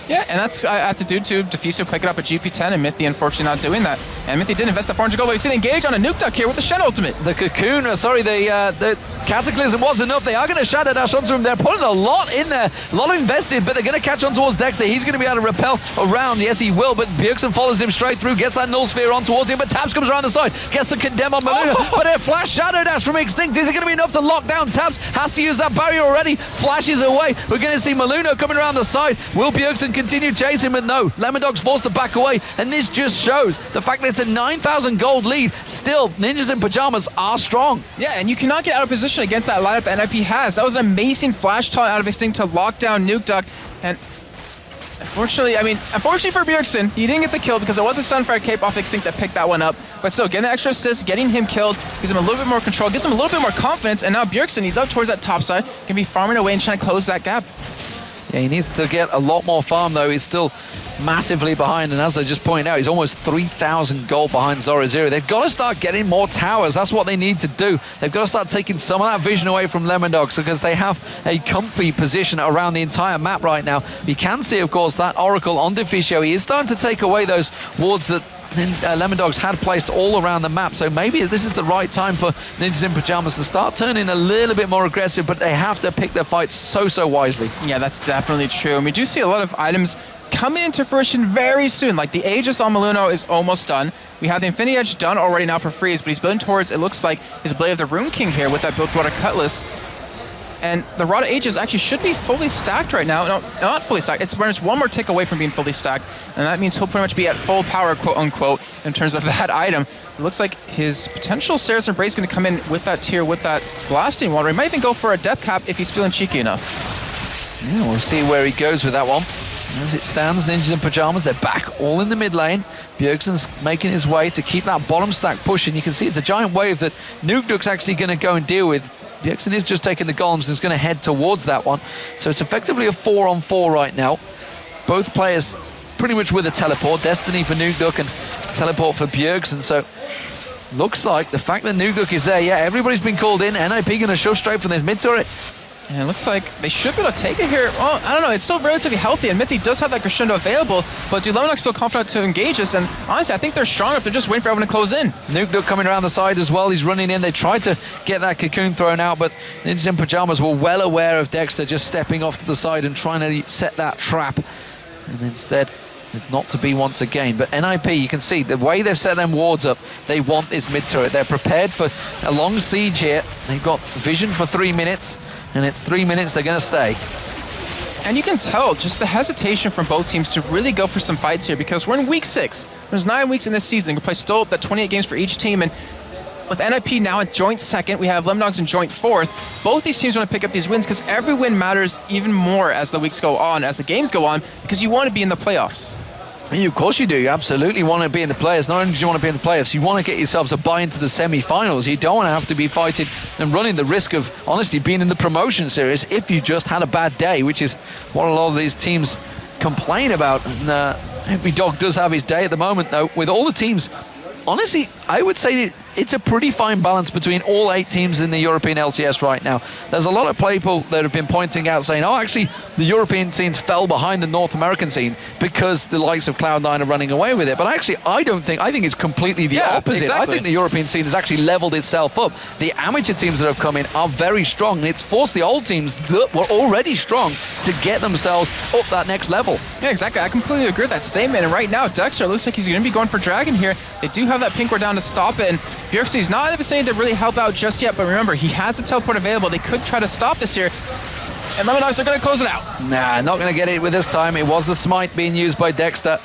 Yeah, and that's I have to do to Diffusio pick it up at GP10, and Mithy unfortunately not doing that. And Mithy did invest that 400 gold, but he's still engaged on a nuke duck here with the Shen ultimate. The cocoon, the Cataclysm was enough. They are going to Shadow Dash onto him. They're putting a lot in there, a lot invested, but they're going to catch on towards Dexter. He's going to be able to repel around. Yes, he will, but Bjergsen follows him straight through, gets that Null Sphere on towards him, but Tabs comes around the side, gets the Condemn on Maluno, but a flash Shadow Dash from Extinct. Is it going to be enough to lock down Tabs? Has to use that barrier already, flashes away. We're going to see Maluno coming around the side. Will Bjergsen continue chasing? But no, Lemondog's forced to back away, and this just shows the fact that it's a 9,000 gold lead. Still, Ninjas in Pajamas are strong. Yeah, and you cannot get out of position against that lineup that NIP has. That was an amazing flash taunt out of Extinct to lock down Nuke Duck, and unfortunately for Bjergsen, he didn't get the kill because it was a Sunfire Cape off Extinct that picked that one up. But still, getting the extra assist, getting him killed, gives him a little bit more control, gives him a little bit more confidence, and now Bjergsen, he's up towards that top side, can be farming away and trying to close that gap. Yeah, he needs to get a lot more farm though. He's still massively behind, and as I just pointed out, he's almost 3,000 gold behind Zoro0. They've got to start getting more towers. That's what they need to do. They've got to start taking some of that vision away from Lemondogs, because they have a comfy position around the entire map right now. You can see, of course, that Oracle on Deficio. He is starting to take away those wards that Lemondogs had placed all around the map, so maybe this is the right time for Ninjas in Pajamas to start turning a little bit more aggressive, but they have to pick their fights so wisely. Yeah, that's definitely true. And we do see a lot of items coming into fruition very soon. Like the Aegis on Maluno is almost done. We have the Infinity Edge done already now for Freeze, but he's building towards, it looks like, his Blade of the Rune King here with that Bilgewater Cutlass. And the Rada Aegis actually should be fully stacked right now. No, not fully stacked. It's pretty much one more tick away from being fully stacked, and that means he'll pretty much be at full power, quote unquote, in terms of that item. It looks like his potential Saracen Brace is going to come in with that tier, with that Blasting Water. He might even go for a Death Cap if he's feeling cheeky enough. Yeah, we'll see where he goes with that one. As it stands, Ninjas in Pajamas, they're back all in the mid lane. Bjergsen's making his way to keep that bottom stack pushing. You can see it's a giant wave that Nukeduk's actually going to go and deal with. Bjergsen is just taking the golems and is going to head towards that one. So it's effectively a 4-on-4 right now. Both players pretty much with a teleport. Destiny for Nukeduk and teleport for Bjergsen. So looks like the fact that Nukeduk is there, yeah, everybody's been called in. NIP going to shove straight from this mid turret. And it looks like they should be able to take it here. Well, I don't know, it's still relatively healthy, and Mythy does have that Crescendo available, but do Lemondogs feel confident to engage us? And honestly, I think they're strong enough. They're just waiting for everyone to close in. Nukeduk coming around the side as well. He's running in. They tried to get that cocoon thrown out, but Ninjas in Pajamas were well aware of Dexter just stepping off to the side and trying to set that trap. And instead, it's not to be once again. But NIP, you can see the way they've set them wards up, they want this mid turret. They're prepared for a long siege here. They've got vision for 3 minutes. And it's 3 minutes they're going to stay. And you can tell just the hesitation from both teams to really go for some fights here, because we're in week 6. There's 9 weeks in this season. We play still the 28 games for each team, and with NIP now in joint second, we have Lemondogs in joint fourth. Both these teams want to pick up these wins because every win matters even more as the weeks go on, as the games go on, because you want to be in the playoffs. Of course you do. You absolutely want to be in the playoffs. Not only do you want to be in the playoffs, you want to get yourselves a buy into the semi-finals. You don't want to have to be fighting and running the risk of, honestly, being in the promotion series if you just had a bad day, which is what a lot of these teams complain about. And every dog does have his day at the moment, though. With all the teams, honestly, I would say it's a pretty fine balance between all 8 teams in the European LCS right now. There's a lot of people that have been pointing out saying, oh, actually, the European scenes fell behind the North American scene because the likes of Cloud9 are running away with it. But actually, I think it's completely the opposite. Exactly. I think the European scene has actually leveled itself up. The amateur teams that have come in are very strong, and it's forced the old teams that were already strong to get themselves up that next level. Yeah, exactly. I completely agree with that statement. And right now, Dexter looks like he's going to be going for Dragon here. They do have that pink ward down to stop it, and Bjergsen's not in the vicinity to really help out just yet, but remember, he has the teleport available. They could try to stop this here, and Lemondogs are going to close it out. Nah, not going to get it with this time. It was the smite being used by Dexter.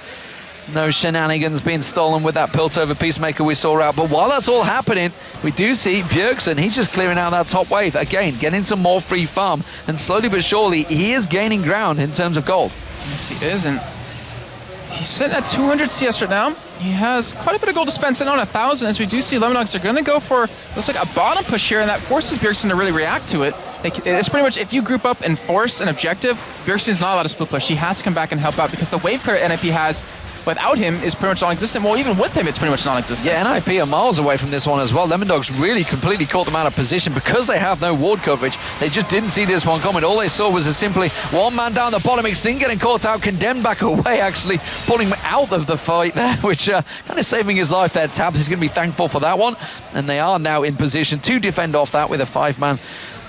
No shenanigans being stolen with that Piltover Peacemaker we saw out. But while that's all happening, we do see Bjergsen. He's just clearing out that top wave. Again, getting some more free farm, and slowly but surely, he is gaining ground in terms of gold. Yes, he is, and he's sitting at 200 CS right now. He has quite a bit of gold to spend, sitting on 1,000, as we do see Lemondogs are going to go for, looks like a bottom push here, and that forces Bjergsen to really react to it. It's pretty much, if you group up and force an objective, Bjergsen's not allowed to split push. He has to come back and help out, because the wave clear NIP has without him is pretty much non-existent. Well, even with him, it's pretty much non-existent. Yeah, NIP are miles away from this one as well. Lemondogs really completely caught them out of position because they have no ward coverage. They just didn't see this one coming. All they saw was a simply one man down the bottom. Extinct getting caught out, condemned back away, actually pulling him out of the fight there, which kind of saving his life there. Tabs is going to be thankful for that one. And they are now in position to defend off that with a 5-man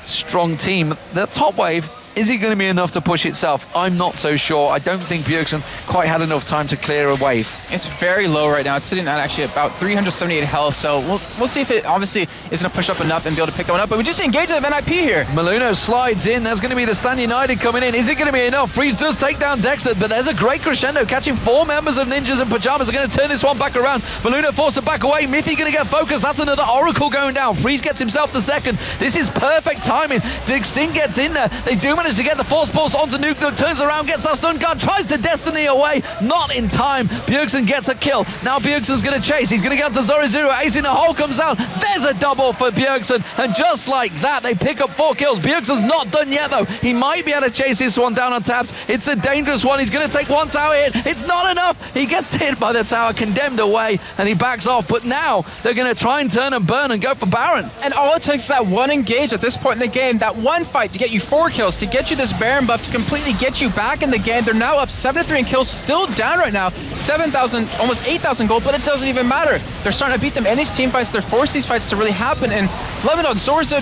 strong team. The top wave, is it going to be enough to push itself? I'm not so sure. I don't think Bjergsen quite had enough time to clear a wave. It's very low right now. It's sitting at actually about 378 health, so we'll see if it obviously is going to push up enough and be able to pick that one up. But we just engage of NIP here. Maluno slides in. There's going to be the Stand United coming in. Is it going to be enough? Freeze does take down Dexter, but there's a great crescendo, catching 4 members of Ninjas in Pajamas. They're going to turn this one back around. Maluno forced to back away. Mythy going to get focused. That's another Oracle going down. Freeze gets himself the second. This is perfect timing. Extinct gets in there. They do manage managed to get the Force Pulse onto Nuke, turns around, gets that stun guard, tries to Destiny away, not in time. Bjergsen gets a kill. Now Bjergsen's going to chase. He's going to get onto Zoro. Ace in the hole comes out. There's a double for Bjergsen, and just like that, they pick up 4 kills. Bjergsen's not done yet, though. He might be able to chase this one down on tabs. It's a dangerous one. He's going to take 1 tower hit. It's not enough. He gets hit by the tower, condemned away, and he backs off. But now they're going to try and turn and burn and go for Baron. And all it takes is that one engage at this point in the game, that one fight to get you 4 kills, to get you this Baron buff, to completely get you back in the game. They're now up 7-3 in kills, still down right now, 7,000, almost 8,000 gold, but it doesn't even matter. They're starting to beat them in these team fights. They're forcing these fights to really happen, and Lemondog Zorzo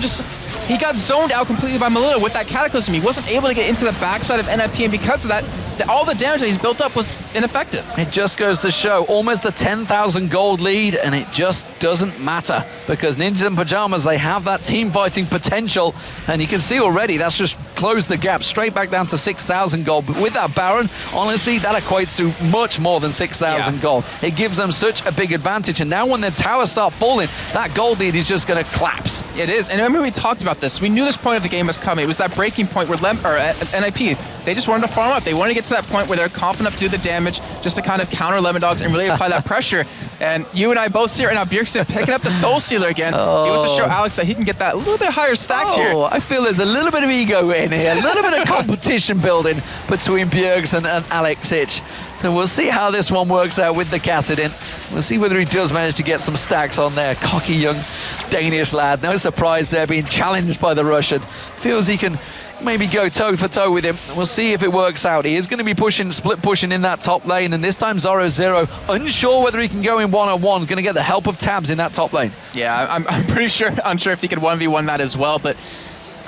he got zoned out completely by Melina with that Cataclysm. He wasn't able to get into the backside of NIP, and because of that, all the damage that he's built up was ineffective. It just goes to show almost a 10,000 gold lead, and it just doesn't matter because Ninjas in Pajamas, they have that team fighting potential, and you can see already that's just closed the gap straight back down to 6,000 gold. But with that Baron, honestly, that equates to much more than 6,000 gold. It gives them such a big advantage, and now when their towers start falling, that gold lead is just going to collapse. It is, and remember we talked about this. We knew this point of the game was coming. It was that breaking point where NIP, they just wanted to farm up. They wanted to get to that point where they're confident enough to do the damage just to kind of counter Lemondogs and really apply that pressure. And you and I both see it right now, Bjergsen picking up the Soul Stealer again. He wants to show Alex that he can get that a little bit higher stacks here. I feel there's a little bit of ego in here, a little bit of competition building between Bjergsen and Alex Hitch. So we'll see how this one works out with the Kassadin. We'll see whether he does manage to get some stacks on there. Cocky young Danish lad. No surprise there, being challenged by the Russian. Feels he can maybe go toe for toe with him. We'll see if it works out. He is going to be split pushing in that top lane, and this time Zoro unsure whether he can go in one-on-one. Going to get the help of Tabs in that top lane. Yeah, I'm pretty sure, unsure if he could 1v1 that as well, but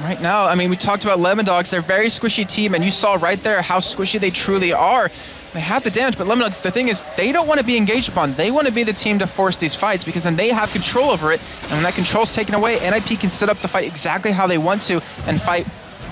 right now, I mean, we talked about Lemondogs. They're a very squishy team, and you saw right there how squishy they truly are. They have the damage, but Lemondogs, the thing is, they don't want to be engaged upon. They want to be the team to force these fights because then they have control over it, and when that control's taken away, NIP can set up the fight exactly how they want to and fight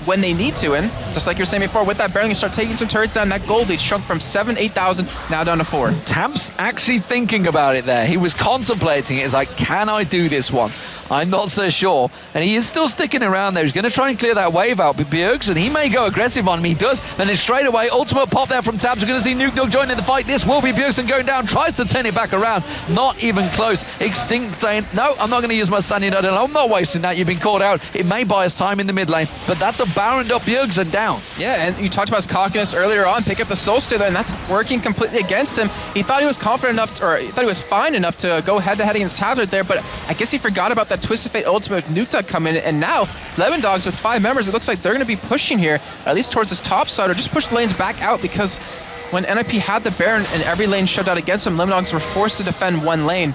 when they need to. And just like you were saying before, with that Baron, you start taking some turrets down. That gold lead shrunk from 8,000 now down to 4. Tabs actually thinking about it there. He was contemplating it. He's like, can I do this one? I'm not so sure. And he is still sticking around there. He's going to try and clear that wave out. But Bjergsen, he may go aggressive on him. He does. And then straight away, ultimate pop there from Tabs. We're going to see Nuke joining the fight. This will be Bjergsen going down. Tries to turn it back around. Not even close. Extinct saying, no, I'm not going to use my standing node. I'm not wasting that. You've been caught out. It may buy us time in the mid lane. But that's a Baroned up Bjergsen down. Yeah, and you talked about his cockiness earlier on. Pick up the Soul Stealer, and that's working completely against him. He thought he was confident enough, or he thought he was fine enough to go head-to-head against Tabs right there, but I guess he forgot about that Twisted Fate ultimate with Nuke come in, and now Lemondogs with 5 members, it looks like they're going to be pushing here, at least towards this top side, or just push the lanes back out, because when NIP had the Baron and every lane shoved out against them, Lemondogs were forced to defend one lane,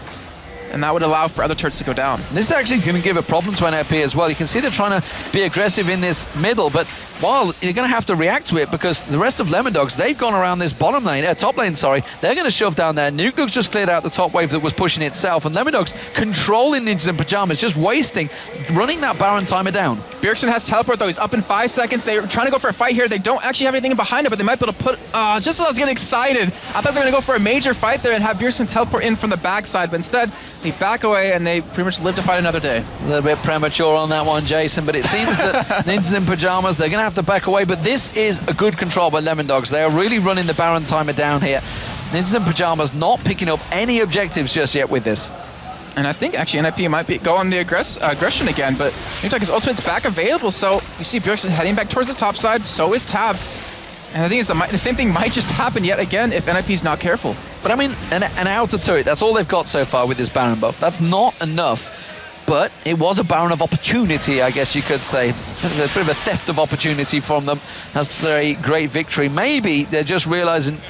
and that would allow for other turrets to go down. This is actually going to give a problem to NIP as well. You can see they're trying to be aggressive in this middle, but while you're going to have to react to it because the rest of Lemondogs, they've gone around this bottom lane, top lane, sorry. They're going to shove down there. Nuke just cleared out the top wave that was pushing itself, and Lemondogs controlling Ninjas in Pajamas, just wasting, running that Baron timer down. Bjergsen has teleport though. He's up in 5 seconds. They're trying to go for a fight here. They don't actually have anything behind it, but they might be able to put, just as I was getting excited, I thought they were going to go for a major fight there and have Bjergsen teleport in from the backside, but instead they back away and they pretty much live to fight another day. A little bit premature on that one, Jason, but it seems that Ninjas in Pajamas, they're going to have to back away, but this is a good control by Lemondogs. They are really running the Baron timer down here. Ninjas in Pajamas not picking up any objectives just yet with this. And I think actually NIP might go on the aggression again, but Nuke's ultimate's back available, so you see Bjergsen heading back towards the top side, so is Tabs. And I think the same thing might just happen yet again if NIP's not careful. But I mean, an outer turret, that's all they've got so far with this Baron buff. That's not enough. But it was a Baron of opportunity, I guess you could say. A bit of a theft of opportunity from them. That's a great victory. Maybe they're just realizing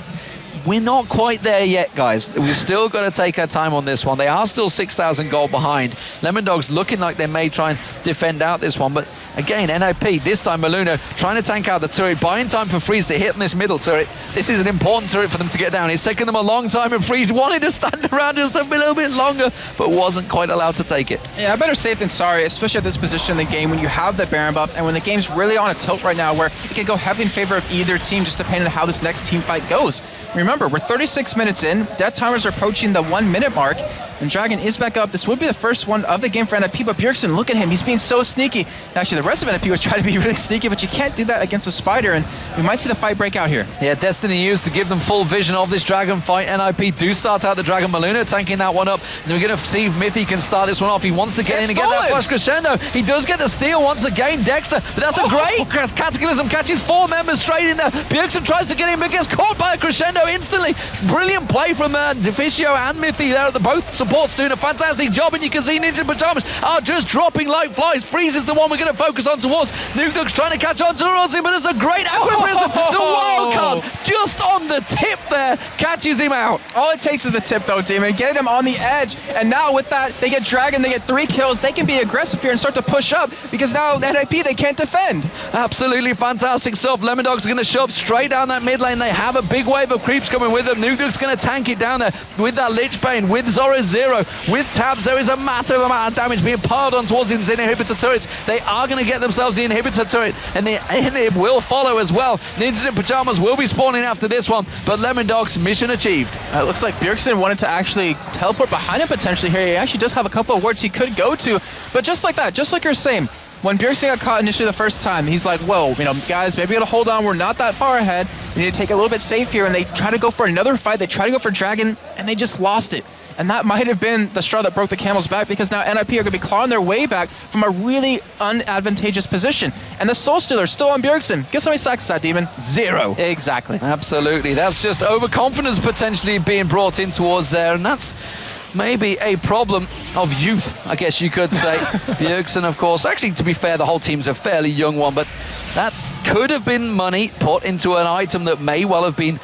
we're not quite there yet, guys. We've still got to take our time on this one. They are still 6,000 gold behind. Lemondogs looking like they may try and defend out this one, but again, NIP, this time Melina trying to tank out the turret, buying time for Freeze to hit on this middle turret. This is an important turret for them to get down. It's taken them a long time, and Freeze wanted to stand around just a little bit longer, but wasn't quite allowed to take it. Yeah, better safe than sorry, especially at this position in the game when you have the Baron buff and when the game's really on a tilt right now where it can go heavily in favor of either team just depending on how this next team fight goes. Remember, we're 36 minutes in, death timers are approaching the 1 minute mark, And Dragon is back up. This would be the first one of the game for NIP, but Bjergsen, look at him. He's being so sneaky. Actually, the rest of NIP was trying to be really sneaky, but you can't do that against a Spider, and we might see the fight break out here. Yeah, Destiny used to give them full vision of this Dragon fight. NIP do start out the Dragon. Maluno tanking that one up. And we're going to see if Mithy can start this one off. He wants to get in and get that flash crescendo. He does get the steal once again, Dexter, but that's a great Cataclysm, catches 4 members straight in there. Bjergsen tries to get in, but gets caught by a crescendo instantly. Brilliant play from Deficio and Mithy there. Both supports doing a fantastic job, and you can see Ninja Pajamas are just dropping like flies. Freeze is the one we're going to focus on towards. Nukeduck's trying to catch on towards him, but it's a great Aqua Prism. The wild card just on the tip there catches him out. All it takes is the tip though, Demon. Get him on the edge, and now with that, they get Dragon, they get 3 kills. They can be aggressive here and start to push up, because now NIP, they can't defend. Absolutely fantastic stuff. Lemon Dogs are going to shove straight down that mid lane. They have a big wave of creeps coming with them. Nukeduck's going to tank it down there with that Lich Bane, with Zora Zero, with Tabs. There is a massive amount of damage being piled on towards his inhibitor turrets. They are going to get themselves the inhibitor turret, and the inhib will follow as well. Ninjas in Pajamas will be spawning after this one, but Lemon Dogs, mission achieved. It looks like Bjergsen wanted to actually teleport behind him potentially here. He actually does have a couple of wards he could go to, but just like that, just like you're saying, when Bjergsen got caught initially the first time, he's like, whoa, you know, guys, maybe we gotta hold on, we're not that far ahead. We need to take it a little bit safe here, and they try to go for another fight, they try to go for Dragon, and they just lost it. And that might have been the straw that broke the camel's back, because now NIP are gonna be clawing their way back from a really unadvantageous position. And the Soul Stealer still on Bjergsen. Guess how many stacks is that, Demon? 0. Exactly. Absolutely, that's just overconfidence potentially being brought in towards there, and that's maybe a problem of youth, I guess you could say. Bjergsen, of course. Actually, to be fair, the whole team's a fairly young one, but that could have been money put into an item that may well have been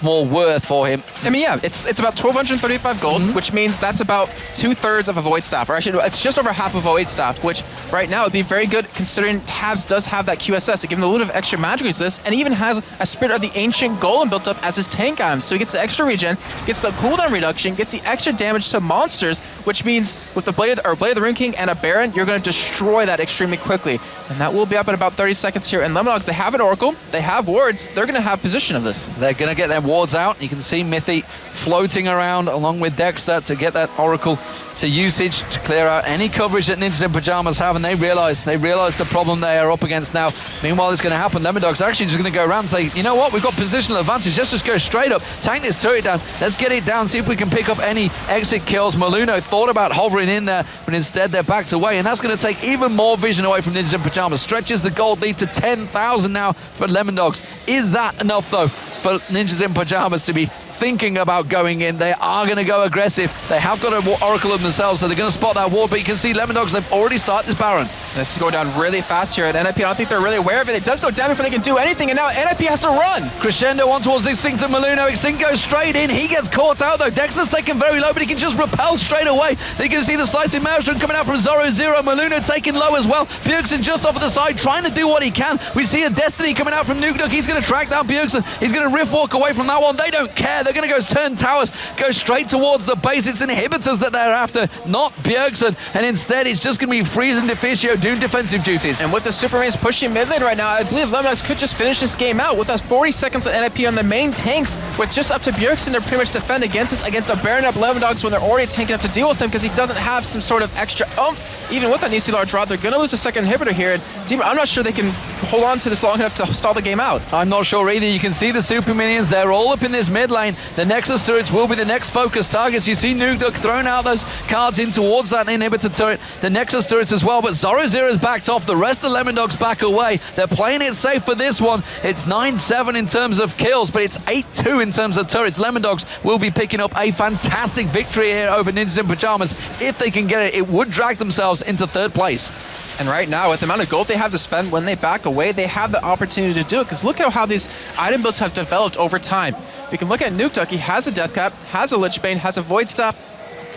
more worth for him. I mean, yeah, it's about 1,235 gold, which means that's about 2/3 of a Void Staff, or actually, it's just over half of a Void Staff, which right now would be very good considering Tabs does have that QSS to give him a little bit of extra magic resist, and even has a Spirit of the Ancient Golem built up as his tank item. So he gets the extra regen, gets the cooldown reduction, gets the extra damage to monsters, which means with the Blade of the Rune King and a Baron, you're going to destroy that extremely quickly. And that will be up in about 30 seconds here. And Lemon Dogs, they have an Oracle, they have wards, they're going to have position of this. They're going to get their wards out. You can see Mithy floating around along with Dexter to get that Oracle to usage to clear out any coverage that Ninjas in Pajamas have, and they realize the problem they are up against now. Meanwhile, it's going to happen. Lemon Dogs are actually just going to go around and say, you know what, we've got positional advantage, let's just go straight up, tank this turret down, let's get it down, see if we can pick up any exit kills. Maluno thought about hovering in there, but instead they're backed away, and that's going to take even more vision away from Ninjas in Pajamas. Stretches the gold lead to 10,000 now for Lemon Dogs. Is that enough though for Ninjas in Pajamas to be thinking about going in? They are going to go aggressive. They have got an Oracle of themselves, so they're going to spot that ward, but you can see Lemon Dogs, they've already started this Baron. This is going down really fast here at NIP. I don't think they're really aware of it. It does go down before they can do anything, and now NIP has to run. Crescendo on towards Extinct and Maluno. Extinct goes straight in. He gets caught out though. Dexter's taken very low, but he can just repel straight away. They can see the slicing Maelstrom coming out from Zoro Zero. Maluno taken low as well. Bjergsen just off of the side, trying to do what he can. We see a Destiny coming out from Nukeduck. He's going to track down Bjergsen. He's going to riff walk away from that one. They don't care. They're going to go turn towers, go straight towards the base. It's inhibitors that they're after, not Bjergsen. And instead, it's just going to be Freeze and Deficio doing defensive duties. And with the Supermans pushing mid lane right now, I believe Lemon Dogs could just finish this game out with us 40 seconds of NIP on the main tanks, with just up to Bjergsen to pretty much defend against us, against a Baron up Lemon Dogs when they're already tanking up to deal with him, because he doesn't have some sort of extra oomph. Even with that Nisi large rod, they're going to lose a second inhibitor here. And Demon, I'm not sure they can hold on to this long enough to stall the game out. I'm not sure either. You can see the super minions. They're all up in this mid lane. The Nexus turrets will be the next focus targets. You see Nukeduck throwing out those cards in towards that inhibitor turret. The Nexus turrets as well, but Zoro Zero's backed off. The rest of the Lemon Dogs back away. They're playing it safe for this one. It's 9-7 in terms of kills, but it's 8-2 in terms of turrets. Lemon Dogs will be picking up a fantastic victory here over Ninjas in Pajamas. If they can get it, it would drag themselves into third place. And right now, with the amount of gold they have to spend when they back away, they have the opportunity to do it, because look at how these item builds have developed over time. We can look at Nukeduck. He has a Death Cap, has a Lich Bane, has a Void Staff,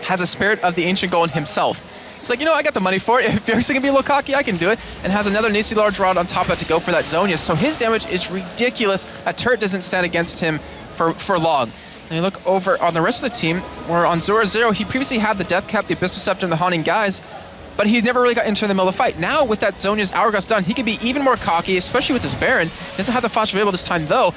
has a Spirit of the Ancient Golem himself. It's like, you know, I got the money for it. If Bjergsen can be a little cocky, I can do it. And has another Nisi large rod on top of it to go for that Zhonya. So his damage is ridiculous. A turret doesn't stand against him for long. And you look over on the rest of the team, where on Zoro Zero, he previously had the Death Cap, the Abyssal Scepter, and the Haunting Guise, but he never really got into the middle of the fight. Now, with that Zonya's Hourglass done, he can be even more cocky, especially with his Baron. He doesn't have the flash available this time, though,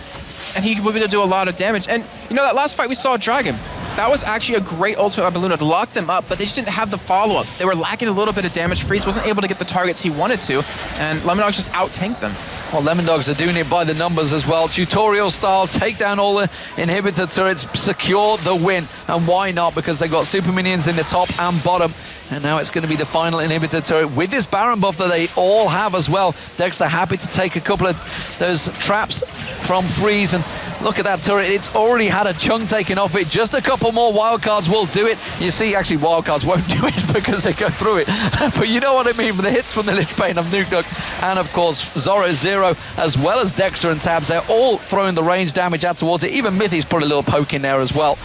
and he will be able to do a lot of damage. And, you know, that last fight we saw Dragon. that was actually a great ultimate by Baluna to lock them up, but they just didn't have the follow-up. They were lacking a little bit of damage. Freeze wasn't able to get the targets he wanted to, and Lemondogs just out-tanked them. Well, Lemondogs are doing it by the numbers as well. Tutorial style, take down all the inhibitor turrets, secure the win. And why not? Because they got super minions in the top and bottom. And now it's going to be the final inhibitor turret with this Baron buff that they all have as well. Dexter happy to take a couple of those traps from Freeze, and look at that turret. It's already had a chunk taken off it. Just a couple more wildcards will do it. You see, actually wildcards won't do it because they go through it. But you know what I mean, with the hits from the Lich Bane of Nuke Duck, and of course Zoro Zero, as well as Dexter and Tabs, they're all throwing the range damage out towards it. Even Mithy's put a little poke in there as well.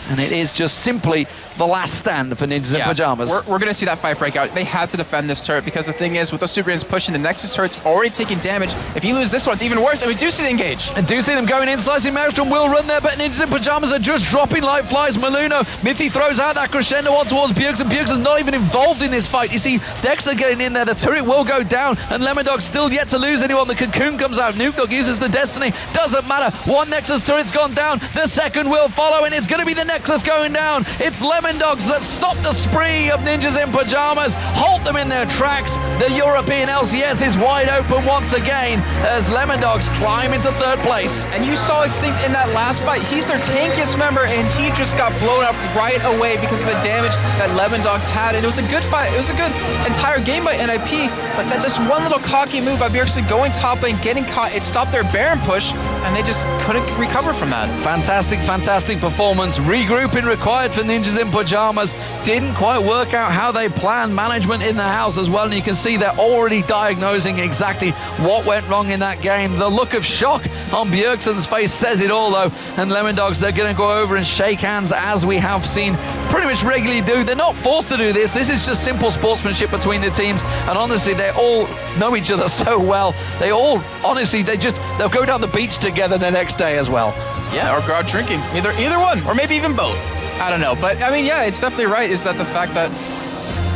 And it is just simply the last stand for Ninjas in Pajamas. We're going to see that fight break out. They had to defend this turret because the thing is, with those Super Minions pushing, the Nexus turret's already taking damage. If you lose this one, it's even worse, and we do see the engage. And do see them going in. Slicing Maelstrom will run there, but Ninjas in Pajamas are just dropping like flies. Maluno, Mithy throws out that crescendo on towards Bjergsen. Bjergsen's not even involved in this fight. You see Dexter getting in there. The turret will go down, and Lemondog's still yet to lose anyone. The Cocoon comes out. Nuke Dog uses the Destiny. Doesn't matter. One Nexus turret's gone down. The second will follow, and it's going to be the Nexus going down. It's Lemondogs that stop the spree of Ninjas in Pajamas, halt them in their tracks. The European LCS is wide open once again as Lemondogs climb into third place. And you saw Extinct in that last fight. He's their tankiest member, and he just got blown up right away because of the damage that Lemondogs had. And it was a good fight. It was a good entire game by NIP, but that just one little cocky move by Bjergsen going top lane, getting caught, it stopped their Baron push, and they just couldn't recover from that. Fantastic, fantastic performance. Regrouping required for Ninjas in Pajamas. Didn't quite work out how they planned. Management in the house as well, and you can see they're already diagnosing exactly what went wrong in that game. The look of shock on Bjergsen's face says it all, though, and Lemondogs, they're going to go over and shake hands, as we have seen pretty much regularly do. They're not forced to do this. This is just simple sportsmanship between the teams, and honestly, they all know each other so well. They all, honestly, they'll go down the beach together the next day as well. Yeah, or go out drinking. Either one, or maybe even both. I don't know, but I mean, yeah, it's definitely right. Is that the fact that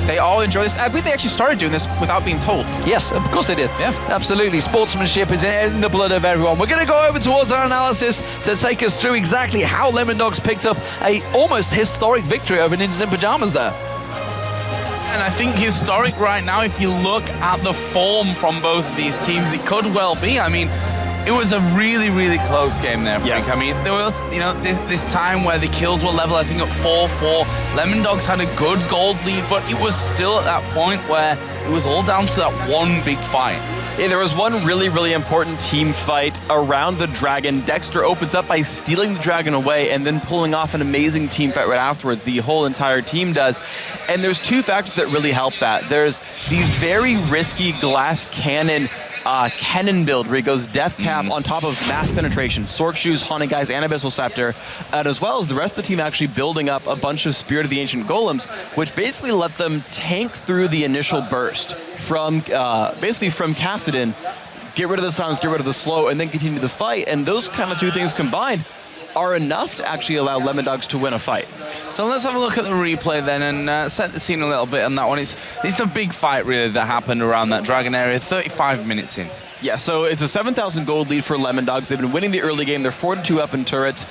they all enjoy this? I believe they actually started doing this without being told. Yes, of course they did. Yeah, absolutely. Sportsmanship is in the blood of everyone. We're going to go over towards our analysis to take us through exactly how Lemondogs picked up a almost historic victory over Ninjas in Pajamas there. And I think historic right now, if you look at the form from both of these teams, it could well be. I mean, it was a really, really close game there, Frank. Yes. I mean, there was, this time where the kills were level, I think, at 4-4. Lemondogs had a good gold lead, but it was still at that point where it was all down to that one big fight. Yeah, there was one really, really important team fight around the dragon. Dexter opens up by stealing the dragon away and then pulling off an amazing team fight right afterwards. The whole entire team does. And there's two factors that really help that. There's the very risky glass cannon build where he goes Death Cap on top of mass penetration, Sork Shoes, Haunting Guys, and Abyssal Scepter, and as well as the rest of the team actually building up a bunch of Spirit of the Ancient Golems, which basically let them tank through the initial burst from basically from Kassadin, get rid of the silence, get rid of the slow, and then continue the fight. And those kind of two things combined are enough to actually allow Lemondogs to win a fight. So let's have a look at the replay then and set the scene a little bit on that one. It's the big fight really that happened around that dragon area, 35 minutes in. Yeah, so it's a 7,000 gold lead for Lemondogs. They've been winning the early game. They're 4-2 up in turrets.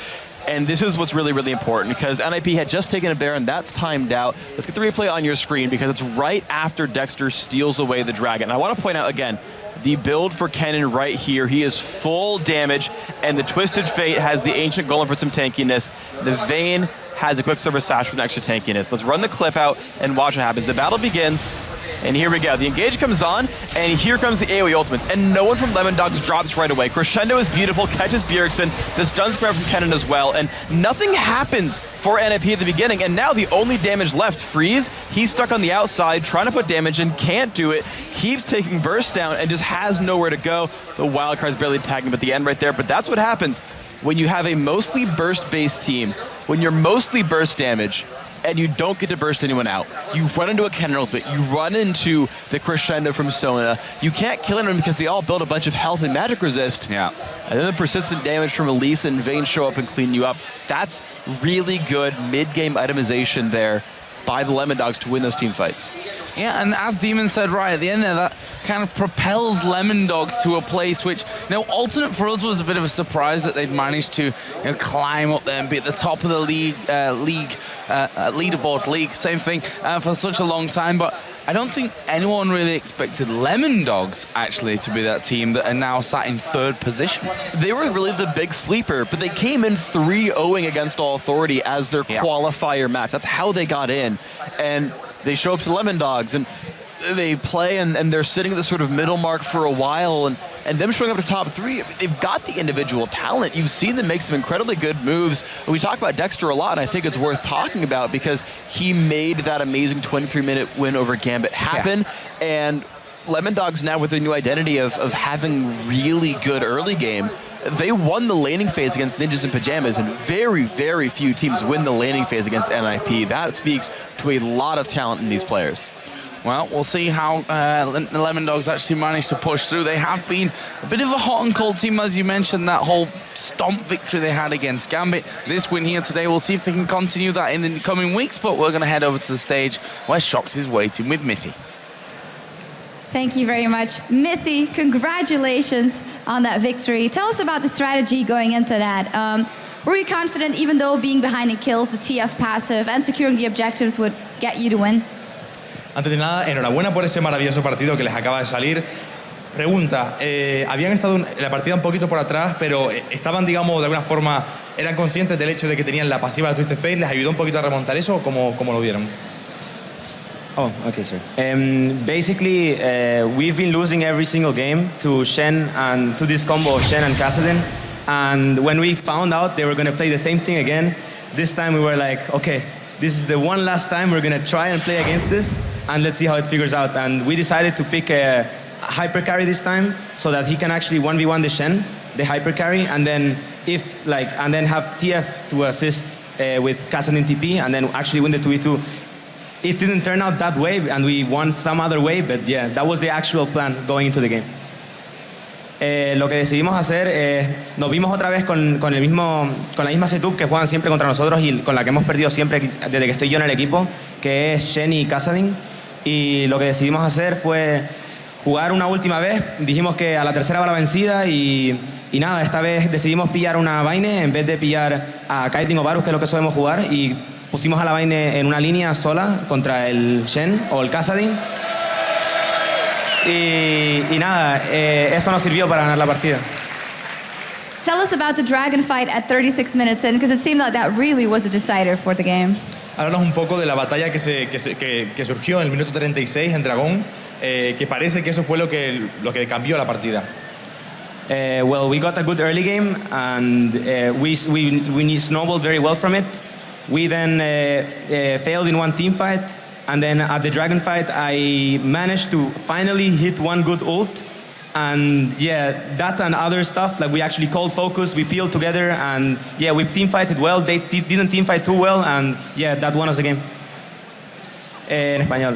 And this is what's really, really important because NIP had just taken a Baron. That's timed out. Let's get the replay on your screen because it's right after Dexter steals away the dragon. And I want to point out again, the build for Kennen right here, he is full damage, and the Twisted Fate has the Ancient Golem for some tankiness. The Vayne has a Quicksilver Sash for an extra tankiness. Let's run the clip out and watch what happens. The battle begins, and here we go. The engage comes on, and here comes the AoE ultimates, and no one from Lemondogs drops right away. Crescendo is beautiful, catches Bjergsen, the stuns come out from Kennen as well, and nothing happens for NIP at the beginning, and now the only damage left, Freeze, he's stuck on the outside, trying to put damage in, can't do it, keeps taking burst down, and just has nowhere to go. The wildcard's barely tagging him at the end right there, but that's what happens when you have a mostly burst-based team, when you're mostly burst damage, and you don't get to burst anyone out. You run into a Kennen ultimate, you run into the Crescendo from Sona, you can't kill anyone because they all build a bunch of health and magic resist. Yeah. And then the persistent damage from Elise and Vayne show up and clean you up. That's really good mid-game itemization there. by the Lemon Dogs to win those team fights. Yeah, and as Demon said right at the end there, that kind of propels Lemon Dogs to a place which, alternate for us was a bit of a surprise that they'd managed to climb up there and be at the top of the leaderboard league, same thing, for such a long time. But I don't think anyone really expected Lemon Dogs actually to be that team that are now sat in 3rd position. They were really the big sleeper, but they came in 3-0 against All Authority as their qualifier match. That's how they got in. And they show up to Lemon Dogs and they play and they're sitting at the sort of middle mark for a while, and them showing up to top 3, they've got the individual talent. You've seen them make some incredibly good moves. We talk about Dexter a lot, and I think it's worth talking about because he made that amazing 23-minute win over Gambit happen. And Lemon Dogs now with their new identity of having really good early game, they won the laning phase against Ninjas in Pajamas, and very, very few teams win the laning phase against NIP. That speaks to a lot of talent in these players. Well, we'll see how the Lemon Dogs actually manage to push through. They have been a bit of a hot and cold team, as you mentioned, that whole stomp victory they had against Gambit. This win here today, we'll see if they can continue that in the coming weeks, but we're going to head over to the stage where Shox is waiting with Mithy. Thank you very much. Mithy, congratulations on that victory. Tell us about the strategy going into that. Were you confident, even though being behind in kills, the TF passive, and securing the objectives would get you to win? Antes de nada, enhorabuena por ese maravilloso partido que les acaba de salir. Pregunta, habían estado en la partida un poquito por atrás, pero estaban, digamos, de alguna forma, ¿eran conscientes del hecho de que tenían la pasiva de Twisted Fate? ¿Les ayudó un poquito a remontar eso o cómo lo vieron? Oh, okay, sir. Basically, we've been losing every single game to Shen and to this combo of Shen and Kassadin. And when we found out they were going to play the same thing again, this time we were like, okay, this is the one last time we're going to try and play against this, and let's see how it figures out. And we decided to pick a hyper carry this time so that he can actually 1v1 the Shen, the hyper carry, and then and then have TF to assist with Kassadin TP, and then actually win the 2v2. It didn't turn out that way, and we won some other way, but yeah, that was the actual plan going into the game. Lo que decidimos hacer, nos vimos otra vez con la misma setup que juegan siempre contra nosotros y con la que hemos perdido siempre desde que estoy yo en el equipo, que es Shen y Kassadin. Y lo que decidimos hacer fue jugar una última vez. Dijimos que a la tercera va la vencida y nada, esta vez decidimos pillar una Vayne en vez de pillar a Caitlyn o Varus, que es lo que solemos jugar, y pusimos a la Vayne en una línea sola contra el Shen o el Kassadin. Y nada, eso nos sirvió para ganar la partida. Tell us about the Dragon fight at 36 minutes in, because it seemed like that really was a decider for the game. Háblanos un poco de la batalla que surgió en el minuto 36 en Dragón, que parece que eso fue lo que cambió la partida. Well, we got a good early game, and we snowballed very well from it. We then failed in one team fight, and then at the Dragon fight, I managed to finally hit one good ult. And yeah, that and other stuff, like we actually called focus, we peeled together, and yeah, we team fighted well. They didn't team fight too well, and yeah, that won us the game. En español.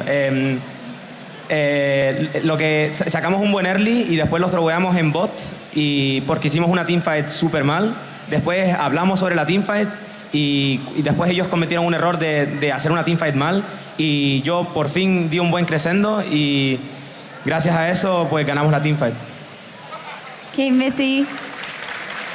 Lo que sacamos un buen early y después los troveamos en bot, y porque hicimos una team fight súper mal. Después hablamos sobre la team fight y después ellos cometieron un error de hacer una team fight mal, y yo por fin di un buen crescendo y gracias a eso pues ganamos la team fight. Okay, Mithy,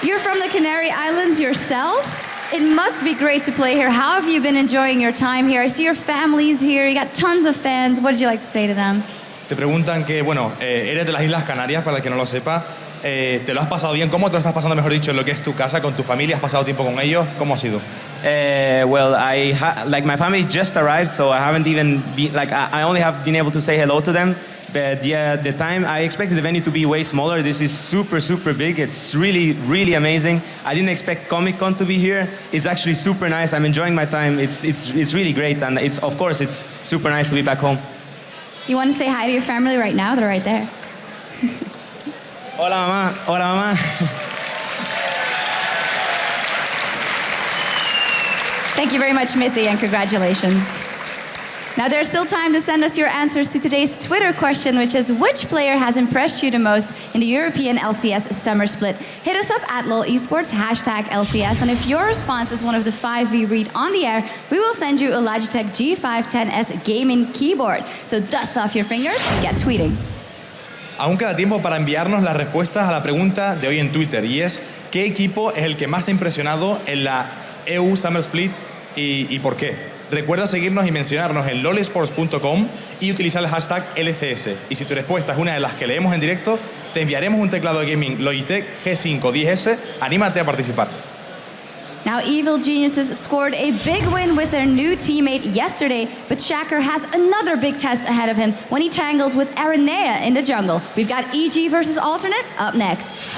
you're from the Canary Islands yourself. It must be great to play here. How have you been enjoying your time here? I see your family's here. You got tons of fans. What did you like to say to them? Te preguntan que, bueno, eres de las Islas Canarias, para el que no lo sepa. ¿Te lo has pasado bien? ¿Cómo te lo estás pasando, mejor dicho, en lo que es tu casa, con tu familia? ¿Has pasado tiempo con ellos? ¿Cómo ha sido? Well, my family just arrived, so I haven't even been, I only have been able to say hello to them. But yeah, the time, I expected the venue to be way smaller. This is super, super big. It's really, really amazing. I didn't expect Comic-Con to be here. It's actually super nice. I'm enjoying my time. It's really great, and of course, it's super nice to be back home. You want to say hi to your family right now? They're right there. Hola, mamá. Hola, mamá. Thank you very much, Mithy, and congratulations. Now there's still time to send us your answers to today's Twitter question, which is which player has impressed you the most in the European LCS Summer Split? Hit us up at LOL Esports, #LCS, and if your response is one of the 5 we read on the air, we will send you a Logitech G510S gaming keyboard. So dust off your fingers and get tweeting. Aún queda tiempo para enviarnos las respuestas a la pregunta de hoy en Twitter, y es ¿qué equipo es el que más te ha impresionado en la EU Summer Split y por qué? Recuerda seguirnos y mencionarnos en lolesports.com y utilizar el hashtag LCS. Y si tu respuesta es una de las que leemos en directo, te enviaremos un teclado de gaming Logitech G5 10S. Anímate a participar. Now, Evil Geniuses scored a big win with their new teammate yesterday, but Shaker has another big test ahead of him when he tangles with Aranea in the jungle. We've got EG versus Alternate up next.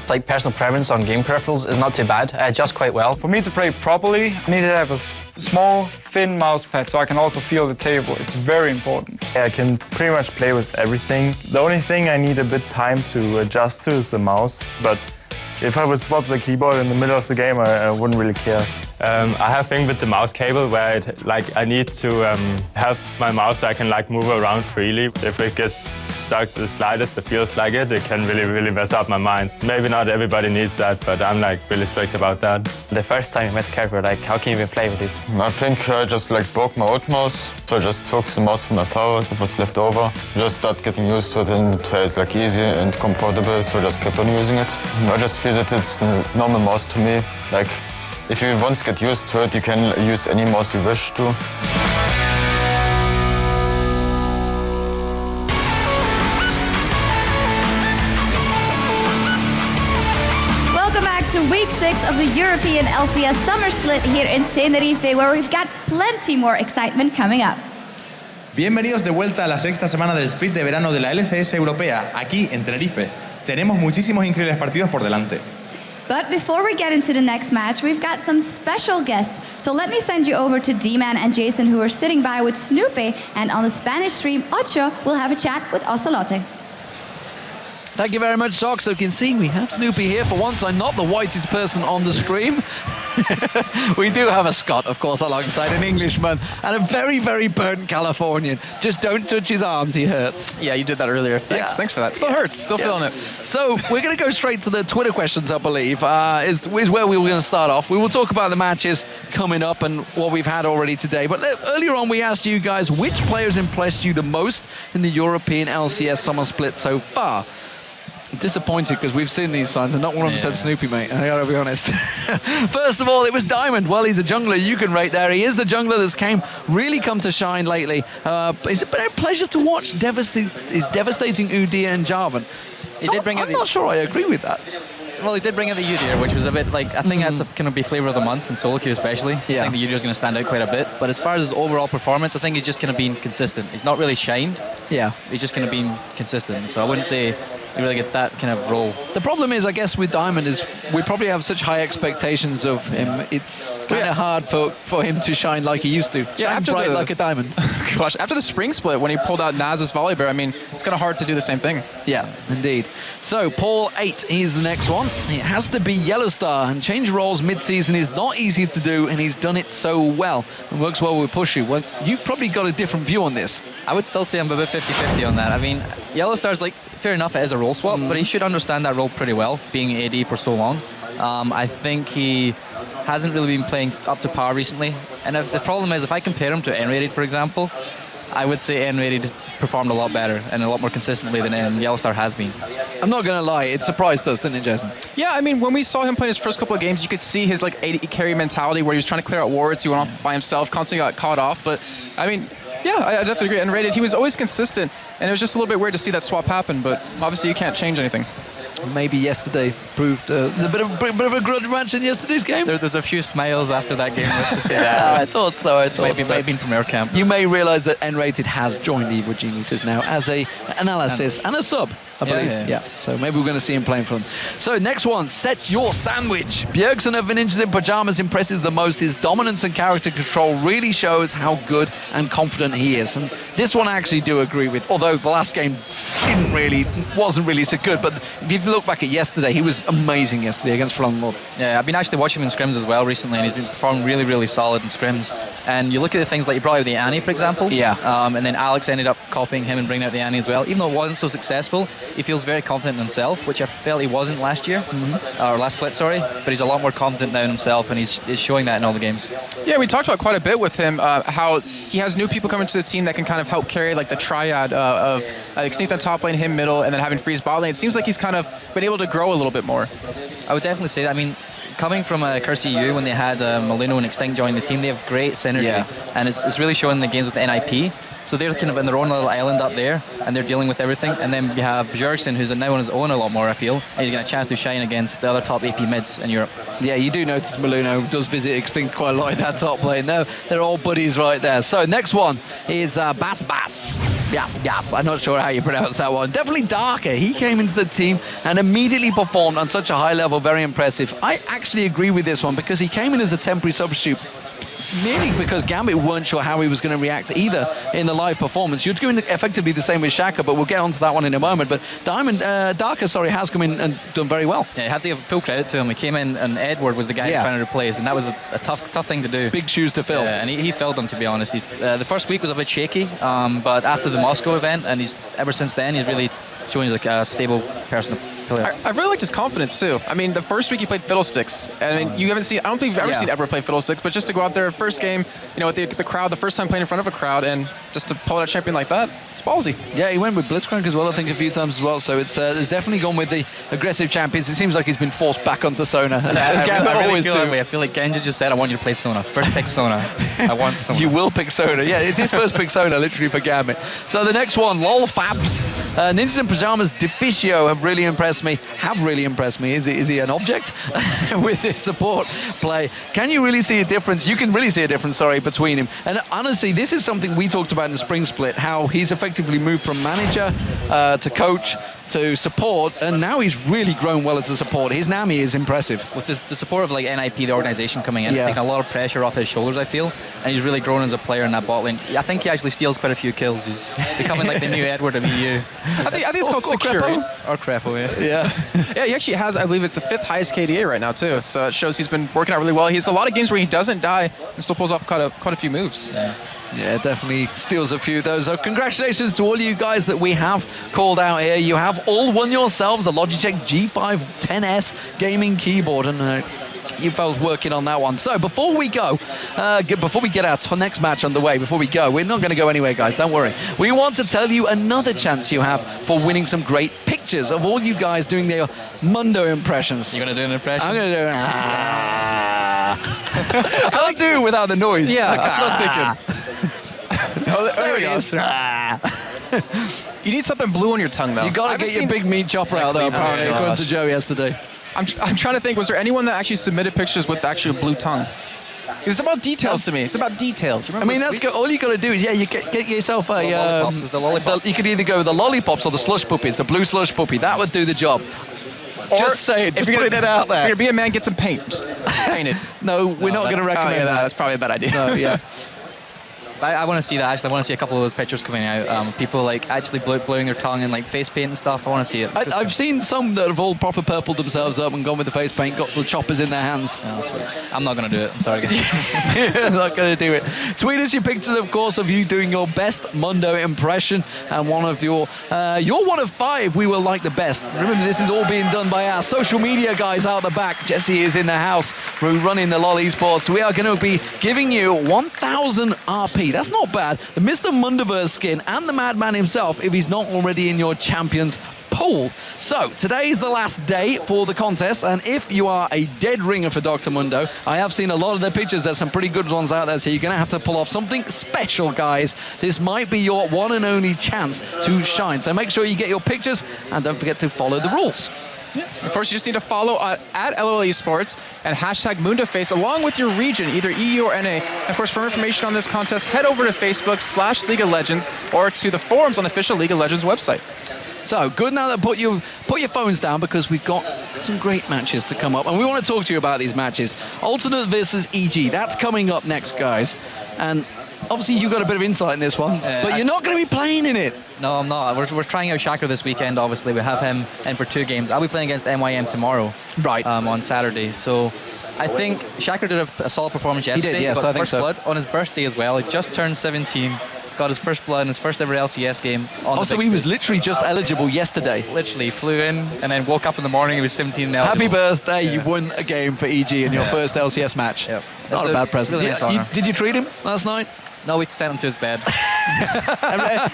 My personal preference on game peripherals is not too bad. I adjust quite well. For me to play properly, I need to have a small, thin mouse pad so I can also feel the table. It's very important. I can pretty much play with everything. The only thing I need a bit time to adjust to is the mouse. But if I would swap the keyboard in the middle of the game, I wouldn't really care. I have thing with the mouse cable where I need to have my mouse so I can move around freely. If it gets stuck the slightest, it feels like it can really mess up my mind. Maybe not everybody needs that, but I'm really strict about that. The first time I met the character, how can you even play with this? I think I just broke my old mouse, so I just took the mouse from my father that was left over. Just started getting used to it and it felt easy and comfortable, so I just kept on using it. I just feel that it's the normal mouse to me. If you once get used to it, you can use any mouse you wish to. Welcome back to week 6 of the European LCS Summer Split here in Tenerife, where we've got plenty more excitement coming up. Bienvenidos de vuelta a la sexta semana del split de verano de la LCS europea, aquí en Tenerife. Tenemos muchísimos increíbles partidos por delante. But before we get into the next match, we've got some special guests. So let me send you over to D-Man and Jason, who are sitting by with Snoopy, and on the Spanish stream, Ocho will have a chat with Ocelote. Thank you very much, Doc. So you can see we have Snoopy here. For once, I'm not the whitest person on the stream. We do have a Scot, of course, alongside an Englishman and a very, very burnt Californian. Just don't touch his arms, he hurts. Yeah, you did that earlier. Thanks for that. Still hurts, still feeling it. So we're going to go straight to the Twitter questions, I believe, is where we were going to start off. We will talk about the matches coming up and what we've had already today. But earlier on, we asked you guys which players impressed you the most in the European LCS Summer Split so far. I'm disappointed because we've seen these signs and not one of them said Snoopy, mate. I gotta be honest. First of all, it was Diamond. Well, he's a jungler. You can rate there. He is a jungler that's really come to shine lately. It's been a pleasure to watch his devastating Udyr and Jarvan. I'm not sure I agree with that. Well, he did bring in the Udyr, which was a bit I think that's going to be flavour of the month in solo queue especially. Yeah. I think the Udyr is going to stand out quite a bit. But as far as his overall performance, I think he's just going to be consistent. He's not really shined. Yeah. He's just going to be consistent. So I wouldn't say he really gets that kind of role. The problem is, I guess, with Diamond is we probably have such high expectations of him. It's kind of hard for him to shine like he used to. Shine bright like a diamond. Gosh, after the spring split, when he pulled out Naz's volley bear, I mean, it's kind of hard to do the same thing. Yeah, indeed. So, Paul 8, he's the next one. It has to be Yellow Star, and change roles mid-season is not easy to do, and he's done it so well. And works well with Pushu. Well, you've probably got a different view on this. I would still say I'm about 50-50 on that. I mean, Yellow Star's fair enough, it is a role swap, but he should understand that role pretty well, being AD for so long. I think he hasn't really been playing up to par recently. And the problem is, if I compare him to N-Rated, for example, I would say N-Rated performed a lot better and a lot more consistently than Yellow Star has been. I'm not going to lie, it surprised us, didn't it, Jason? Yeah, I mean, when we saw him play his first couple of games, you could see his AD carry mentality where he was trying to clear out wards, he went off by himself, constantly got caught off, but I mean, yeah, I definitely agree. And Rated, he was always consistent, and it was just a little bit weird to see that swap happen, but obviously you can't change anything. Maybe yesterday proved there's a bit of a grudge match in yesterday's game. There's a few smiles after that game, let's just say that. I thought so. Maybe might have been from Air Camp. You may realise that N-Rated has joined Evil Geniuses now as a analysis and a sub, I believe. Yeah. So maybe we're going to see him playing for them. So next one, Set Your Sandwich. Bjergsen of Ninjas in Pajamas impresses the most. His dominance and character control really shows how good and confident he is. And this one I actually do agree with, although the last game wasn't really so good. But if you look back at yesterday, he was amazing yesterday against Flanlord. Yeah, I've been actually watching him in scrims as well recently, and he's been performing really, really solid in scrims. And you look at the things like he brought out the Annie, for example. Yeah. And then Alex ended up copying him and bringing out the Annie as well. Even though it wasn't so successful, he feels very confident in himself, which I felt he wasn't last year, or last split, sorry. But he's a lot more confident now in himself, and he's showing that in all the games. Yeah, we talked about quite a bit with him, how he has new people coming to the team that can kind of help carry the triad of Extinct on top lane, him middle, and then having Freeze bot lane. It seems like he's kind of been able to grow a little bit more. I would definitely say that. I mean, coming from Curse EU, when they had Molino and Extinct join the team, they have great synergy, and it's really showing in the games with the NIP. So they're kind of in their own little island up there, and they're dealing with everything. And then you have Bjergsen, who's now on his own a lot more, I feel, and he's getting a chance to shine against the other top AP mids in Europe. Yeah, you do notice Molino does visit Extinct quite a lot in that top lane. They're all buddies right there. So next one is Bass. Yes, I'm not sure how you pronounce that one. Definitely Darker. He came into the team and immediately performed on such a high level, very impressive. I actually agree with this one because he came in as a temporary substitute nearly because Gambit weren't sure how he was going to react either in the live performance. You're doing effectively the same with Shaka, but we'll get onto that one in a moment. But Darker, has come in and done very well. Yeah, you have to give full credit to him. He came in and Edward was the guy trying to replace, and that was a tough thing to do. Big shoes to fill. Yeah, and he filled them, to be honest. The first week was a bit shaky, but after the Moscow event, and ever since then, he's really shown he's like a stable person to play. I really liked his confidence too. I mean, the first week he played Fiddlesticks, and you haven't seen. I don't think you've ever seen Edward play Fiddlesticks, but just to go out there first game, with the crowd, the first time playing in front of a crowd, and just to pull out a champion like that, it's ballsy. Yeah, he went with Blitzcrank as well, I think, a few times as well. So it's there's definitely gone with the aggressive champions. It seems like he's been forced back onto Sona. I really feel that way. I feel like Genja just said, "I want you to play Sona. First pick Sona. I want Sona." You will pick Sona. Yeah, it's his first pick Sona, literally, for Gambit. So the next one, LOL Fabs. Ninjas in Pajamas Deficio have really impressed me. Is he an object with this support play? Can you really see a difference? You can really see a difference, between him. And honestly, this is something we talked about in the spring split, how he's effectively moved from manager to coach to support, and now he's really grown well as a support. His Nami is impressive. With the support of NIP, the organization coming in, it's taken a lot of pressure off his shoulders, I feel, and he's really grown as a player in that bot lane. I think he actually steals quite a few kills. He's becoming like the new Edward of EU. I think it's called secure. Or Crepo, yeah. Yeah, he actually has, I believe it's the 5th highest KDA right now too, so it shows he's been working out really well. He has a lot of games where he doesn't die and still pulls off quite a few moves. Yeah, definitely steals a few of those. So congratulations to all you guys that we have called out here. You have all won yourselves the Logitech G5 10S gaming keyboard, and you fellas working on that one. So before we go, before we get our next match underway, we're not going to go anywhere, guys, don't worry. We want to tell you another chance you have for winning some great pictures of all you guys doing their Mundo impressions. You're going to do an impression? I'm going to do I can't do it without the noise. Yeah, that's what I was thinking. There he goes. You need something blue on your tongue, though. You got to get your big meat chopper out, though, apparently, according to Joe yesterday. I'm trying to think, was there anyone that actually submitted pictures with actually a blue tongue? It's about details to me. It's about details. I mean, that's good. All you got to do is, you get yourself a... lollipops. The lollipops. You could either go with the lollipops or the slush puppies, a blue slush puppy. That would do the job. Or just saying, just putting it out there. If you're going to be a man, get some paint. Just paint it. No, we're not going to recommend that. That's probably a bad idea. No, yeah. I want to see that, actually. I want to see a couple of those pictures coming out. People actually blowing their tongue and face paint and stuff. I want to see it. I've seen some that have all proper purpled themselves up and gone with the face paint, got the choppers in their hands. Oh, sweet. I'm not going to do it. I'm sorry, guys. I'm not going to do it. Tweet us your pictures, of course, of you doing your best Mundo impression, and one of you're one of 5 we will like the best. Remember, this is all being done by our social media guys out the back. Jesse is in the house. We're running the LOL Esports. We are going to be giving you 1,000 RP. That's not bad. The Mr. Mundoverse skin and the Madman himself, if he's not already in your champions pool. So today is the last day for the contest, and if you are a dead ringer for Dr. Mundo, I have seen a lot of their pictures. There's some pretty good ones out there, so you're going to have to pull off something special, guys. This might be your one and only chance to shine. So make sure you get your pictures, and don't forget to follow the rules. Of course, you just need to follow at LOL Esports and hashtag MundoFace along with your region, either EU or NA. And of course, for information on this contest, head over to Facebook/League of Legends or to the forums on the official League of Legends website. So good now that put your phones down, because we've got some great matches to come up, and we want to talk to you about these matches. Alternate versus EG, that's coming up next, guys. And obviously you've got a bit of insight in this one, but you're not going to be playing in it. No, I'm not. We're trying out Shaka this weekend, obviously. We have him in for 2 games. I'll be playing against MYM tomorrow. Right. On Saturday. So I think Shaka did a solid performance yesterday. He did, yes, I think so. First blood on his birthday as well. He just turned 17. Got his first blood in his first ever LCS game. So he was literally just eligible yesterday. Literally flew in and then woke up in the morning. He was 17 and eligible. Happy birthday! You won a game for EG in your first LCS match. Yep. Not a bad present. Really nice did you treat him last night? No, we sent him to his bed.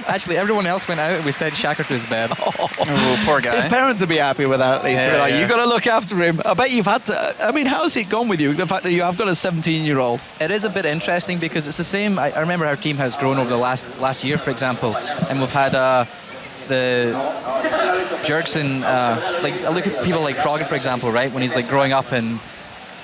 Actually, everyone else went out and we sent Shaka to his bed. Oh, poor guy. His parents would be happy with that, at least. Yeah, You got to look after him. I bet you've had to... I mean, how's it gone with you, the fact that you have got a 17-year-old? It is a bit interesting because it's the same... I remember our team has grown over the last year, for example, and we've had... the jerks and I look at people like Krogan, for example, right, when he's growing up and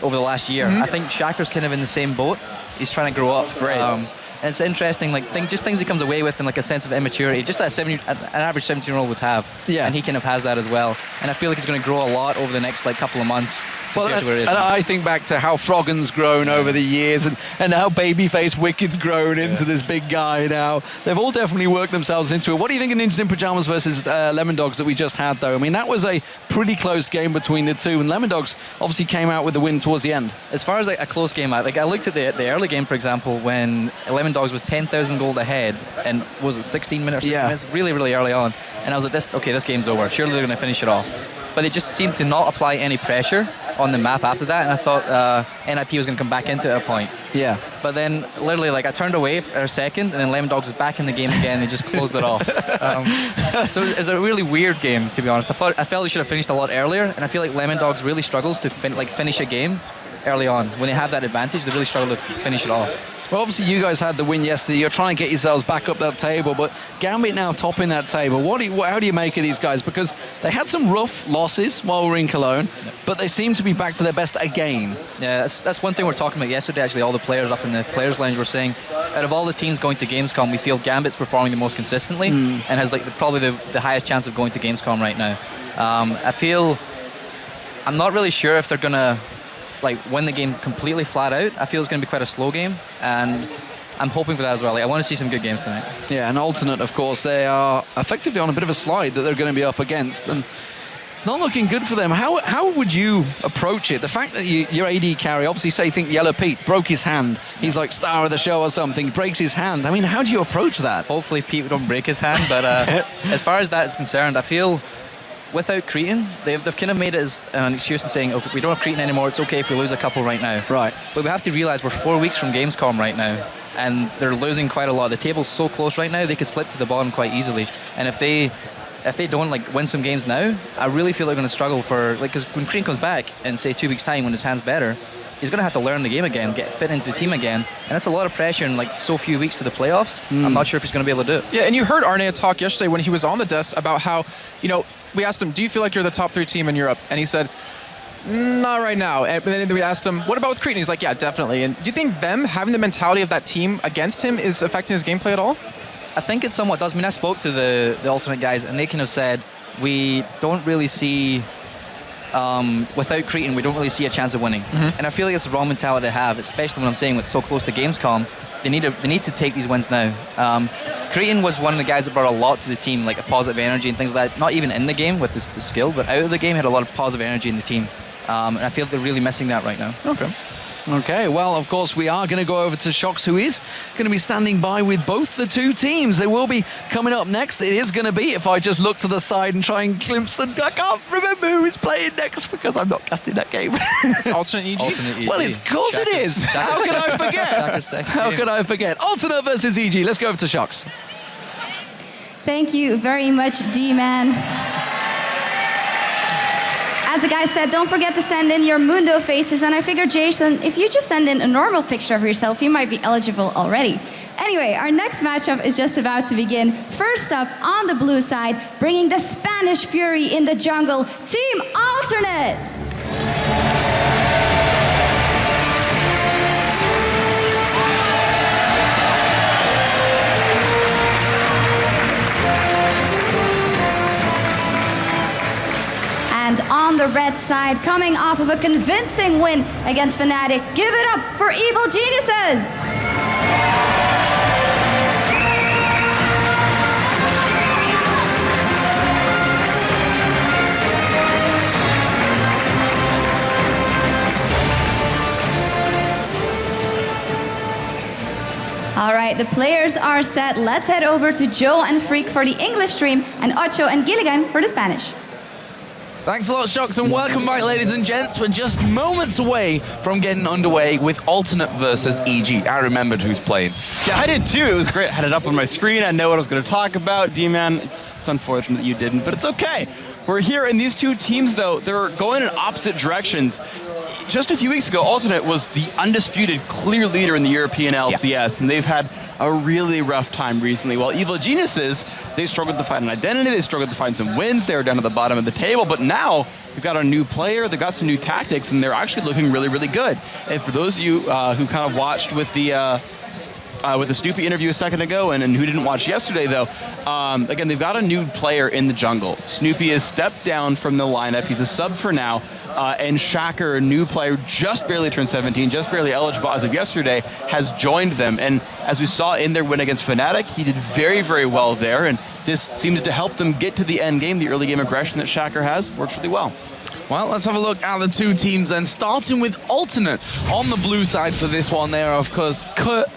over the last year. I think Shaka's kind of in the same boat. He's trying to grow up. Right. And it's interesting, just things he comes away with, and a sense of immaturity, just that an average 17-year-old would have. Yeah. And he kind of has that as well. And I feel like he's going to grow a lot over the next couple of months. Well, compared to where it is and now. I think back to how Froggen's grown over the years and how babyface Wicked's grown into this big guy now. They've all definitely worked themselves into it. What do you think of Ninjas in Pajamas versus Lemon Dogs that we just had, though? I mean, that was a pretty close game between the two, and Lemon Dogs obviously came out with the win towards the end. As far as like a close game, I looked at the early game, for example, when Lemon Dogs was 10,000 gold ahead, and was it 16 minutes? Yeah. Minutes, really, really early on, and I was like, this game's over. Surely they're going to finish it off. But they just seemed to not apply any pressure on the map after that, and I thought NIP was going to come back into it at a point. Yeah. But then, literally, like I turned away for a second, and then Lemon Dogs was back in the game again. They just closed it off. So it's a really weird game, to be honest. I felt they should have finished a lot earlier, and I feel like Lemon Dogs really struggles to finish a game early on. When they have that advantage, they really struggle to finish it off. Well, obviously you guys had the win yesterday. You're trying to get yourselves back up that table, but Gambit now topping that table. How do you make of these guys? Because they had some rough losses while we were in Cologne, but they seem to be back to their best again. Yeah, that's one thing we were talking about yesterday. Actually, all the players up in the players' lounge were saying, out of all the teams going to Gamescom, we feel Gambit's performing the most consistently and has like probably the highest chance of going to Gamescom right now. I'm not really sure if they're gonna win the game completely flat out. I feel it's going to be quite a slow game, and I'm hoping for that as well. I want to see some good games tonight. Yeah, and Alternate, of course, they are effectively on a bit of a slide that they're going to be up against, and it's not looking good for them. How would you approach it? The fact that your AD carry, obviously, say, think Yellow Pete broke his hand. He's like star of the show or something, breaks his hand. I mean, how do you approach that? Hopefully Pete don't break his hand, but as far as that is concerned, I feel without Cretan, they've kind of made it as an excuse to saying, okay, we don't have Cretan anymore, it's okay if we lose a couple right now. Right. But we have to realise we're 4 weeks from Gamescom right now, and they're losing quite a lot. The table's so close right now, they could slip to the bottom quite easily. And if they don't win some games now, I really feel they're going to struggle because when Cretan comes back in, say, 2 weeks' time when his hand's better, he's going to have to learn the game again, get fit into the team again, and that's a lot of pressure in so few weeks to the playoffs. I'm not sure if he's going to be able to do it. Yeah, and you heard Arne talk yesterday when he was on the desk about how, we asked him, do you feel like you're the top 3 team in Europe? And he said, not right now. And then we asked him, what about with Cretan? He's like, yeah, definitely. And do you think them having the mentality of that team against him is affecting his gameplay at all? I think it somewhat does. I mean, I spoke to the Alternate guys, and they kind of said, we don't really see, without Cretan, we don't really see a chance of winning. And I feel like it's the wrong mentality to have, especially when I'm saying it's so close to Gamescom. They need to take these wins now. Cretan was one of the guys that brought a lot to the team, like a positive energy and things like that. Not even in the game with the skill, but out of the game, had a lot of positive energy in the team. And I feel they're really missing that right now. Okay, well, of course, we are going to go over to Shox, who is going to be standing by with both the two teams. They will be coming up next. It is going to be, if I just look to the side and try and glimpse, and I can't remember who is playing next because I'm not casting that game. Alternate EG? Alternate EG. Well, of course it is. How can I forget? How can I forget? Alternate versus EG. Let's go over to Shox. Thank you very much, D-Man. As the guy said, don't forget to send in your Mundo faces, and I figured, Jason, if you just send in a normal picture of yourself, you might be eligible already. Anyway, our next matchup is just about to begin. First up, on the blue side, bringing the Spanish Fury in the jungle, Team Alternate! And on the red side, coming off of a convincing win against Fnatic, give it up for Evil Geniuses! All right, the players are set. Let's head over to Joe and Freak for the English stream and Ocho and Gilligan for the Spanish. Thanks a lot, Shox, and welcome back, ladies and gents. We're just moments away from getting underway with Alternate versus EG. I remembered who's playing. Yeah, I did too. It was great. I had it up on my screen. I know what I was going to talk about. D-Man, it's unfortunate that you didn't, but it's okay. We're here, and these two teams, though, they're going in opposite directions. Just a few weeks ago, Alternate was the undisputed clear leader in the European LCS, and they've had a really rough time recently. While Evil Geniuses, they struggled to find an identity, they struggled to find some wins, they were down at the bottom of the table, but now they've got a new player, they've got some new tactics, and they're actually looking really, really good. And for those of you who kind of watched with the with the Snoopy interview a second ago, and who didn't watch yesterday, though, again, they've got a new player in the jungle. Snoopy has stepped down from the lineup. He's a sub for now. And Shacker, a new player, just barely turned 17, just barely eligible as of yesterday, has joined them. And as we saw in their win against Fnatic, he did very, very well there. And this seems to help them get to the end game. The early game aggression that Shacker has works really well. Well, let's have a look at the two teams then, starting with Alternate on the blue side for this one there. Of course, Kerp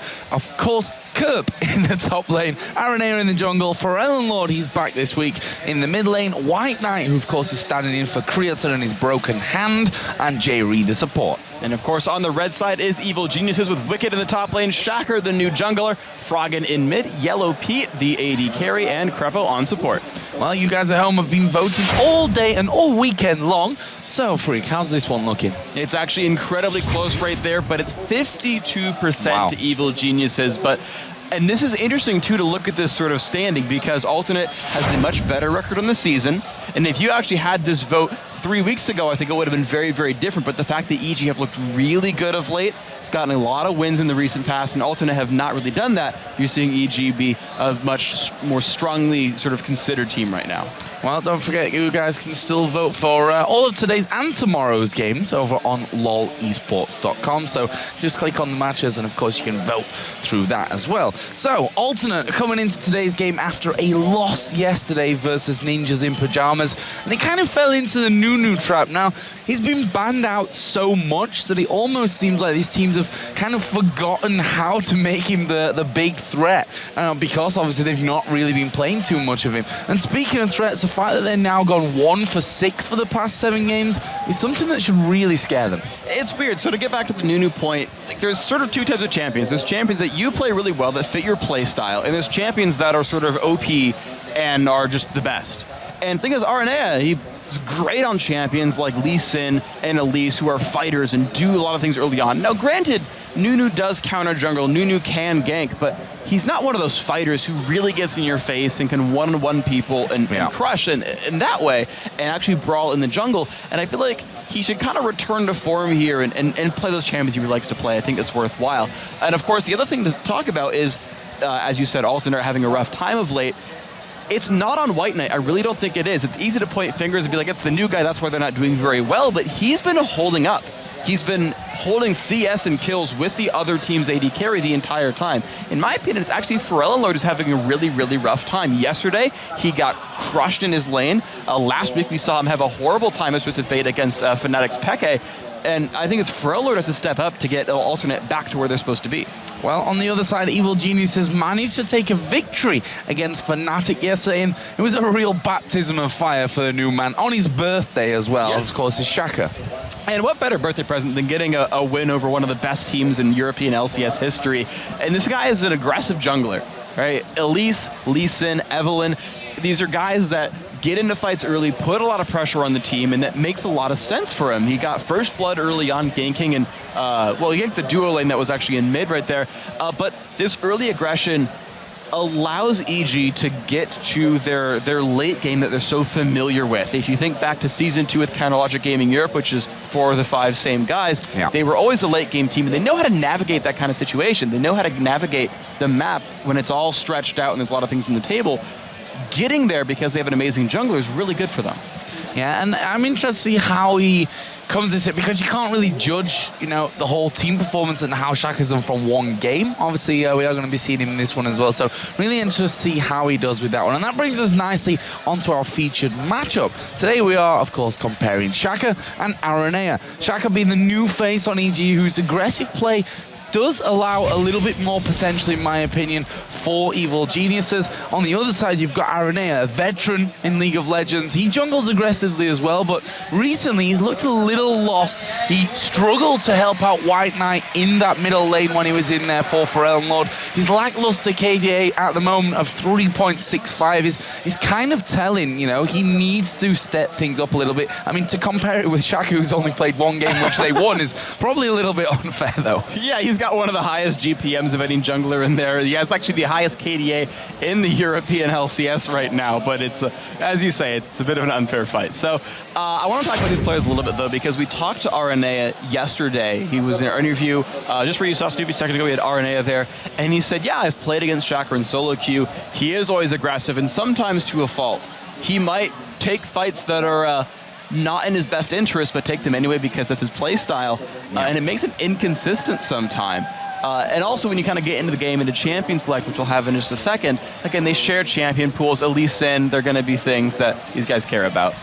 in the top lane, Aranea in the jungle, Pharrell Lord, he's back this week in the mid lane, White Knight, who of course is standing in for Creator and his broken hand, and Jay Reed the support. And of course on the red side is Evil Geniuses with Wicked in the top lane, Shacker the new jungler, Froggen in mid, Yellow Pete the AD carry, and Crepo on support. Well, you guys at home have been voting all day and all weekend long. So, Freak, how's this one looking? It's actually incredibly close right there, but it's 52% to Evil Geniuses. And this is interesting, too, to look at this sort of standing, because Alternate has a much better record on the season. And if you actually had this vote 3 weeks ago, I think it would have been very, very different. But the fact that EG have looked really good of late, it's gotten a lot of wins in the recent past, and Alternate have not really done that, you're seeing EG be a much more strongly sort of considered team right now. Well, don't forget, you guys can still vote for all of today's and tomorrow's games over on lolesports.com. So just click on the matches, and of course you can vote through that as well. So, Alternate coming into today's game after a loss yesterday versus Ninjas in Pajamas, and he kind of fell into the Nunu trap. Now, he's been banned out so much that it almost seems like these teams have kind of forgotten how to make him the big threat, because obviously they've not really been playing too much of him. And speaking of threats, the fact that they're now gone 1 for 6 for the past 7 games is something that should really scare them. It's weird. So to get back to the Nunu point, like, there's sort of two types of champions. There's champions that you play really well, that fit your play style, and there's champions that are sort of OP and are just the best. And the thing is, Aranea, he's great on champions like Lee Sin and Elise, who are fighters and do a lot of things early on. Now, granted, Nunu does counter jungle, Nunu can gank, but he's not one of those fighters who really gets in your face and can one-on-one people and crush in that way and actually brawl in the jungle. And I feel like he should kind of return to form here and play those champions he likes to play. I think it's worthwhile. And of course, the other thing to talk about is, as you said, Alternate having a rough time of late. It's not on White Knight. I really don't think it is. It's easy to point fingers and be like, it's the new guy, that's why they're not doing very well, but he's been holding up. He's been holding CS and kills with the other team's AD carry the entire time. In my opinion, it's actually Pharrell Lord who's having a really, really rough time. Yesterday, he got crushed in his lane. Last week, we saw him have a horrible time as Twisted Fate against Fnatic's Peke. And I think it's Pharrell Lord has to step up to get Alternate back to where they're supposed to be. Well, on the other side, Evil Genius has managed to take a victory against Fnatic yesterday, and it was a real baptism of fire for the new man on his birthday as well. Of course, is Shacker. And what better birthday present than getting a win over one of the best teams in European LCS history? And this guy is an aggressive jungler, right? Elise, Lee Sin, Evelyn, these are guys that get into fights early, put a lot of pressure on the team, and that makes a lot of sense for him. He got first blood early on ganking, and well, he ganked the duo lane that was actually in mid right there. But this early aggression allows EG to get to their late game that they're so familiar with. If you think back to Season 2 with Counterlogic Gaming Europe, which is 4 of the 5 same guys, they were always a late game team, and they know how to navigate that kind of situation. They know how to navigate the map when it's all stretched out and there's a lot of things on the table. Getting there because they have an amazing jungler is really good for them. Yeah, and I'm interested to see how he comes into it, because you can't really judge, the whole team performance and how Shaka's done from one game. Obviously, we are going to be seeing him in this one as well, so really interested to see how he does with that one. And that brings us nicely onto our featured matchup. Today we are, of course, comparing Shaka and Aranea. Shaka being the new face on EG, whose aggressive play does allow a little bit more potential, in my opinion, for Evil Geniuses. On the other side, you've got Aranea, a veteran in League of Legends. He jungles aggressively as well, but recently he's looked a little lost. He struggled to help out White Knight in that middle lane when he was in there for Pharrell Lord. His lackluster KDA at the moment of 3.65 is kind of telling, he needs to step things up a little bit. I mean, to compare it with Shaka, who's only played one game, which they won, is probably a little bit unfair, though. Yeah, he's got one of the highest GPMs of any jungler in there. Yeah, it's actually the highest KDA in the European LCS right now, but it's, as you say, it's a bit of an unfair fight. So I want to talk about these players a little bit, though, because we talked to Aranea yesterday. He was in our interview, just where you saw Snoopy a second ago, we had Aranea there, and he said, yeah, I've played against Shocker in solo queue. He is always aggressive, and sometimes to a fault. He might take fights that are not in his best interest, but take them anyway because that's his play style, and it makes him inconsistent sometime. And also when you kind of get into the game, into champion select, which we'll have in just a second, again, they share champion pools, Elise Sin, they're going to be things that these guys care about.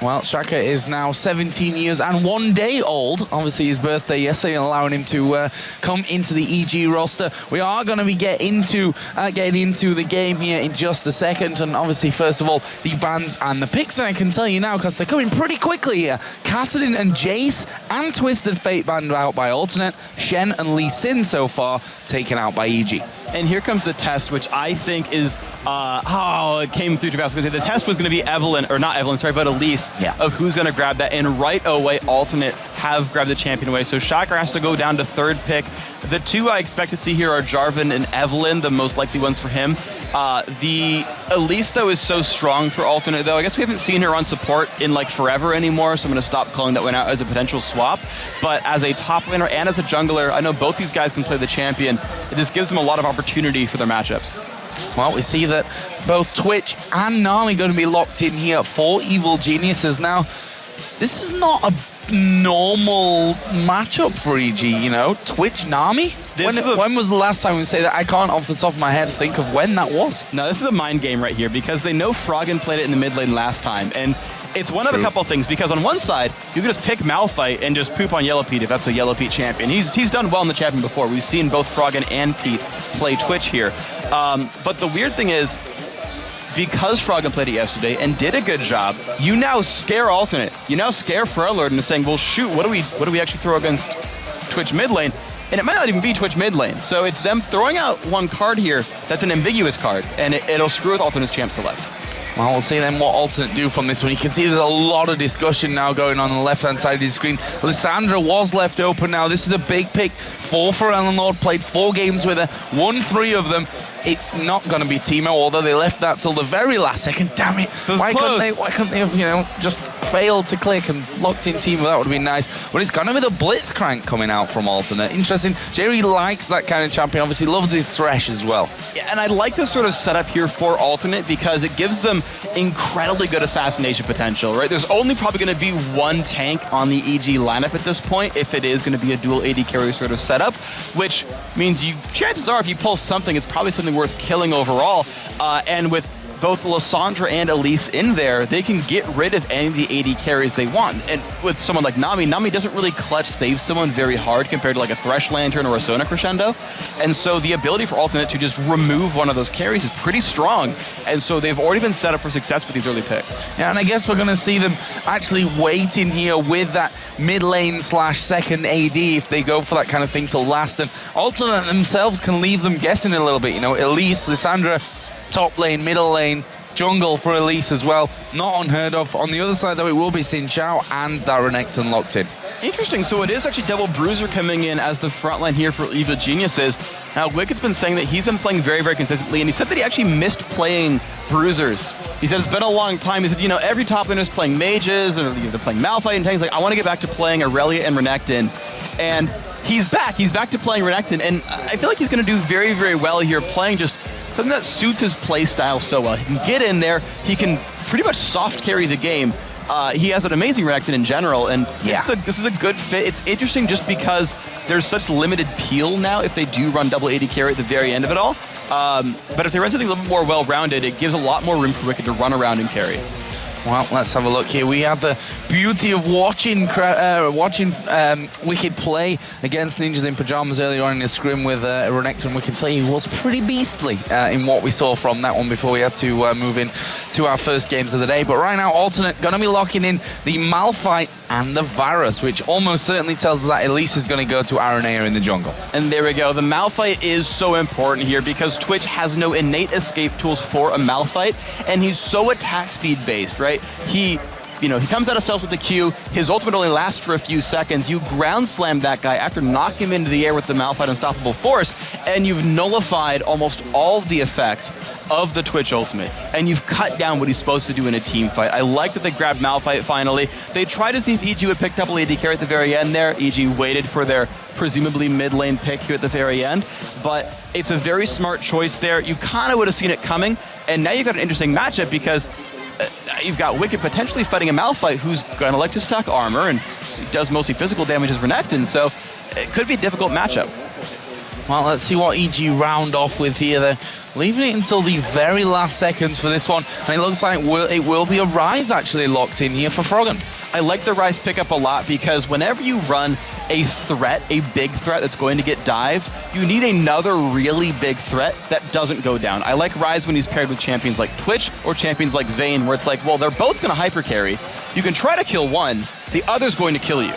Well, Shaka is now 17 years and 1 day old. Obviously, his birthday yesterday, allowing him to come into the EG roster. We are going to be getting into the game here in just a second. And obviously, first of all, the bans and the picks. And I can tell you now, because they're coming pretty quickly here. Kassadin and Jace and Twisted Fate banned out by Alternate. Shen and Lee Sin so far taken out by EG. And here comes the test, which I think is, it came through to me. The test was going to be Evelyn, or not Evelyn, sorry, but Elise, of who's going to grab that. And right away, Alternate have grabbed the champion away. So Shocker has to go down to third pick. The two I expect to see here are Jarvan and Evelyn, the most likely ones for him. The Elise, though, is so strong for Alternate, though. I guess we haven't seen her on support in, like, forever anymore, so I'm going to stop calling that one out as a potential swap. But as a top laner and as a jungler, I know both these guys can play the champion. It just gives them a lot of opportunity for their matchups. Well, we see that both Twitch and Nami going to be locked in here for Evil Geniuses. Now, this is not a normal matchup for EG, you know? Twitch, Nami? When was the last time we say that? I can't off the top of my head think of when that was. No, this is a mind game right here because they know Froggen played it in the mid lane last time. And it's one of a couple things, because on one side, you can just pick Malphite and just poop on Yellow Pete if that's a Yellow Pete champion. He's done well in the champion before. We've seen both Froggen and Pete play Twitch here. But the weird thing is, because Froggen played it yesterday and did a good job, you now scare Alternate. You now scare Feralord into saying, well, shoot, what do we actually throw against Twitch mid lane? And it might not even be Twitch mid lane. So it's them throwing out one card here that's an ambiguous card, and it'll screw with Alternate's champ select. Well, we'll see then what Alternate do from this one. You can see there's a lot of discussion now going on the left-hand side of the screen. Lissandra was left open now. This is a big pick for Ferelord. Played 4 games with her, won 3 of them. It's not going to be Teemo, although they left that till the very last second. Damn it! Why couldn't they have, just failed to click and locked in Teemo? That would have been nice. But it's going to be the Blitzcrank coming out from Alternate. Interesting. Jerry likes that kind of champion. Obviously loves his Thresh as well. Yeah, and I like this sort of setup here for Alternate because it gives them incredibly good assassination potential, right? There's only probably going to be one tank on the EG lineup at this point if it is going to be a dual AD carry sort of setup, which means chances are if you pull something, it's probably something worth killing overall. And with both Lissandra and Elise in there, they can get rid of any of the AD carries they want. And with someone like Nami doesn't really clutch save someone very hard compared to like a Thresh Lantern or a Sona Crescendo. And so the ability for Alternate to just remove one of those carries is pretty strong. And so they've already been set up for success with these early picks. Yeah, and I guess we're going to see them actually waiting here with that mid lane / second AD if they go for that kind of thing to last. And Alternate themselves can leave them guessing a little bit. You know, Elise, Lissandra, top lane, middle lane, jungle for Elise as well. Not unheard of. On the other side, though, it will be Xin Chao and that Renekton locked in. Interesting. So it is actually Double Bruiser coming in as the front line here for Evil Geniuses. Now, Wicked's been saying that he's been playing very, very consistently, and he said that he actually missed playing Bruisers. He said it's been a long time. He said, every top laner is playing mages, or they're playing Malphite and things. Like, I want to get back to playing Aurelia and Renekton. And he's back. He's back to playing Renekton, and I feel like he's going to do very, very well here, playing just something that suits his play style so well. He can get in there. He can pretty much soft carry the game. He has an amazing Renekton in general, and this is a good fit. It's interesting just because there's such limited peel now if they do run double AD carry at the very end of it all. But if they run something a little bit more well-rounded, it gives a lot more room for Wicked to run around and carry. Well, let's have a look here. We have the beauty of watching Wicked play against Ninjas in Pajamas earlier on in the scrim with Renekton. We can tell you he was pretty beastly in what we saw from that one before we had to move in to our first games of the day. But right now, Alternate going to be locking in the Malphite and the Varus, which almost certainly tells us that Elise is going to go to Aranea in the jungle. And there we go. The Malphite is so important here because Twitch has no innate escape tools for a Malphite, and he's so attack speed based, right? He you know, he comes out of stealth with the Q, his ultimate only lasts for a few seconds, you ground slam that guy after knocking him into the air with the Malphite Unstoppable Force, and you've nullified almost all the effect of the Twitch ultimate, and you've cut down what he's supposed to do in a team fight. I like that they grabbed Malphite finally. They tried to see if EG would pick double AD carry at the very end there. EG waited for their presumably mid lane pick here at the very end, but it's a very smart choice there. You kind of would have seen it coming, and now you've got an interesting matchup because you've got Wicked potentially fighting a Malphite who's gonna like to stack armor and does mostly physical damage as Renekton, so it could be a difficult matchup. Well, let's see what EG round off with here. They're leaving it until the very last seconds for this one, and it looks like it will be a Ryze actually locked in here for Froggen. I like the Ryze pickup a lot because whenever you run a threat, a big threat that's going to get dived, you need another really big threat that doesn't go down. I like Ryze when he's paired with champions like Twitch or champions like Vayne, where it's like, well, they're both going to hyper carry. You can try to kill one, the other's going to kill you.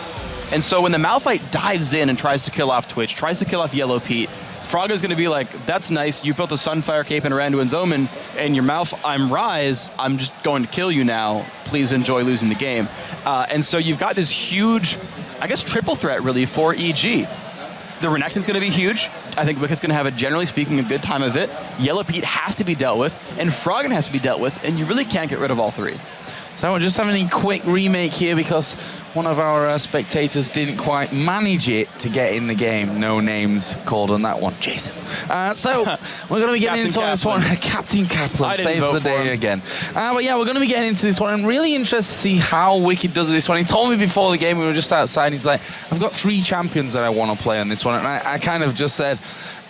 And so when the Malphite dives in and tries to kill off Twitch, tries to kill off Yellow Pete, Froggen's going to be like, that's nice, you built a Sunfire Cape and a Randuin's Omen, and your I'm Ryze, I'm just going to kill you now, please enjoy losing the game. And so you've got this huge, I guess, triple threat really for EG. The Renekton's going to be huge. I think Wicked's going to have, generally speaking, a good time of it. Yellow Pete has to be dealt with, and Froggen has to be dealt with, and you really can't get rid of all three. So we're just having a quick remake here because one of our spectators didn't quite manage it to get in the game. No names called on that one. Jason. So we're going to be getting into this one. Captain Kaplan saves the day again. But yeah, we're going to be getting into this one. I'm really interested to see how Wicked does this one. He told me before the game, we were just outside, he's like, I've got 3 champions that I want to play on this one. And I kind of just said,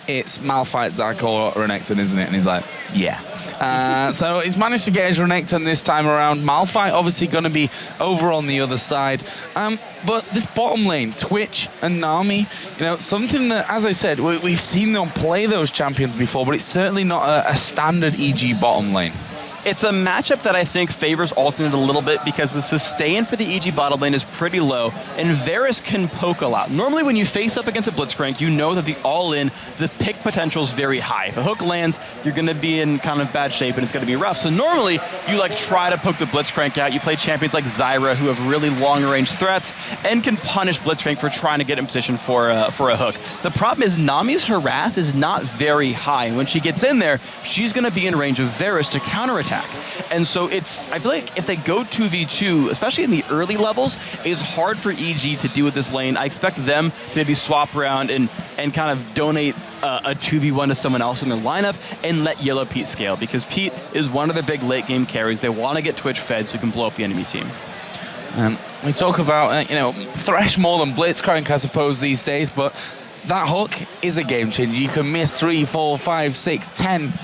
it's Malphite, Zac, or Renekton, isn't it? And he's like, yeah. So he's managed to get his Renekton this time around. Malphite obviously going to be over on the other side. But this bottom lane, Twitch and Nami, you know, something that, as I said, we've seen them play those champions before, but it's certainly not a standard EG bottom lane. It's a matchup that I think favors Alternate a little bit because the sustain for the EG bottom lane is pretty low, and Varus can poke a lot. Normally when you face up against a Blitzcrank, you know that the all-in, the pick potential is very high. If a hook lands, you're going to be in kind of bad shape and it's going to be rough. So normally you like try to poke the Blitzcrank out. You play champions like Zyra who have really long-range threats and can punish Blitzcrank for trying to get in position for a hook. The problem is Nami's harass is not very high. When she gets in there, she's going to be in range of Varus to counterattack. And so I feel like if they go 2v2, especially in the early levels, it's hard for EG to deal with this lane. I expect them to maybe swap around and kind of donate a 2v1 to someone else in their lineup and let Yellow Pete scale, because Pete is one of their big late game carries. They want to get Twitch fed so you can blow up the enemy team. We talk about, you know, Thresh more than Blitzcrank, I suppose, these days, but that hook is a game changer. You can miss 3, 4, 5, 6, 10,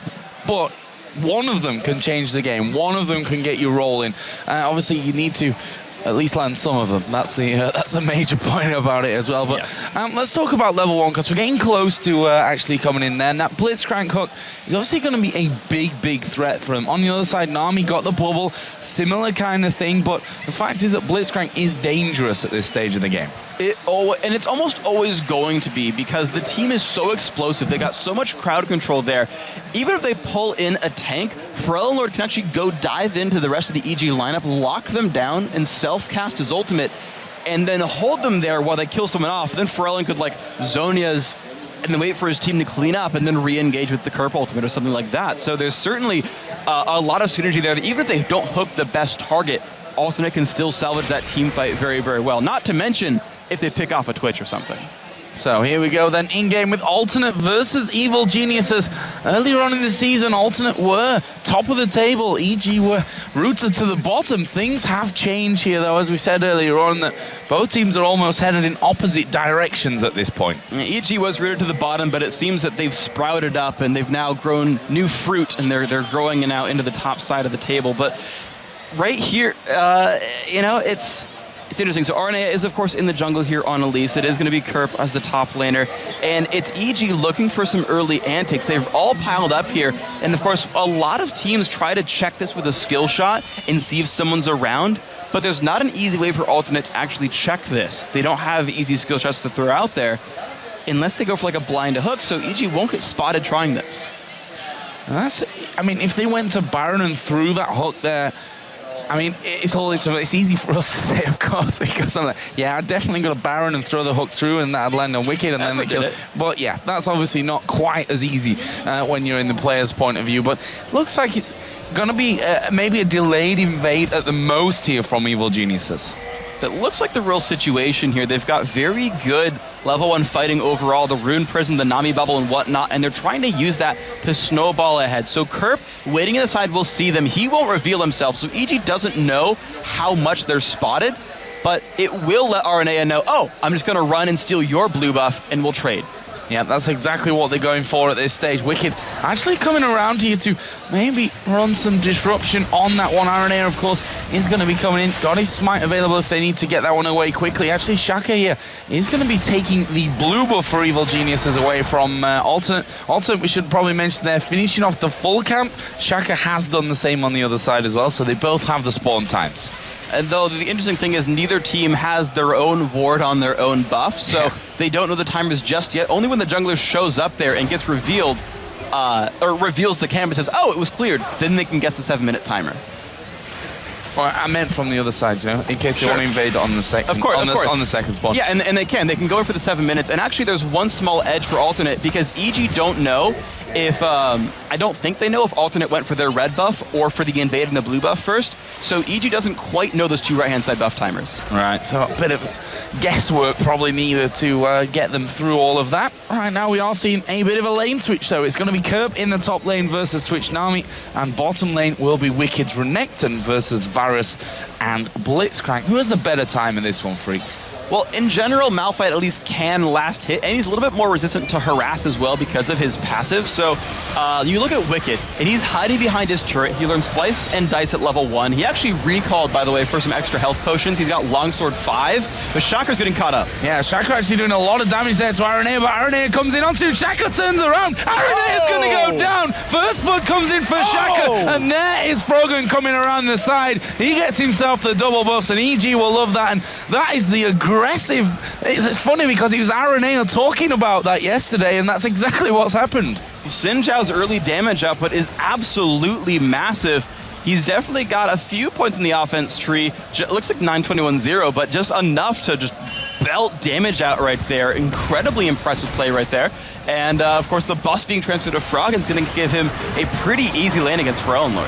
but one of them can change the game. One of them can get you rolling. Obviously, you need to at least land some of them. That's the major point about it as well. But yes. Let's talk about level 1, because we're getting close to actually coming in there. And that Blitzcrank hook is obviously going to be a big threat for him. On the other side, Nami got the bubble, similar kind of thing. But the fact is that Blitzcrank is dangerous at this stage of the game. And it's almost always going to be, because the team is so explosive. They got so much crowd control there. Even if they pull in a tank, Pharrell Lord can actually go dive into the rest of the EG lineup, lock them down, and self-cast his ultimate, and then hold them there while they kill someone off. Then Pharrell could like Zhonya's and then wait for his team to clean up and then re-engage with the Kerp ultimate or something like that. So there's certainly a lot of synergy there that even if they don't hook the best target, Alternate can still salvage that team fight very well. Not to mention if they pick off a Twitch or something. So here we go then, in-game with Alternate versus Evil Geniuses. Earlier on in the season, Alternate were top of the table. EG were rooted to the bottom. Things have changed here, though, as we said earlier on, that both teams are almost headed in opposite directions at this point. EG was rooted to the bottom, but it seems that they've sprouted up and they've now grown new fruit, and they're growing now into the top side of the table. But right here, you know, it's interesting. So RNA is, of course, in the jungle here on Elise. It is going to be Kerp as the top laner. And it's EG looking for some early antics. They've all piled up here. And, of course, a lot of teams try to check this with a skill shot and see if someone's around. But there's not an easy way for Alternate to actually check this. They don't have easy skill shots to throw out there unless they go for like a blind hook. So EG won't get spotted trying this. I mean, if they went to Baron and threw that hook there, I mean, it's easy for us to say, of course, because I'm like, yeah, I definitely got a Baron and throw the hook through, and that'd land on Wicked, and then they kill it. But yeah, that's obviously not quite as easy when you're in the player's point of view. But looks like it's gonna be maybe a delayed invade at the most here from Evil Geniuses. That looks like the real situation here. They've got very good level 1 fighting overall, the Rune Prison, the Nami Bubble and whatnot, and they're trying to use that to snowball ahead. So Kerp, waiting in the side, will see them. He won't reveal himself, so EG doesn't know how much they're spotted, but it will let RNA know, oh, I'm just gonna run and steal your blue buff and we'll trade. Yeah, that's exactly what they're going for at this stage. Wicked actually coming around here to maybe run some disruption on that one. RNA, of course, is going to be coming in. Got his smite available if they need to get that one away quickly. Actually, Shaka here is going to be taking the blue buff for Evil Geniuses away from Alternate. Alternate, we should probably mention, they're finishing off the full camp. Shaka has done the same on the other side as well, so they both have the spawn times. And though the interesting thing is neither team has their own ward on their own buff, so they don't know the timers just yet. Only when the jungler shows up there and gets revealed, or reveals the camp and says, oh, it was cleared, then they can guess the 7-minute timer. Or I meant from the other side, you know, in case they want to invade on the second, on the second spot. Yeah, and they can go in for the 7 minutes. And actually, there's one small edge for Alternate because EG don't know if I don't think they know if Alternate went for their red buff or for the invade and the blue buff first. So EG doesn't quite know those two right-hand side buff timers. Right, so a bit of guesswork probably needed to get them through all of that. All right, now we are seeing a bit of a lane switch, so it's going to be Kerp in the top lane versus Twitch Nami, and bottom lane will be Wicked's Renekton versus Varus and Blitzcrank. Who has the better time in this one, Freak? Well, in general, Malphite at least can last hit, and he's a little bit more resistant to harass as well because of his passive. So you look at Wicked, and he's hiding behind his turret. He learned Slice and Dice at level 1. He actually recalled, by the way, for some extra health potions. He's got Longsword 5, but Shakra's getting caught up. Yeah, Shaka actually doing a lot of damage there to RNA, but RNA comes in onto Shaka, turns around. RNA is going to go down. First blood comes in for Shaka, and there is Frogan coming around the side. He gets himself the double buffs, and EG will love that, and that is the aggressive. It's funny because it was RNA talking about that yesterday, and that's exactly what's happened. Xin Zhao's early damage output is absolutely massive. He's definitely got a few points in the offense tree. It looks like 921-0, but just enough to just belt damage out right there. Incredibly impressive play right there. And of course, the bus being transferred to Frog is going to give him a pretty easy lane against Pharrell Lord.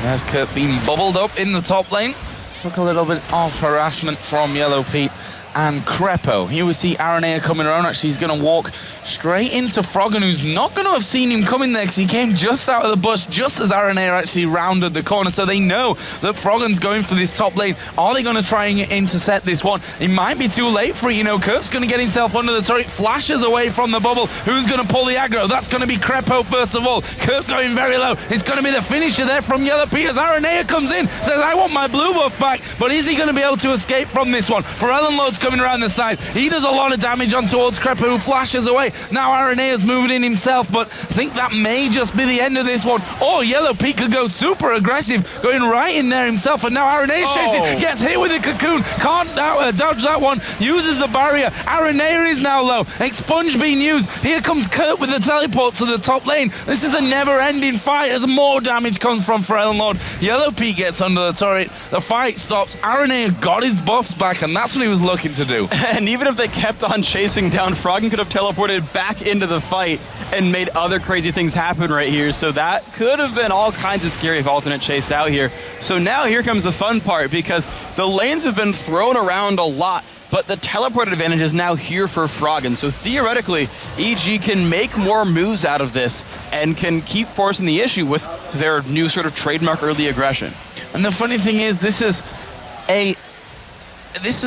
Has Kurt been bubbled up in the top lane. Took a little bit of harassment from Yellow Pete and Crepo. Here we see Aranea coming around. Actually, he's going to walk straight into Froggen, who's not going to have seen him coming there because he came just out of the bush just as Aranea actually rounded the corner. So they know that Froggen's going for this top lane. Are they going to try and intercept this one? It might be too late for it. You know, Kerp's going to get himself under the turret, flashes away from the bubble. Who's going to pull the aggro? That's going to be Crepo first of all. Kerp going very low. It's going to be the finisher there from Yellow Pete as Aranea comes in, says, I want my blue buff back. But is he going to be able to escape from this one? Pharrell Lord's coming around the side. He does a lot of damage on towards Crepo, who flashes away. Now Arenea's moving in himself, but I think that may just be the end of this one. Or Yellow Pete could go super aggressive, going right in there himself, and now Arenea's chasing, gets hit with the cocoon, can't dodge that one, uses the barrier. Aranea is now low. Expunge being used. Here comes Kurt with the teleport to the top lane. This is a never-ending fight as more damage comes from Pharrell Lord. Yellow Pete gets under the turret. The fight stops. Aranea got his buffs back, and that's what he was looking to do. And even if they kept on chasing down, Froggen could have teleported back into the fight and made other crazy things happen right here. So that could have been all kinds of scary if Alternate chased out here. So now here comes the fun part, because the lanes have been thrown around a lot, but the teleport advantage is now here for Froggen. So theoretically, EG can make more moves out of this and can keep forcing the issue with their new sort of trademark early aggression. And the funny thing is, this is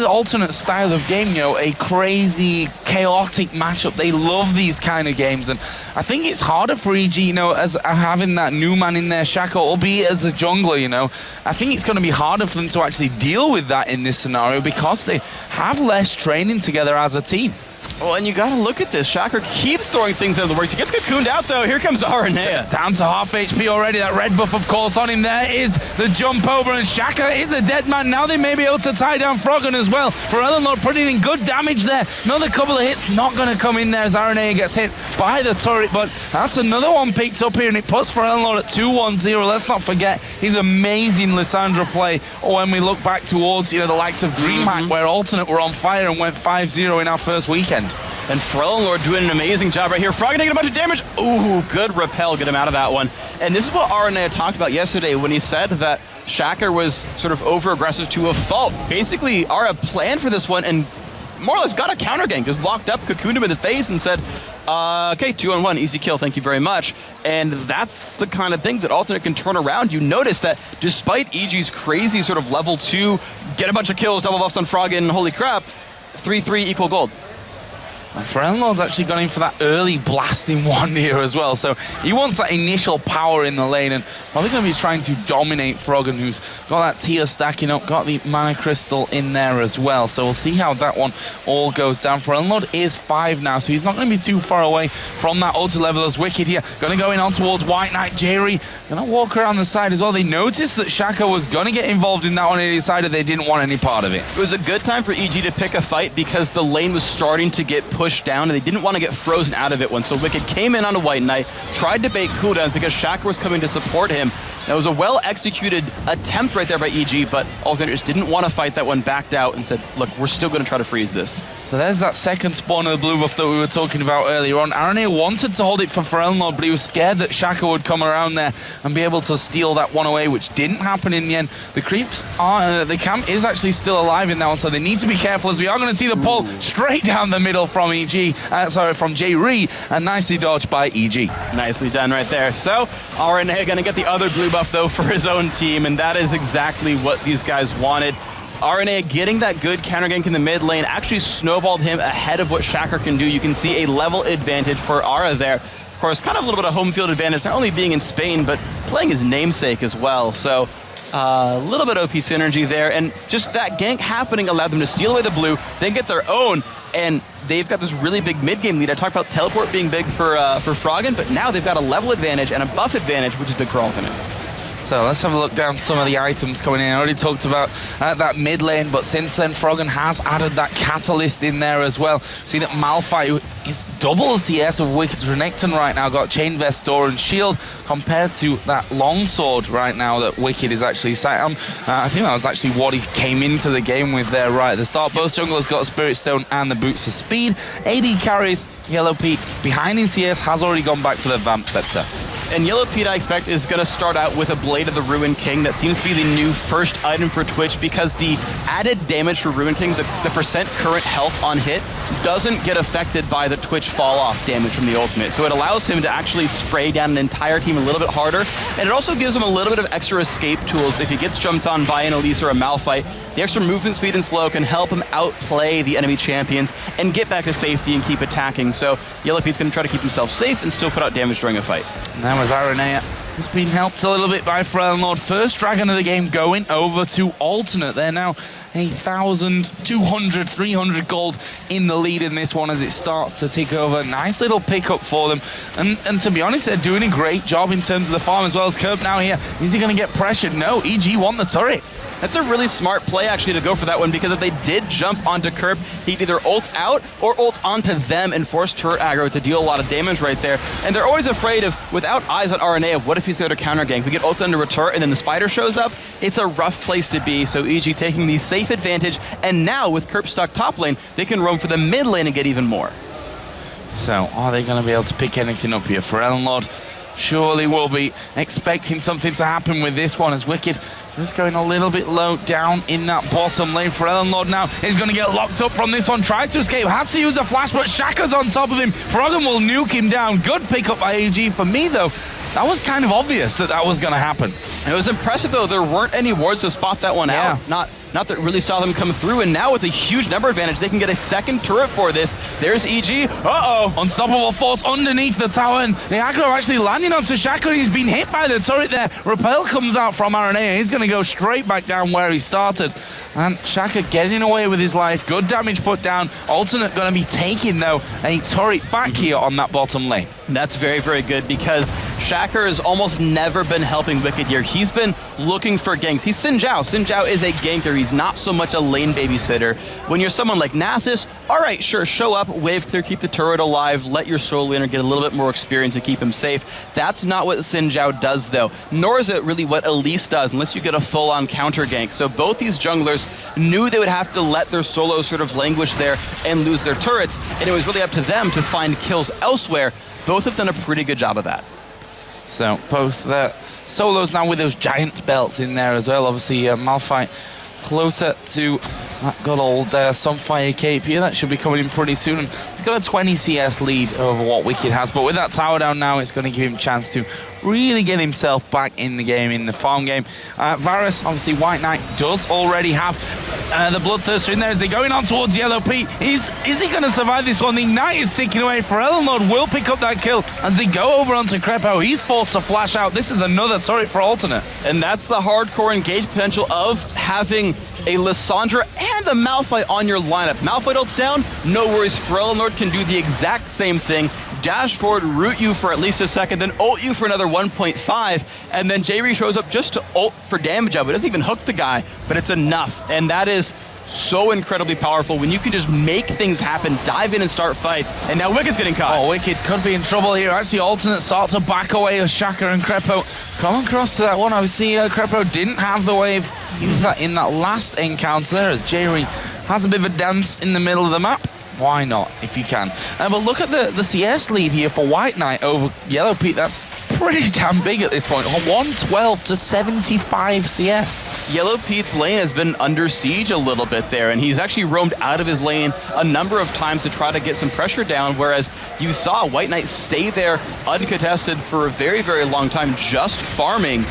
Alternate style of game, you know, a crazy, chaotic matchup. They love these kind of games, and I think it's harder for EG, you know, as having that new man in there, Shaka, albeit as a jungler, you know. I think it's going to be harder for them to actually deal with that in this scenario because they have less training together as a team. Oh, and you got to look at this. Shaker keeps throwing things out of the works. He gets cocooned out, though. Here comes Aranea. Down to half HP already. That red buff, of course, on him. There is the jump over, and Shaker is a dead man. Now they may be able to tie down Froggen as well. For Eleanor putting in good damage there. Another couple of hits not going to come in there as Aranea gets hit by the turret, but that's another one picked up here, and it puts for Eleanor at 2-1-0. Let's not forget his amazing Lissandra play, or when we look back towards, the likes of DreamHack, where Alternate were on fire and went 5-0 in our first weekend. And Frellenlord doing an amazing job right here. Froggen taking a bunch of damage. Ooh, good repel, get him out of that one. And this is what Aranea talked about yesterday when he said that Shaker was sort of over-aggressive to a fault. Basically, Ara planned for this one and more or less got a counter gank. Just walked up, cocooned him in the face and said, okay, 2-on-1, easy kill, thank you very much. And that's the kind of things that Alternate can turn around. You notice that despite EG's crazy sort of level 2, get a bunch of kills, double buffs on Froggen, holy crap, 3-3 equal gold. Frellenlord's actually gone in for that early blasting one here as well, so he wants that initial power in the lane and probably going to be trying to dominate Froggen, who's got that tier stacking up, got the mana crystal in there as well, so we'll see how that one all goes down. Frellenlord is 5 now, so he's not going to be too far away from that ulti level as Wicked here. Going to go in on towards White Knight. Jerry going to walk around the side as well. They noticed that Shaka was going to get involved in that one and they decided they didn't want any part of it. It was a good time for EG to pick a fight because the lane was starting to get pushed down and they didn't want to get frozen out of it when. So Wicked came in on a White Knight, tried to bait cooldowns because Shaker was coming to support him. That was a well-executed attempt right there by EG, but Alternate just didn't want to fight that one, backed out and said, look, we're still going to try to freeze this. So there's that second spawn of the blue buff that we were talking about earlier on. Aranea wanted to hold it for Frellenlord, but he was scared that Shaka would come around there and be able to steal that one away, which didn't happen in the end. The creeps are, the camp is actually still alive in that one, so they need to be careful as we are going to see the pull straight down the middle from from J-Ree, and nicely dodged by EG. Nicely done right there. So Aranea going to get the other blue buff though for his own team, and that is exactly what these guys wanted. Aranea getting that good counter gank in the mid lane actually snowballed him ahead of what Shaker can do. You can see a level advantage for Ara there. Of course, kind of a little bit of home field advantage, not only being in Spain, but playing his namesake as well. So a little bit OP synergy there, and just that gank happening allowed them to steal away the blue, then get their own, and they've got this really big mid-game lead. I talked about teleport being big for Froggen, but now they've got a level advantage and a buff advantage, which is big for Alternate. So let's have a look down some of the items coming in. I already talked about that mid lane, but since then Froggen has added that catalyst in there as well. See that Malphite is double CS of Wicked's Renekton right now, got Chain Vest, Door and Shield, compared to that longsword right now that Wicked is actually sat on. I think that was actually what he came into the game with there right at the start. Both junglers got a Spirit Stone and the Boots of Speed. AD carries Yellow Pete behind in CS, has already gone back for the Vamp Scepter. And Yellow Pete, I expect, is going to start out with a Blade of the Ruined King. That seems to be the new first item for Twitch because the added damage for Ruined King, the percent current health on hit, doesn't get affected by the Twitch fall-off damage from the ultimate. So it allows him to actually spray down an entire team a little bit harder, and it also gives him a little bit of extra escape tools. If he gets jumped on by an Elise or a Malphite, the extra movement speed and slow can help him outplay the enemy champions and get back to safety and keep attacking. So Yellow Pete's going to try to keep himself safe and still put out damage during a fight. And that was Aranea. He's been helped a little bit by Frellenlord. First dragon of the game going over to Alternate. They're now 1,200, 300 gold in the lead in this one as it starts to tick over. Nice little pickup for them. And to be honest, they're doing a great job in terms of the farm as well as Curb now here. Is he going to get pressured? No, EG won the turret. That's a really smart play, actually, to go for that one, because if they did jump onto Curb, he'd either ult out or ult onto them and force turret aggro to deal a lot of damage right there. And they're always afraid of, without eyes on Aranea, of what if he's got a counter gank? We get ult into a turret and then the spider shows up. It's a rough place to be, so EG taking the safe advantage, and now with Curb stuck top lane, they can roam for the mid lane and get even more. So are they going to be able to pick anything up here? Frellenlord surely will be expecting something to happen with this one as Wicked just going a little bit low down in that bottom lane. Frellenlord now is going to get locked up from this one, tries to escape, has to use a flash, but Shaka's on top of him. Froggen will nuke him down. Good pickup by AG. For me though, that was kind of obvious that was going to happen. It was impressive though, there weren't any wards to spot that one out. not that really saw them come through, and now with a huge number advantage, they can get a second turret for this. There's EG. Uh-oh. Unstoppable force underneath the tower, and the aggro actually landing onto Shaka. He's been hit by the turret there. Repel comes out from RNA. He's going to go straight back down where he started. And Shaka getting away with his life. Good damage put down. Alternate going to be taking, though, a turret back here on that bottom lane. That's very, very good because Shaka has almost never been helping Wicked here. He's been looking for ganks. He's Xin Zhao. Xin Zhao is a ganker. He's not so much a lane babysitter. When you're someone like Nasus, all right, sure, show up, wave clear, keep the turret alive, let your solo laner get a little bit more experience and keep him safe. That's not what Xin Zhao does, though. Nor is it really what Elise does, unless you get a full-on counter gank. So both these junglers knew they would have to let their solos sort of languish there and lose their turrets, and it was really up to them to find kills elsewhere. Both have done a pretty good job of that. So both the solos now with those giant belts in there as well. Obviously, Malphite closer to that good old Sunfire cape here. That should be coming in pretty soon. And he's got a 20 CS lead over what Wicked has. But with that tower down now, it's going to give him a chance to really get himself back in the game, in the farm game. Varus, obviously White Knight does already have the Bloodthirster in there. Is he going on towards Yellow Pete? Is he going to survive this one? The Ignite is ticking away. Forellenlord will pick up that kill as they go over onto Crepo. He's forced to flash out. This is another turret for Alternate. And that's the hardcore engage potential of having a Lissandra and a Malphite on your lineup. Malphite ults down, no worries. Forellenlord can do the exact same thing. Dash forward, root you for at least a second, then ult you for another 1.5, and then J-Re shows up just to ult for damage up. It doesn't even hook the guy, but it's enough. And that is so incredibly powerful when you can just make things happen, dive in and start fights. And now Wicked's getting caught. Oh, Wicked could be in trouble here. Actually, Alternate start to back away as Shaka and Crepo come across to that one. Obviously, Crepo didn't have the wave. He was in that last encounter there as J-Re has a bit of a dance in the middle of the map. Why not, if you can? But look at the CS lead here for White Knight over Yellow Pete. That's pretty damn big at this point. 112 to 75 CS. Yellow Pete's lane has been under siege a little bit there, and he's actually roamed out of his lane a number of times to try to get some pressure down, whereas you saw White Knight stay there uncontested for a very, very long time, just farming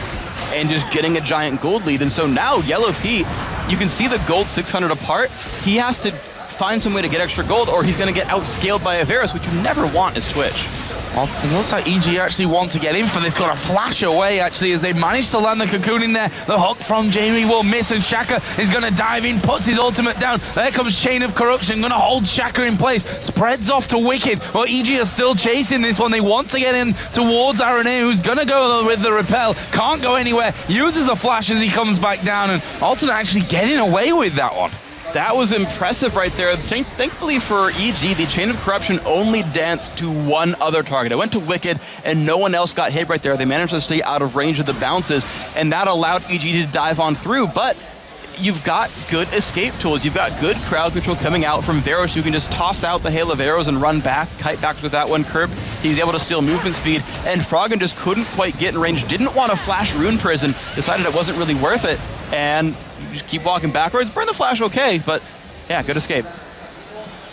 and just getting a giant gold lead. And so now Yellow Pete, you can see the gold 600 apart. He has to find some way to get extra gold, or he's going to get outscaled by a Varus, which you never want as Twitch. Well, it looks like EG actually want to get in for this. Got to flash away, actually, as they manage to land the cocoon in there. The hook from Jamie will miss, and Shaka is going to dive in, puts his ultimate down. There comes Chain of Corruption, going to hold Shaka in place. Spreads off to Wicked. Well, EG are still chasing this one. They want to get in towards RNA, who's going to go with the repel. Can't go anywhere. Uses the flash as he comes back down, and Alternate actually getting away with that one. That was impressive right there. Thankfully for EG, the Chain of Corruption only danced to one other target. It went to Wicked, and no one else got hit right there. They managed to stay out of range of the bounces, and that allowed EG to dive on through. But you've got good escape tools. You've got good crowd control coming out from Varus. You can just toss out the hail of arrows and run back. Kite back with that one curb. He's able to steal movement speed, and Froggen just couldn't quite get in range. Didn't want to flash Rune Prison. Decided it wasn't really worth it, and you just keep walking backwards. Burn the flash okay, but yeah, good escape.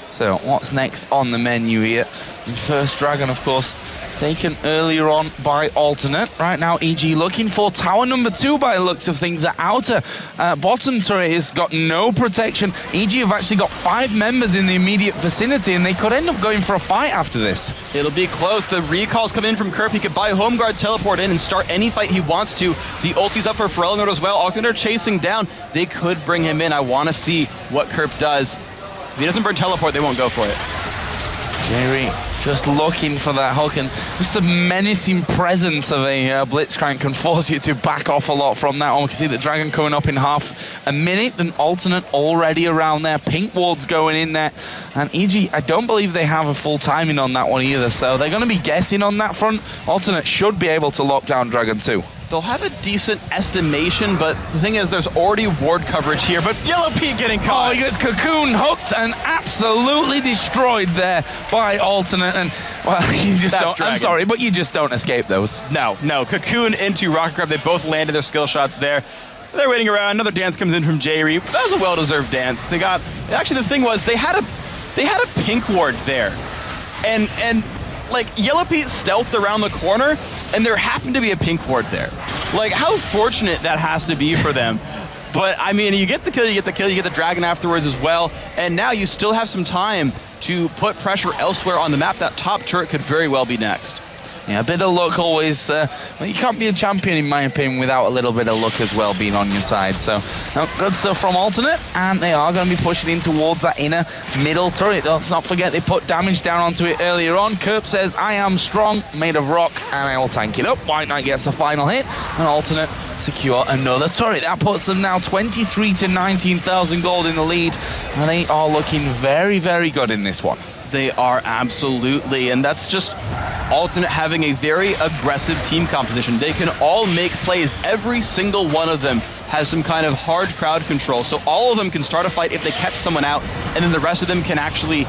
So what's next on the menu here? First Dragon, of course, taken earlier on by Alternate. Right now, EG looking for tower number 2 by the looks of things. The outer bottom turret has got no protection. EG have actually got 5 members in the immediate vicinity, and they could end up going for a fight after this. It'll be close. The recalls come in from Kerp. He could buy Home Guard, teleport in, and start any fight he wants to. The ulti's up for Forellenlord as well. Alternate chasing down. They could bring him in. I want to see what Kerp does. If he doesn't burn teleport, they won't go for it. Jerry just looking for that hook, and just the menacing presence of a Blitzcrank can force you to back off a lot from that one. We can see the Dragon coming up in half a minute, and Alternate already around there. Pink Ward's going in there, and EG, I don't believe they have a full timing on that one either, so they're going to be guessing on that front. Alternate should be able to lock down Dragon 2. They'll have a decent estimation, but the thing is, there's already ward coverage here, but Yellow Pete getting caught. Oh, he gets Cocoon hooked and absolutely destroyed there by Alternate, and, well, you just don't, I'm sorry, but you just don't escape those. No, Cocoon into Rocket Grab, they both landed their skill shots there. They're waiting around, another dance comes in from J-Re. That was a well-deserved dance. They got, actually the thing was, they had a pink ward there, and like, Yellow Pete stealthed around the corner, and there happened to be a pink ward there. Like, how fortunate that has to be for them. But I mean, you get the kill, you get the dragon afterwards as well, and now you still have some time to put pressure elsewhere on the map. That top turret could very well be next. Yeah, a bit of luck always. Well, you can't be a champion, in my opinion, without a little bit of luck as well being on your side. So, good stuff from Alternate, and they are going to be pushing in towards that inner middle turret. Let's not forget they put damage down onto it earlier on. Kerp says, I am strong, made of rock, and I will tank it up. White Knight gets the final hit, and Alternate secure another turret. That puts them now 23 to 19,000 gold in the lead, and they are looking very, very good in this one. They are absolutely, and that's just Alternate having a very aggressive team composition. They can all make plays. Every single one of them has some kind of hard crowd control, so all of them can start a fight if they catch someone out, and then the rest of them can actually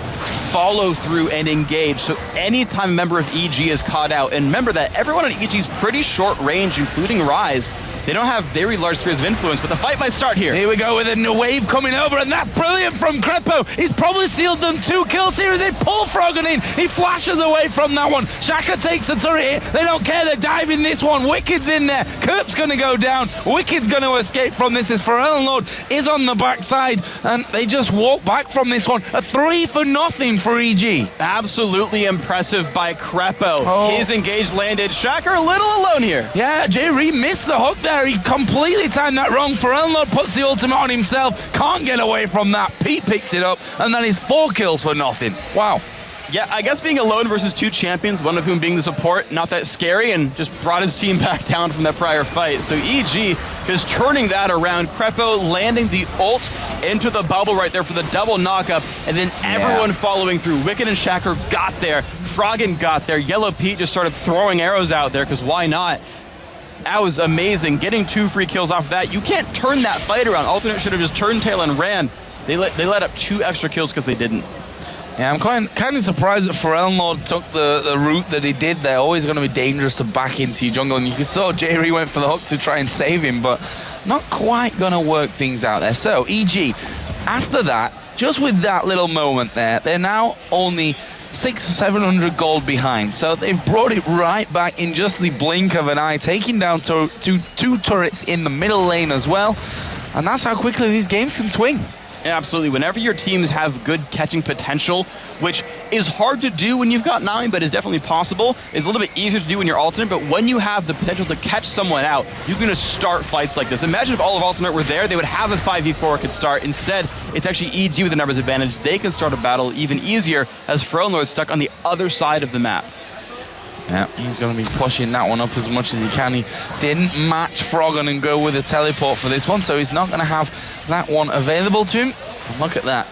follow through and engage. So anytime a member of EG is caught out, and remember that everyone on EG is pretty short range, including Rise. They don't have very large spheres of influence, but the fight might start here. Here we go with a new wave coming over, and that's brilliant from Krepo. He's probably sealed them 2 kills here as they pull Froggen in. He flashes away from that one. Shaka takes the turret here. They don't care. They're diving this one. Wicked's in there. Kerp's going to go down. Wicked's going to escape from this as Forellenlord is on the backside, and they just walk back from this one. A 3-0 for EG. Absolutely impressive by Krepo. His engage landed. Shaka a little alone here. Yeah, J-Ree missed the hook there. He completely timed that wrong. Forellenlord puts the ultimate on himself. Can't get away from that. Pete picks it up, and then he's 4 kills for nothing. Wow. Yeah, I guess being alone versus 2 champions, one of whom being the support, not that scary, and just brought his team back down from that prior fight. So EG is turning that around. Krepo landing the ult into the bubble right there for the double knockup, and then everyone following through. Wicked and Shacker got there. Froggen got there. Yellow Pete just started throwing arrows out there, because why not? That was amazing. Getting 2 free kills off of that. You can't turn that fight around. Alternate should have just turned tail and ran. They let up 2 extra kills because they didn't. Yeah, I'm kind of surprised that Forellenlord took the route that he did. They're always going to be dangerous to back into your jungle, and you saw J-Ree went for the hook to try and save him, but not quite going to work things out there. So, EG, after that, just with that little moment there, they're now only 600 or 700 gold behind. So they've brought it right back in just the blink of an eye, taking down two turrets in the middle lane as well. And that's how quickly these games can swing. Yeah, absolutely. Whenever your teams have good catching potential, which is hard to do when you've got 9, but is definitely possible, it's a little bit easier to do when you're Alternate, but when you have the potential to catch someone out, you're going to start fights like this. Imagine if all of Alternate were there, they would have a 5v4 could start. Instead, it's actually EG with the numbers advantage. They can start a battle even easier as Forellenlord is stuck on the other side of the map. Yeah, he's going to be pushing that one up as much as he can. He didn't match Froggen and go with a teleport for this one, so he's not going to have that one available to him. And look at that.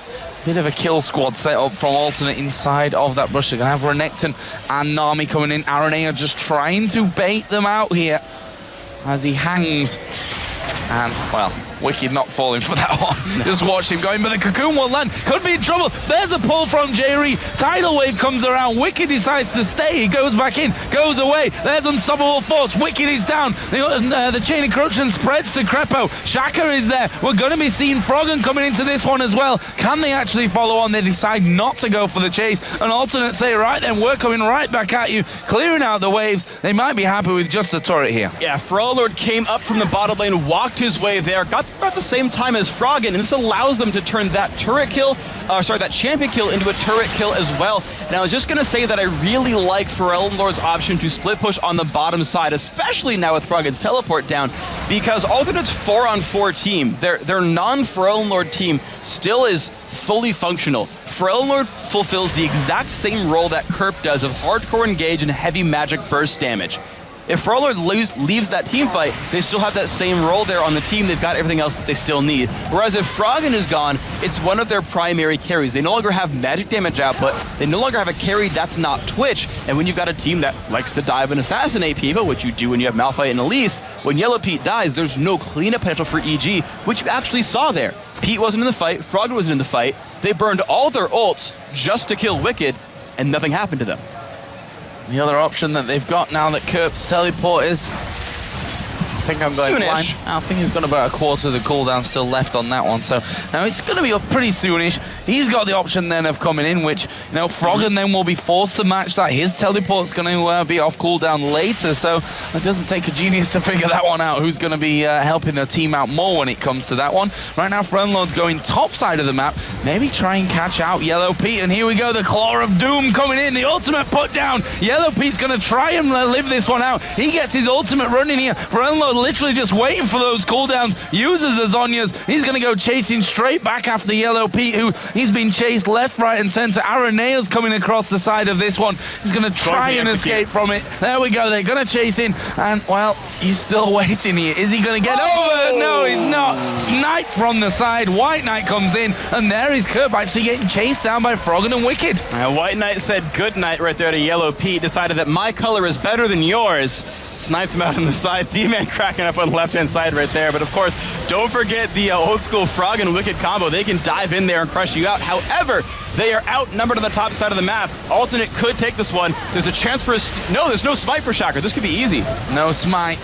Bit of a kill squad set up from Alternate inside of that brush. They're going to have Renekton and Nami coming in. Arane are just trying to bait them out here as he hangs. And, well, Wicked not falling for that one. Just watch him going, but the cocoon will land. Could be in trouble. There's a pull from J-Ree. Tidal wave comes around. Wicked decides to stay. He goes back in, goes away. There's unstoppable force. Wicked is down. The chain encroachment spreads to Krepo. Shaka is there. We're going to be seeing Froggen coming into this one as well. Can they actually follow on? They decide not to go for the chase. An Alternate say, right then, we're coming right back at you, clearing out the waves. They might be happy with just a turret here. Yeah, Forellenlord came up from the bottom lane, walked his way there, got at the same time as Froggen, and this allows them to turn that that champion kill into a turret kill as well. And I was just gonna say that I really like Forellenlord's option to split push on the bottom side, especially now with Froggen's teleport down, because Alternate's 4-on-4 team, their non-Forellenlord team still is fully functional. Forellenlord fulfills the exact same role that Kerp does of hardcore engage and heavy magic burst damage. If Forellenlord leaves that team fight, they still have that same role there on the team. They've got everything else that they still need. Whereas if Froggen is gone, it's one of their primary carries. They no longer have magic damage output. They no longer have a carry that's not Twitch. And when you've got a team that likes to dive and assassinate people, which you do when you have Malphite and Elise, when Yellow Pete dies, there's no cleanup potential for EG, which you actually saw there. Pete wasn't in the fight, Froggen wasn't in the fight. They burned all their ults just to kill Wicked, and nothing happened to them. The other option that they've got now that Kerp's teleport is think I'm going blind. I think he's got about a quarter of the cooldown still left on that one. So now it's going to be up pretty soonish. He's got the option then of coming in, which, you know, Froggen then will be forced to match that. His teleport's going to be off cooldown later. So it doesn't take a genius to figure that one out. Who's going to be helping the team out more when it comes to that one. Right now, Frenlord's going top side of the map. Maybe try and catch out Yellow Pete. And here we go. The Claw of Doom coming in. The ultimate put down. Yellow Pete's going to try and live this one out. He gets his ultimate running here. Frenlord literally just waiting for those cooldowns. Uses the Zhonya's. He's going to go chasing straight back after Yellow Pete, who he's been chased left, right, and center. Arenail's coming across the side of this one. He's going to try and escape from it. There we go. They're going to chase in. And, well, he's still waiting here. Is he going to get over? No, he's not. Sniped from the side. White Knight comes in. And there is Kerb actually getting chased down by Froggen and Wicked. White Knight said good night right there to Yellow Pete. Decided that my color is better than yours. Sniped him out on the side. D-Man cracking up on the left-hand side right there. But of course, don't forget the old school Frog and Wicked combo. They can dive in there and crush you out. However, they are outnumbered on the top side of the map. Alternate could take this one. There's a chance for no, there's no smite for Shocker. This could be easy. No smite.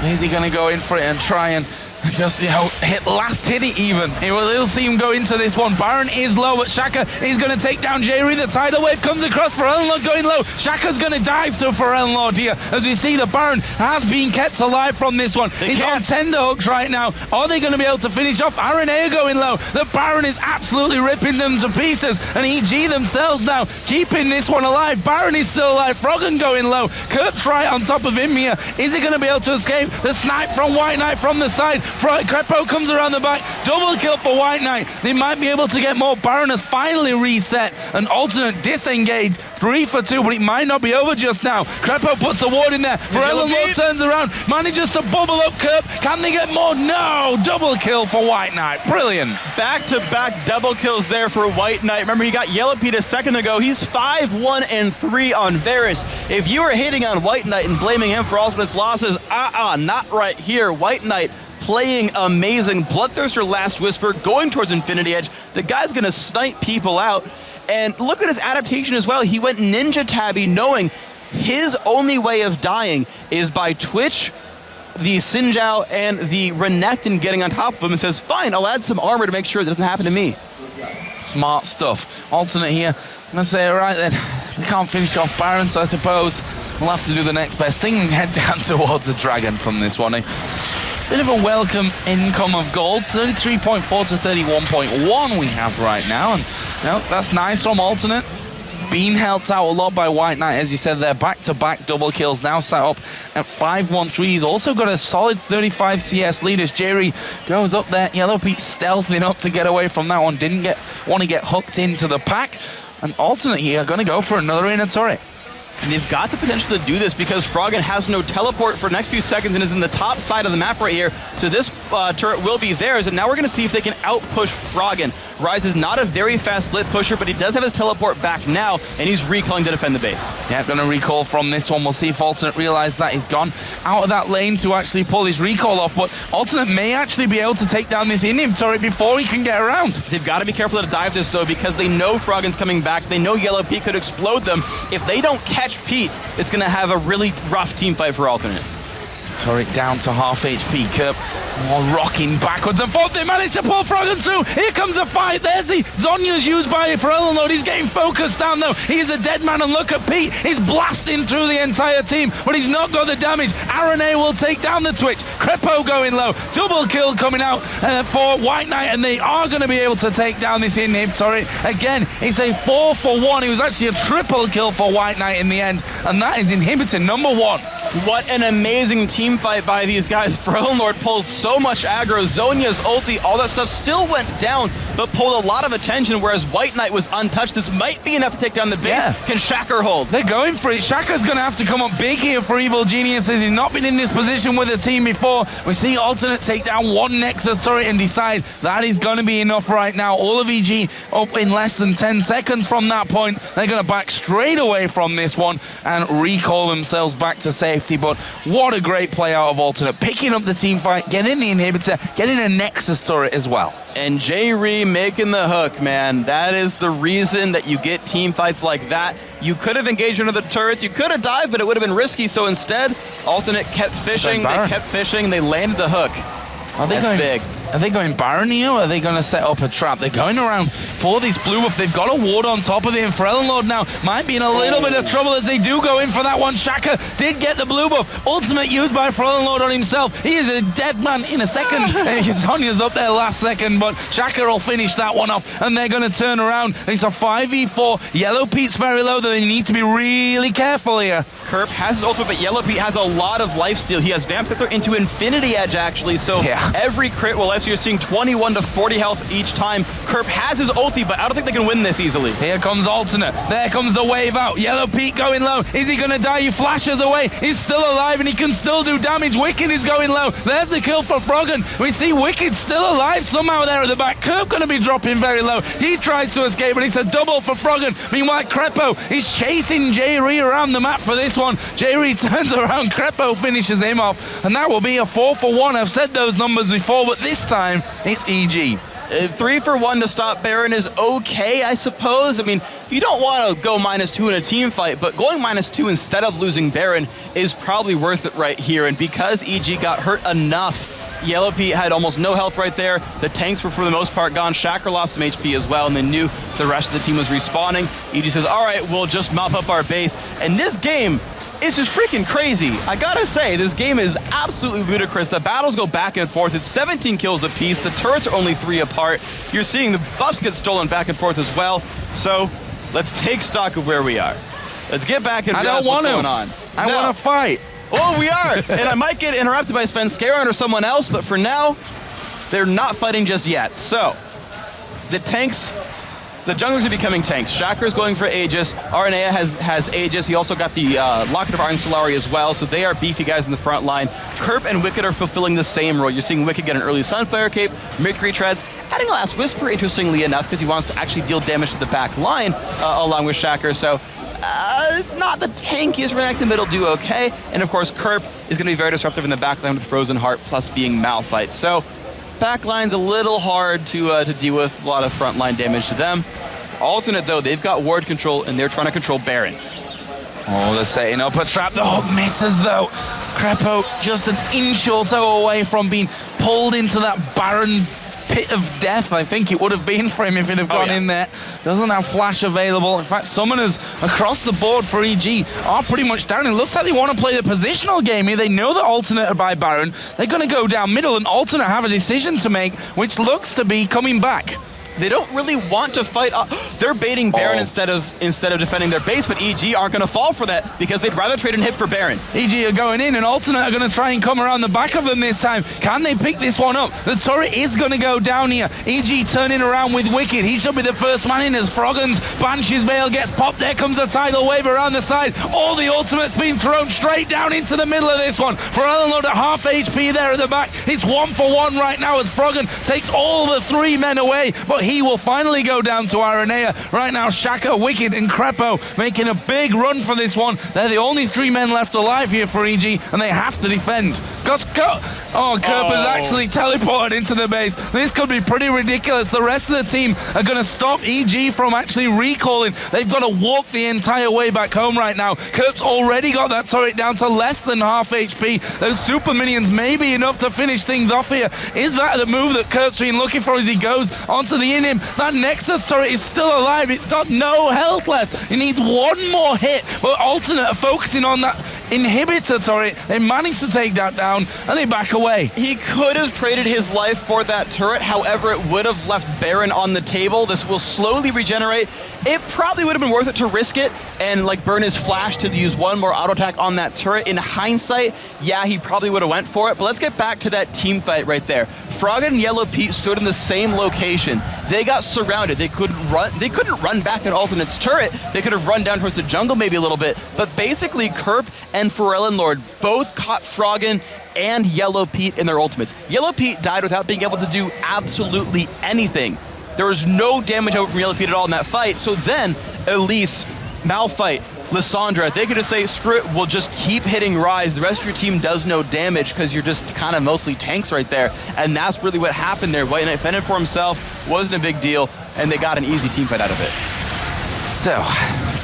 Is he going to go in for it and try and just, you know, hit it even? He'll see him go into this one. Baron is low, but Shaka is going to take down Jerry. The tidal wave comes across. Pharrell going low. Shaka's going to dive to Pharrell here. As we see, the Baron has been kept alive from this one. He's on tender hooks right now. Are they going to be able to finish off? Aranea going low. The Baron is absolutely ripping them to pieces. And EG themselves now keeping this one alive. Baron is still alive. Froggen going low. Kurt's right on top of him here. Is he going to be able to escape? The snipe from White Knight from the side. Crepo comes around the back. Double kill for White Knight. They might be able to get more. Baron has finally reset. An alternate disengage. 3 for 2, but it might not be over just now. Crepo puts the ward in there. Pharrell turns around. Manages to bubble up Kerb. Can they get more? No! Double kill for White Knight. Brilliant. Back-to-back double kills there for White Knight. Remember, he got Yellow Pete a second ago. He's 5-1-3 on Varus. If you are hating on White Knight and blaming him for Ultimate's losses, not right here. White Knight playing amazing. Bloodthirster Last Whisper going towards Infinity Edge. The guy's going to snipe people out. And look at his adaptation as well. He went Ninja Tabby knowing his only way of dying is by Twitch, the Sinjao, and the Renekton getting on top of him, and says, fine, I'll add some armor to make sure it doesn't happen to me. Smart stuff. Alternate here. I'm going to say, right then, we can't finish off Baron, so I suppose we'll have to do the next best thing and head down towards the Dragon from this one. Bit of a welcome income of gold, 33.4 to 31.1 we have right now, and that's nice from Alternate. Being helped out a lot by White Knight, as you said there, back-to-back double kills, now set up at 5-1-3. He's also got a solid 35 CS lead as Jerry goes up there. Yellow Pete stealthing up to get away from that one, didn't want to get hooked into the pack, and Alternate here going to go for another inner turret. And they've got the potential to do this because Froggen has no teleport for the next few seconds and is in the top side of the map right here. So this turret will be theirs, and now we're going to see if they can outpush Froggen. Rise is not a very fast split pusher, but he does have his teleport back now, and he's recalling to defend the base. Yeah, going to recall from this one. We'll see if Alternate realizes that he's gone out of that lane to actually pull his recall off, but Alternate may actually be able to take down this in-him turret before he can get around. They've got to be careful to dive this, though, because they know Froggen's coming back. They know Yellow Pete could explode them. If they don't catch Pete, it's going to have a really rough team fight for Alternate. Turret down to half HP. Kerb rocking backwards and forth. They managed to pull Froggen through. Here comes a fight. There's the Zonya's used by Pharrell. He's getting focused down though. He's a dead man, and look at Pete. He's blasting through the entire team, but he's not got the damage. Aranea will take down the Twitch. Crepo going low. Double kill coming out for White Knight, and they are going to be able to take down this in-him turret. Again, it's a 4-for-1. It was actually a triple kill for White Knight in the end, and that is inhibitor number 1. What an amazing team fight by these guys. Frelnord pulled so much aggro. Zonya's ulti, all that stuff still went down, but pulled a lot of attention, whereas White Knight was untouched. This might be enough to take down the base. Yeah. Can Shaker hold? They're going for it. Shaker's going to have to come up big here for Evil Geniuses. He's not been in this position with a team before. We see Alternate take down one Nexus turret and decide that is going to be enough right now. All of EG up in less than 10 seconds from that point. They're going to back straight away from this one and recall themselves back to safety. 50-50, but what a great play out of Alternate. Picking up the team fight, getting the inhibitor, getting a Nexus turret as well. And J-Ree making the hook, man. That is the reason that you get team fights like that. You could have engaged into the turrets, you could have dived, but it would have been risky, so instead, Alternate kept fishing, they kept fishing, they landed the hook. That's big. Are they going Baron here, or are they going to set up a trap? They're going around for this blue buff. They've got a ward on top of it, and Frelenlord now might be in a little bit of trouble as they do go in for that one. Shaka did get the blue buff. Ultimate used by Frelenlord on himself. He is a dead man in a second. Sonya's up there last second, but Shaka will finish that one off, and they're going to turn around. It's a 5v4. Yellow Pete's very low, though they need to be really careful here. Kerp has his ultimate, but Yellow Pete has a lot of lifesteal. He has Vamp Scepter into Infinity Edge, actually, so every crit will so you're seeing 21 to 40 health each time. Kerp has his ulti, but I don't think they can win this easily. Here comes Alternate. There comes the wave out. Yellow Pete going low. Is he going to die? He flashes away. He's still alive, and he can still do damage. Wicked is going low. There's a kill for Froggen. We see Wicked still alive somehow there at the back. Kerp going to be dropping very low. He tries to escape, but it's a double for Froggen. Meanwhile, Crepo is chasing J-Ree around the map for this one. J-Ree turns around. Crepo finishes him off, and that will be a 4-for-1. I've said those numbers before, but this time, it's EG. 3-for-1 to stop Baron is okay, I suppose. I mean, you don't want to go -2 in a team fight, but going -2 instead of losing Baron is probably worth it right here. And because EG got hurt enough, Yellow Pete had almost no health right there. The tanks were for the most part gone. Shacker lost some HP as well, and they knew the rest of the team was respawning. EG says, all right, we'll just mop up our base. And this game, it's just freaking crazy. I gotta say, this game is absolutely ludicrous. The battles go back and forth. It's 17 kills apiece. The turrets are only 3 apart. You're seeing the buffs get stolen back and forth as well. So let's take stock of where we are. Let's get back and realize what's going on. I want to fight. Oh, we are. And I might get interrupted by Svenskeran or someone else, but for now, they're not fighting just yet. So the tanks, the junglers are becoming tanks. Shaker's going for Aegis. Aranea has Aegis. He also got the Locket of Iron Solari as well, so they are beefy guys in the front line. Kerp and Wicked are fulfilling the same role. You're seeing Wicked get an early Sunflare Cape, Mercury Treads, adding a Last Whisper, interestingly enough, because he wants to actually deal damage to the back line along with Shaker. So not the tankiest React in the middle, do okay. And of course, Kerp is going to be very disruptive in the back line with Frozen Heart plus being Malphite. So backline's a little hard to deal with, a lot of frontline damage to them. Alternate though, they've got ward control and they're trying to control Baron. Oh, they're setting up a trap. The hook misses though. Crepo just an inch or so away from being pulled into that Baron pit of death, I think it would have been for him if he'd have gone in there. Doesn't have flash available. In fact, summoners across the board for EG are pretty much down. It looks like they want to play the positional game here. They know that Alternate are by Baron. They're going to go down middle, and Alternate have a decision to make, which looks to be coming back. They don't really want to fight. They're baiting Baron instead of defending their base, but EG aren't going to fall for that because they'd rather trade and hit for Baron. EG are going in, and Alternate are going to try and come around the back of them this time. Can they pick this one up? The turret is going to go down here. EG turning around with Wicked. He should be the first man in as Froggen's Banshee's Veil gets popped. There comes a tidal wave around the side. All the ultimates being thrown straight down into the middle of this one. For Frelenlord at half HP there at the back. It's 1-for-1 right now as Froggen takes all the 3 men away, but he will finally go down to Aranea. Right now, Shaka, Wicked, and Crepo making a big run for this one. They're the only 3 men left alive here for EG, and they have to defend. Kerp has actually teleported into the base. This could be pretty ridiculous. The rest of the team are going to stop EG from actually recalling. They've got to walk the entire way back home right now. Kerp's already got that turret down to less than half HP. Those super minions may be enough to finish things off here. Is that the move that Kerp's been looking for as he goes onto the in-him? That Nexus turret is still alive. It's got no health left. It needs 1 more hit, but Alternate are focusing on that inhibitor turret. They managed to take that down, and they back away. He could have traded his life for that turret. However, it would have left Baron on the table. This will slowly regenerate. It probably would have been worth it to risk it and like burn his flash to use 1 more auto attack on that turret. In hindsight, yeah, he probably would have went for it. But let's get back to that team fight right there. Froggen and Yellow Pete stood in the same location. They got surrounded. They couldn't run back at Alternate's turret. They could have run down towards the jungle maybe a little bit. But basically, Kerp and Frelenlord both caught Froggen and Yellow Pete in their ultimates. Yellow Pete died without being able to do absolutely anything. There was no damage over from Yellow Pete at all in that fight. So then, Elise, Malphite, Lissandra, they could just say, screw it, we'll just keep hitting Rise. The rest of your team does no damage because you're just kind of mostly tanks right there. And that's really what happened there. White Knight fended for himself, wasn't a big deal, and they got an easy team fight out of it. So,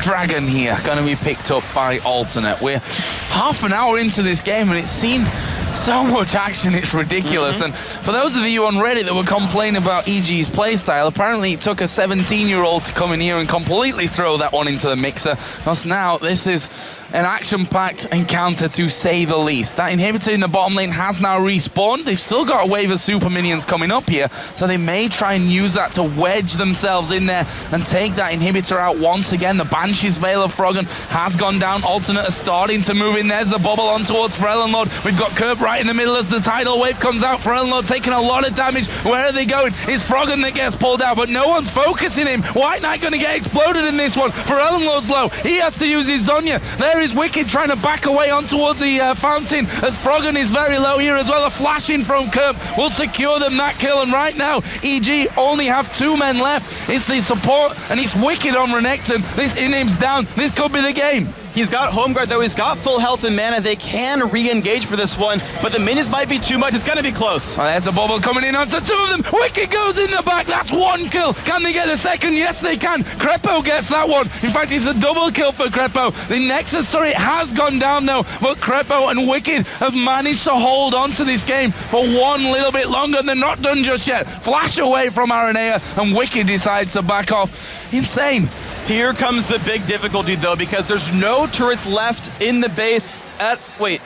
Dragon here, going to be picked up by Alternate. We're half an hour into this game and it's seen so much action, it's ridiculous. And for those of you on Reddit that were complaining about EG's playstyle, apparently it took a 17-year-old to come in here and completely throw that one into the mixer. Because now this is an action-packed encounter to say the least. That inhibitor in the bottom lane has now respawned. They've still got a wave of super minions coming up here, so they may try and use that to wedge themselves in there and take that inhibitor out once again. The Banshee's Veil of Froggen has gone down. Alternate is starting to move in. There's a bubble on towards Frellenlord. We've got Kerb right in the middle as the tidal wave comes out. Frellenlord taking a lot of damage. Where are they going? It's Froggen that gets pulled out, but no one's focusing him. White Knight going to get exploded in this one. Frellenlord's low. He has to use his Zhonya. There is Wicked trying to back away on towards the fountain as Froggen is very low here as well. A flash in from Kerb will secure them that kill, and right now EG only have 2 men left. It's the support and it's Wicked on Renekton. This inhib's down. This could be the game. He's got home guard though, he's got full health and mana. They can re-engage for this one, but the minions might be too much. It's gonna be close. Oh, there's a bubble coming in onto 2 of them. Wicked goes in the back. That's 1 kill. Can they get a second? Yes, they can. Crepo gets that one. In fact, it's a double kill for Crepo. The Nexus turret has gone down though, but Crepo and Wicked have managed to hold on to this game for 1 little bit longer. They're not done just yet. Flash away from Aranea, and Wicked decides to back off. Insane. Here comes the big difficulty though, because there's no turrets left in the base at, wait,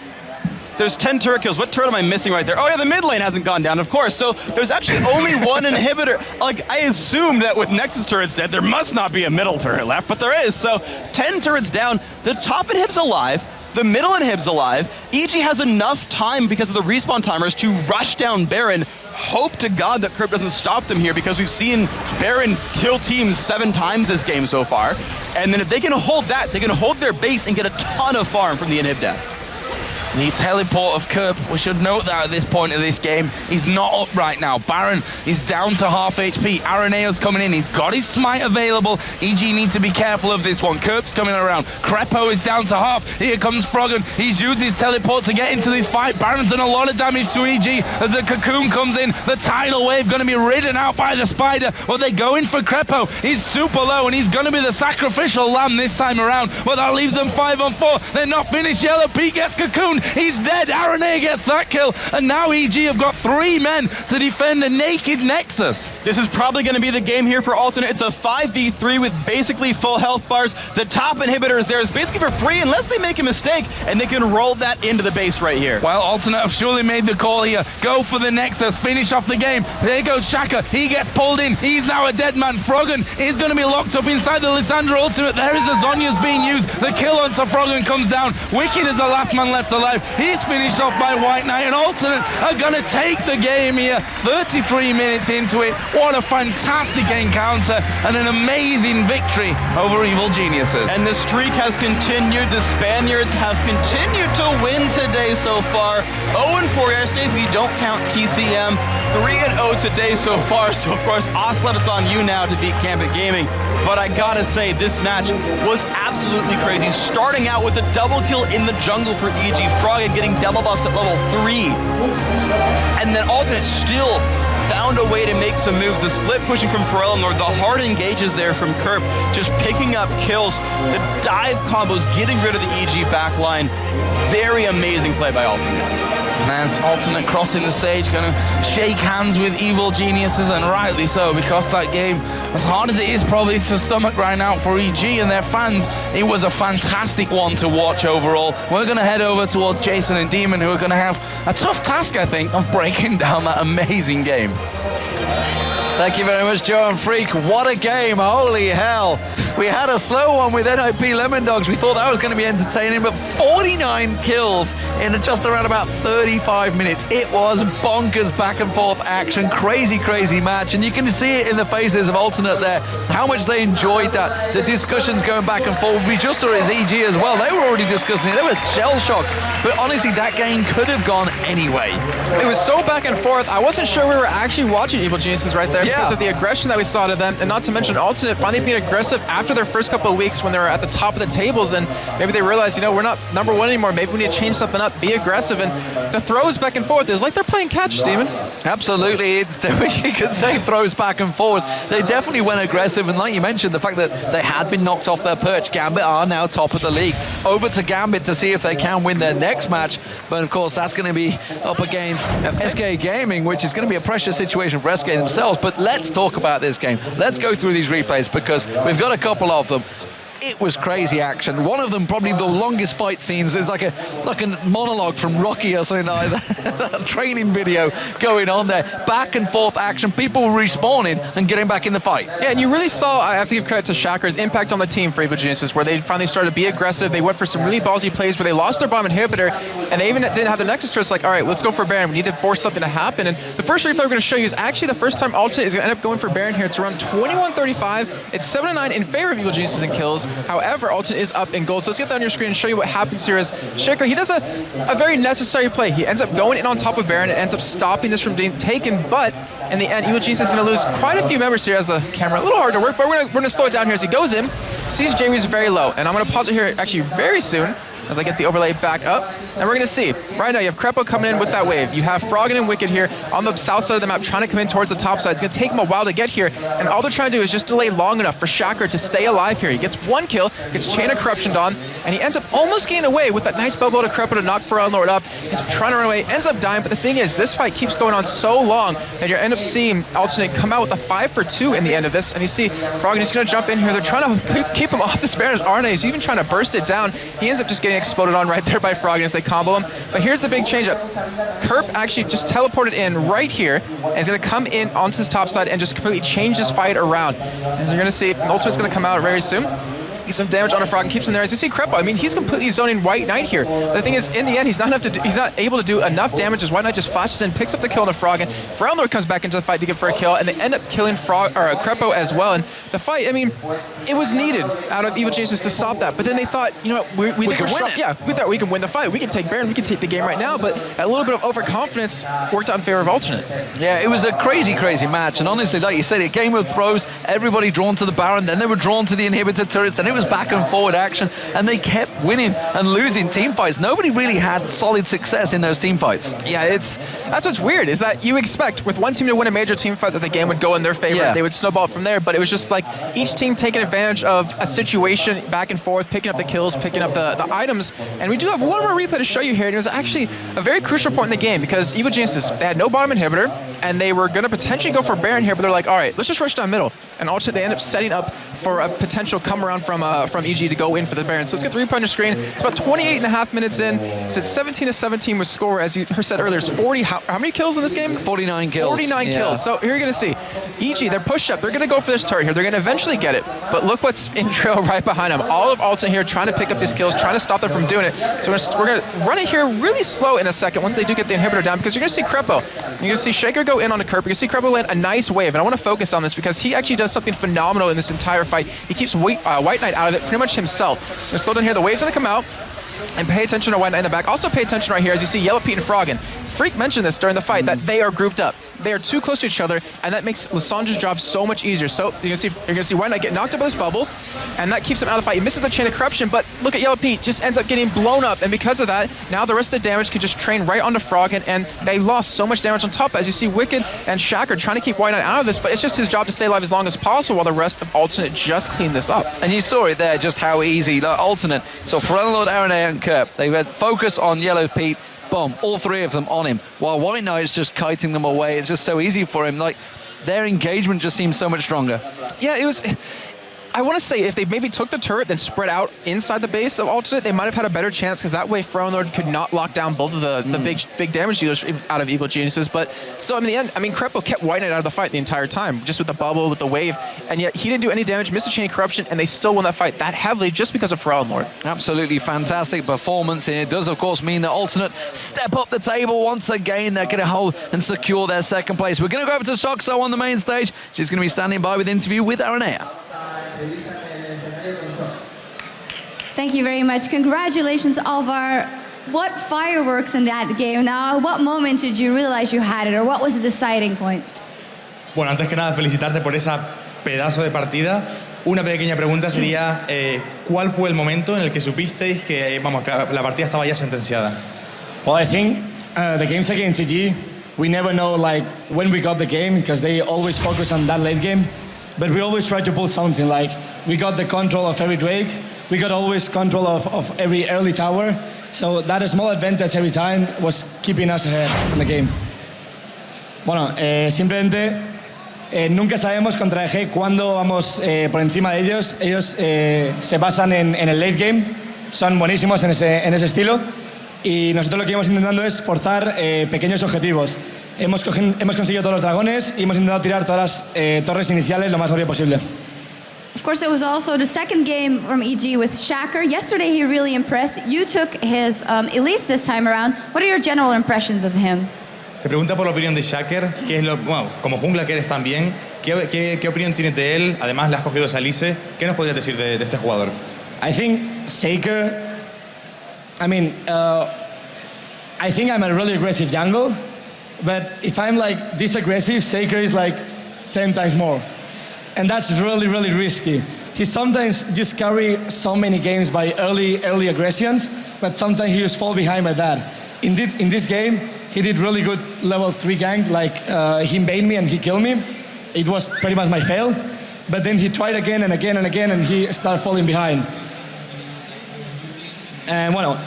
there's 10 turret kills. What turret am I missing right there? Oh yeah, the mid lane hasn't gone down, of course. So there's actually only 1 inhibitor. Like, I assume that with Nexus turrets dead, there must not be a middle turret left, but there is. So 10 turrets down, the top inhib's alive, the middle inhib's alive. EG has enough time because of the respawn timers to rush down Baron. Hope to God that Kerb doesn't stop them here, because we've seen Baron kill teams 7 times this game so far. And then if they can hold that, they can hold their base and get a ton of farm from the inhib death. The teleport of Kerb, we should note that at this point of this game, he's not up right now. Baron is down to half HP. Aranea's coming in. He's got his smite available. EG need to be careful of this one. Kerb's coming around. Crepo is down to half. Here comes Froggen. He's used his teleport to get into this fight. Baron's done a lot of damage to EG as the cocoon comes in. The tidal wave going to be ridden out by the spider. Well, they go in for Crepo. He's super low and he's going to be the sacrificial lamb this time around. But that leaves them 5 on 4. They're not finished. Yellow Pete gets cocoon. He's dead. Aranea gets that kill, and now EG have got 3 men to defend a naked Nexus. This is probably going to be the game here for Alternate. It's a 5v3 with basically full health bars. The top inhibitor is there is basically for free unless they make a mistake, and they can roll that into the base right here. Well, Alternate have surely made the call here. Go for the Nexus, finish off the game. There goes Shaka. He gets pulled in. He's now a dead man. Froggen is going to be locked up inside the Lissandra ultimate. There is a Zhonya's being used. The kill onto Froggen comes down. Wicked is the last man left alive. He's finished off by White Knight, and Alternate are going to take the game here. 33 minutes into it. What a fantastic encounter and an amazing victory over Evil Geniuses. And the streak has continued. The Spaniards have continued to win today so far. 0-4 yesterday if you don't count TCM. 3-0 today so far. So of course, Ocelot, it's on you now to beat Gambit Gaming. But I gotta say, this match was absolutely crazy. Starting out with a double kill in the jungle for EG. Froggen getting double buffs at level 3. And then Alternate still found a way to make some moves. The split pushing from Frellenlord, the hard engages there from Kerb, just picking up kills. The dive combos, getting rid of the EG backline. Very amazing play by Alternate. And there's Alternate crossing the stage, going to shake hands with Evil Geniuses, and rightly so, because that game, as hard as it is probably to stomach right now for EG and their fans, it was a fantastic one to watch overall. We're going to head over towards Jason and Demon, who are going to have a tough task, I think, of breaking down that amazing game. Thank you very much, Joe and Freak. What a game, holy hell. We had a slow one with NIP Lemon Dogs. We thought that was going to be entertaining, but 49 kills in just around about 35 minutes. It was bonkers back and forth action, crazy, crazy match. And you can see it in the faces of Alternate there, how much they enjoyed that. The discussions going back and forth. We just saw it as EG as well. They were already discussing it. They were shell-shocked. But honestly, that game could have gone anyway. It was so back and forth. I wasn't sure we were actually watching Evil Geniuses right there. because of the aggression that we saw to them, and not to mention Alternate finally being aggressive after their first couple of weeks when they were at the top of the tables, and maybe they realized, you know, we're not number one anymore, maybe we need to change something up, be aggressive, and the throws back and forth, it was like they're playing catch, Steven. Absolutely, you could say throws back and forth. They definitely went aggressive, and like you mentioned, the fact that they had been knocked off their perch, Gambit are now top of the league. Over to Gambit to see if they can win their next match, but of course that's going to be up against SK Gaming, which is going to be a pressure situation for SK themselves. But let's talk about this game. Let's go through these replays because we've got a couple of them. It was crazy action. One of them, probably the longest fight scenes, is like a monologue from Rocky or something like that. A training video going on there. Back and forth action, people respawning and getting back in the fight. Yeah, and you really saw, I have to give credit to Shacker's impact on the team for Evil Geniuses, where they finally started to be aggressive. They went for some really ballsy plays where they lost their bottom inhibitor, and they even didn't have the Nexus turret. It's like, all right, let's go for Baron. We need to force something to happen. And the first replay we're going to show you is actually the first time Alternate is going to end up going for Baron here. It's around 21-35. It's 7-9 in favor of Evil Geniuses in kills. However, Alternate is up in gold. So let's get that on your screen and show you what happens here as Shaker, he does a very necessary play. He ends up going in on top of Baron and ends up stopping this from being taken, but in the end, Evil Genius is going to lose quite a few members here as the camera, a little hard to work, but we're going to slow it down here as he goes in, sees Jamie's very low, and I'm going to pause it here actually very soon as I get the overlay back up. And we're gonna see, right now you have Crepo coming in with that wave. You have Froggen and Wicked here on the south side of the map trying to come in towards the top side. It's gonna take them a while to get here, and all they're trying to do is just delay long enough for Shacker to stay alive here. He gets one kill, gets Chain of Corruption done, and he ends up almost getting away with that nice bubble to Crepo to knock Pharrell Lord up. He's trying to run away, ends up dying, but the thing is, this fight keeps going on so long that you end up seeing Alternate come out with a 5-for-2 in the end of this, and you see Froggen just gonna jump in here. They're trying to keep him off this Baron's RNA. He's even trying to burst it down. He ends up just getting exploded on right there by Froggen as they combo him. But here's the big change up. Kerp actually just teleported in right here and is going to come in onto this top side and just completely change this fight around. As you're going to see, Ultimate's going to come out very soon. Get some damage on a Frog and keeps him there. As you see Crepo, I mean, he's completely zoning White Knight here. But the thing is, in the end, he's not able to do enough damage as White Knight just flashes in, picks up the kill on a Frog, and Frownlord comes back into the fight to get for a kill, and they end up killing Crepo as well. And the fight, I mean, it was needed out of Evil Geniuses to stop that. But then they thought, you know, we think we're strong. Yeah, we thought we can win the fight. We can take Baron, we can take the game right now. But a little bit of overconfidence worked out in favor of Alternate. Yeah, it was a crazy, crazy match. And honestly, like you said, a game of throws, everybody drawn to the Baron, then they were drawn to the inhibitor turrets, then it was back and forward action, and they kept winning and losing team fights. Nobody really had solid success in those team fights. Yeah, that's what's weird, is that you expect with one team to win a major team fight that the game would go in their favor. Yeah. They would snowball from there, but it was just like each team taking advantage of a situation back and forth, picking up the kills, picking up the items. And we do have one more replay to show you here, and it was actually a very crucial point in the game because Evil Geniuses, they had no bottom inhibitor, and they were going to potentially go for Baron here, but they're like, all right, let's just rush down middle. And also they end up setting up for a potential come around from EG to go in for the Baron. So let's get the replay on your screen. It's about 28.5 minutes in. It's at 17-17 with score. As you said earlier, it's 40. How many kills in this game? 49 kills. 49 kills. So here you're going to see EG, they're pushed up. They're going to go for this turret here. They're going to eventually get it. But look what's in trail right behind them. All of Alternate here trying to pick up these kills, trying to stop them from doing it. So we're going to run it here really slow in a second once they do get the inhibitor down, because you're going to see Crepo. You're going to see Shaker go in on a Kerp. You're going to see Crepo land a nice wave. And I want to focus on this because he actually does something phenomenal in this entire fight. He keeps White Knight out of it pretty much himself. I'm going to slow down here. The wave's going to come out. And pay attention to White Knight in the back. Also pay attention right here as you see Yellow Pete and Froggen. Freak mentioned this during the fight, that they are grouped up. They are too close to each other, and that makes Lysandra's job so much easier. So you're gonna see White Knight get knocked up by this bubble, and that keeps him out of the fight. He misses the Chain of Corruption, but look at Yellow Pete, just ends up getting blown up, and because of that, now the rest of the damage can just train right onto Froggen, and they lost so much damage on top. As you see Wicked and Shacker trying to keep White Knight out of this, but it's just his job to stay alive as long as possible while the rest of Alternate just clean this up. And you saw it there, just how easy, like Alternate. So Pharrell Lord, RNA, and Kerp, they had focus on Yellow Pete. Boom, all three of them on him, while White Knight is just kiting them away. It's just so easy for him. Like, their engagement just seems so much stronger. Yeah, it was... I want to say if they maybe took the turret then spread out inside the base of Alternate, they might have had a better chance, because that way Frownlord could not lock down both of the big damage dealers out of Evil Geniuses. But still, in the end, I mean, Crepo kept White Knight out of the fight the entire time, just with the bubble, with the wave, and yet he didn't do any damage, missed a Chain of Corruption, and they still won that fight that heavily just because of Frownlord. Absolutely fantastic performance, and it does, of course, mean that Alternate step up the table once again. They're going to hold and secure their second place. We're going to go over to Soxo on the main stage. She's going to be standing by with an interview with Aranea. Thank you very much. Congratulations, Alvar. What fireworks in that game. Now, what moment did you realize you had it, or what was the deciding point? Bueno, antes que nada, felicitarte por esa pedazo de partida. Una pequeña pregunta sería, ¿cuál fue el momento en el que supisteis que, vamos, que la partida estaba ya sentenciada? Well, I think the games against EG, we never know like when we got the game because they always focus on that late game. But we always try to pull something like we got the control of every Drake, we got always control of every early tower. So that small advantage every time was keeping us ahead in the game. Bueno, simplemente nunca sabemos contra EG cuándo vamos por encima de ellos. Ellos se basan en el late game, son buenísimos en ese estilo. Y nosotros lo que íbamos intentando es forzar pequeños objetivos. Hemos conseguido todos los dragones y hemos intentado tirar todas las torres iniciales lo más rápido posible. Of course, it was also the second game from EG with Shaker. Yesterday, he really impressed. You took his Elise this time around. What are your general impressions of him? Te pregunta por la opinión de Shaker, que es bueno, como jungla que eres también, ¿qué opinión tienes de él? Además, le has cogido esa Elise. ¿Qué nos podrías decir de este jugador? I think Shaker, I mean, I think I'm a really aggressive jungle, but if I'm like this aggressive, Shaker is like 10 times more. And that's really, really risky. He sometimes just carry so many games by early aggressions, but sometimes he just fall behind by that. In this game, he did really good level 3 gank, like he bait me and he killed me. It was pretty much my fail, but then he tried again and again and again and he started falling behind. Bueno,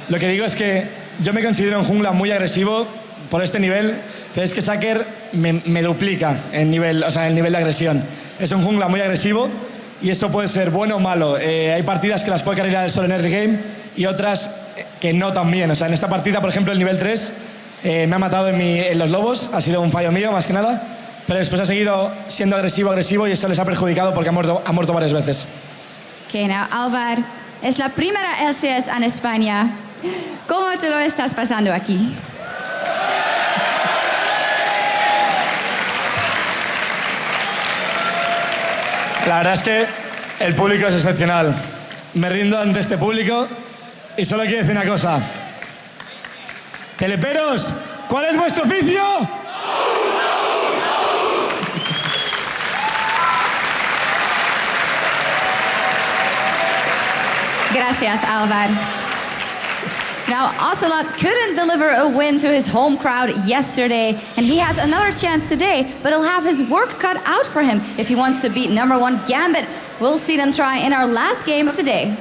lo que digo es que yo me considero un jungla muy agresivo por este nivel, pero es que Shaker me duplica el nivel de agresión. Es un jungla muy agresivo y eso puede ser bueno o malo. Hay partidas que las puede cargar el solo en early game y otras que no tan bien. O sea, en esta partida, por ejemplo, el nivel 3 me ha matado en los lobos, ha sido un fallo mío más que nada, pero después ha seguido siendo agresivo y eso les ha perjudicado porque ha muerto varias veces. Okay, now Alvar, es la primera LCS en España. ¿Cómo te lo estás pasando aquí? La verdad es que el público es excepcional. Me rindo ante este público y solo quiero decir una cosa. Teleperos, ¿cuál es vuestro oficio? Gracias, Alvar. Now, Ocelot couldn't deliver a win to his home crowd yesterday, and he has another chance today, but he'll have his work cut out for him if he wants to beat #1 Gambit. We'll see them try in our last game of the day.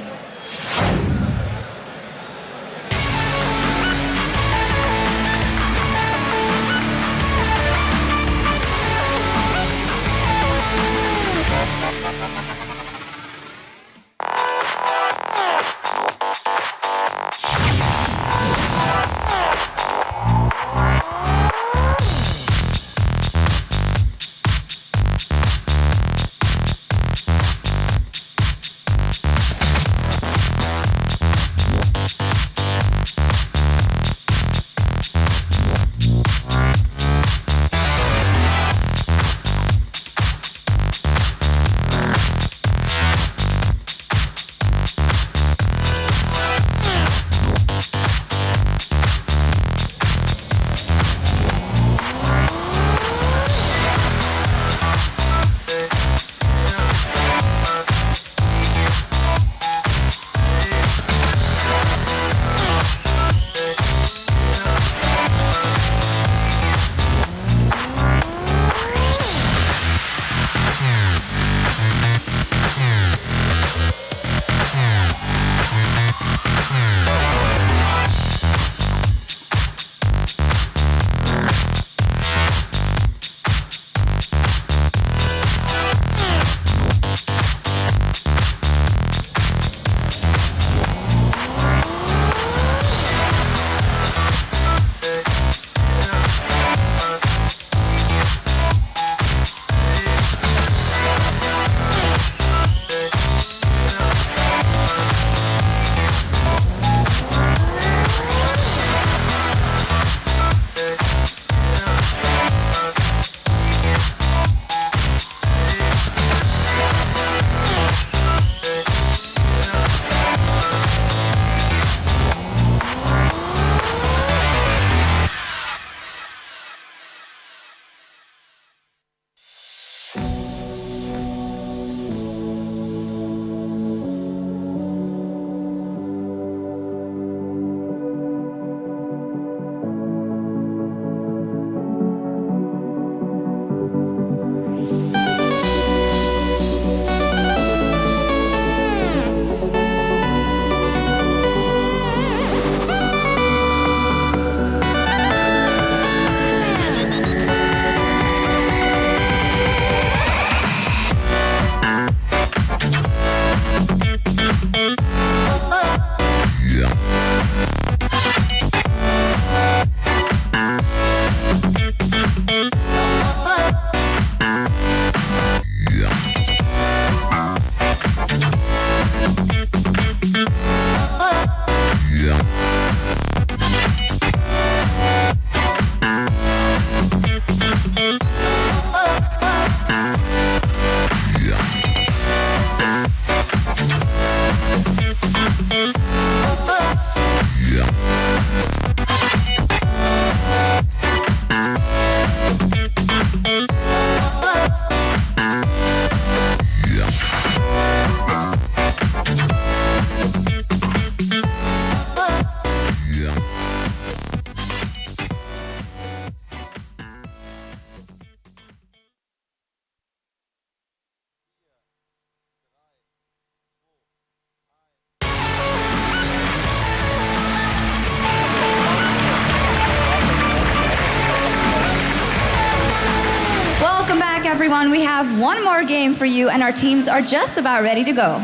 everyone. We have one more game for you, and our teams are just about ready to go.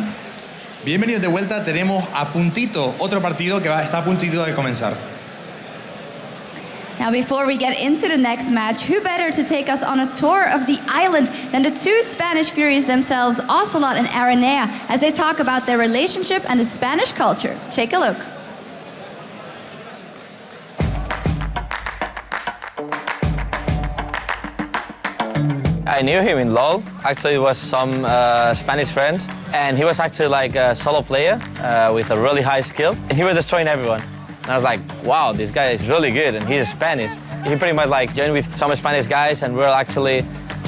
Bienvenidos de vuelta, tenemos a puntito otro partido que está a puntito de comenzar. Now, before we get into the next match, who better to take us on a tour of the island than the two Spanish Furies themselves, Ocelot and Aranea, as they talk about their relationship and the Spanish culture. Take a look. I knew him in LoL. Actually, it was some Spanish friends, and he was actually like a solo player with a really high skill, and he was destroying everyone. And I was like, wow, this guy is really good, and he's Spanish. He pretty much like joined with some Spanish guys, and we're actually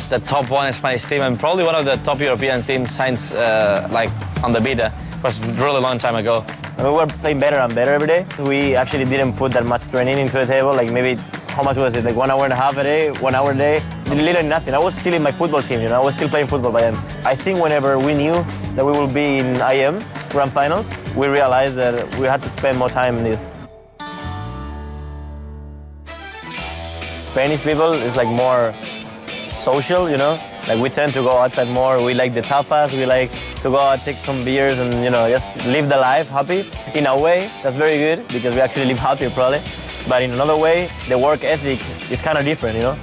the top one Spanish team, and probably one of the top European teams since like on the beta. It was a really long time ago. We were playing better and better every day. We actually didn't put that much training into the table, like maybe, how much was it, like 1 hour and a half a day, 1 hour a day? Literally nothing. I was still in my football team, you know, I was still playing football by then. I think whenever we knew that we would be in IM Grand Finals, we realized that we had to spend more time in this. Spanish people is like more social, you know? Like we tend to go outside more, we like the tapas, we like to go out, take some beers and, you know, just live the life happy. In a way, that's very good because we actually live happier probably. But in another way, the work ethic is kind of different, you know?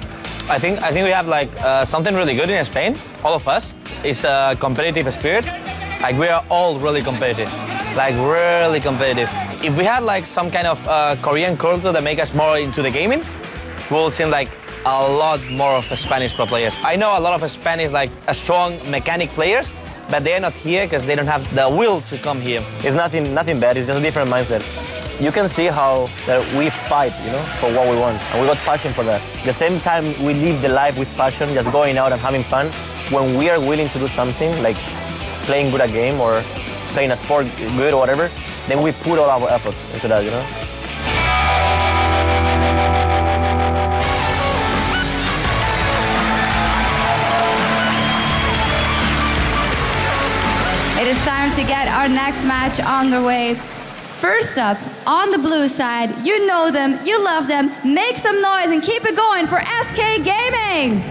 I think we have like something really good in Spain, all of us, is a competitive spirit. Like we are all really competitive, like really competitive. If we had like some kind of Korean culture that make us more into the gaming, we'll seem like a lot more of Spanish pro players. I know a lot of Spanish, like strong mechanic players, but they are not here because they don't have the will to come here. It's nothing bad, it's just a different mindset. You can see how that we fight, you know, for what we want, and we got passion for that. The same time we live the life with passion, just going out and having fun, when we are willing to do something, like playing good a game or playing a sport good or whatever, then we put all our efforts into that, you know? It is time to get our next match on the way. First up, on the blue side, you know them, you love them, make some noise and keep it going for SK Gaming!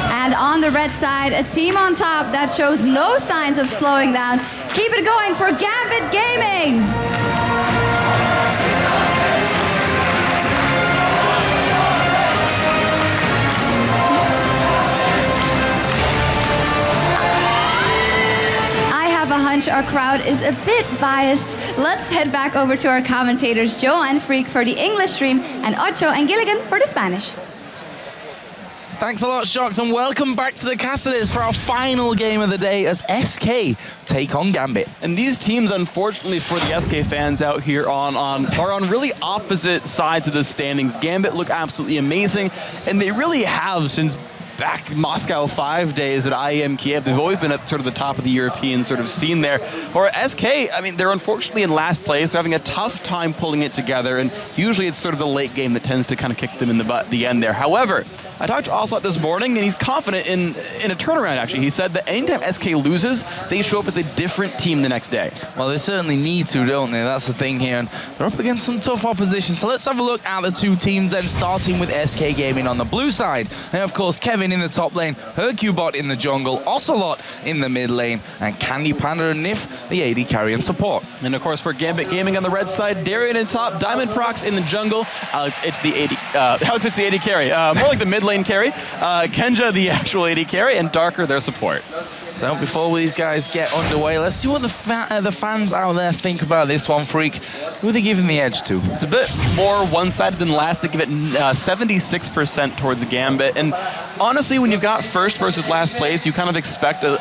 And on the red side, a team on top that shows no signs of slowing down. Keep it going for Gambit Gaming! Our crowd is a bit biased. Let's head back over to our commentators, Joe and Freak for the English stream, and Ocho and Gilligan for the Spanish. Thanks a lot, Shocks, and welcome back to the Castles for our final game of the day as SK take on Gambit. And these teams, unfortunately for the SK fans out here, are on really opposite sides of the standings. Gambit look absolutely amazing, and they really have since back Moscow 5 days at IEM Kiev. They've always been at sort of the top of the European sort of scene there. Or SK, I mean, they're unfortunately in last place. They're having a tough time pulling it together, and usually it's sort of the late game that tends to kind of kick them in the butt at the end there. However, I talked to Ocelot this morning, and he's confident in a turnaround, actually. He said that anytime SK loses, they show up as a different team the next day. Well, they certainly need to, don't they? That's the thing here, and they're up against some tough opposition. So let's have a look at the two teams then, starting with SK Gaming on the blue side. And of course, Kevin in the top lane, Hercubot in the jungle, Ocelot in the mid lane, and Candy Panda and Nif, the AD carry and support. And of course, for Gambit Gaming on the red side, Darian in top, Diamond Prox in the jungle, Alex, it's the AD carry, more like the mid lane carry, Kenja the actual AD carry, and Darker their support. So before these guys get underway, let's see what the fans out there think about this one, Freak. Who are they giving the edge to? It's a bit more one-sided than last. They give it 76% towards the Gambit. And honestly, when you've got first versus last place, you kind of expect a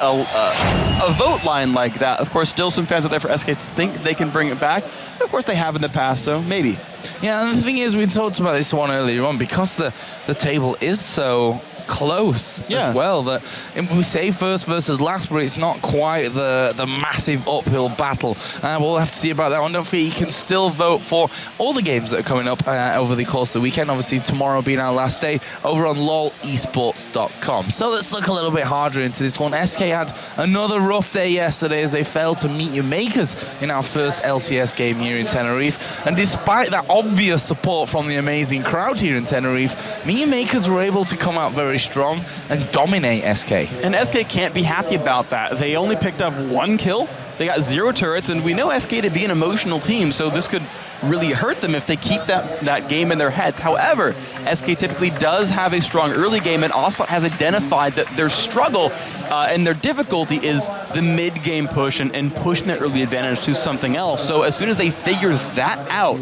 vote line like that. Of course, still some fans out there for SK think they can bring it back. And of course, they have in the past, so maybe. Yeah, and the thing is, we talked about this one earlier on, because the table is so close as well. That we say first versus last, but it's not quite the massive uphill battle. We'll have to see about that one. Don't forget, you can still vote for all the games that are coming up over the course of the weekend. Obviously, tomorrow being our last day over on lolesports.com. So let's look a little bit harder into this one. SK had another rough day yesterday as they failed to meet your makers in our first LCS game here in Tenerife. And despite that obvious support from the amazing crowd here in Tenerife, meet your makers were able to come out very strong and dominate SK. And SK can't be happy about that. They only picked up 1 kill. They got 0 turrets, and we know SK to be an emotional team, so this could really hurt them if they keep that game in their heads. However, SK typically does have a strong early game, and Ocelot has identified that their struggle and their difficulty is the mid-game push and pushing their early advantage to something else. So as soon as they figure that out,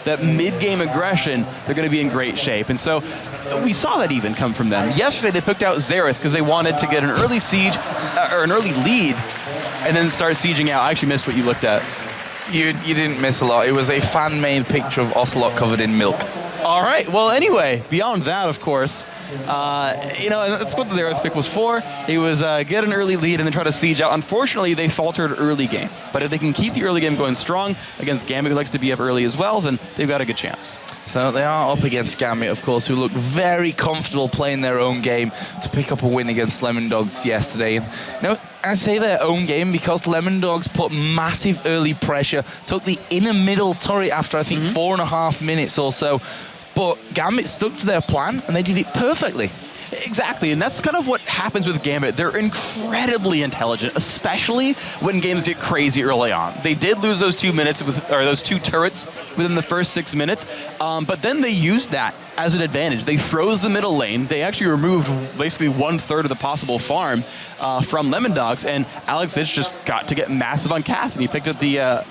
that mid-game aggression, they're going to be in great shape. And so we saw that even come from them. Yesterday they picked out Xerath because they wanted to get an early siege, or an early lead, and then start sieging out. I actually missed what you looked at. You didn't miss a lot. It was a fan-made picture of Ocelot covered in milk. All right, well anyway, beyond that, of course, that's what the Xerath pick was for. It was get an early lead and then try to siege out. Unfortunately, they faltered early game. But if they can keep the early game going strong against Gambit, who likes to be up early as well, then they've got a good chance. So they are up against Gambit, of course, who looked very comfortable playing their own game to pick up a win against Lemon Dogs yesterday. And, I say their own game because Lemon Dogs put massive early pressure, took the inner middle turret after, I think, 4.5 minutes or so. But Gambit stuck to their plan, and they did it perfectly. Exactly, and that's kind of what happens with Gambit. They're incredibly intelligent, especially when games get crazy early on. They did lose those 2 minutes, those 2 turrets within the first 6 minutes, but then they used that as an advantage. They froze the middle lane. They actually removed basically 1/3 of the possible farm from Lemon Dogs, and Alex Itch just got to get massive on Cass, and he picked up the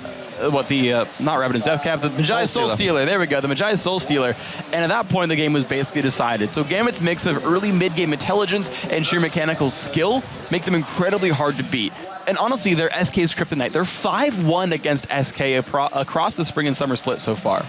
not Rabbitin's Death Cap, the Magi Soul Stealer. There we go, the Magi Soul Stealer. And at that point, the game was basically decided. So Gambit's mix of early mid-game intelligence and sheer mechanical skill make them incredibly hard to beat. And honestly, they're SK's kryptonite. They're 5-1 against SK across the spring and summer split so far.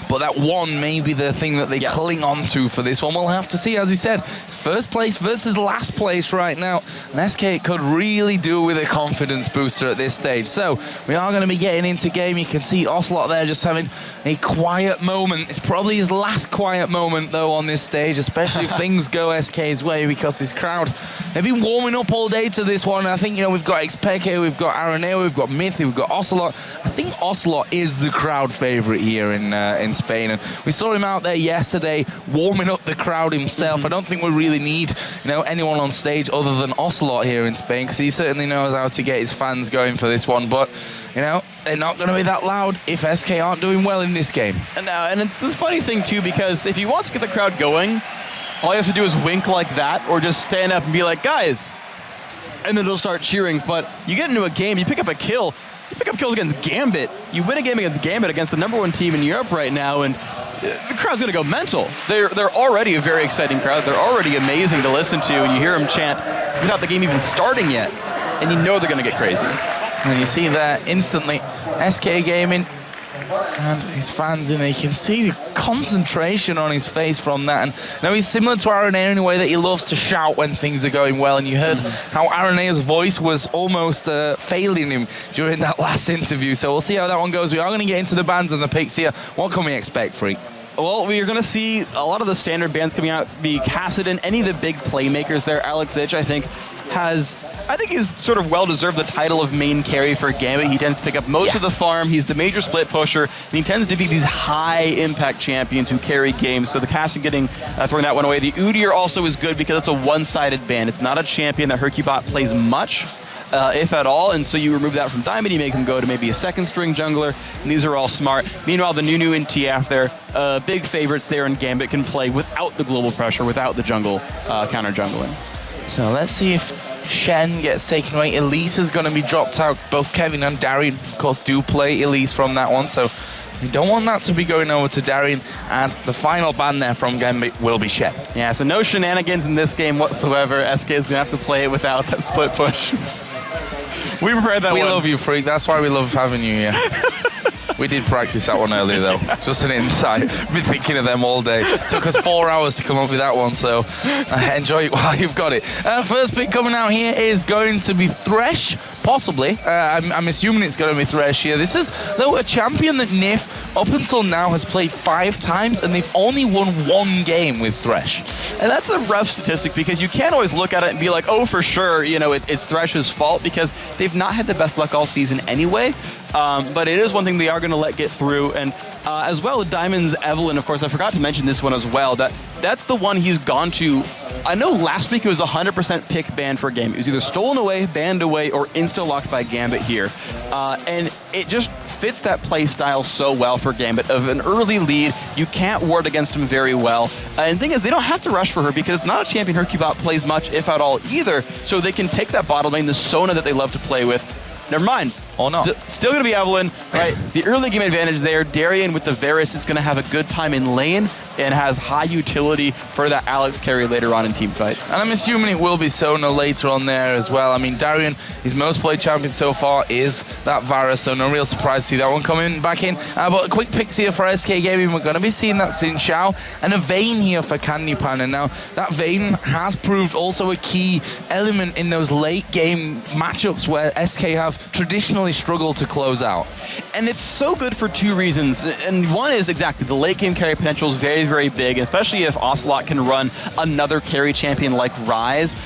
But that one may be the thing that they cling on to for this one. We'll have to see. As we said, it's first place versus last place right now. And SK could really do with a confidence booster at this stage. So we are going to be getting into game. You can see Ocelot there just having a quiet moment. It's probably his last quiet moment, though, on this stage, especially if things go SK's way, because this crowd, they've been warming up all day to this one. I think, we've got Xpeke, we've got Araneo, we've got Mythy, we've got Ocelot. I think Ocelot is the crowd favorite here in Spain, and we saw him out there yesterday warming up the crowd himself. I don't think we really need anyone on stage other than Ocelot here in Spain, because he certainly knows how to get his fans going for this one. But they're not going to be that loud if SK aren't doing well in this game. And it's this funny thing too, because if he wants to get the crowd going, all he has to do is wink like that, or just stand up and be like, guys, and then they'll start cheering. But you get into a game, you pick up a kill, you pick up kills against Gambit, you win a game against Gambit, against the #1 team in Europe right now, and the crowd's gonna go mental. They're already a very exciting crowd. They're already amazing to listen to, and you hear them chant without the game even starting yet, and you know they're gonna get crazy. And you see there instantly, SK Gaming and his fans, and you can see the concentration on his face from that. And now he's similar to Araneo in a way that he loves to shout when things are going well, and you heard how Araneo's voice was almost failing him during that last interview. So we'll see how that one goes. We are going to get into the bans and the picks here. What can we expect, Freak? Well, we are going to see a lot of the standard bands coming out, the Cassidon, any of the big playmakers there. Alex Itch, I think he's sort of well-deserved the title of main carry for Gambit. He tends to pick up most of the farm. He's the major split pusher, and he tends to be these high-impact champions who carry games. So the Cassidon getting throwing that one away. The Udyr also is good because it's a one-sided ban. It's not a champion that Hercubot plays much, if at all, and so you remove that from Diamond, you make him go to maybe a second-string jungler, and these are all smart. Meanwhile, the Nunu and TF there, big favorites there in Gambit, can play without the global pressure, without the jungle counter-jungling. So let's see if Shen gets taken away. Elise is going to be dropped out. Both Kevin and Darian, of course, do play Elise from that one, so we don't want that to be going over to Darian, and the final ban there from Gambit will be Shen. Yeah, so no shenanigans in this game whatsoever. SK is going to have to play it without that split push. We prepared that one. We love you, Freak. That's why we love having you here. We did practice that one earlier though. Just an insight. Been thinking of them all day. Took us 4 hours to come up with that one, so enjoy it while you've got it. First pick coming out here is going to be Thresh, possibly. I'm assuming it's going to be Thresh here. This is, though, a champion that NIF up until now has played 5 times, and they've only won 1 game with Thresh. And that's a rough statistic because you can't always look at it and be like, oh, for sure, you know, it's Thresh's fault, because they've not had the best luck all season anyway. But it is one thing they are going to let get through. And as well, Diamond's Evelyn, of course, I forgot to mention this one as well. That's the one he's gone to. I know last week it was 100% pick ban for a game. It was either stolen away, banned away, or insta-locked by Gambit here. And it just fits that play style so well for Gambit. Of an early lead, you can't ward against him very well. And the thing is, they don't have to rush for her because it's not a champion Hercubot plays much, if at all, either. So they can take that bottom lane, the Sona that they love to play with. Never mind. Oh no. Still going to be Evelyn. Right. The early game advantage there. Darien with the Varus is going to have a good time in lane and has high utility for that Alex carry later on in team fights. And I'm assuming it will be Sona later on there as well. I mean, Darien, his most played champion so far is that Varus, so no real surprise to see that one coming back in. But a quick picks here for SK Gaming. We're going to be seeing that Xin Xiao and a Vayne here for Candy Pan. And now that Vayne has proved also a key element in those late game matchups where SK have traditionally struggled to close out. And it's so good for 2 reasons. And one is exactly the late game carry potential is very, very big, especially if Ocelot can run another carry champion like Ryze,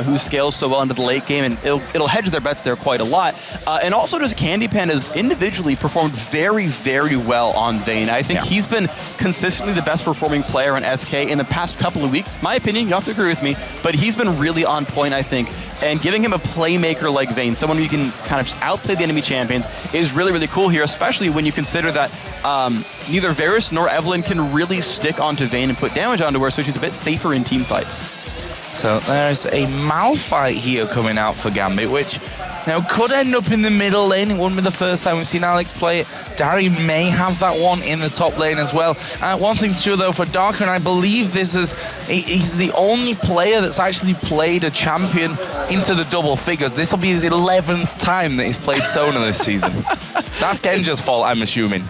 who scales so well into the late game, and it'll hedge their bets there quite a lot. And also just Candy Pan has individually performed very, very well on Vayne. I think he's been consistently the best performing player on SK in the past couple of weeks. My opinion, you have to agree with me, but he's been really on point, I think. And giving him a playmaker like Vayne, someone who can kind of just outplay the enemy champions, is really, really cool here, especially when you consider that neither Varus nor Evelyn can really stick onto Vayne and put damage onto her, so she's a bit safer in team fights. So there's a Malphite here coming out for Gambit, which now could end up in the middle lane. It wouldn't be the first time we've seen Alex play it. Darien may have that one in the top lane as well. One thing's true though for Darker, and I believe he's the only player that's actually played a champion into the double figures. This will be his 11th time that he's played Sona this season. That's Genja's fault, I'm assuming.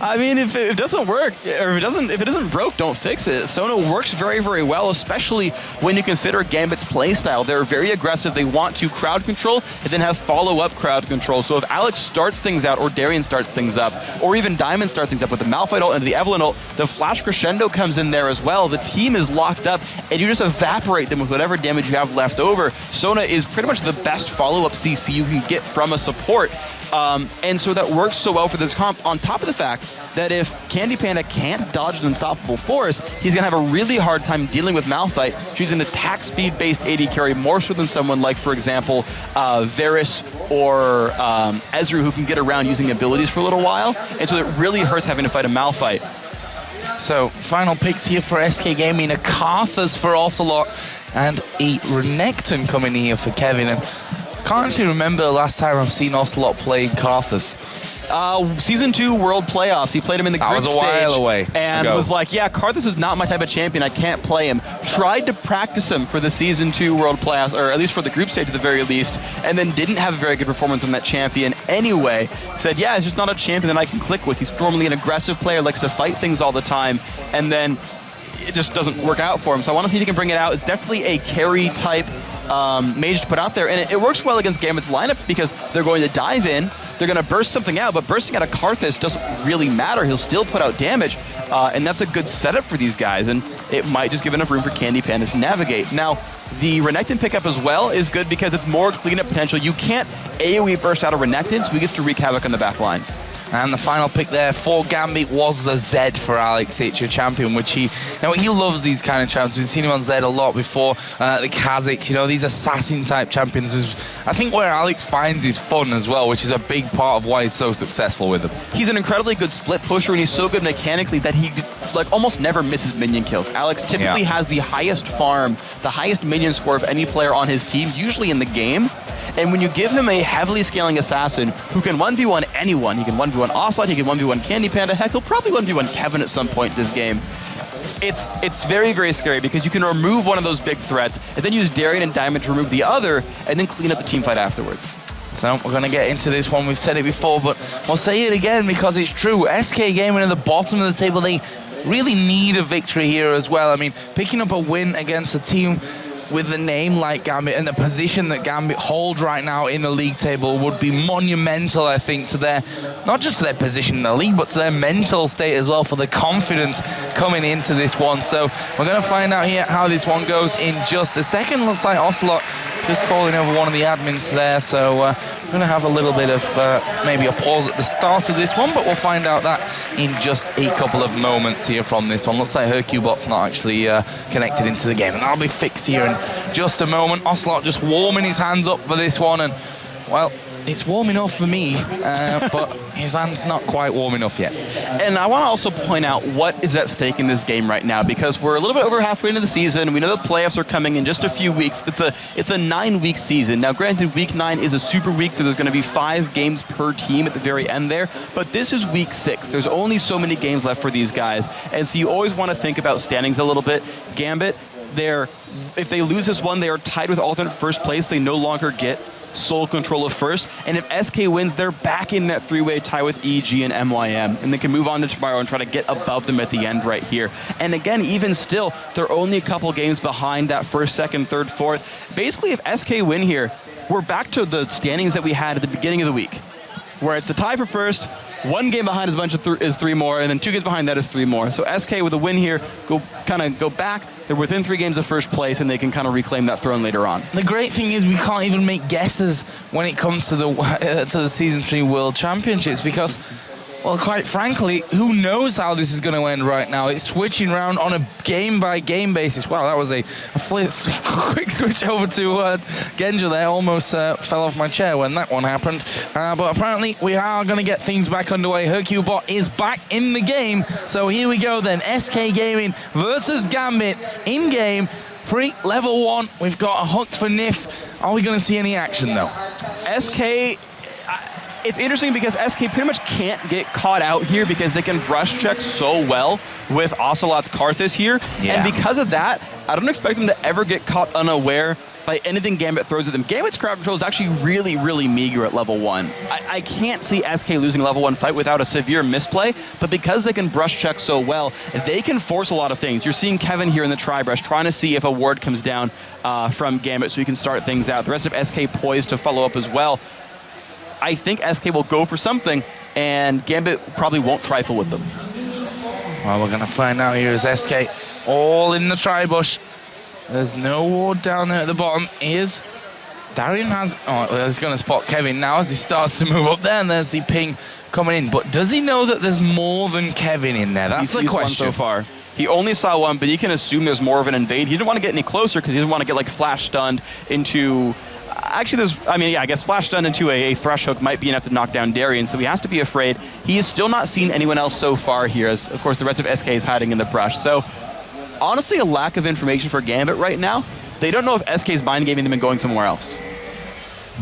I mean, if it doesn't work, or if it isn't broke, don't fix it. Sona works very, very well, especially when you consider Gambit's playstyle. They're very aggressive. They want to crowd control and then have follow-up crowd control. So if Alex starts things out, or Darien starts things up, or even Diamond starts things up with the Malphite ult and the Evelyn ult, the Flash Crescendo comes in there as well. The team is locked up, and you just evaporate them with whatever damage you have left over. Sona is pretty much the best follow-up CC you can get from a support. And so that works so well for this comp, on top of the fact that if Candy Panda can't dodge an unstoppable force, he's going to have a really hard time dealing with Malphite. She's an attack speed-based AD carry more so than someone like, for example, Varus or Ezreal, who can get around using abilities for a little while. And so it really hurts having to fight a Malphite. So, final picks here for SK Gaming, a Karthus for Ocelot, and a Renekton coming here for Kevin. And can't actually remember the last time I've seen Ocelot play Karthus. Season 2 World Playoffs. He played him in the group stage. That was a while away. And was like, yeah, Karthus is not my type of champion. I can't play him. Tried to practice him for the Season 2 World Playoffs, or at least for the group stage at the very least, and then didn't have a very good performance on that champion anyway. Said, yeah, it's just not a champion that I can click with. He's normally an aggressive player, likes to fight things all the time, and then it just doesn't work out for him. So I want to see if he can bring it out. It's definitely a carry type mage to put out there, and it works well against Gambit's lineup because they're going to dive in, they're going to burst something out, but bursting out a Karthus doesn't really matter. He'll still put out damage, and that's a good setup for these guys, and it might just give enough room for Candy Panda to navigate. Now, the Renekton pickup as well is good because it's more cleanup potential. You can't AoE burst out of Renekton, so he gets to wreak havoc on the back lines. And the final pick there for Gambit was the Zed for Alex, it's your champion, which he loves these kind of champions. We've seen him on Zed a lot before, the Kha'Zix, these assassin type champions. I think where Alex finds his fun as well, which is a big part of why he's so successful with them. He's an incredibly good split pusher, and he's so good mechanically that he almost never misses minion kills. Alex typically has the highest farm, the highest minion score of any player on his team, usually in the game. And when you give him a heavily scaling assassin who can 1v1 anyone, he can 1v1 Ocelot, he can 1v1 Candy Panda, heck, he'll probably 1v1 Kevin at some point this game. It's very, very scary because you can remove one of those big threats and then use Darien and Diamond to remove the other and then clean up the team fight afterwards. So we're going to get into this one. We've said it before, but we'll say it again because it's true. SK Gaming at the bottom of the table, they really need a victory here as well. I mean, picking up a win against a team with a name like Gambit and the position that Gambit hold right now in the league table would be monumental, I think, to their, not just to their position in the league, but to their mental state as well, for the confidence coming into this one. So we're going to find out here how this one goes in just a second. Looks like Ocelot just calling over one of the admins there, so we're going to have a little bit of maybe a pause at the start of this one, but we'll find out that in just a couple of moments here from this one. Looks like HercuBot's not actually connected into the game, and that'll be fixed here in just a moment. Ocelot just warming his hands up for this one, and well, it's warm enough for me, but his hand's not quite warm enough yet. And I want to also point out what is at stake in this game right now, because we're a little bit over halfway into the season. We know the playoffs are coming in just a few weeks. It's a 9-week season. Now, granted, week 9 is a super week, so there's going to be 5 games per team at the very end there, but this is week 6. There's only so many games left for these guys, and so you always want to think about standings a little bit. Gambit, if they lose this one, they are tied with alternate first place. They no longer get sole control of first, and if SK wins, they're back in that 3-way tie with EG and MYM, and they can move on to tomorrow and try to get above them at the end right here. And again, even still, they're only a couple games behind that first, second, third, fourth. Basically, if SK win here, we're back to the standings that we had at the beginning of the week, where it's the tie for first, 1 game behind is 3 more, and then 2 games behind that is 3 more. So SK with a win here, go back. They're within 3 games of first place, and they can kind of reclaim that throne later on. The great thing is we can't even make guesses when it comes to the Season 3 World Championships, because, well, quite frankly, who knows how this is going to end right now? It's switching around on a game-by-game basis. Wow, that was a quick switch over to Genja there. Almost fell off my chair when that one happened. But apparently, we are going to get things back underway. HercuBot is back in the game. So here we go then. SK Gaming versus Gambit in-game. Free level 1. We've got a hook for Nif. Are we going to see any action, though? SK... It's interesting because SK pretty much can't get caught out here because they can brush check so well with Ocelot's Karthus here. Yeah. And because of that, I don't expect them to ever get caught unaware by anything Gambit throws at them. Gambit's crowd control is actually really, really meager at level 1. I can't see SK losing a level 1 fight without a severe misplay, but because they can brush check so well, they can force a lot of things. You're seeing Kevin here in the tri-brush trying to see if a ward comes down from Gambit so he can start things out. The rest of SK poised to follow up as well. I think SK will go for something, and Gambit probably won't trifle with them. Well, we're going to find out here as SK all in the tri-bush. There's no ward down there at the bottom. Here's Darian has... Oh, he's going to spot Kevin now as he starts to move up there, and there's the ping coming in. But does he know that there's more than Kevin in there? That's the question. One so far. He only saw one, but you can assume there's more of an invade. He didn't want to get any closer because he didn't want to get like flash stunned into... Actually, I guess flash stun into a thrush hook might be enough to knock down Darian, so he has to be afraid. He has still not seen anyone else so far here, as of course the rest of SK is hiding in the brush. So honestly, a lack of information for Gambit right now. They don't know if SK is mind gaming them and going somewhere else.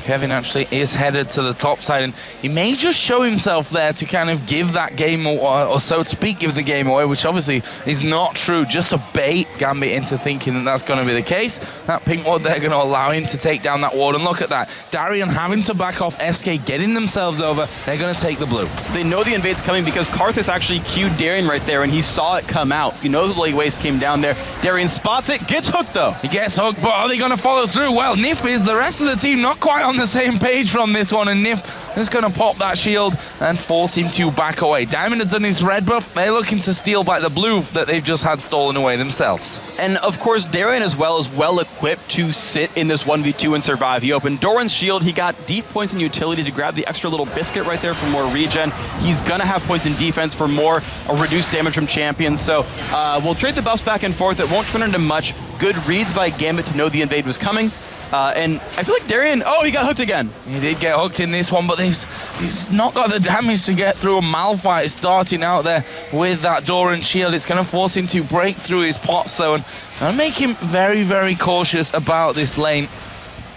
Kevin actually is headed to the top side, and he may just show himself there to kind of give that game, or so to speak, give the game away, which obviously is not true, just to bait Gambit into thinking that that's going to be the case. That pink ward, they're going to allow him to take down that ward, and look at that. Darian having to back off, SK getting themselves over, they're going to take the blue. They know the invade's coming because Karthus actually cued Darian right there, and he saw it come out. So he knows the blade waste came down there. Darian spots it, gets hooked though. He gets hooked, but are they going to follow through? Well, Nif is, the rest of the team not quite on the same page from this one, and Nif is going to pop that shield and force him to back away. Diamond has done his red buff. They're looking to steal back the blue that they've just had stolen away themselves. And of course, Darian as well is well equipped to sit in this 1v2 and survive. He opened Doran's shield. He got deep points in utility to grab the extra little biscuit right there for more regen. He's going to have points in defense for more reduced damage from champions. So we'll trade the buffs back and forth. It won't turn into much. Good reads by Gambit to know the invade was coming. And I feel like Darian, he got hooked again. He did get hooked in this one, but he's not got the damage to get through. A Malphite starting out there with that Doran shield. It's going to force him to break through his pots, though, and make him very, very cautious about this lane.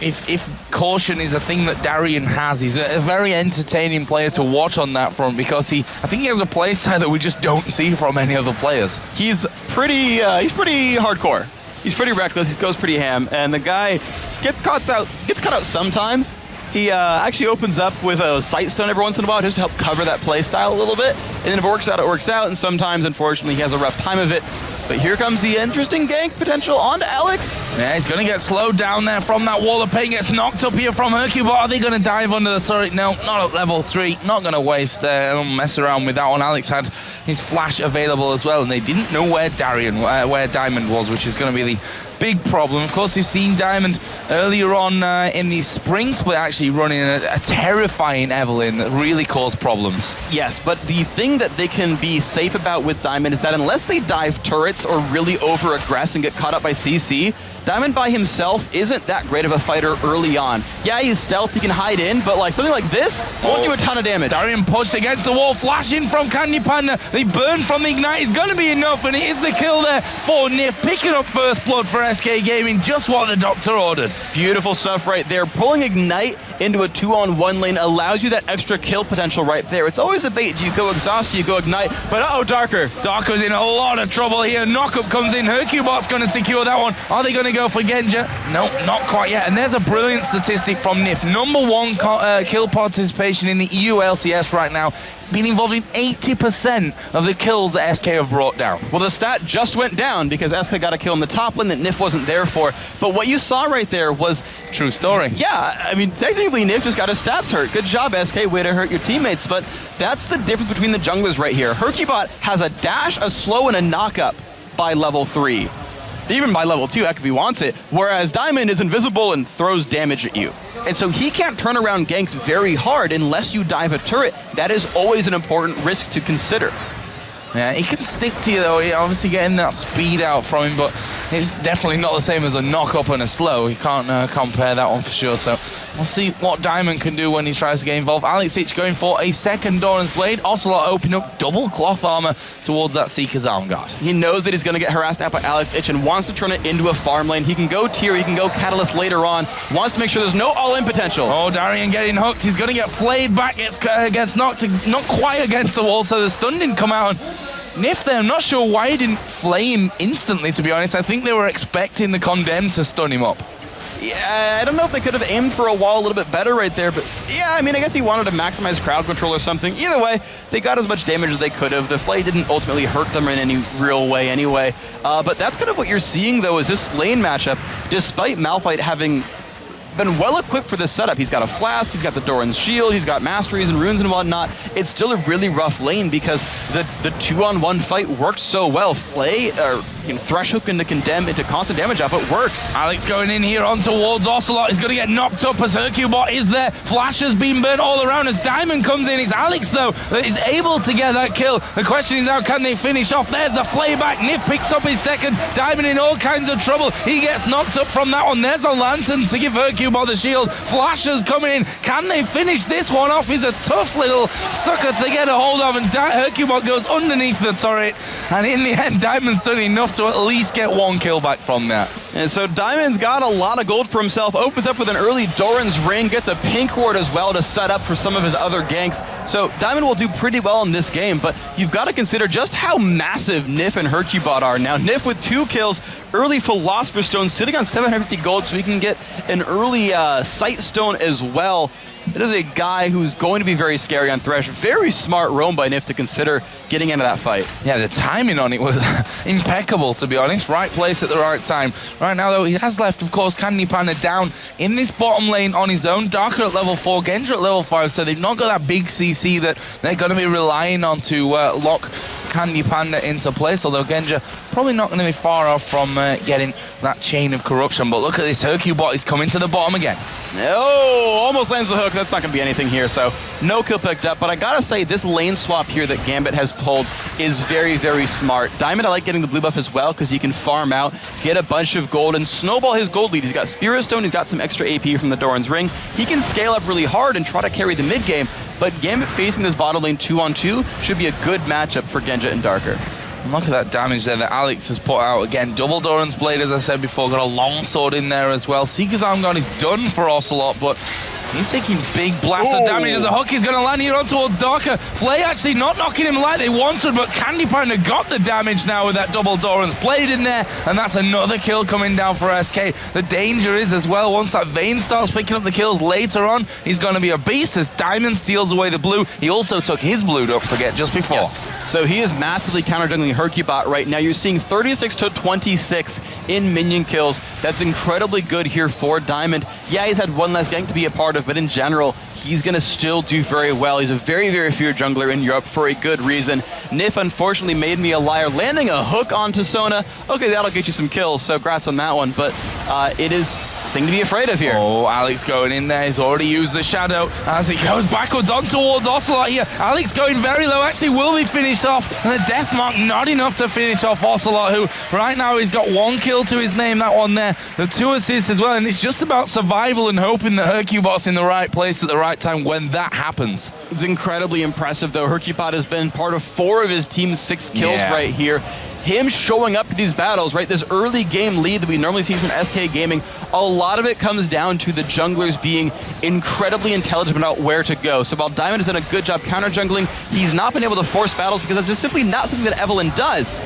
If caution is a thing that Darian has, he's a very entertaining player to watch on that front, because I think he has a play style that we just don't see from any other players. He's pretty hardcore. He's pretty reckless, he goes pretty ham, and the guy gets caught out sometimes, He actually opens up with a sight stone every once in a while just to help cover that play style a little bit. And then if it works out, and sometimes, unfortunately, he has a rough time of it. But here comes the interesting gank potential onto Alex. Yeah, he's going to get slowed down there from that wall of pain. Gets knocked up here from Hercubot. Are they going to dive under the turret? No, not at level 3. Not going to waste mess around with that one. Alex had his flash available as well, and they didn't know where Diamond was, which is going to be the big problem. Of course, you've seen Diamond earlier on in the spring split actually running a terrifying Evelyn that really caused problems. Yes, but the thing that they can be safe about with Diamond is that unless they dive turrets or really over-aggress and get caught up by CC, Diamond by himself isn't that great of a fighter early on. Yeah, he's stealth, he can hide in, but like something like this won't do a ton of damage. Darian pushed against the wall, flashing from Candy Panda. The burn from the Ignite is going to be enough, and it is the kill there for Nif, picking up first blood for SK Gaming, just what the doctor ordered. Beautiful stuff right there. Pulling Ignite into a 2-on-1 lane allows you that extra kill potential right there. It's always a bait. Do you go exhaust, do you go Ignite? But uh-oh, Darker. Darker's in a lot of trouble here. Knockup comes in. Hercubot's going to secure that one. Are they going to go for Genja? No, not quite yet. And there's a brilliant statistic from Nif. #1 kill participation in the EU LCS right now, being involved in 80% of the kills that SK have brought down. Well, the stat just went down because SK got a kill in the top lane that Nif wasn't there for. But what you saw right there was... True story. Yeah, I mean, technically Nif just got his stats hurt. Good job, SK, way to hurt your teammates. But that's the difference between the junglers right here. Hercubot has a dash, a slow, and a knock-up by level 3. Even by level 2, heck, if he wants it. Whereas Diamond is invisible and throws damage at you. And so he can't turn around ganks very hard unless you dive a turret. That is always an important risk to consider. Yeah, he can stick to you though. You're obviously getting that speed out from him, but it's definitely not the same as a knock-up and a slow. You can't compare that one for sure. So we'll see what Diamond can do when he tries to get involved. Alex Ich going for a second Doran's Blade. Ocelot opening up double cloth armor towards that Seeker's Arm Guard. He knows that he's going to get harassed out by Alex Ich and wants to turn it into a farm lane. He can go tier, he can go Catalyst later on. Wants to make sure there's no all-in potential. Oh, Darian getting hooked. He's going to get flayed back. Gets knocked, not quite against the wall, so the stun didn't come out. Nif there, I'm not sure why he didn't flay him instantly, to be honest. I think they were expecting the Condemned to stun him up. Yeah, I don't know if they could have aimed for a wall a little bit better right there, but yeah, I mean, I guess he wanted to maximize crowd control or something. Either way, they got as much damage as they could have. The flay didn't ultimately hurt them in any real way anyway. But that's kind of what you're seeing, though, is this lane matchup, despite Malphite having been well equipped for this setup. He's got a flask, he's got the Doran's shield, he's got masteries and runes and whatnot. It's still a really rough lane because the 2-on-1 fight worked so well. Flay, or Thresh hook into Condemn into constant damage output works. Alex going in here on towards Ocelot. He's going to get knocked up as Hercubot is there. Flash has been burnt all around as Diamond comes in. It's Alex, though, that is able to get that kill. The question is, how can they finish off? There's the flayback. Nif picks up his second. Diamond in all kinds of trouble. He gets knocked up from that one. There's a lantern to give Hercubot the shield. Flasher's coming in. Can they finish this one off? He's a tough little sucker to get a hold of, and Hercubot goes underneath the turret. And in the end, Diamond's done enough to at least get one kill back from that. And so Diamond's got a lot of gold for himself, opens up with an early Doran's Ring, gets a pink ward as well to set up for some of his other ganks. So Diamond will do pretty well in this game, but you've got to consider just how massive Nif and Hercubot are. Now Nif with 2 kills, early Philosopher's Stone, sitting on 750 gold, so he can get an early Sight Stone as well. It is a guy who's going to be very scary on Thresh. Very smart roam by Nif to consider getting into that fight. Yeah, the timing on it was impeccable, to be honest. Right place at the right time. Right now, though, he has left, of course, Candy Panda down in this bottom lane on his own. Darker at level 4, Genja at level 5, so they've not got that big CC that they're going to be relying on to lock Candy Panda into place, although Genja probably not going to be far off from getting that chain of corruption. But look at this, Hercubot is coming to the bottom again. Oh, almost lands the hook. That's not going to be anything here, so no kill picked up. But I gotta say, this lane swap here that Gambit has pulled is very, very smart. Diamond, I like getting the blue buff as well, because he can farm out, get a bunch of gold, and snowball his gold lead. He's got Spirit Stone, he's got some extra AP from the Doran's Ring. He can scale up really hard and try to carry the mid game, but Gambit facing this bottom lane 2-on-2 should be a good matchup for Genja and Darker. And look at that damage there that Alex has put out. Again, double Doran's Blade, as I said before, got a long sword in there as well. Seeker's Arm Guard is done for Ocelot, but He's taking big blasts of damage as the hook is going to land here on towards Darker. Flay actually not knocking him like they wanted, but Candy Panda got the damage now with that double Doran's blade in there, and that's another kill coming down for SK. The danger is as well, once that Vayne starts picking up the kills later on, he's going to be a beast as Diamond steals away the blue. He also took his blue, don't forget, just before. Yes. So he is massively counter-jungling Hercubot right now. You're seeing 36 to 26 in minion kills. That's incredibly good here for Diamond. Yeah, he's had one less gank to be a part of, but in general, he's going to still do very well. He's a very, very feared jungler in Europe for a good reason. Nif unfortunately made me a liar, landing a hook onto Sona. Okay, that'll get you some kills, so congrats on that one, but it is thing to be afraid of here. Oh, Alex going in there. He's already used the shadow as he goes backwards on towards Ocelot here. Alex going very low, actually will be finished off, and the death mark not enough to finish off Ocelot, who right now he's got 1 kill to his name, that one there, the 2 assists as well, and it's just about survival and hoping that Hercubot's in the right place at the right time when that happens. It's incredibly impressive though. Hercubot has been part of 4 of his team's 6 kills right here. Him showing up to these battles, right, this early game lead that we normally see from SK Gaming, a lot of it comes down to the junglers being incredibly intelligent about where to go. So while Diamond has done a good job counter-jungling, he's not been able to force battles because that's just simply not something that Evelyn does.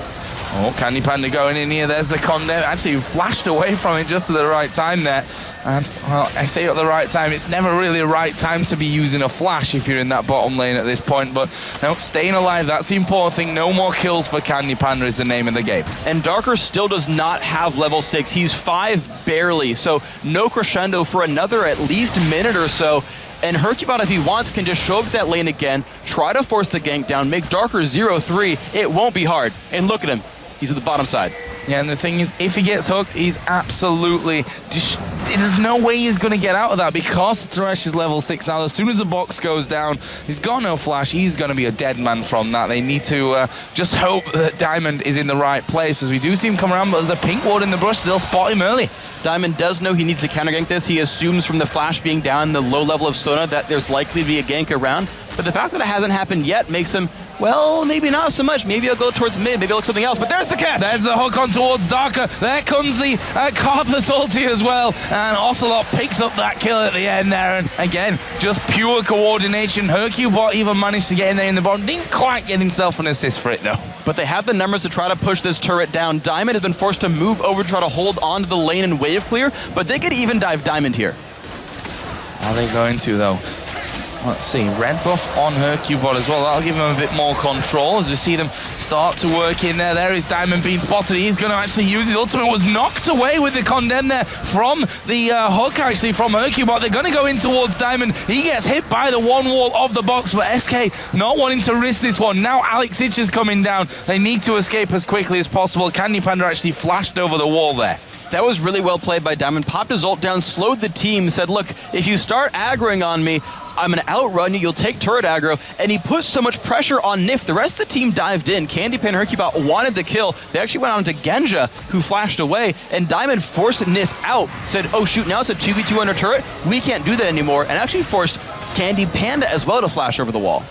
Oh, Candy Panda going in here. There's the condemn. Actually, flashed away from it just at the right time there. And, well, I say at the right time. It's never really a right time to be using a flash if you're in that bottom lane at this point. But, no, staying alive, that's the important thing. No more kills for Candy Panda is the name of the game. And Darker still does not have level 6. He's 5 barely. So, no crescendo for another at least minute or so. And Hercubot, if he wants, can just show up to that lane again, try to force the gank down, make Darker 0-3. It won't be hard. And look at him. He's at the bottom side. Yeah, and the thing is, if he gets hooked, he's absolutely... There's no way he's going to get out of that because Thresh is level 6 now. As soon as the box goes down, he's got no flash. He's going to be a dead man from that. They need to just hope that Diamond is in the right place, as we do see him come around, but there's a pink ward in the brush. They'll spot him early. Diamond does know he needs to counter gank this. He assumes from the flash being down the low level of Sona that there's likely to be a gank around. But the fact that it hasn't happened yet makes him, well, maybe not so much. Maybe I'll go towards mid, maybe I'll look something else, but there's the catch! There's the hook on towards Darker. There comes the Cardless ulti as well, and Ocelot picks up that kill at the end there, and again, just pure coordination. Hercubot even managed to get in there in the bottom. Didn't quite get himself an assist for it though. But they have the numbers to try to push this turret down. Diamond has been forced to move over to try to hold on to the lane and wave clear, but they could even dive Diamond here. Are they going to though? Let's see, red buff on Hercubot as well. That'll give him a bit more control as we see them start to work in there. There is Diamond being spotted. He's going to actually use his ultimate. Was knocked away with the condemn there from the hook, actually, from Hercubot. They're going to go in towards Diamond. He gets hit by the one wall of the box, but SK not wanting to risk this one. Now Alex Itch is coming down. They need to escape as quickly as possible. Candy Panda actually flashed over the wall there. That was really well played by Diamond. Popped his ult down, slowed the team, said, look, if you start aggroing on me, I'm going to outrun you, you'll take turret aggro, and he put so much pressure on Nif. The rest of the team dived in. Candy Panda and Hercubot wanted the kill. They actually went on to Genja, who flashed away, and Diamond forced Nif out, said, oh shoot, now it's a 2v2 under turret, we can't do that anymore, and actually forced Candy Panda as well to flash over the wall.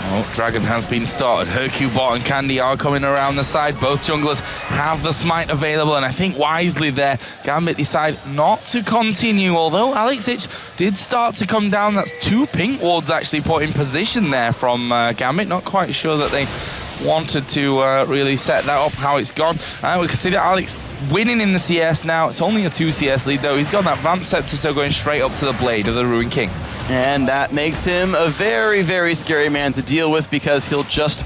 Oh, Dragon has been started. Hercubot and Candy are coming around the side. Both junglers have the smite available, and I think wisely there, Gambit decide not to continue, although Alex Itch did start to come down. That's 2 pink wards actually put in position there from Gambit. Not quite sure that they wanted to really set that up, how it's gone. We can see that Alex winning in the CS now. It's only a 2 CS lead though. He's got that Vamp Scepter, so going straight up to the blade of the Ruined King. And that makes him a very, very scary man to deal with because he'll just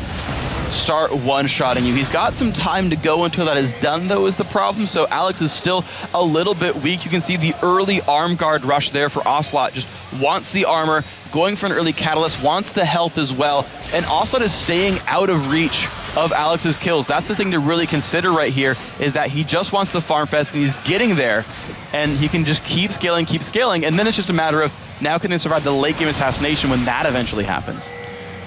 start one-shotting you. He's got some time to go until that is done, though, is the problem. So Alex is still a little bit weak. You can see the early arm guard rush there for Ocelot. Just wants the armor, going for an early catalyst, wants the health as well. And Ocelot is staying out of reach of Alex's kills. That's the thing to really consider right here, is that he just wants the farm fest and he's getting there. And he can just keep scaling, and then it's just a matter of now can they survive the late game assassination when that eventually happens.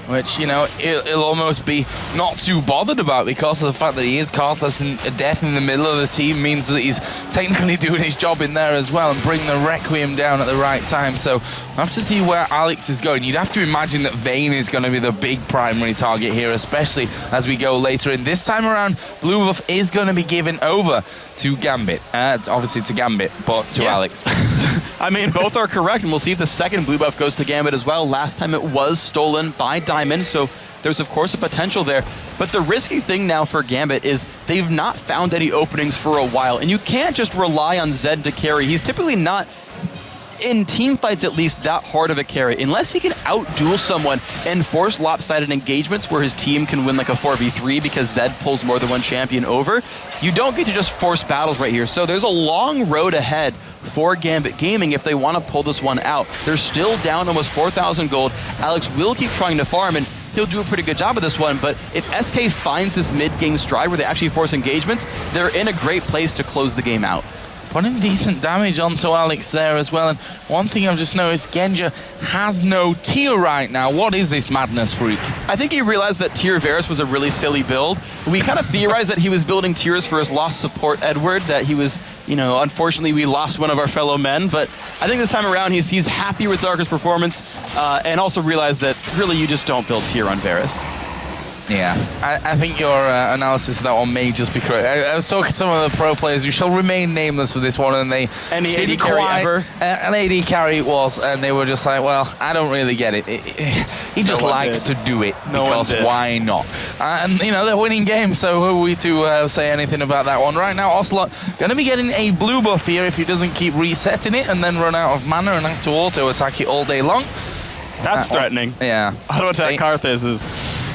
which, you know, he'll almost be not too bothered about because of the fact that he is Karthus, and a death in the middle of the team means that he's technically doing his job in there as well and bring the Requiem down at the right time. So we'll have to see where Alex is going. You'd have to imagine that Vayne is going to be the big primary target here, especially as we go later in. This time around, blue buff is going to be given over to Gambit. Obviously to Gambit, but to Alex. I mean, both are correct, and we'll see if the second blue buff goes to Gambit as well. Last time it was stolen by Diamond, so there's of course a potential there. But the risky thing now for Gambit is they've not found any openings for a while, and you can't just rely on Zed to carry. He's typically not, in team fights at least, that hard of a carry, unless he can outduel someone and force lopsided engagements where his team can win like a 4v3 because Zed pulls more than one champion over. You don't get to just force battles right here. So there's a long road ahead for Gambit Gaming if they want to pull this one out. They're still down almost 4,000 gold. Alex will keep trying to farm, and he'll do a pretty good job of this one, but if SK finds this mid-game stride where they actually force engagements, they're in a great place to close the game out. Putting decent damage onto Alex there as well. And one thing I've just noticed, Genja has no tier right now. What is this madness, Freak? I think he realized that tier Varus was a really silly build. We kind of theorized that he was building tiers for his lost support Edward, that he was, you know, unfortunately we lost one of our fellow men, but I think this time around he's happy with Darker's performance, and also realized that really you just don't build tier on Varus. Yeah, I think your analysis of that one may just be correct. I was talking to some of the pro players who shall remain nameless for this one, and they any didn't AD carry quite, ever? An AD carry it was, and they were just like, well, I don't really get it. He just likes to do it because why not? And you know, they're winning games, so who are we to say anything about that one? Right now, Ocelot going to be getting a blue buff here if he doesn't keep resetting it and then run out of mana and have to auto attack it all day long. That's threatening. Yeah. Auto attack Karthus is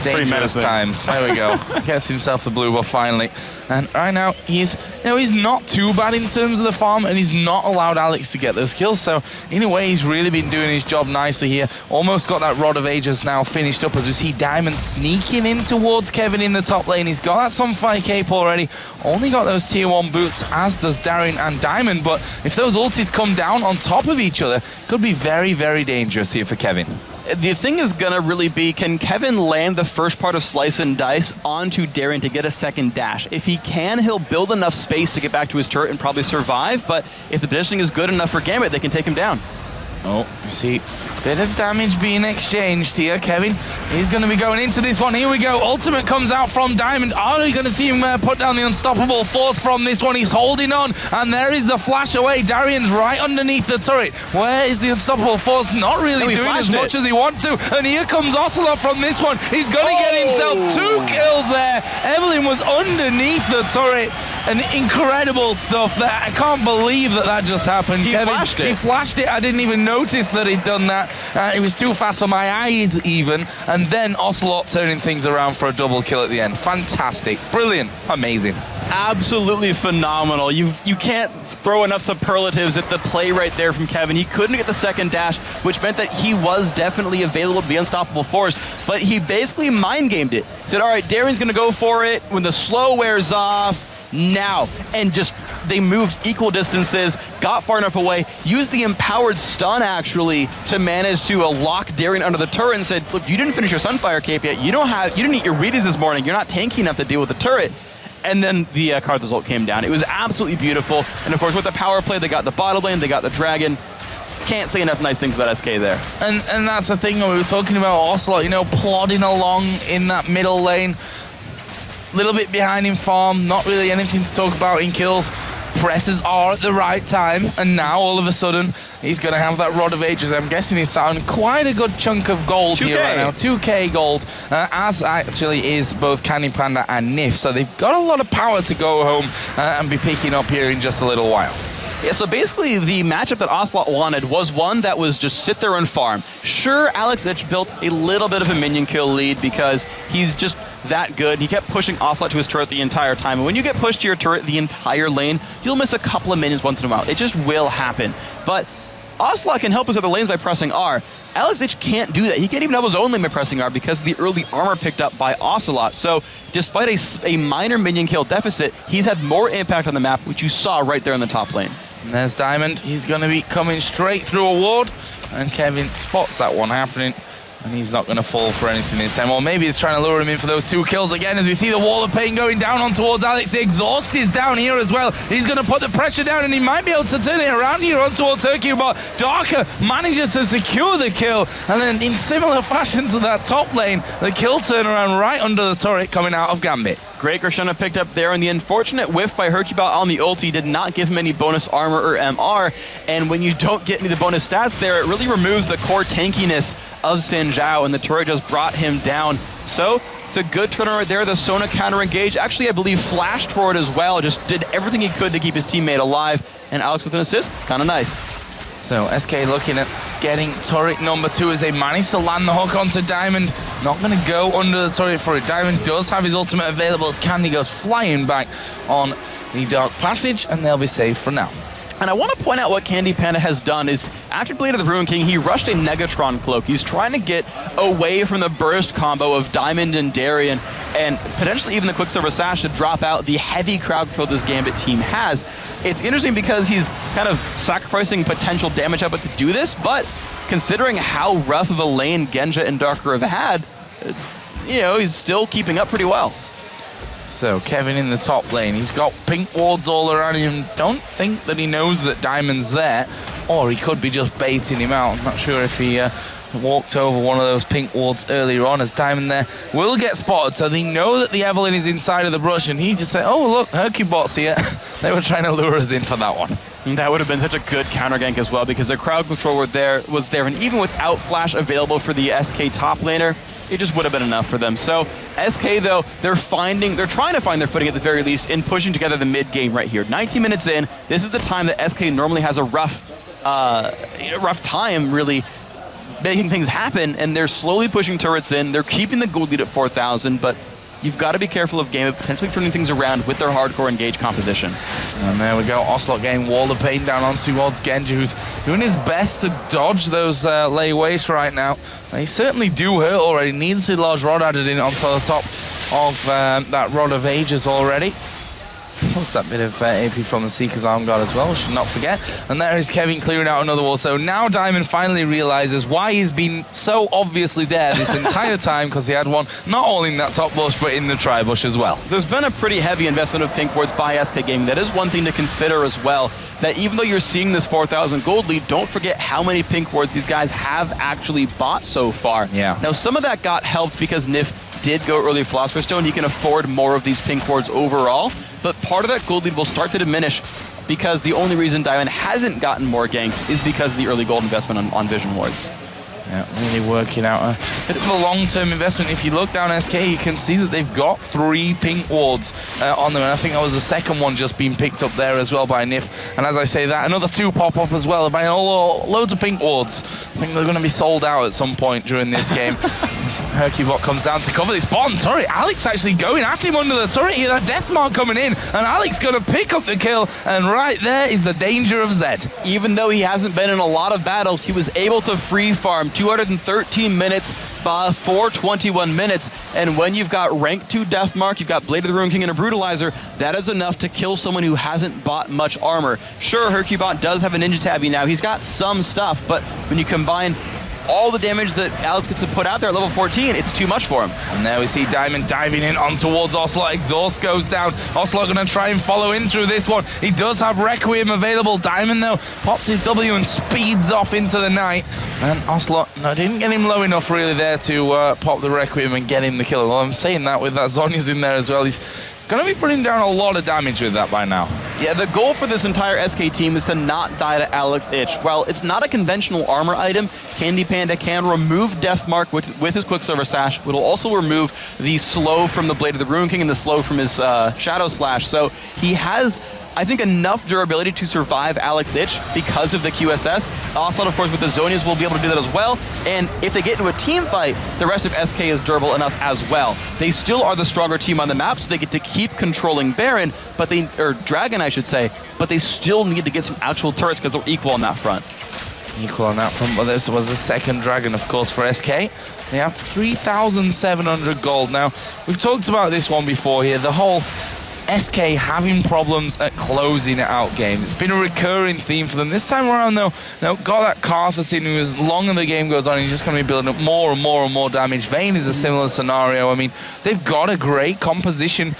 pretty dangerous menacing. times. There we go. Gets himself the blue buff finally. And right now he's not too bad in terms of the farm, and he's not allowed Alex to get those kills. So in a way, he's really been doing his job nicely here. Almost got that Rod of Ages now finished up as we see Diamond sneaking in towards Kevin in the top lane. He's got that Sunfire Cape already. Only got those tier 1 boots, as does Darien and Diamond. But if those ultis come down on top of each other, could be very, very dangerous here for Kevin. The thing is gonna really be, can Kevin land the first part of Slice and Dice onto Darien to get a second dash? If he can, he'll build enough space to get back to his turret and probably survive, but if the positioning is good enough for Gambit, they can take him down. Oh, you see, bit of damage being exchanged here. Kevin, he's going to be going into this one. Here we go. Ultimate comes out from Diamond. Are you going to see him put down the unstoppable force from this one? He's holding on, and there is the flash away. Darian's right underneath the turret. Where is the unstoppable force? Not really doing as much as he wants to. And here comes Ocelot from this one. He's going to get himself 2 kills there. Evelyn was underneath the turret. An incredible stuff there. I can't believe that just happened. He flashed it. He flashed it. I didn't even notice that he'd done that. It was too fast for my eyes even. And then Ocelot turning things around for a double kill at the end. Fantastic. Brilliant. Amazing. Absolutely phenomenal. You can't throw enough superlatives at the play right there from Kevin. He couldn't get the second dash, which meant that he was definitely available to be unstoppable force, but he basically mind gamed it. Said, all right, Darian's gonna go for it when the slow wears off. Now, and just they moved equal distances, got far enough away, used the empowered stun actually to manage to lock Darien under the turret and said, look, you didn't finish your Sunfire Cape yet, you didn't eat your Wheaties this morning, you're not tanky enough to deal with the turret. And then the Karthus ult came down. It was absolutely beautiful, and of course with the power play, they got the bottom lane, they got the dragon. Can't say enough nice things about SK there. And that's the thing, we were talking about Ocelot, you know, plodding along in that middle lane. Little bit behind in farm, not really anything to talk about in kills. Presses are at the right time, and now all of a sudden he's going to have that Rod of Ages. I'm guessing he's on quite a good chunk of gold 2K. here right now. 2k gold, as actually is both Candy Panda and Nif. So they've got a lot of power to go home and be picking up here in just a little while. Yeah, so basically the matchup that Ocelot wanted was one that was just sit there and farm. Sure, Alex Itch built a little bit of a minion kill lead because he's just that good. He kept pushing Ocelot to his turret the entire time. And when you get pushed to your turret the entire lane, you'll miss a couple of minions once in a while. It just will happen. But Ocelot can help his other lanes by pressing R. Alex Itch can't do that. He can't even help his own lane by pressing R because of the early armor picked up by Ocelot. So despite a minor minion kill deficit, he's had more impact on the map, which you saw right there in the top lane. And there's Diamond. He's going to be coming straight through a ward, and Kevin spots that one happening. And he's not going to fall for anything this time. Or maybe he's trying to lure him in for those 2 kills again as we see the wall of pain going down on towards Alex. The exhaust is down here as well. He's going to put the pressure down and he might be able to turn it around here on towards Hercule, but Darker manages to secure the kill. And then in similar fashion to that top lane, the kill turnaround right under the turret coming out of Gambit. Great Grishana picked up there, and the unfortunate whiff by Hercule on the ulti did not give him any bonus armor or MR, and when you don't get any of the bonus stats there, it really removes the core tankiness of Xin Zhao, and the turret just brought him down. So it's a good turnaround right there. The Sona counter engage, actually I believe flashed for it as well, just did everything he could to keep his teammate alive, and Alex with an assist, it's kind of nice. So SK looking at getting turret number 2 as they manage to land the hook onto Diamond. Not going to go under the turret for it. Diamond does have his ultimate available as Candy goes flying back on the Dark Passage, and they'll be safe for now. And I want to point out what Candy Panda has done is, after Blade of the Ruin King, he rushed a Negatron Cloak. He's trying to get away from the burst combo of Diamond and Darien, and potentially even the Quicksilver Sash to drop out the heavy crowd control this Gambit team has. It's interesting because he's kind of sacrificing potential damage output to do this, but considering how rough of a lane Genja and Darker have had, he's still keeping up pretty well. So Kevin in the top lane, he's got pink wards all around him. Don't think that he knows that Diamond's there, or he could be just baiting him out. I'm not sure if he walked over one of those pink wards earlier on, as Diamond there will get spotted. So they know that the Evelyn is inside of the brush, and he just said, oh look, Hercubot's here. They were trying to lure us in for that one. And that would have been such a good counter gank as well, because the crowd control was there, and even without flash available for the SK top laner, it just would have been enough for them. So SK though, they're trying to find their footing at the very least in pushing together the mid game right here. 19 minutes in, this is the time that SK normally has a rough time really making things happen, and they're slowly pushing turrets in. They're keeping the gold lead at 4,000, but you've got to be careful of Gambit potentially turning things around with their hardcore engage composition. And there we go, Ocelot getting Wall of Pain down on towards Genji, who's doing his best to dodge those lay waste right now. They certainly do hurt already. Needs the large rod added in onto the top of that Rod of Ages already. Plus that bit of AP from the Seeker's Arm Guard as well, we should not forget. And there is Kevin clearing out another wall. So now Diamond finally realizes why he's been so obviously there this entire time, because he had one not only in that top bush, but in the tri-bush as well. There's been a pretty heavy investment of pink wards by SK Gaming. That is one thing to consider as well, that even though you're seeing this 4,000 gold lead, don't forget how many pink wards these guys have actually bought so far. Yeah. Now, some of that got helped because Nif did go early Philosopher's Stone. He can afford more of these pink wards overall, but part of that gold lead will start to diminish because the only reason Diamond hasn't gotten more ganks is because of the early gold investment on Vision wards. Yeah, really working out a bit of a long-term investment. If you look down SK, you can see that they've got 3 pink wards on them, and I think that was the second one just being picked up there as well by Nif. And as I say that, another 2 pop up as well, by loads of pink wards. I think they're going to be sold out at some point during this game. Hercubot comes down to cover this bottom turret. Alex actually going at him under the turret here, that death mark coming in, and Alex going to pick up the kill, and right there is the danger of Zed. Even though he hasn't been in a lot of battles, he was able to free farm 213 minutes, 421 minutes, and when you've got rank 2 death mark, you've got Blade of the Ruin King and a Brutalizer, that is enough to kill someone who hasn't bought much armor. Sure, Hercubot does have a Ninja Tabby now, he's got some stuff, but when you combine all the damage that Alex gets to put out there at level 14, it's too much for him. And there we see Diamond diving in on towards Ocelot. Exhaust goes down. Ocelot going to try and follow in through this one. He does have Requiem available. Diamond, though, pops his W and speeds off into the night. And Ocelot, no, didn't get him low enough really there to pop the Requiem and get him the kill. Well, I'm saying that with that Zhonya's in there as well. He's going to be putting down a lot of damage with that by now. Yeah, the goal for this entire SK team is to not die to Alex Ich. While it's not a conventional armor item, Candy Panda can remove Death Mark with his Quicksilver Sash. It'll also remove the slow from the Blade of the Ruin King and the slow from his Shadow Slash. So he has, I think, enough durability to survive Alex Ich because of the QSS. Also, of course, with the Zhonya's, we'll be able to do that as well. And if they get into a team fight, the rest of SK is durable enough as well. They still are the stronger team on the map, so they get to keep controlling Baron, or Dragon, I should say, but they still need to get some actual turrets because they're equal on that front. Equal on that front, but this was the second Dragon, of course, for SK. They have 3,700 gold. Now, we've talked about this one before here. The whole SK having problems at closing out games. It's been a recurring theme for them. This time around, though, got that Karthus in, who as long as the game goes on, he's just going to be building up more and more and more damage. Vayne is a similar scenario. I mean, they've got a great composition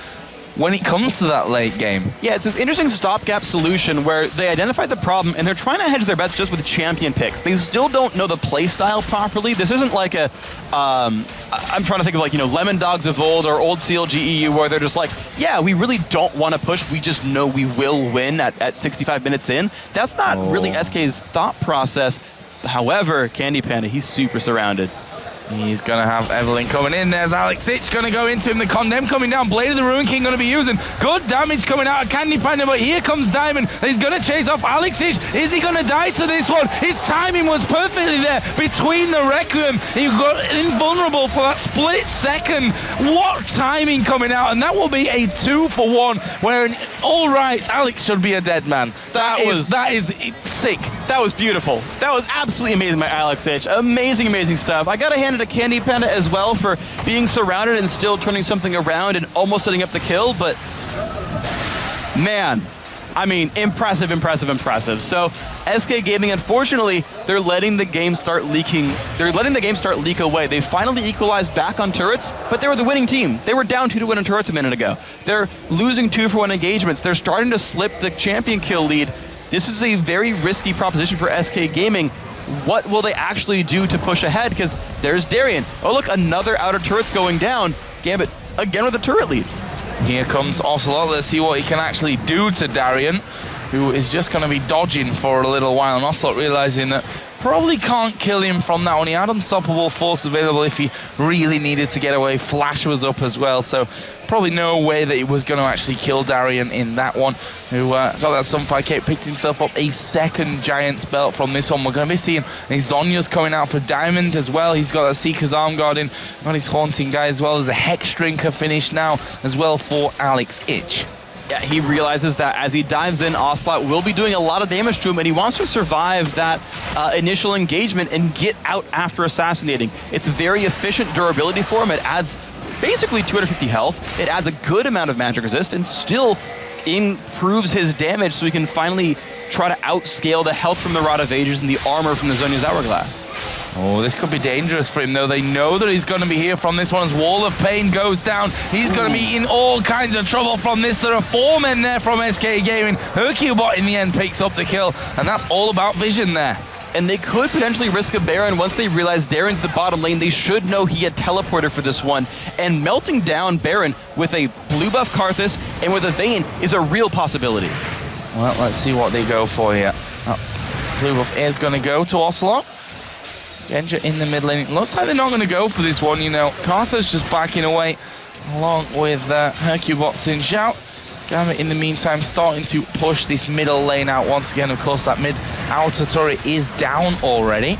when it comes to that late game. Yeah, it's this interesting stopgap solution where they identified the problem and they're trying to hedge their bets just with champion picks. They still don't know the playstyle properly. This isn't like a, I'm trying to think of like, Lemon Dogs of old or old CLG EU where they're just like, yeah, we really don't want to push. We just know we will win at 65 minutes in. That's not really SK's thought process. However, Candy Panda, he's super surrounded. He's going to have Evelyn coming in. There's Alex going to go into him. The Condemn coming down. Blade of the Ruin King going to be using. Good damage coming out of Candy Panda, but here comes Diamond. He's going to chase off Alex. Is he going to die to this one? His timing was perfectly there between the Requiem. He got invulnerable for that split second. What timing coming out, and that will be a 2-for-1, where all right, Alex should be a dead man. That is sick. That was beautiful. That was absolutely amazing by Alex H. Amazing stuff. I got to hand it to Candy Panda as well for being surrounded and still turning something around and almost setting up the kill, but man, I mean, impressive. So SK Gaming, unfortunately, they're letting the game start leaking. They're letting the game start leak away. They finally equalized back on turrets, but they were the winning team. They were down 2-1 on turrets a minute ago. They're losing 2-for-1 engagements. They're starting to slip the champion kill lead. This is a very risky proposition for SK Gaming. What will they actually do to push ahead? Because there's Darien. Oh, look, another outer turret's going down. Gambit again with a turret lead. Here comes Ocelot. Let's see what he can actually do to Darien, who is just going to be dodging for a little while. And Ocelot realizing that probably can't kill him from that one. He had unstoppable force available if he really needed to get away. Flash was up as well, so probably no way that he was going to actually kill Darien in that one. Who got that Sunfire Cape, picked himself up a second Giant's Belt from this one. We're going to be seeing Zonya's coming out for Diamond as well. He's got that Seeker's Arm Guard in, got his Haunting Guy as well. There's a Hex Drinker finish now as well for Alex Ich. Yeah, he realizes that as he dives in, Ocelot will be doing a lot of damage to him, and he wants to survive that initial engagement and get out after assassinating. It's very efficient durability for him. It adds basically 250 health. It adds a good amount of magic resist and still improves his damage, so he can finally try to outscale the health from the Rod of Ages and the armor from the Zonya's Hourglass. Oh, this could be dangerous for him, though. They know that he's going to be here from this one as Wall of Pain goes down. He's going to be in all kinds of trouble from this. There are 4 men there from SK Gaming. Hercubot in the end picks up the kill, and that's all about vision there. And they could potentially risk a Baron once they realize Darren's the bottom lane. They should know he had teleported for this one. And melting down Baron with a blue buff Karthus and with a Vayne is a real possibility. Well, let's see what they go for here. Blue buff is going to go to Ocelot. Genja in the mid lane. It looks like they're not going to go for this one, Karthus just backing away along with Hercubot Sin Shout. Gambit in the meantime starting to push this middle lane out once again. Of course, that mid outer turret is down already.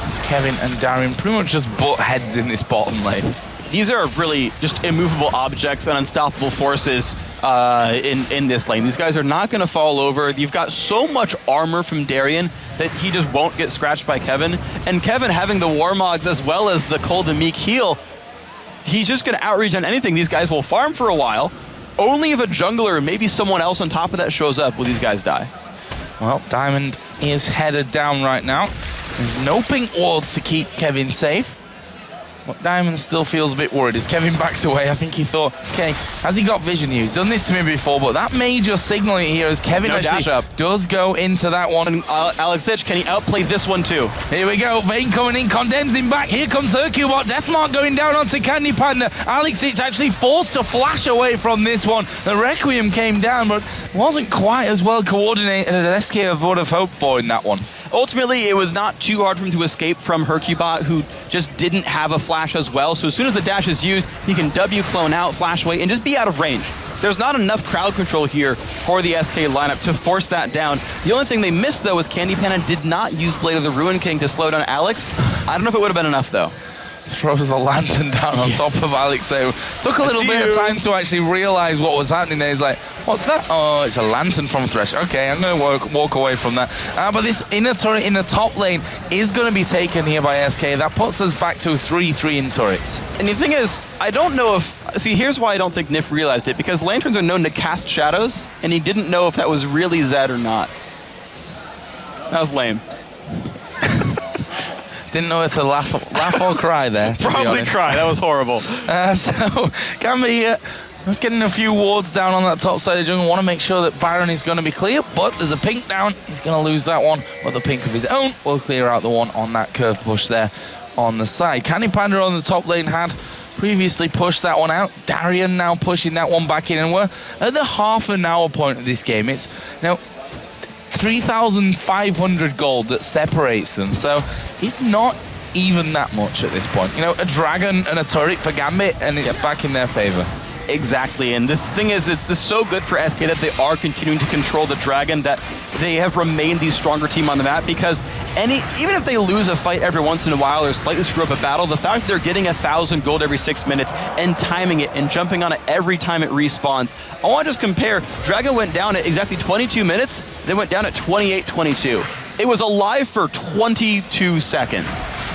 It's Kevin and Darien pretty much just butt heads in this bottom lane. These are really just immovable objects and unstoppable forces in this lane. These guys are not going to fall over. You've got so much armor from Darien that he just won't get scratched by Kevin. And Kevin having the Warmogs as well as the Cold and Meek heal, he's just going to outreach on anything. These guys will farm for a while. Only if a jungler or maybe someone else on top of that shows up will these guys die. Well, Diamond is headed down right now. There's no pink wards to keep Kevin safe. But Diamond still feels a bit worried as Kevin backs away. I think he thought, okay, has he got vision here? He's done this to me before, but that may just signal it here as Kevin does go into that one. And Alex Ich, can he outplay this one too? Here we go, Vayne coming in, condemns him back. Here comes Hercubot, Deathmark going down onto Candy Panda. Alex Ich actually forced to flash away from this one. The Requiem came down, but wasn't quite as well coordinated as SK would have hoped for in that one. Ultimately, it was not too hard for him to escape from Hercubot, who just didn't have a flash as well. So as soon as the dash is used, he can W clone out, flash away, and just be out of range. There's not enough crowd control here for the SK lineup to force that down. The only thing they missed, though, was Candy Panda did not use Blade of the Ruin King to slow down Alex. I don't know if it would have been enough, though. Throws the lantern down on top of Alex. So took a little bit of time to actually realize what was happening there. He's like, what's that? Oh, it's a lantern from Thresh. Okay, I'm going to walk away from that. But this inner turret in the top lane is going to be taken here by SK. That puts us back to 3-3 in turrets. And the thing is, I don't know if See, here's why I don't think Nif realized it, because lanterns are known to cast shadows, and he didn't know if that was really Zed or not. That was lame. Didn't know whether to laugh or cry there. Probably cry. That was horrible. So Gambit just getting a few wards down on that top side of the jungle. Want to make sure that Byron is going to be clear, but there's a pink down. He's going to lose that one, but the pink of his own will clear out the one on that curve push there on the side. Candy Panda on the top lane had previously pushed that one out. Darian now pushing that one back in, and we're at the half an hour point of this game. It's 3,500 gold that separates them, so it's not even that much at this point. A dragon and a turret for Gambit, and it's back in their favor. Exactly, and the thing is, it's so good for SK that they are continuing to control the dragon, that they have remained the stronger team on the map, because even if they lose a fight every once in a while or slightly screw up a battle, the fact that they're getting 1,000 gold every 6 minutes and timing it and jumping on it every time it respawns. I want to just compare. Dragon went down at exactly 22 minutes, they went down at 28-22. It was alive for 22 seconds.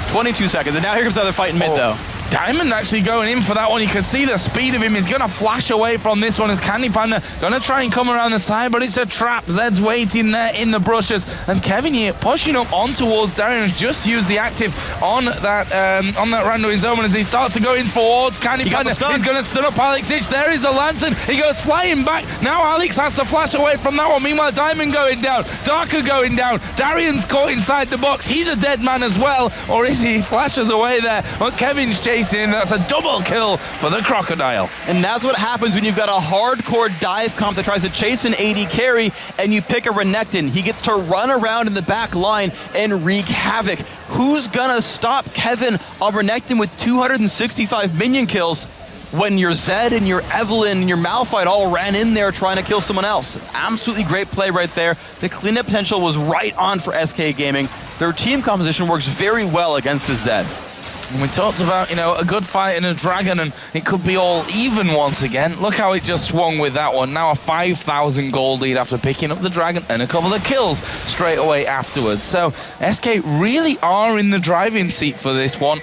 22 seconds, and now here comes the other fight in mid though. Diamond actually going in for that one. You can see the speed of him. He's going to flash away from this one as Candy Panda going to try and come around the side, but it's a trap. Zed's waiting there in the brushes, and Kevin here pushing up on towards Darian, who's just used the active on that Randuin's Omen as he starts to go in towards Candy Panda. He's going to stun up Alex Ich. There is a lantern. He goes flying back. Now Alex has to flash away from that one. Meanwhile, Diamond going down. Darker going down. Darian's caught inside the box. He's a dead man as well, or is he? Flashes away there, but Kevin's chasing. That's a double kill for the Crocodile. And that's what happens when you've got a hardcore dive comp that tries to chase an AD carry, and you pick a Renekton. He gets to run around in the back line and wreak havoc. Who's gonna stop Kevin on Renekton with 265 minion kills when your Zed and your Evelyn and your Malphite all ran in there trying to kill someone else? Absolutely great play right there. The cleanup potential was right on for SK Gaming. Their team composition works very well against the Zed. And we talked about, a good fight in a dragon, and it could be all even once again. Look how it just swung with that one. Now a 5,000 gold lead after picking up the dragon and a couple of kills straight away afterwards. So SK really are in the driving seat for this one.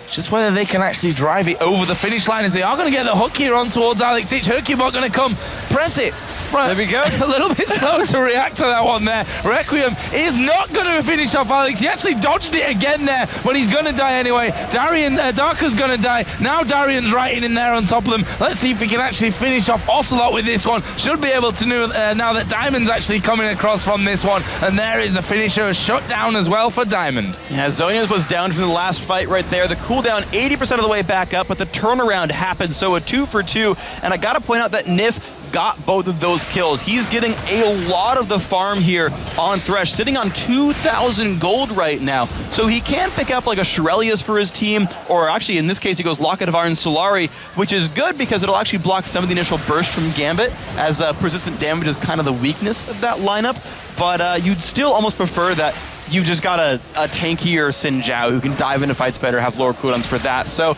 Just whether they can actually drive it over the finish line, as they are going to get the hook here on towards Alex Ich. Hercubot going to come, press it. Right. There we go. A little bit slow to react to that one there. Requiem is not going to finish off Alex. He actually dodged it again there, but he's going to die anyway. Darker's going to die. Now Darian's right in there on top of them. Let's see if we can actually finish off Ocelot with this one. Should be able to now that Diamond's actually coming across from this one. And there is the finisher, shut down as well for Diamond. Yeah, Zonia's was down from the last fight right there. The cooldown 80% of the way back up, but the turnaround happened. So a 2 for 2. And I got to point out that Nif got both of those kills. He's getting a lot of the farm here on Thresh, sitting on 2,000 gold right now. So he can pick up like a Shirelius for his team, or actually in this case he goes Locket of Iron Solari, which is good because it'll actually block some of the initial burst from Gambit, as persistent damage is kind of the weakness of that lineup. But you'd still almost prefer that you just got a tankier Xin Zhao who can dive into fights better, have lower cooldowns for that. So,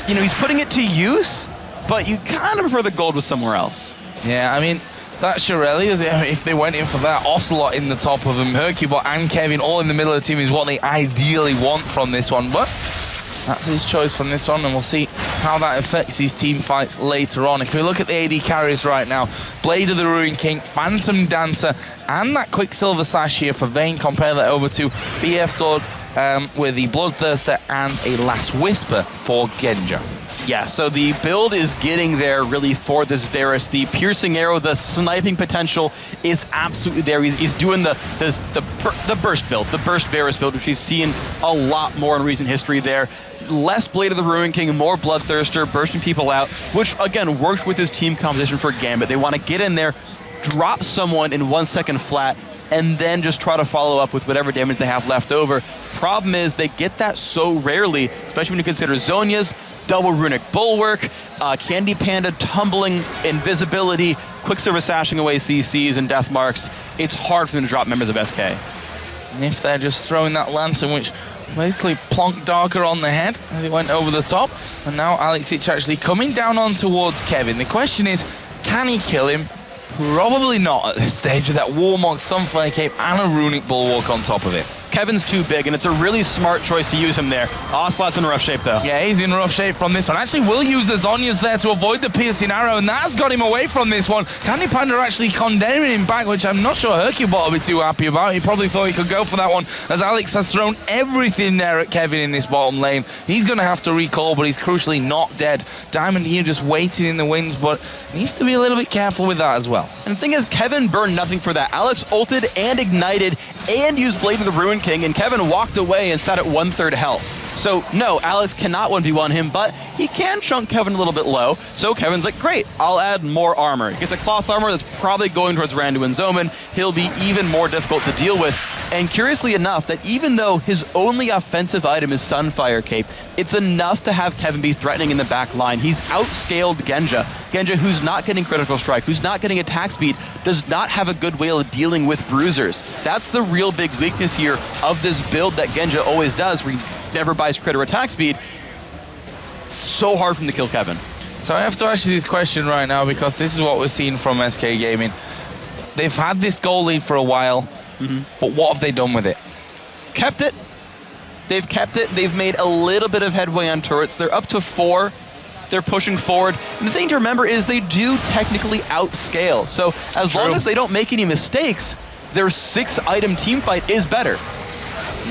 he's putting it to use, but you kind of prefer the gold with somewhere else. Yeah, I mean, that Shirelius, if they went in for that, Ocelot in the top of them, Hercubot and Kevin all in the middle of the team is what they ideally want from this one, but that's his choice from this one, and we'll see how that affects his team fights later on. If we look at the AD carries right now, Blade of the Ruin King, Phantom Dancer, and that Quicksilver Sash here for Vayne, compare that over to BF Sword with the Bloodthirster and a Last Whisper for Genja. Yeah, so the build is getting there really for this Varus. The piercing arrow, the sniping potential is absolutely there. He's doing the burst build, the burst Varus build, which we've seen a lot more in recent history there. Less Blade of the Ruin King, more Bloodthirster, bursting people out, which again works with his team composition for Gambit. They want to get in there, drop someone in 1 second flat, and then just try to follow up with whatever damage they have left over. Problem is, they get that so rarely, especially when you consider Zhonya's double runic bulwark, Candy Panda tumbling invisibility, Quicksilver sashing away CCs and death marks. It's hard for them to drop members of SK. And if they're just throwing that lantern, which basically plonked Darker on the head as he went over the top, and now Alex Ich actually coming down on towards Kevin. The question is, can he kill him? Probably not at this stage with that Warmog, Sunflare Cape, and a Runic Bulwark on top of it. Kevin's too big, and it's a really smart choice to use him there. Ocelot's in rough shape, though. Yeah, he's in rough shape from this one. Actually, will use the Zhonya's there to avoid the piercing arrow, and that's got him away from this one. Candy Panda actually condemning him back, which I'm not sure Hercubot will be too happy about. He probably thought he could go for that one, as Alex has thrown everything there at Kevin in this bottom lane. He's going to have to recall, but he's crucially not dead. Diamond here just waiting in the wings, but needs to be a little bit careful with that as well. And the thing is, Kevin burned nothing for that. Alex ulted and ignited and used Blade of the Ruin King, and Kevin walked away and sat at 1/3 health. So no, Alex cannot 1v1 him, but he can chunk Kevin a little bit low. So Kevin's like, great, I'll add more armor. He gets a cloth armor that's probably going towards Randu and Zoman. He'll be even more difficult to deal with. And curiously enough, that even though his only offensive item is Sunfire Cape, it's enough to have Kevin be threatening in the back line. He's outscaled Genja. Genja, who's not getting critical strike, who's not getting attack speed, does not have a good way of dealing with bruisers. That's the real big weakness here of this build that Genja always does, where he never buys crit or attack speed. It's so hard for him to kill Kevin. So I have to ask you this question right now, because this is what we're seeing from SK Gaming. They've had this goal lead for a while, but what have they done with it? Kept it. They've kept it. They've made a little bit of headway on turrets. They're up to 4. They're pushing forward. And the thing to remember is they do technically outscale. So as long as they don't make any mistakes, their 6-item team fight is better.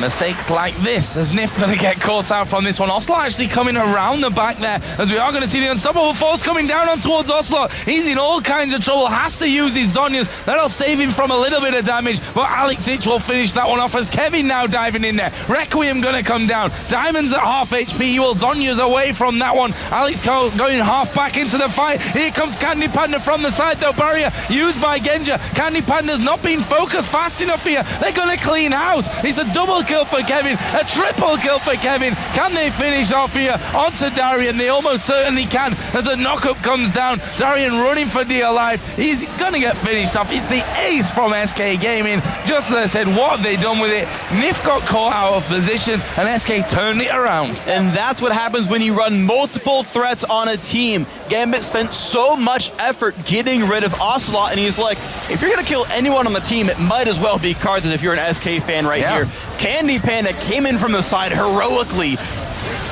Mistakes like this, as Nif going to get caught out from this one. Ocelot actually coming around the back there, as we are going to see the unstoppable force coming down on towards Ocelot. He's in all kinds of trouble, has to use his Zhonya's. That'll save him from a little bit of damage, but Alex Ich will finish that one off, as Kevin now diving in there. Requiem going to come down. Diamond's at half HP, well, Zhonya's away from that one. Alex going half back into the fight. Here comes Candy Panda from the side, though. Barrier used by Genja. Candy Panda's not been focused fast enough here. They're going to clean house. It's a double kill for Kevin, a triple kill for Kevin. Can they finish off here onto Darian? They almost certainly can, as a knockup comes down. Darian running for dear life. He's going to get finished off. It's the ace from SK Gaming. Just as I said, what have they done with it? Nif got caught out of position, and SK turned it around. And that's what happens when you run multiple threats on a team. Gambit spent so much effort getting rid of Ocelot, and he's like, if you're going to kill anyone on the team, it might as well be Karthus if you're an SK fan right here. Candy Panda came in from the side heroically,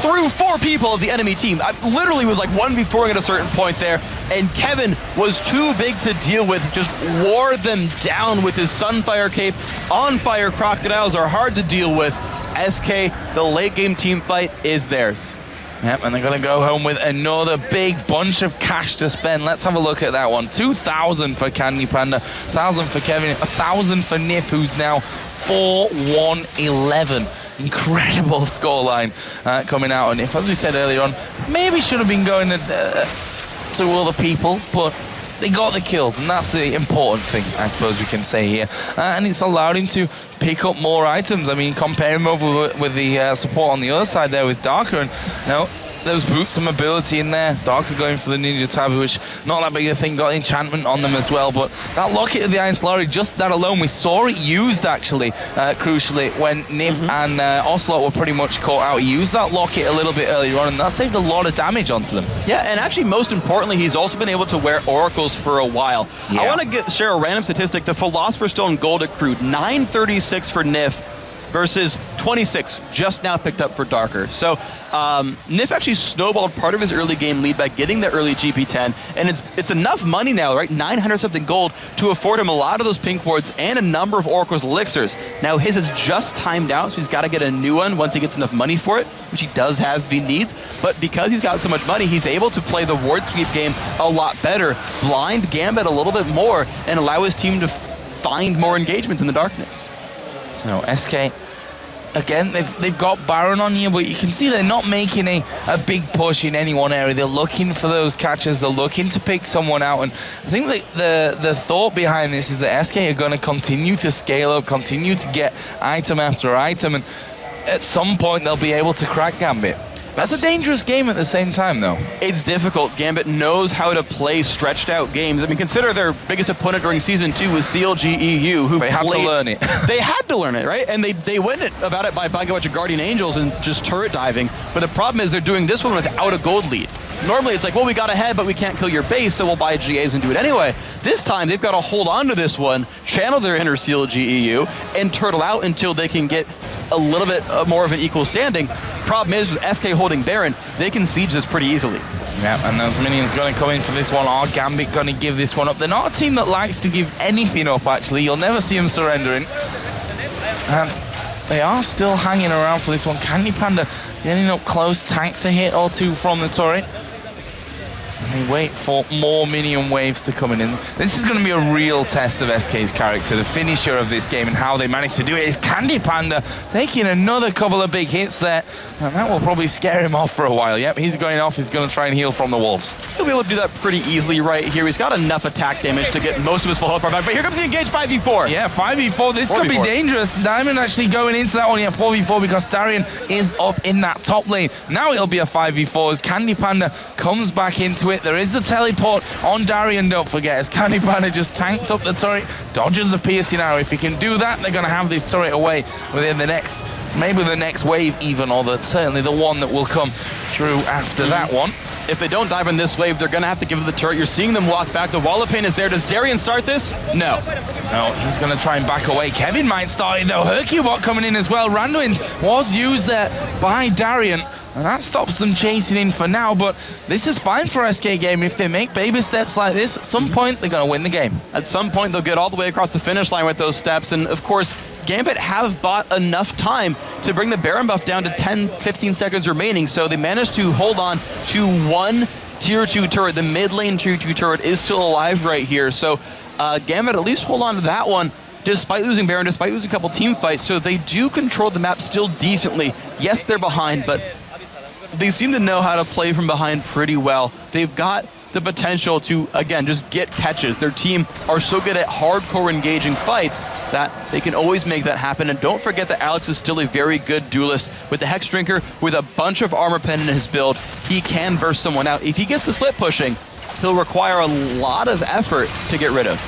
threw 4 people of the enemy team. I literally was like 1v4ing at a certain point there, and Kevin was too big to deal with, just wore them down with his Sunfire Cape. On fire crocodiles are hard to deal with. SK, the late game team fight is theirs. Yep, and they're going to go home with another big bunch of cash to spend. Let's have a look at that one. 2,000 for Candy Panda, 1,000 for Kevin, 1,000 for Nif, who's now 4-1-11. Incredible scoreline coming out. And if, as we said earlier on, maybe should have been going to other people, but they got the kills, and that's the important thing, I suppose we can say here. And it's allowed him to pick up more items. I mean, compare him over with the support on the other side there with Darker, and now those boots and mobility in there. Darker going for the Ninja Tabi, which not that big a thing, got enchantment on them as well, but that Locket of the Iron Slurry, just that alone, we saw it used actually, crucially, when Nif and Ocelot were pretty much caught out. He used that Locket a little bit earlier on, and that saved a lot of damage onto them. Yeah, and actually most importantly, he's also been able to wear Oracles for a while. I want to share a random statistic. The Philosopher's Stone gold accrued 936 for Nif, versus 26 just now picked up for Darker. So Nif actually snowballed part of his early game lead by getting the early GP10, and it's enough money now, right? 900 something gold to afford him a lot of those pink wards and a number of Oracle's elixirs. Now his is just timed out, so he's got to get a new one once he gets enough money for it, which he does have if he needs. But because he's got so much money, he's able to play the ward sweep game a lot better, blind Gambit a little bit more, and allow his team to find more engagements in the darkness. So SK, again, they've got Baron on here, but you can see they're not making a big push in any one area. They're looking for those catches. They're looking to pick someone out. And I think that the thought behind this is that SK are going to continue to scale up, continue to get item after item, and at some point they'll be able to crack Gambit. That's a dangerous game at the same time, though. It's difficult. Gambit knows how to play stretched out games. I mean, consider their biggest opponent during Season 2 was CLG EU, who they had to learn it. They had to learn it, right? And they went about it by buying a bunch of Guardian Angels and just turret diving. But the problem is they're doing this one without a gold lead. Normally it's like, well, we got ahead, but we can't kill your base, so we'll buy GAs and do it anyway. This time, they've got to hold on to this one, channel their inner CLG EU, and turtle out until they can get a little bit more of an equal standing. Problem is, with SK holding Baron, they can siege this pretty easily. Yeah, and those minions going to come in for this one. Are Gambit going to give this one up? They're not a team that likes to give anything up, actually. You'll never see them surrendering. And they are still hanging around for this one. Candy Panda getting up close, tanks a hit or two from the turret. And they wait for more minion waves to come in. This is going to be a real test of SK's character. The finisher of this game and how they manage to do it is Candy Panda taking another couple of big hits there. And that will probably scare him off for a while. Yep, he's going off. He's going to try and heal from the wolves. He'll be able to do that pretty easily right here. He's got enough attack damage to get most of his full health bar back. But here comes the engage 5v4. Yeah, 5v4. This could be dangerous. Diamond actually going into that one. Yeah, 4v4 because Darian is up in that top lane. Now it'll be a 5v4 as Candy Panda comes back into it. There is the teleport on Darian, don't forget, as Candy Panda just tanks up the turret, dodges the piercing arrow. If he can do that, they're going to have this turret away within the next, maybe the next wave even, or certainly the one that will come through after that one. If they don't dive in this wave, they're going to have to give it the turret. You're seeing them walk back. The wall of pain is there. Does Darian start this? No. No, he's going to try and back away. Kevin might start it, though. Hercubot coming in as well. Randuin was used there by Darian, and that stops them chasing in for now, but this is fine for SK Game. If they make baby steps like this, at some point, they're going to win the game. At some point, they'll get all the way across the finish line with those steps, and of course, Gambit have bought enough time to bring the Baron buff down to 10-15 seconds remaining, so they managed to hold on to one tier 2 turret. The mid lane tier 2 turret is still alive right here, so Gambit at least hold on to that one despite losing Baron, despite losing a couple team fights, so they do control the map still decently. Yes, they're behind, but they seem to know how to play from behind pretty well. They've got the potential to, again, just get catches. Their team are so good at hardcore engaging fights that they can always make that happen. And don't forget that Alex is still a very good duelist. With the Hex Drinker, with a bunch of armor pen in his build, he can burst someone out. If he gets the split pushing, he'll require a lot of effort to get rid of.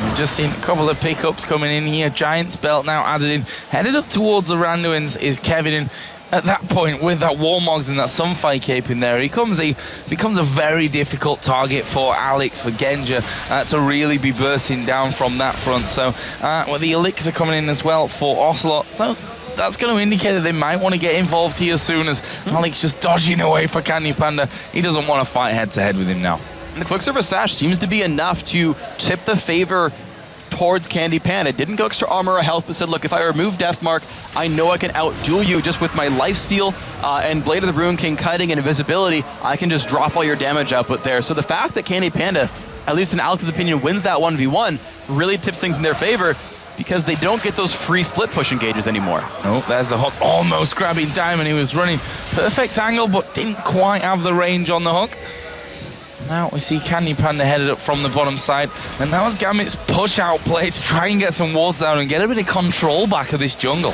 We've just seen a couple of pickups coming in here. Giant's Belt now added in. Headed up towards the Randuins is Kevin. And at that point, with that Warmogs and that Sunfire Cape in there, he becomes a very difficult target for Alex, for Genja, to really be bursting down from that front. So, well, the Elixir coming in as well for Ocelot. So that's going to indicate that they might want to get involved here soon, as Alex just dodging away for Candy Panda. He doesn't want to fight head-to-head with him now. And the Quicksilver Sash seems to be enough to tip the favor towards Candy Panda. Didn't go extra armor or health, but said, look, if I remove Deathmark, I know I can outduel you just with my lifesteal and Blade of the Ruin King cutting and invisibility. I can just drop all your damage output there. So the fact that Candy Panda, at least in Alex's opinion, wins that 1v1 really tips things in their favor, because they don't get those free split push engages anymore. Oh, there's the hook, almost grabbing Diamond. He was running perfect angle, but didn't quite have the range on the hook. Now we see Candy Panda headed up from the bottom side, and that was Gambit's push-out play to try and get some wards down and get a bit of control back of this jungle.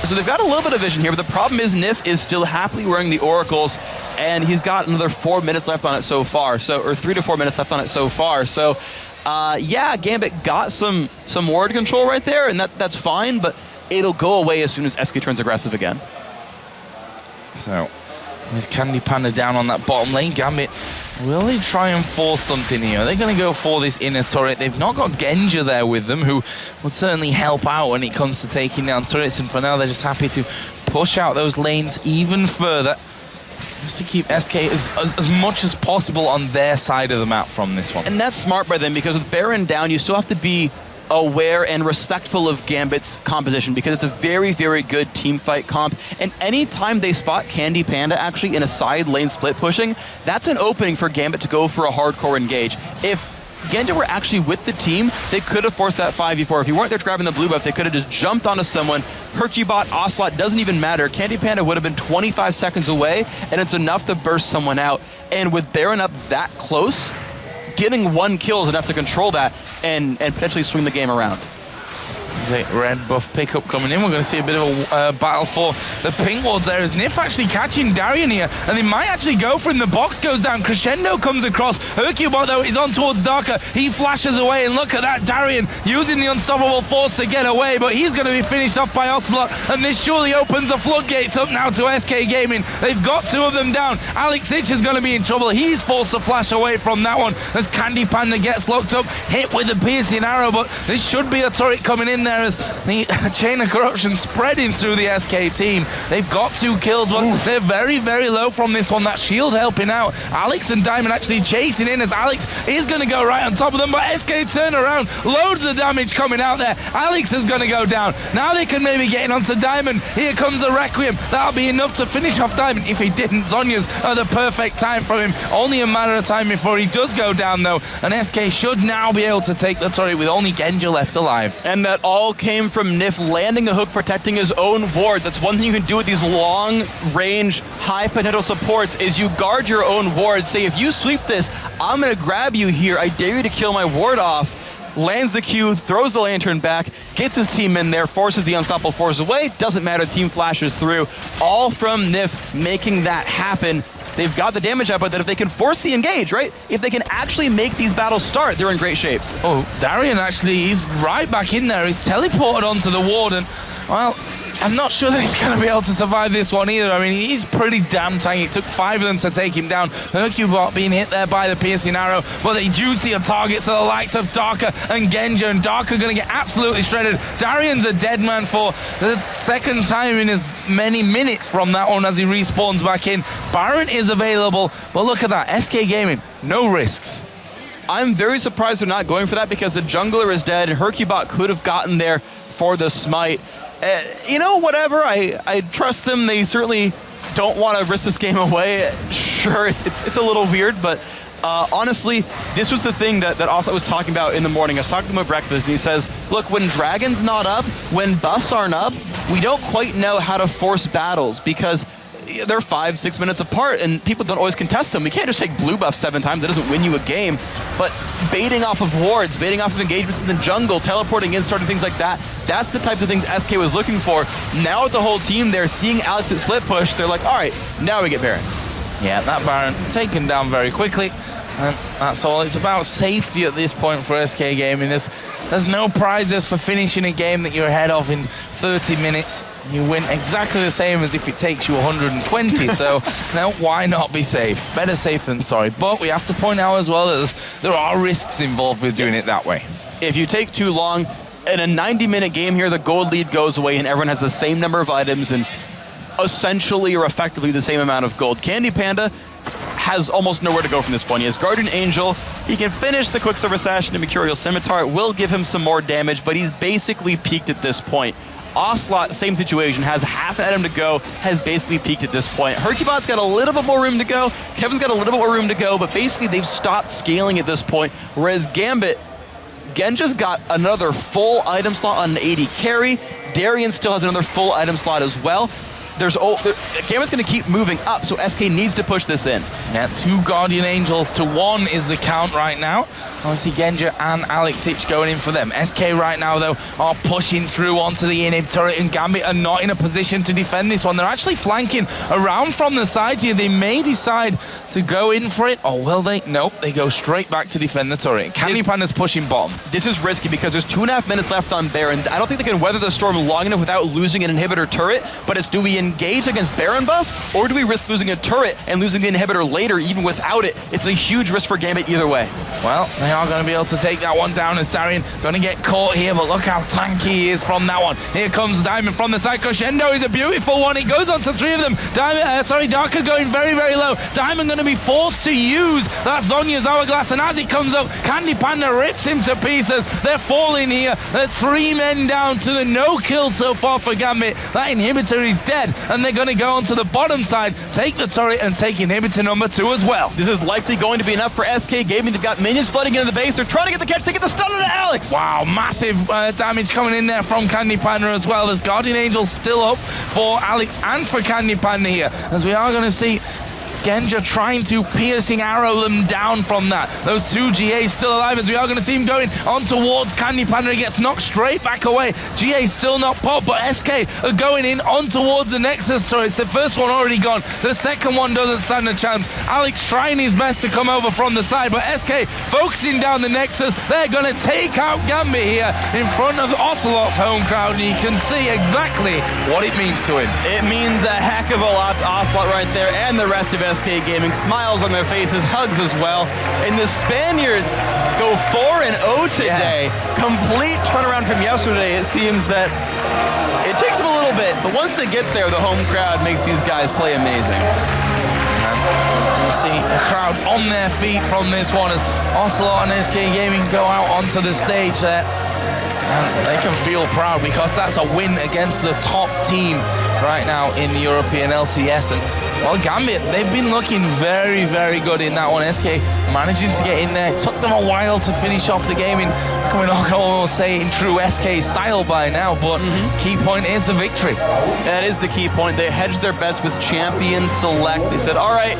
So they've got a little bit of vision here, but the problem is Nif is still happily wearing the Oracles, and he's got another 4 minutes left on it so far, or 3 to 4 minutes left on it so far. So, yeah, Gambit got some ward control right there, and that's fine, but it'll go away as soon as SK turns aggressive again. So, with Candy Panda down on that bottom lane, Gambit, will they try and force something here? Are they going to go for this inner turret? They've not got Genja there with them, who would certainly help out when it comes to taking down turrets, and for now they're just happy to push out those lanes even further, just to keep SK as much as possible on their side of the map from this one. And that's smart by them, because with Baron down, you still have to be aware and respectful of Gambit's composition, because it's a very, very good team fight comp. And anytime they spot Candy Panda actually in a side lane split pushing, that's an opening for Gambit to go for a hardcore engage. If Genja were actually with the team, they could have forced that 5v4. If you weren't there grabbing the blue buff, they could have just jumped onto someone. Hercubot, Ocelot, doesn't even matter. Candy Panda would have been 25 seconds away, and it's enough to burst someone out. And with Baron up that close, getting one kill is enough to control that and potentially swing the game around. The red buff pickup coming in. We're going to see a bit of a battle for the pink wards there as Nif actually catching Darian here, and they might actually go for him. The box goes down. Crescendo comes across. Hercubot though is on towards Darker. He flashes away, and look at that. Darian using the unstoppable force to get away, but he's going to be finished off by Ocelot, and this surely opens the floodgates up now to SK Gaming. They've got two of them down. Alex Ich is going to be in trouble. He's forced to flash away from that one as Candy Panda gets locked up, hit with a piercing arrow, but this should be a turret coming in there as the chain of corruption spreading through the SK team. They've got 2 kills, but they're very, very low from this one. That shield helping out. Alex and Diamond actually chasing in as Alex is going to go right on top of them, but SK turn around. Loads of damage coming out there. Alex is going to go down. Now they can maybe get in onto Diamond. Here comes a Requiem. That'll be enough to finish off Diamond. If he didn't, Zhonya's are the perfect time for him. Only a matter of time before he does go down though, and SK should now be able to take the turret with only Genja left alive. And that all came from Nif landing a hook, protecting his own ward. That's one thing you can do with these long-range, high-potential supports is you guard your own ward. Say, if you sweep this, I'm going to grab you here. I dare you to kill my ward off. Lands the Q, throws the lantern back, gets his team in there, forces the unstoppable force away. Doesn't matter, team flashes through. All from Nif making that happen. They've got the damage output that if they can force the engage, right? If they can actually make these battles start, they're in great shape. Oh, Darian actually, he's right back in there. He's teleported onto the ward, and, well, I'm not sure that he's going to be able to survive this one either. I mean, he's pretty damn tanky. It took 5 of them to take him down. Hercubot being hit there by the piercing arrow, but they do see a target, so the likes of Darker and Genja, and Darker going to get absolutely shredded. Darian's a dead man for the second time in as many minutes from that one as he respawns back in. Baron is available, but look at that. SK Gaming, no risks. I'm very surprised they're not going for that because the jungler is dead and Hercubot could have gotten there for the smite. You know, whatever, I trust them. They certainly don't want to risk this game away. Sure, it's a little weird, but honestly, this was the thing that Ocelot was talking about in the morning. I was talking to him at breakfast, and he says, look, when Dragon's not up, when buffs aren't up, we don't quite know how to force battles because they're 5-6 minutes apart and people don't always contest them. We can't just take blue buff 7 times. That doesn't win you a game. But baiting off of wards, baiting off of engagements in the jungle, teleporting in, starting things like that, that's the types of things SK was looking for. Now with the whole team there, seeing Alex at split push, they're like, all right, now we get Baron. Yeah, that Baron taken down very quickly. And that's all. It's about safety at this point for SK Gaming. There's no prizes for finishing a game that you're ahead of in 30 minutes. You win exactly the same as if it takes you 120. So, no, why not be safe? Better safe than sorry. But we have to point out as well that there are risks involved with doing it that way. If you take too long, in a 90-minute game here, the gold lead goes away and everyone has the same number of items and essentially or effectively the same amount of gold. Candy Panda has almost nowhere to go from this point. He has Guardian Angel. He can finish the Quicksilver Sash into Mercurial Scimitar. It will give him some more damage, but he's basically peaked at this point. Ocelot, same situation, has half an item to go, has basically peaked at this point. Hercubot's got a little bit more room to go. Kevin's got a little bit more room to go, but basically they've stopped scaling at this point, whereas Gambit, Genja's got another full item slot on an 80 carry. Darian still has another full item slot as well. Gambit's going to keep moving up, so SK needs to push this in. Yeah, 2 Guardian Angels to 1 is the count right now. Obviously, Genja and Alex Ich going in for them. SK right now, though, are pushing through onto the inhib turret, and Gambit are not in a position to defend this one. They're actually flanking around from the side here. They may decide to go in for it, or will they? Nope, they go straight back to defend the turret. Candy Panda's pushing bottom. This is risky because there's 2.5 minutes left on Baron. I don't think they can weather the storm long enough without losing an inhibitor turret, but it's do we engage against Baron buff, or do we risk losing a turret and losing the inhibitor later even without it? It's a huge risk for Gambit either way. Well, they are going to be able to take that one down as Darian going to get caught here, but look how tanky he is from that one. Here comes Diamond from the side. Crescendo is a beautiful one. It goes on to 3 of them. Darker going very, very low. Diamond going to be forced to use that Zhonya's Hourglass, and as he comes up, Candy Panda rips him to pieces. They're falling here. There's 3 men down to the no kill so far for Gambit. That inhibitor is dead, and they're going to go onto the bottom side, take the turret, and take inhibitor number 2 as well. This is likely going to be enough for SK Gaming. They've got minions flooding into the base. They're trying to get the catch. They get the stun on Alex. Wow, massive damage coming in there from Candy Panda as well. There's Guardian Angel still up for Alex and for Candy Panda here, as we are going to see Genja trying to piercing arrow them down from that. Those two GAs still alive as we are going to see him going on towards Candy Panda. He gets knocked straight back away. GA still not popped, but SK are going in on towards the Nexus turrets. The first one already gone. The second one doesn't stand a chance. Alex trying his best to come over from the side, but SK focusing down the Nexus. They're going to take out Gambit here in front of Ocelot's home crowd, and you can see exactly what it means to him. It means a heck of a lot to Ocelot right there and the rest of SK Gaming. Smiles on their faces, hugs as well. And the Spaniards go 4-0 today. Yeah. Complete turnaround from yesterday. It seems that it takes them a little bit, but once they get there, the home crowd makes these guys play amazing. You see a crowd on their feet from this one as Ocelot and SK Gaming go out onto the stage there. And they can feel proud because that's a win against the top team right now in the European LCS. And well, Gambit, they've been looking very, very good in that one. SK managing to get in there. Took them a while to finish off the game in, I can almost say, in true SK style by now, but key point is the victory. That is the key point. They hedged their bets with Champion Select. They said, all right,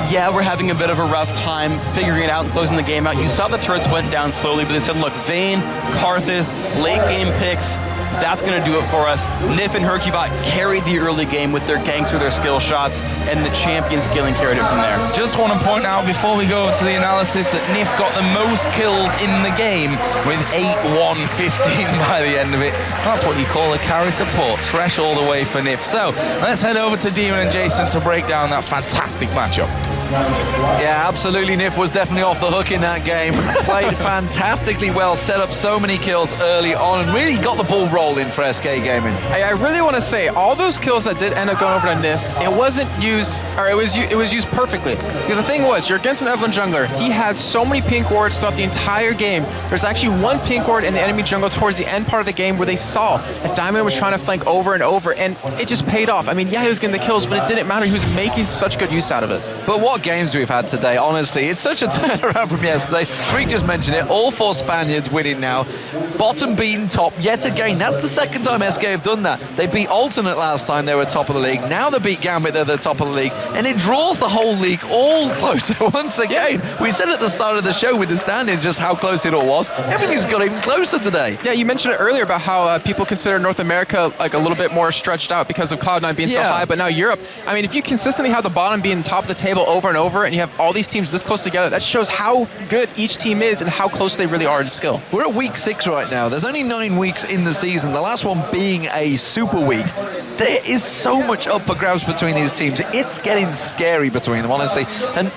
yeah, we're having a bit of a rough time figuring it out and closing the game out. You saw the turrets went down slowly, but they said, look, Vayne, Karthus, late game picks, that's going to do it for us. Nif and Hercubot carried the early game with their gangster, their skill shots, and the champion scaling carried it from there. Just want to point out before we go to the analysis that Nif got the most kills in the game with 8-1-15 by the end of it. That's what you call a carry support. Fresh all the way for Nif. So let's head over to Demon and Jason to break down that fantastic matchup. Yeah, absolutely. Nif was definitely off the hook in that game. Played fantastically well, set up so many kills early on, and really got the ball rolling for SK Gaming. I really want to say, all those kills that did end up going over to Nif, it wasn't used, or it was used perfectly. Because the thing was, you're against an Evelyn jungler. He had so many pink wards throughout the entire game. There's actually one pink ward in the enemy jungle towards the end part of the game where they saw that Diamond was trying to flank over and over, and it just paid off. I mean, yeah, he was getting the kills, but it didn't matter. He was making such good use out of it. But what games we've had today, honestly. It's such a turnaround from yesterday. Freak just mentioned it. All four Spaniards winning now. Bottom beaten top yet again. That's the second time SK have done that. They beat Alternate last time they were top of the league. Now they beat Gambit, they're the top of the league. And it draws the whole league all closer once again. We said at the start of the show with the standings just how close it all was. Everything's got even closer today. Yeah, you mentioned it earlier about how people consider North America like a little bit more stretched out because of Cloud9 being so high, but now Europe, I mean, if you consistently have the bottom being top of the table over and over, and you have all these teams this close together, that shows how good each team is and how close they really are in skill. We're at week 6 right now. There's only 9 weeks in the season, the last one being a super week. There is so much up for grabs between these teams. It's getting scary between them, honestly. And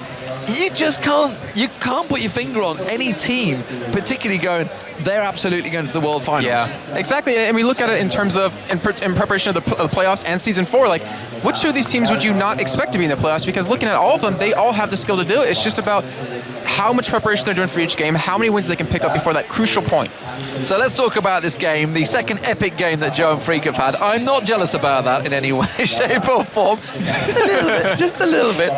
you just can't put your finger on any team particularly going, they're absolutely going to the World Finals. Yeah, exactly. And we look at it in terms of in preparation of the playoffs and Season 4, like, which of these teams would you not expect to be in the playoffs? Because looking at all of them, they all have the skill to do it. It's just about how much preparation they're doing for each game, how many wins they can pick up before that crucial point. So let's talk about this game, the second epic game that Joe and Freak have had. I'm not jealous about that in any way, shape or form. Just a little bit.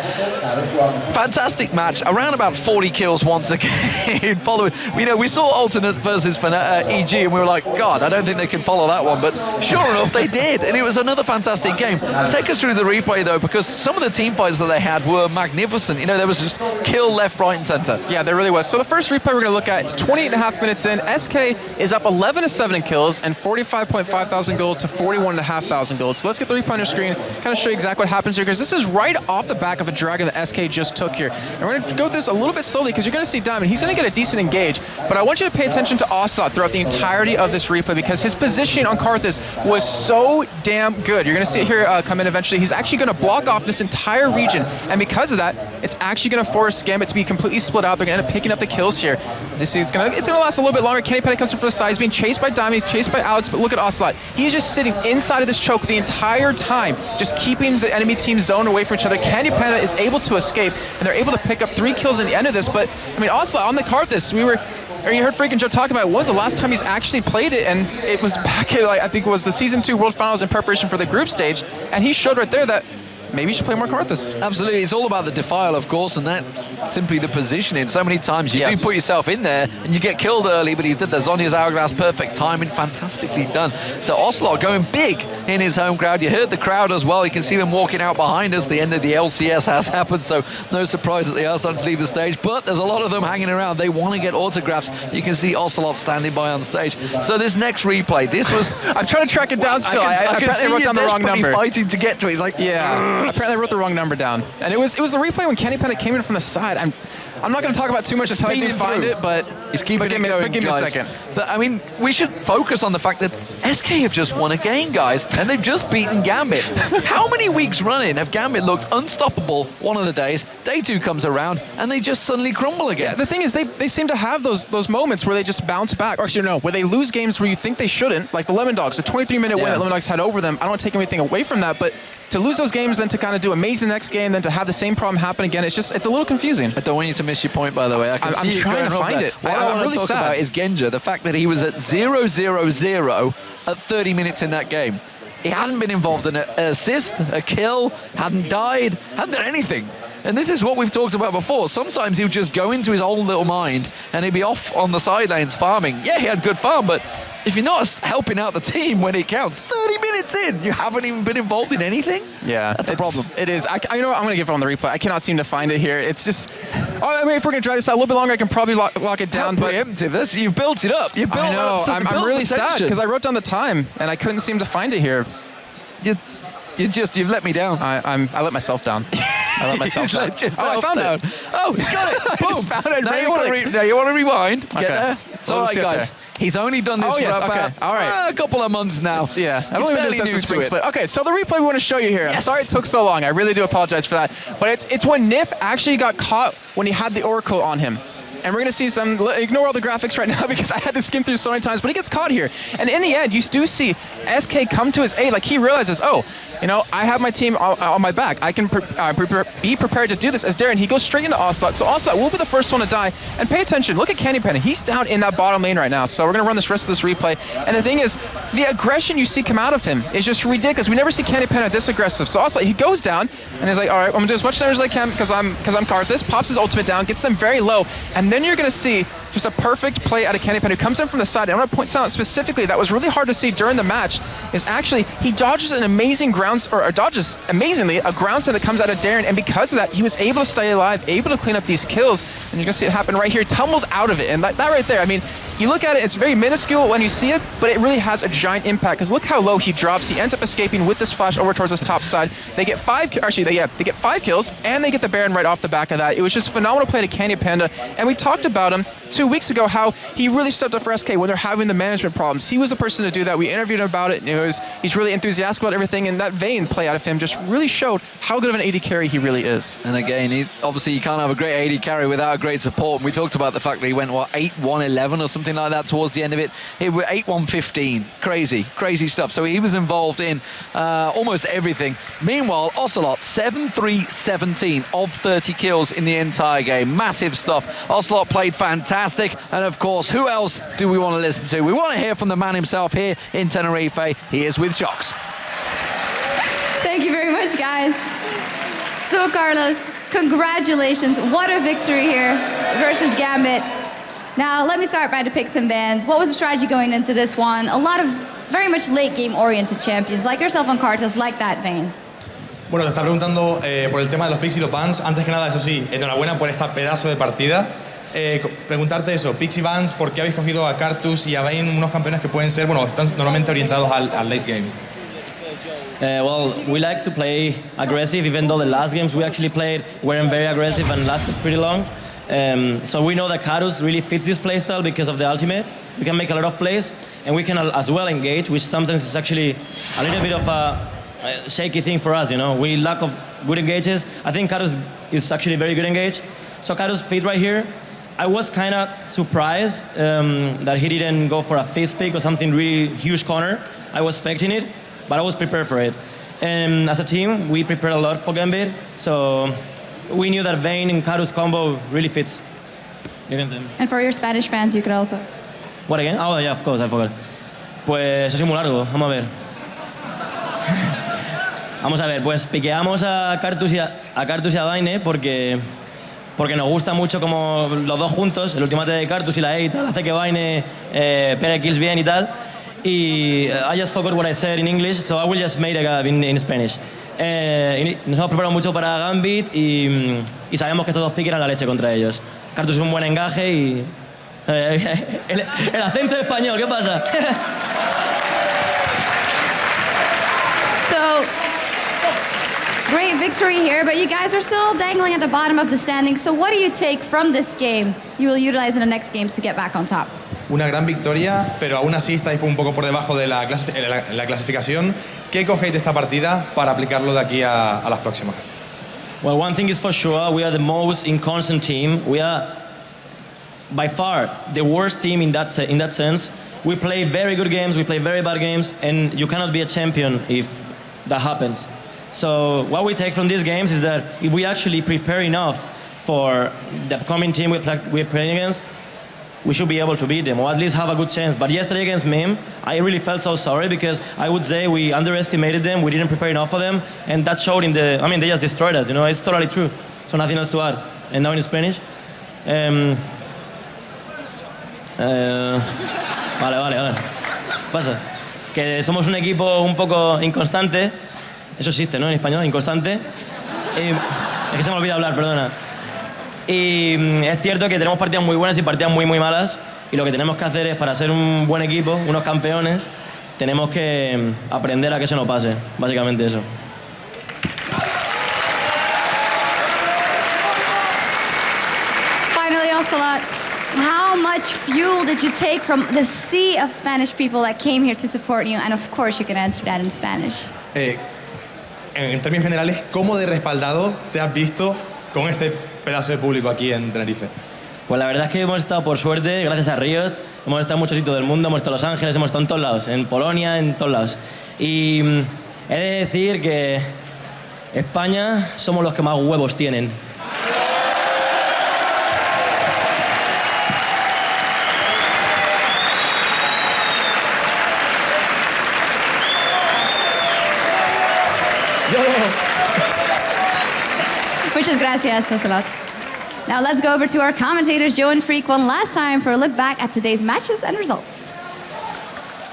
Fantastic match, around about 40 kills once again. Following, we saw Alternate versus EG, and we were like, God, I don't think they can follow that one. But sure enough, they did, and it was another fantastic game. Take us through the replay, though, because some of the team fights that they had were magnificent. There was just kill left, right, and center. Yeah, there really was. So the first replay we're going to look at, it's 28.5 minutes in. SK is up 11-7 in kills and 45.5 thousand gold to 41.5 thousand gold. So let's get the replay on your screen, kind of show you exactly what happens here, because this is right off the back of a dragon that SK just took here. And we're going to go through this a little bit slowly, because you're going to see Diamond. He's going to get a decent engage, but I want you to pay attention to Ocelot throughout the entirety of this replay, because his positioning on Karthus was so damn good. You're going to see it here come in eventually. He's actually going to block off this entire region, and because of that, it's actually going to force Gambit to be completely split out. They're going to end up picking up the kills here. As you see, it's going to last a little bit longer. Candy Penny comes from the side. He's being chased by Diamond. He's chased by Alex, but look at Ocelot. He's just sitting inside of this choke the entire time, just keeping the enemy team zone away from each other. Candy Panda is able to escape, and they're able to pick up 3 kills in the end of this. But, I mean, Ocelot on the Karthus, you heard Freak and Joe talk about it, was the last time he's actually played it, and it was back at, I think it was the Season 2 World Finals in preparation for the group stage, and he showed right there that maybe you should play more Karthus. Absolutely, it's all about the defile, of course, and that's simply the positioning. So many times you do put yourself in there and you get killed early, but he did the Zhonya's Hourglass, perfect timing, fantastically done. So Ocelot going big in his home crowd. You heard the crowd as well. You can see them walking out behind us. The end of the LCS has happened, so no surprise that they are starting to leave the stage, but there's a lot of them hanging around. They want to get autographs. You can see Ocelot standing by on stage. So this next replay, this was... I'm trying to track it down still. I can wrote down the wrong number. Fighting to get to it. He's like, yeah. Apparently I wrote the wrong number down. And it was the replay when Kenny Pena came in from the side. I'm not going to talk about too much until I do find it, but he's keeping it going, give me a second. But I mean, we should focus on the fact that SK have just won a game, guys, and they've just beaten Gambit. How many weeks running have Gambit looked unstoppable one of the days? Day 2 comes around, and they just suddenly crumble again. Yeah, the thing is, they seem to have those moments where they just bounce back. Or actually, no, where they lose games where you think they shouldn't, like the Lemon Dogs, the 23-minute win that Lemon Dogs had over them. I don't want to take anything away from that, but to lose those games, then to kind of do amazing the next game, then to have the same problem happen again, it's a little confusing. I don't want you to miss your point, by the way. I'm trying to find it. What I want really to talk about is Genja, the fact that he was at 0-0-0 at 30 minutes in that game. He hadn't been involved in an assist, a kill, hadn't died, hadn't done anything. And this is what we've talked about before. Sometimes he would just go into his own little mind and he'd be off on the sidelines farming. Yeah, he had good farm, but if you're not helping out the team when it counts, 30 minutes in, you haven't even been involved in anything? Yeah, that's a problem. It is. You know what? I'm going to give it on the replay. I cannot seem to find it here. It's just... I mean, if we're going to try this out a little bit longer, I can probably lock it down. How preemptive. This, you've built it up. You've built I know. up. So I'm really sad because I wrote down the time and I couldn't seem to find it here. You've let me down. I let myself down. I let myself down. I found it. Oh, he's got it. Boom. Just found it. Now you want to rewind. Get Okay. there. It's all right, guys. There. He's only done this for about all right. a couple of months now. I've He's only been fairly doing new this since the to it. split. Okay, so the replay we want to show you here. I'm sorry it took so long. I really do apologize for that. But it's when Nif actually got caught when he had the Oracle on him. And we're going to see ignore all the graphics right now because I had to skim through so many times, but he gets caught here. And in the end, you do see SK come to his aid. Like, he realizes, oh, you know, I have my team on my back. I can be prepared to do this. As Darren, he goes straight into Ocelot. So Ocelot will be the first one to die. And pay attention, look at Candy Penna. He's down in that bottom lane right now. So we're going to run this rest of this replay. And the thing is, the aggression you see come out of him is just ridiculous. We never see Candy Penna this aggressive. So Ocelot, he goes down and he's like, all right, I'm going to do as much damage as I can because I'm Karthus. Pops his ultimate down, gets them very low. And then you're going to see just a perfect play out of Candy Penna, who comes in from the side. And I want to point out specifically that was really hard to see during the match is actually he dodges an amazing dodges amazingly a ground set that comes out of Darren, and because of that he was able to stay alive, able to clean up these kills, and you're gonna see it happen right here. Tumbles out of it, and that right there, I mean, you look at it, it's very minuscule when you see it, but it really has a giant impact because look how low he drops. He ends up escaping with this flash over towards his top side. They get 5 kills and they get the Baron right off the back of that. It was just phenomenal play to Candy Panda, and we talked about him 2 weeks ago how he really stepped up for SK when they're having the management problems. He was the person to do that. We interviewed him about it, and he's really enthusiastic about everything, and that Vayne play out of him just really showed how good of an AD carry he really is. And again, obviously you can't have a great AD carry without a great support. And we talked about the fact that he went, 8-1-11 or something like that towards the end of it. It was 8-1-15. Crazy stuff. So he was involved in almost everything. Meanwhile, Ocelot, 7-3-17 of 30 kills in the entire game. Massive stuff. Ocelot played fantastic. And of course, who else do we want to listen to? We want to hear from the man himself here in Tenerife. He is with Shocks. Thank you very much, guys. So, Carlos, congratulations. What a victory here versus Gambit. Now, let me start by the picks and bans. What was the strategy going into this one? A lot of very much late game oriented champions, like yourself on Karthus, like that Vayne. Bueno, te está preguntando por el tema de los picks y los bans. Antes que nada, eso sí, enhorabuena por esta pedazo de partida. Preguntarte eso, picks y bans, ¿por qué habéis cogido a Karthus y a Vayne, unos campeones que pueden ser, bueno, están normalmente orientados al late game? Well, we like to play aggressive, even though the last games we actually played weren't very aggressive and lasted pretty long. So we know that Karthus really fits this playstyle because of the ultimate. We can make a lot of plays, and we can as well engage, which sometimes is actually a little bit of a shaky thing for us, you know. We lack of good engages. I think Karthus is actually very good engage. So Karthus fit right here. I was kind of surprised that he didn't go for a face pick or something really huge corner. I was expecting it, but I was prepared for it. And as a team, we prepared a lot for Gambit, so we knew that Vayne and Karthus combo really fits. And for your Spanish fans, you could also. What again? Oh yeah, of course, I forgot. Pues ha sido muy largo, vamos a ver. Vamos a ver, pues piqueamos a Cartus y a Vaine porque nos gusta mucho como los dos juntos, el ultimate de Cartus y la E y tal, hace que Vaine pegue kills bien y tal. Y I just forgot what I said in English, so I will just make it up in Spanish. Nos hemos preparado mucho para Gambit y sabemos que estos dos piques eran la leche contra ellos. Cartus es un buen engaje y... el acento español, ¿qué pasa? So, great victory here, but you guys are still dangling at the bottom of the standings. So what do you take from this game you will utilize in the next games to get back on top? Una gran victoria, pero aún así estáis un poco por debajo de la clasificación. ¿Qué cogéis de esta partida para aplicarlo de aquí a las próximas? Well, one thing is for sure, we are the most inconstant team. We are by far the worst team in that sense. We play very good games, we play very bad games, and you cannot be a champion if that happens. So what we take from these games is that if we actually prepare enough for the upcoming team we're playing against, we should be able to beat them, or at least have a good chance. But yesterday against MIM, I really felt so sorry because I would say we underestimated them, we didn't prepare enough for them, and that showed in the, I mean, they just destroyed us, you know, it's totally true. So nothing else to add. And now in Spanish. Vale. Pasa. Que somos un equipo un poco inconstante. Eso existe, ¿no? En español, inconstante. Es que se me olvida hablar, perdona. Y es cierto que tenemos partidas muy buenas y partidas muy malas, y lo que tenemos que hacer es, para ser un buen equipo, unos campeones, tenemos que aprender a que eso no pase, básicamente eso. Finally, Ocelot, how much fuel did you take from the sea of Spanish people that came here to support you? And of course you can answer that in Spanish. En términos generales, ¿cómo de respaldado te has visto con este pedazo de público aquí en Tenerife? Pues la verdad es que hemos estado, por suerte, gracias a Riot, hemos estado en muchos sitios del mundo, hemos estado en Los Ángeles, hemos estado en todos lados, en Polonia, en todos lados. Y he de decir que España somos los que más huevos tienen. Muchas gracias, Ocelot. Now let's go over to our commentators, Joe and Freak, one last time for a look back at today's matches and results.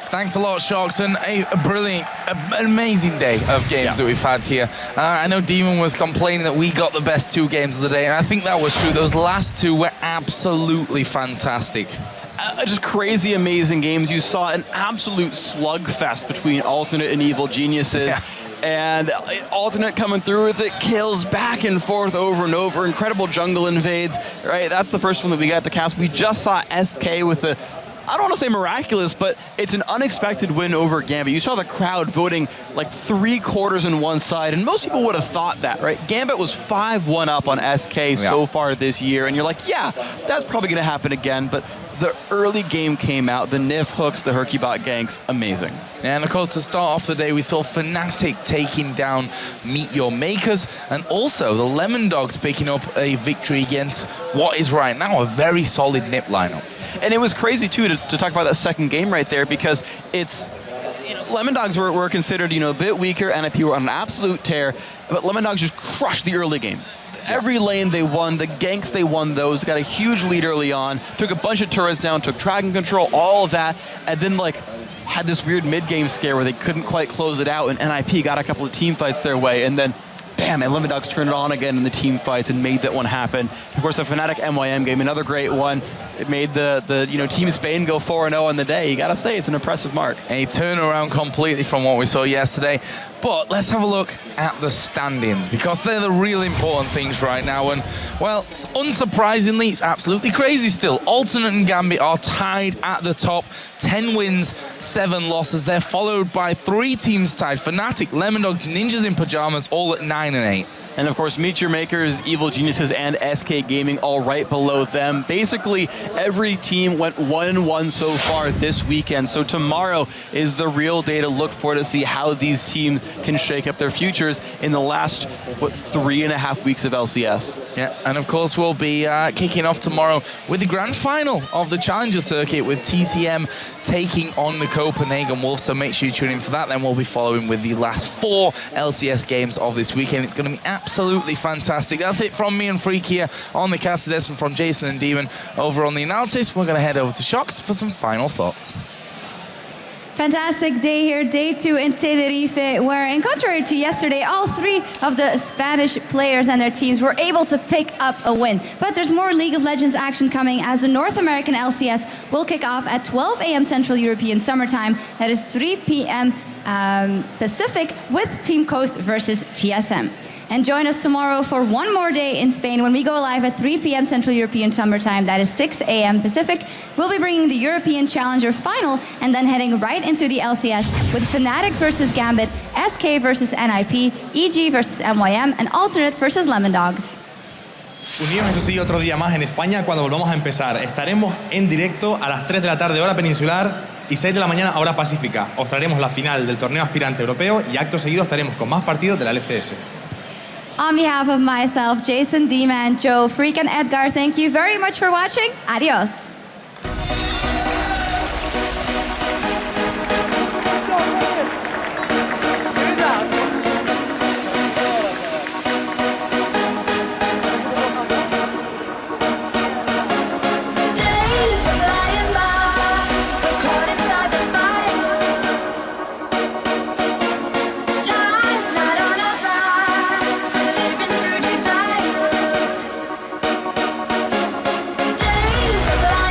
Thanks a lot, Sharks, and a brilliant, amazing day of games that we've had here. I know Demon was complaining that we got the best 2 games of the day, and I think that was true. Those last 2 were absolutely fantastic. Just crazy, amazing games. You saw an absolute slugfest between Alternate and Evil Geniuses. Yeah. And Alternate coming through with it, kills back and forth over and over, incredible jungle invades, right? That's the first one that we got to cast. We just saw SK with a, I don't want to say miraculous, but it's an unexpected win over Gambit. You saw the crowd voting like 3/4 on one side, and most people would have thought that, right? Gambit was 5-1 up on SK so far this year, and you're like, yeah, that's probably going to happen again, but the early game came out, the Nif hooks, the Hercubot ganks, amazing. And of course, to start off the day, we saw Fnatic taking down Meet Your Makers, and also the Lemon Dogs picking up a victory against what is right now a very solid Nip lineup. And it was crazy too to talk about that second game right there, because it's, you know, Lemon Dogs were considered, you know, a bit weaker, NIP were on an absolute tear, but Lemon Dogs just crushed the early game. Every lane they won, the ganks they won those, got a huge lead early on, took a bunch of turrets down, took dragon control, all of that, and then like had this weird mid-game scare where they couldn't quite close it out, and NIP got a couple of team fights their way, and then bam, and Lemon Dogs turned it on again in the team fights and made that one happen. Of course, the Fnatic MYM game, another great one. It made the you know, Team Spain go 4-0 on the day. You gotta say, it's an impressive mark. A turnaround completely from what we saw yesterday. But let's have a look at the standings, because they're the real important things right now. And, well, unsurprisingly, it's absolutely crazy still. Alternate and Gambit are tied at the top, 10 wins, 7 losses. They're followed by 3 teams tied: Fnatic, Lemon Dogs, Ninjas in Pajamas, all at 9 and 8. And of course, Meet Your Makers, Evil Geniuses, and SK Gaming all right below them. Basically, every team went 1-1 so far this weekend. So tomorrow is the real day to look for to see how these teams can shake up their futures in the last, 3.5 weeks of LCS. Yeah, and of course we'll be kicking off tomorrow with the grand final of the Challenger Circuit with TCM taking on the Copenhagen Wolves. So make sure you tune in for that. Then we'll be following with the last 4 LCS games of this weekend. It's going to be absolutely fantastic. That's it from me and Freak here on the caster desk, and from Jason and Demon over on the analysis. We're going to head over to Shocks for some final thoughts. Fantastic day here, day 2 in Tenerife, where, in contrary to yesterday, all 3 of the Spanish players and their teams were able to pick up a win. But there's more League of Legends action coming, as the North American LCS will kick off at 12 a.m. Central European Summer Time. That is 3 p.m. Pacific, with Team Coast versus TSM. And join us tomorrow for one more day in Spain when we go live at 3 p.m. Central European Summer Time. That is 6 a.m. Pacific. We'll be bringing the European Challenger final and then heading right into the LCS with Fnatic versus Gambit, SK versus NIP, EG versus MYM, and Alternate versus Lemon Dogs. Unidos, eso sí, otro día más en España cuando volvamos a empezar. Estaremos en directo a las 3 de la tarde hora peninsular y 6 de la mañana hora pacífica. Os traeremos la final del torneo aspirante europeo y acto seguido estaremos con más partidos de la LCS. On behalf of myself, Jason, D-Man, Joe, Freak, and Edgar, thank you very much for watching. Adios. Flying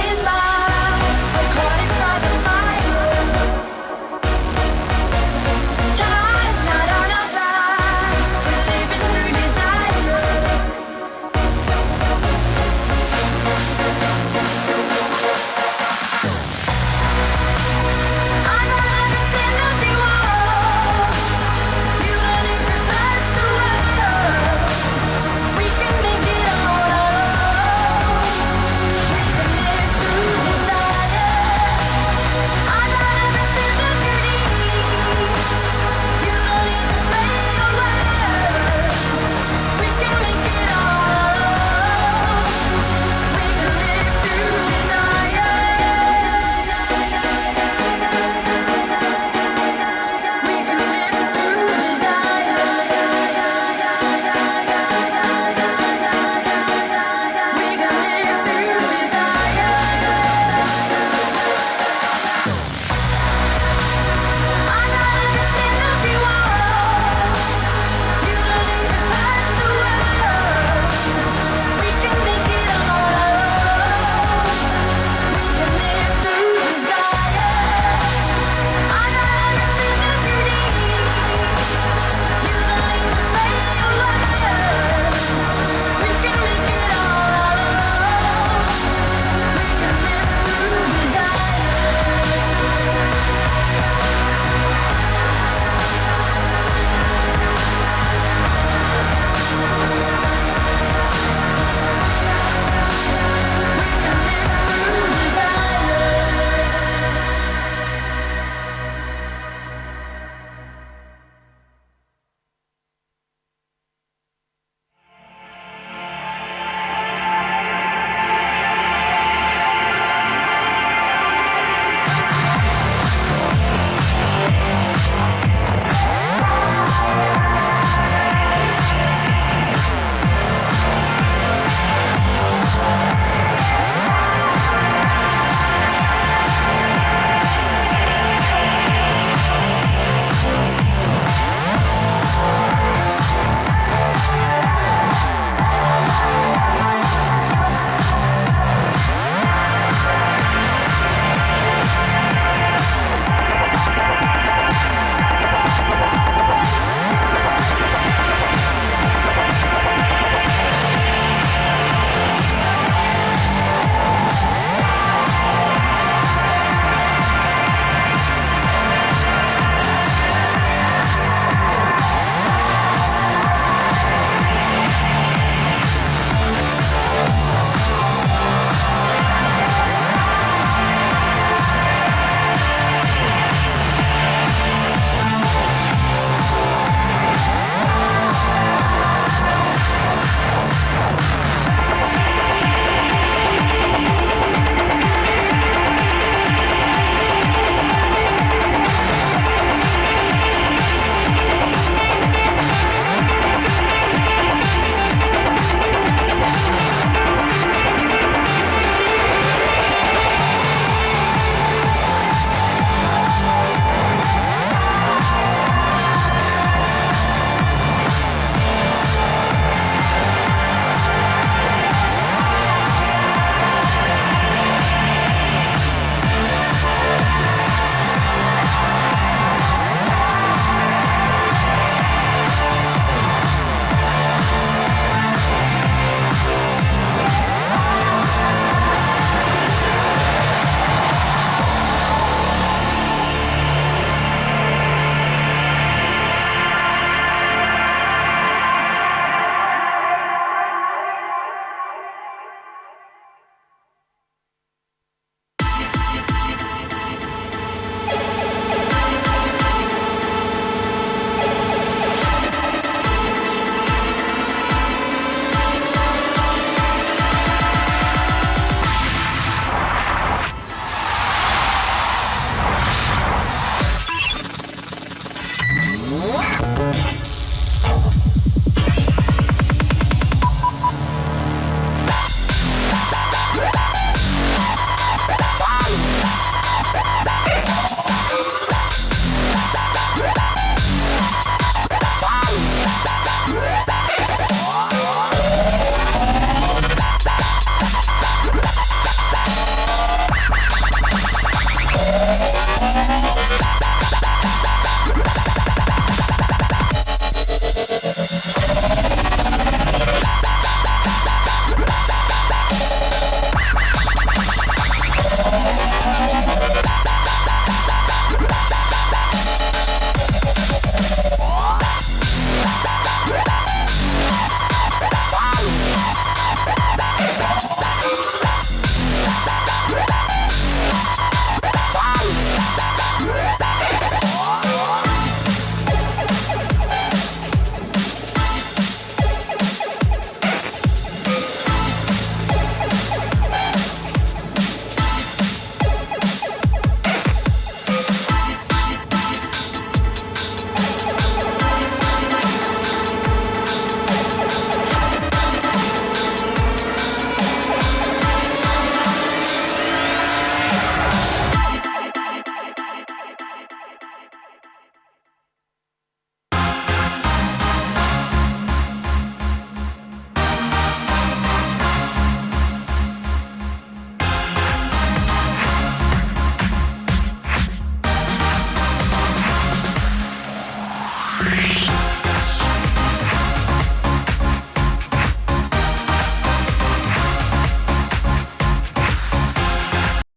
you.